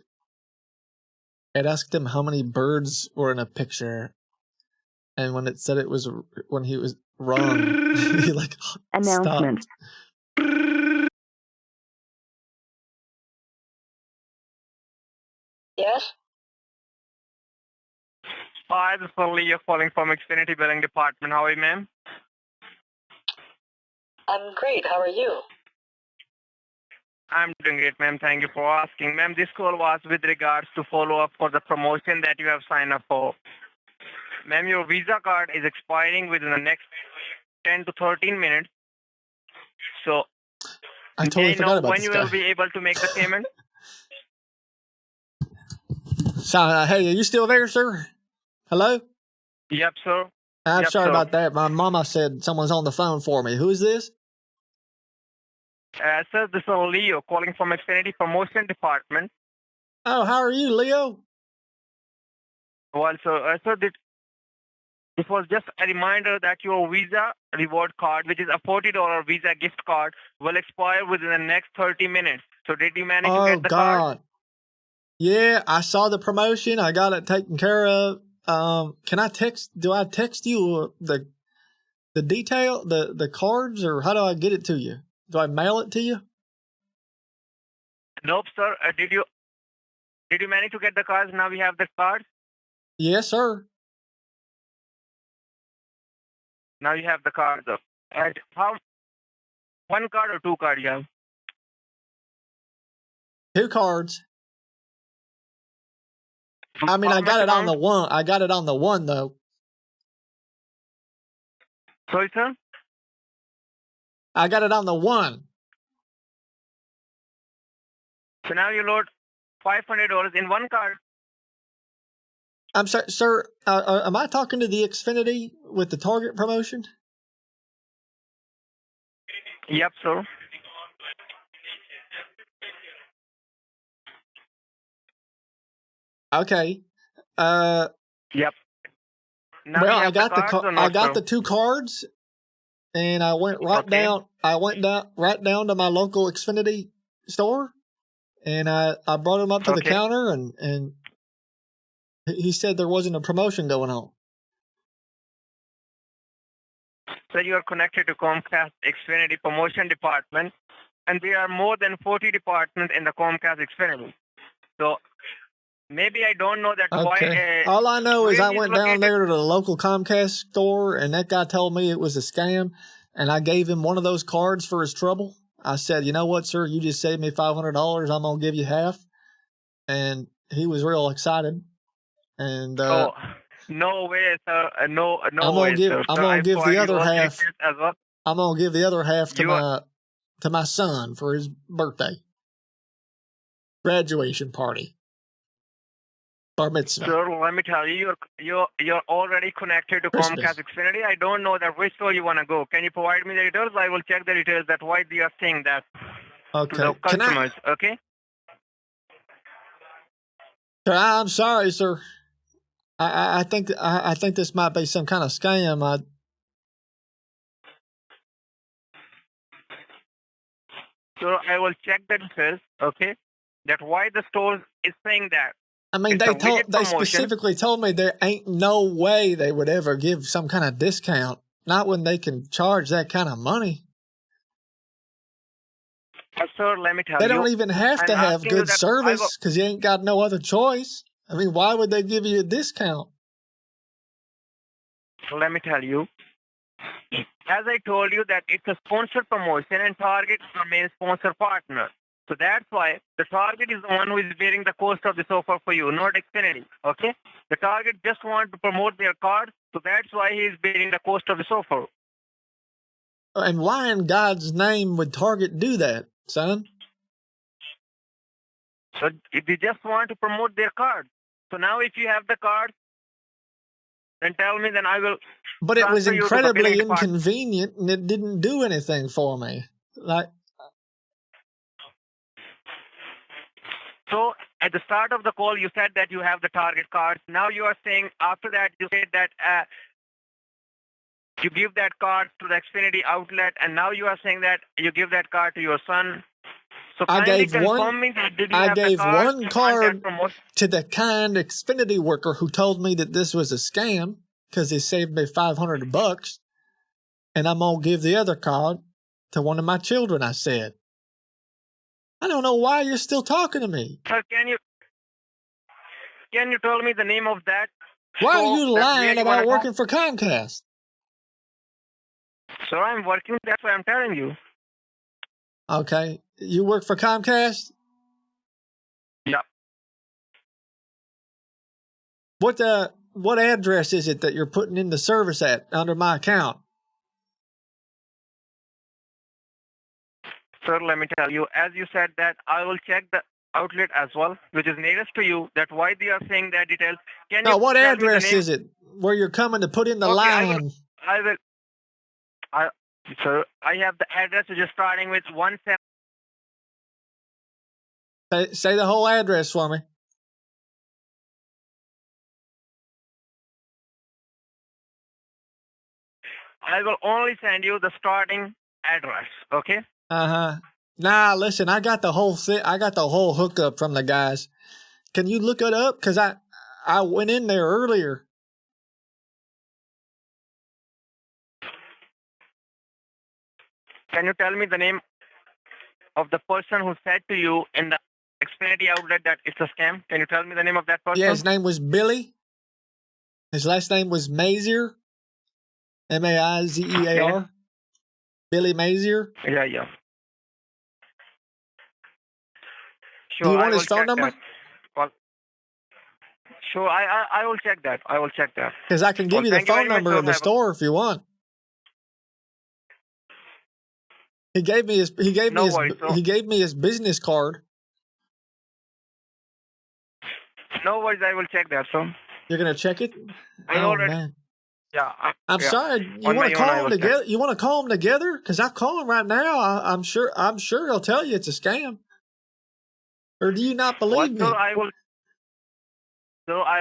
I'd asked him how many birds were in a picture, and when it said it was when he was wrong, he like Announcement. stopped. Yes? Hi, this is Leo calling from Xfinity Billing Department. How are you, ma'am? I'm great. How are you? I'm doing great, ma'am. Thank you for asking. Ma'am, this call was with regards to follow up for the promotion that you have signed up for. Ma'am, your Visa card is expiring within the next 10 to 13 minutes. So, I totally forgot about when this you guy. will be able to make the payment? So, hey, are you still there, sir? Hello? Yep, sir. I'm Yep, sorry sir. about that. My mama said someone's on the phone for me. Who is this? Sir, this is Leo calling from Xfinity Promotion Department. Oh, how are you, Leo? Well, sir, this was just a reminder that your Visa reward card, which is a $40 Visa gift card, will expire within the next 30 minutes. So did you manage to get the card? God. Yeah, I saw the promotion. I got it taken care of. Do I text you the detail, the cards, or how do I get it to you? Do I mail it to you? Nope, sir. Did you manage to get the cards? Now we have the cards. Yes, sir. Now you have the cards up. And one card or two cards you have? 2 cards. I mean, I got it on the one. I got it on the one though. Sorry, sir? I got it on the one. So now you load $500 in one card. I'm sorry, sir. Am I talking to the Xfinity with the Target promotion? Yep, sir. Okay. Yep. Now Well, you I have got the cards or not, I got sir? the 2 cards, and I went right down. I went down right down to my local Xfinity store, and I brought him up to the counter, and he said there wasn't a promotion going on. So you are connected to Comcast Xfinity Promotion Department, and there are more than 40 departments in the Comcast Xfinity. So maybe I don't know that Okay. why. All I know is where I he's went down located. there to the local Comcast store, and that guy told me it was a scam, and I gave him one of those cards for his trouble. I said, you know what, sir? You just saved me $500. I'm gonna give you half, and he was real excited. And Oh, no way, sir. No I'm way, gonna give sir. I'm Sir, gonna I give the provided other all the half. details as well. I'm gonna give the other half to You my son for his birthday graduation party. Bar mitzvah. Sir, let me tell you, you're already connected to Christmas. Comcast Xfinity. I don't know that which store you want to go. Can you provide me the details? I will check the details. That why you are saying that to Okay. the customers. Okay. Sir, I'm sorry, sir. I think this might be some kind of scam. So I will check the details. Okay. That why the store is saying that. I mean, It's a widget they promotion. specifically told me there ain't no way they would ever give some kind of discount. Not when they can charge that kind of money. Sir, let me tell They you. don't even have to I'm have asking you good that service because you ain't got no other choice. I mean, why would they give you a discount? Let me tell you. As I told you that it's a sponsored promotion and Target is our main sponsor partner. So that's why the Target is the one who is bearing the cost of this offer for you, not Xfinity. Okay? The Target just want to promote their card, so that's why he is bearing the cost of this offer. And why in God's name would Target do that, son? So they just want to promote their card. So now if you have the card, then tell me, then I will. But it was transfer you to the billing incredibly department. inconvenient, and it didn't do anything for me. Like, So at the start of the call, you said that you have the Target cards. Now you are saying after that you said that you give that card to the Xfinity outlet, and now you are saying that you give that card to your son. So I kindly gave confirm one. me that did you I have the gave card one to card contact promotion? to the kind Xfinity worker who told me that this was a scam. because it saved me $500, and I'm gonna give the other card to one of my children. I said, I don't know why you're still talking to me. Sir, can you tell me the name of that? Why are store you that lying really about wanna working for Comcast? Sir, I'm working. That's why I'm telling you. Okay, you work for Comcast? Yeah. What address is it that you're putting in the service at under my account? Sir, let me tell you, as you said that, I will check the outlet as well, which is nearest to you, that why they are saying that details. Can No, you what tell me the address name? is it where you're coming to put in the Okay, line? Sir, I have the address which is starting with 17. Say the whole address for me. I will only send you the starting address, okay? Nah, listen, I got the whole thing. I got the whole hookup from the guys. Can you look it up? Because I went in there earlier. Can you tell me the name of the person who said to you in the Xfinity outlet that it's a scam? Can you tell me the name of that person? Yeah, his name was Billy. His last name was Mazier. Maizear. Okay. Billy Mazier. Yeah. Do Sure, you I want will his phone check number? that. Well, sure, I will check that. I will check that. Because I can give Well, you the thank you phone very much, number sir. of the Have a- store if you want. He gave me his No worries, sir. he gave me his business card. No worries, I will check that, sir. You're gonna check it? I Oh already. man. Yeah. I'm yeah. sorry. You On want my to own, I call them will check. together? You want to call them together? Because I'll call them right now. I'm sure he'll tell you it's a scam. Or do you not believe What, me? sir? I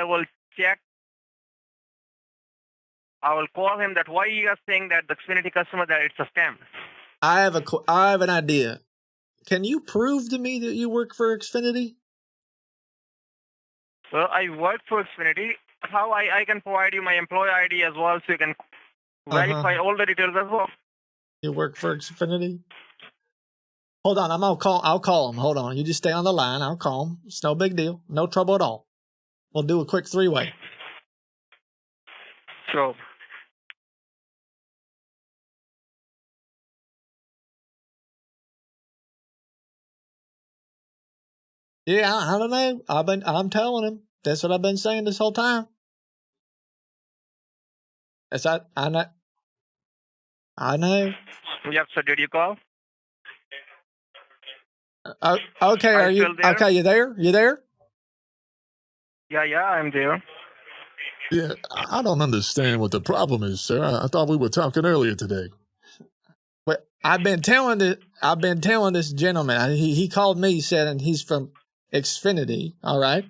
will check. I will call him that why you are saying that the Xfinity customer that it's a scam. I have an idea. Can you prove to me that you work for Xfinity? Sir, I work for Xfinity. How I can provide you my employee ID as well so you can verify all the details as well. You work for Xfinity? Hold on, I'll call him. Hold on. You just stay on the line. I'll call him. It's no big deal. No trouble at all. We'll do a quick three-way. Sure. Yeah, I don't know. I'm telling him. That's what I've been saying this whole time. I know. Yep, so did you call? Okay, Are are you you still there? okay? You there? You there? Yeah, I'm there. Yeah, I don't understand what the problem is, sir. I thought we were talking earlier today. But I've been telling this gentleman. He called me, said, and he's from Xfinity. All right.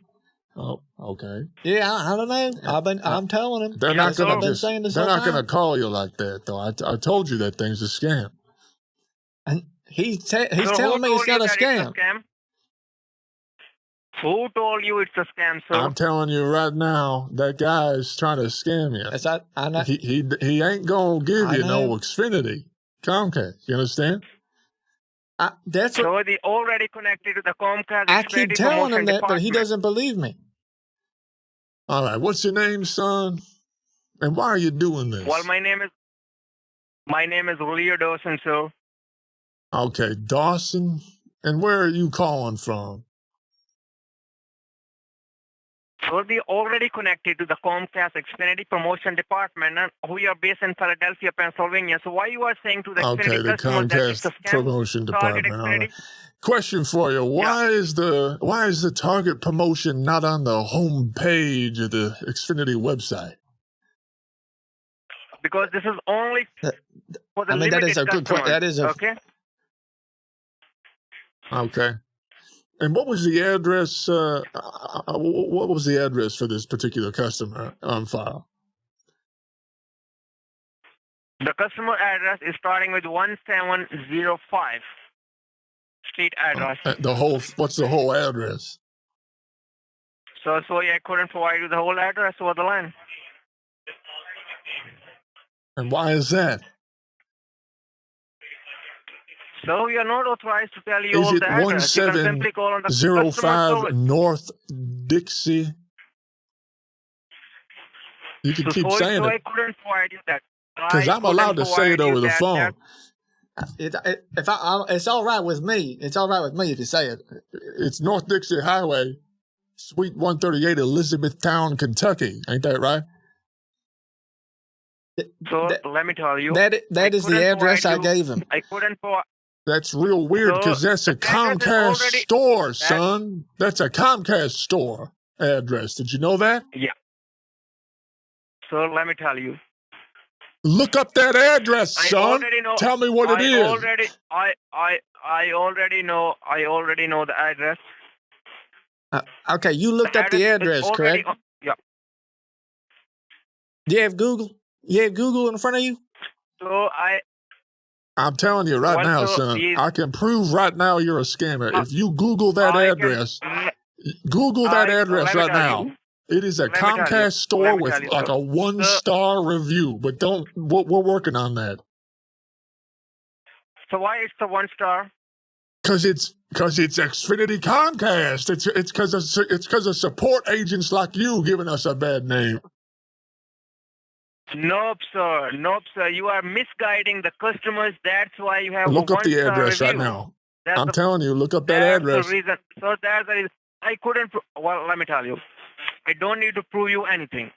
Oh, okay. Yeah, I don't know. I'm telling him. They're not That's what I've gonna been saying this they're whole not gonna time. call you like that, though. I told you that thing's a scam. And he's So telling me who it's told you not a that scam. It's a scam? Who told you it's a scam, sir? I'm telling you right now, that guy is trying to scam you. I know. He ain't gonna give I you no know. Xfinity, Comcast. You understand? That's so they already connected to the Comcast I keep Xfinity telling promotion him that, but he department. doesn't believe me. All right. What's your name, son? And why are you doing this? Well, my name is Leo Dawson, sir. Okay, Dawson. And where are you calling from? So they already connected to the Comcast Xfinity promotion department, and we are based in Philadelphia, Pennsylvania. So why you are saying to the Okay, Xfinity the customers that it's a Comcast scam? promotion Target department. All Xfinity? right. Question for you: Why is the Target promotion not on the home page of the Xfinity website? Because this is only for the I mean, that is limited a good question. customers. That is a Okay. Okay. And what was the address? What was the address for this particular customer on file? The customer address is starting with 1705 street address. What's the whole address? So I couldn't provide you the whole address over the line. And why is that? So we are not authorized to tell you Is all it the address. You can simply call on the customer 1705 service. North Dixie? You can keep saying So it I couldn't provide you that. because I'm allowed to say it over the phone. It's all right with me. It's all right with me if you say it. It's North Dixie Highway, Suite 138, Elizabethtown, Kentucky. Ain't that right? So let me tell you. That is the address I gave him. I couldn't provide. That's real weird because that's a Comcast store, son. That's a Comcast store address. Did you know that? Yeah. So let me tell you. Look up that address, son. Already know, Tell me what it is. I already know the address. Okay, you looked up the address, correct? Yeah. Do you have Google? You have Google in front of you? So I'm telling you right now, son. I can prove right now you're a scammer. If you Google that address, Google that address right now. It is a Comcast store with like a 1-star review, but we're working on that. So why it's the 1-star? Because it's Xfinity Comcast. It's because of support agents like you giving us a bad name. Nope, sir. You are misguiding the customers. That's why you have Look a up the 1-star address review. right now. I'm telling you, look up that address. That's the reason. So that's the reason. I couldn't. Well, let me tell you. I don't need to prove you anything.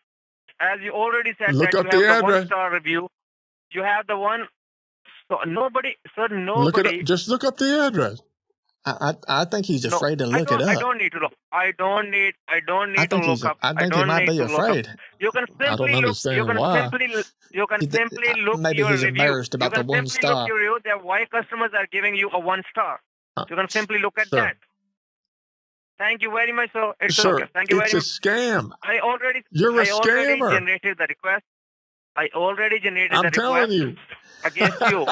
As you already said Look that up you the have the address. 1-star review. You have the one. So nobody. Look it up. Just look up the address. I think he's afraid to look it up. I don't need to look. I don't need to look up. I think he might be afraid. You can simply I don't look. understand You can why. simply look Maybe your he's review. embarrassed about the 1-star. Look your review that why customers are giving you a 1-star. You can simply look at sir. that. Thank you very much, sir. It's Sir, okay. Thank you it's very a scam. You're a scammer. generated the request. I already generated I'm the telling request you. against you.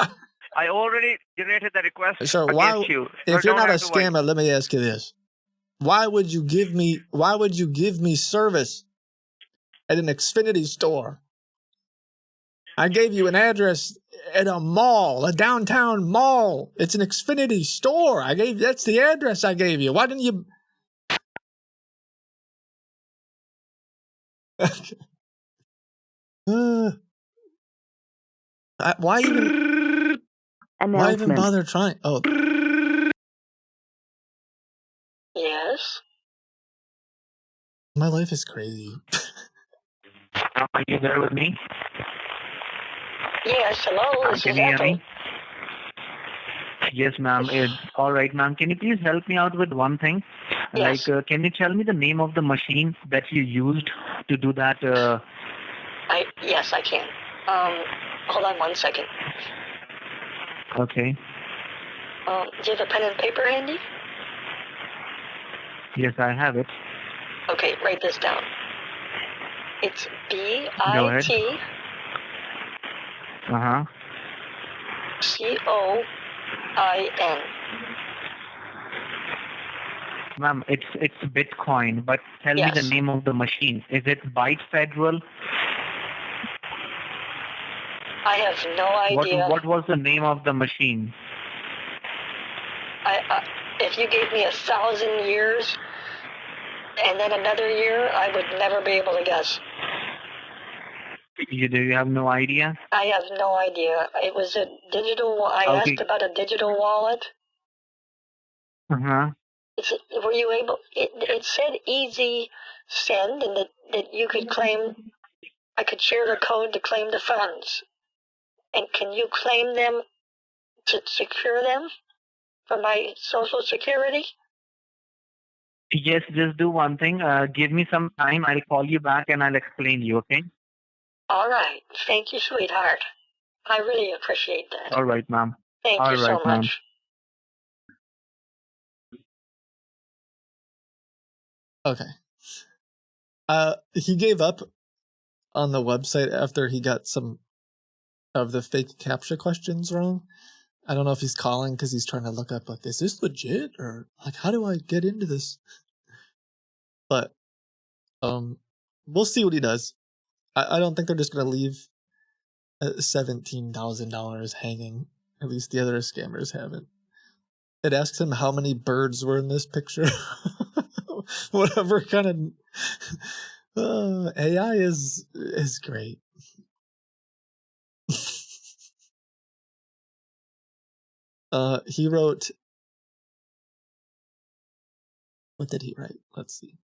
I already generated the request So against you. If So you're not a don't have to worry. scammer, let me ask you this: Why would you give me service at an Xfinity store? I gave you an address at a mall, a downtown mall. It's an Xfinity store. That's the address I gave you. Why didn't you? Why even bother trying? Oh, Yes. my life is crazy. Are you there with me? Yes. Hello. This Can is you hear Ethel. me? Yes, ma'am. All right, ma'am. Can you please help me out with one thing? Yes. Like, can you tell me the name of the machine that you used to do that? Yes, I can. Hold on 1 second. Okay. Do you have a pen and paper handy? Yes, I have it. Okay, write this down. It's Go ahead. BIT Uh-huh. COIN. Ma'am, it's Bitcoin, but tell me the name of the machine. Is it Byte Federal? I have no idea. What was the name of the machine? If you gave me 1,000 years and then another year, I would never be able to guess. You have no idea? I have no idea. It was a digital. I asked about a digital wallet. Uh-huh. Were you able? It said easy send, and that you could claim. I could share the code to claim the funds. And can you claim them to secure them for my Social Security? Yes, just do one thing. Give me some time. I'll call you back and I'll explain you, okay? All right. Thank you, sweetheart. I really appreciate that. All right, ma'am. Thank you so much. Okay. He gave up on the website after he got some of the fake CAPTCHA questions wrong. I don't know if he's calling because he's trying to look up, like, is this legit? Or, like, how do I get into this? But, we'll see what he does. I don't think they're just going to leave $17,000 hanging. At least the other scammers haven't. It asks him how many birds were in this picture. Whatever kind of AI is great. He wrote. What did he write? Let's see.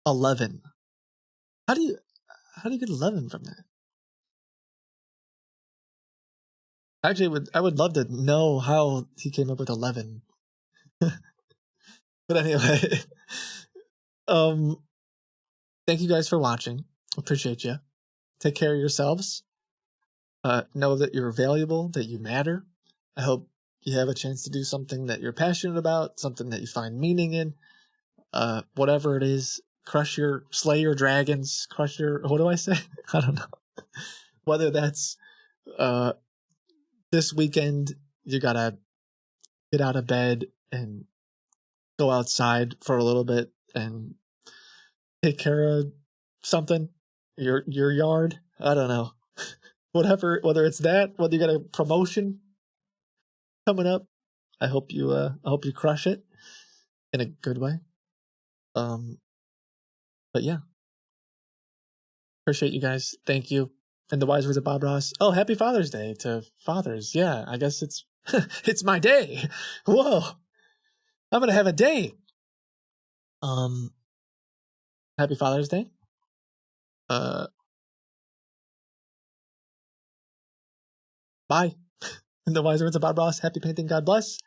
11. How do you get 11 from that? Actually, I would love to know how he came up with 11. But anyway, thank you guys for watching. Appreciate you. Take care of yourselves. Know that you're valuable, that you matter. I hope you have a chance to do something that you're passionate about, something that you find meaning in. Whatever it is, slay your dragons, what do I say? I don't know. Whether that's this weekend, you gotta get out of bed and go outside for a little bit and take care of something, your yard. I don't know. Whether it's that, whether you got a promotion coming up, I hope you crush it in a good way. But yeah, appreciate you guys. Thank you. And the wise words of Bob Ross. Oh, happy Father's Day to fathers. Yeah, I guess it's it's my day. Whoa, I'm gonna have a day. Happy Father's Day. Bye. In the wise words of Bob Ross, happy painting, God bless.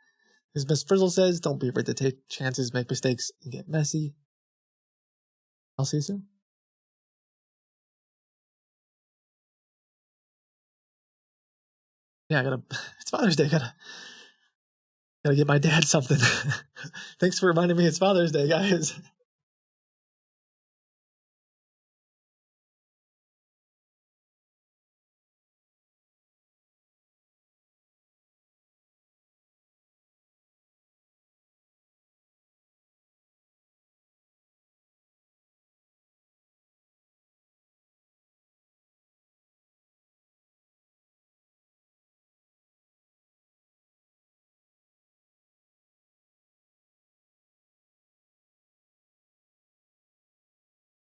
As Miss Frizzle says, don't be afraid to take chances, make mistakes, and get messy. I'll see you soon. Yeah, it's Father's Day, gotta get my dad something. Thanks for reminding me it's Father's Day, guys.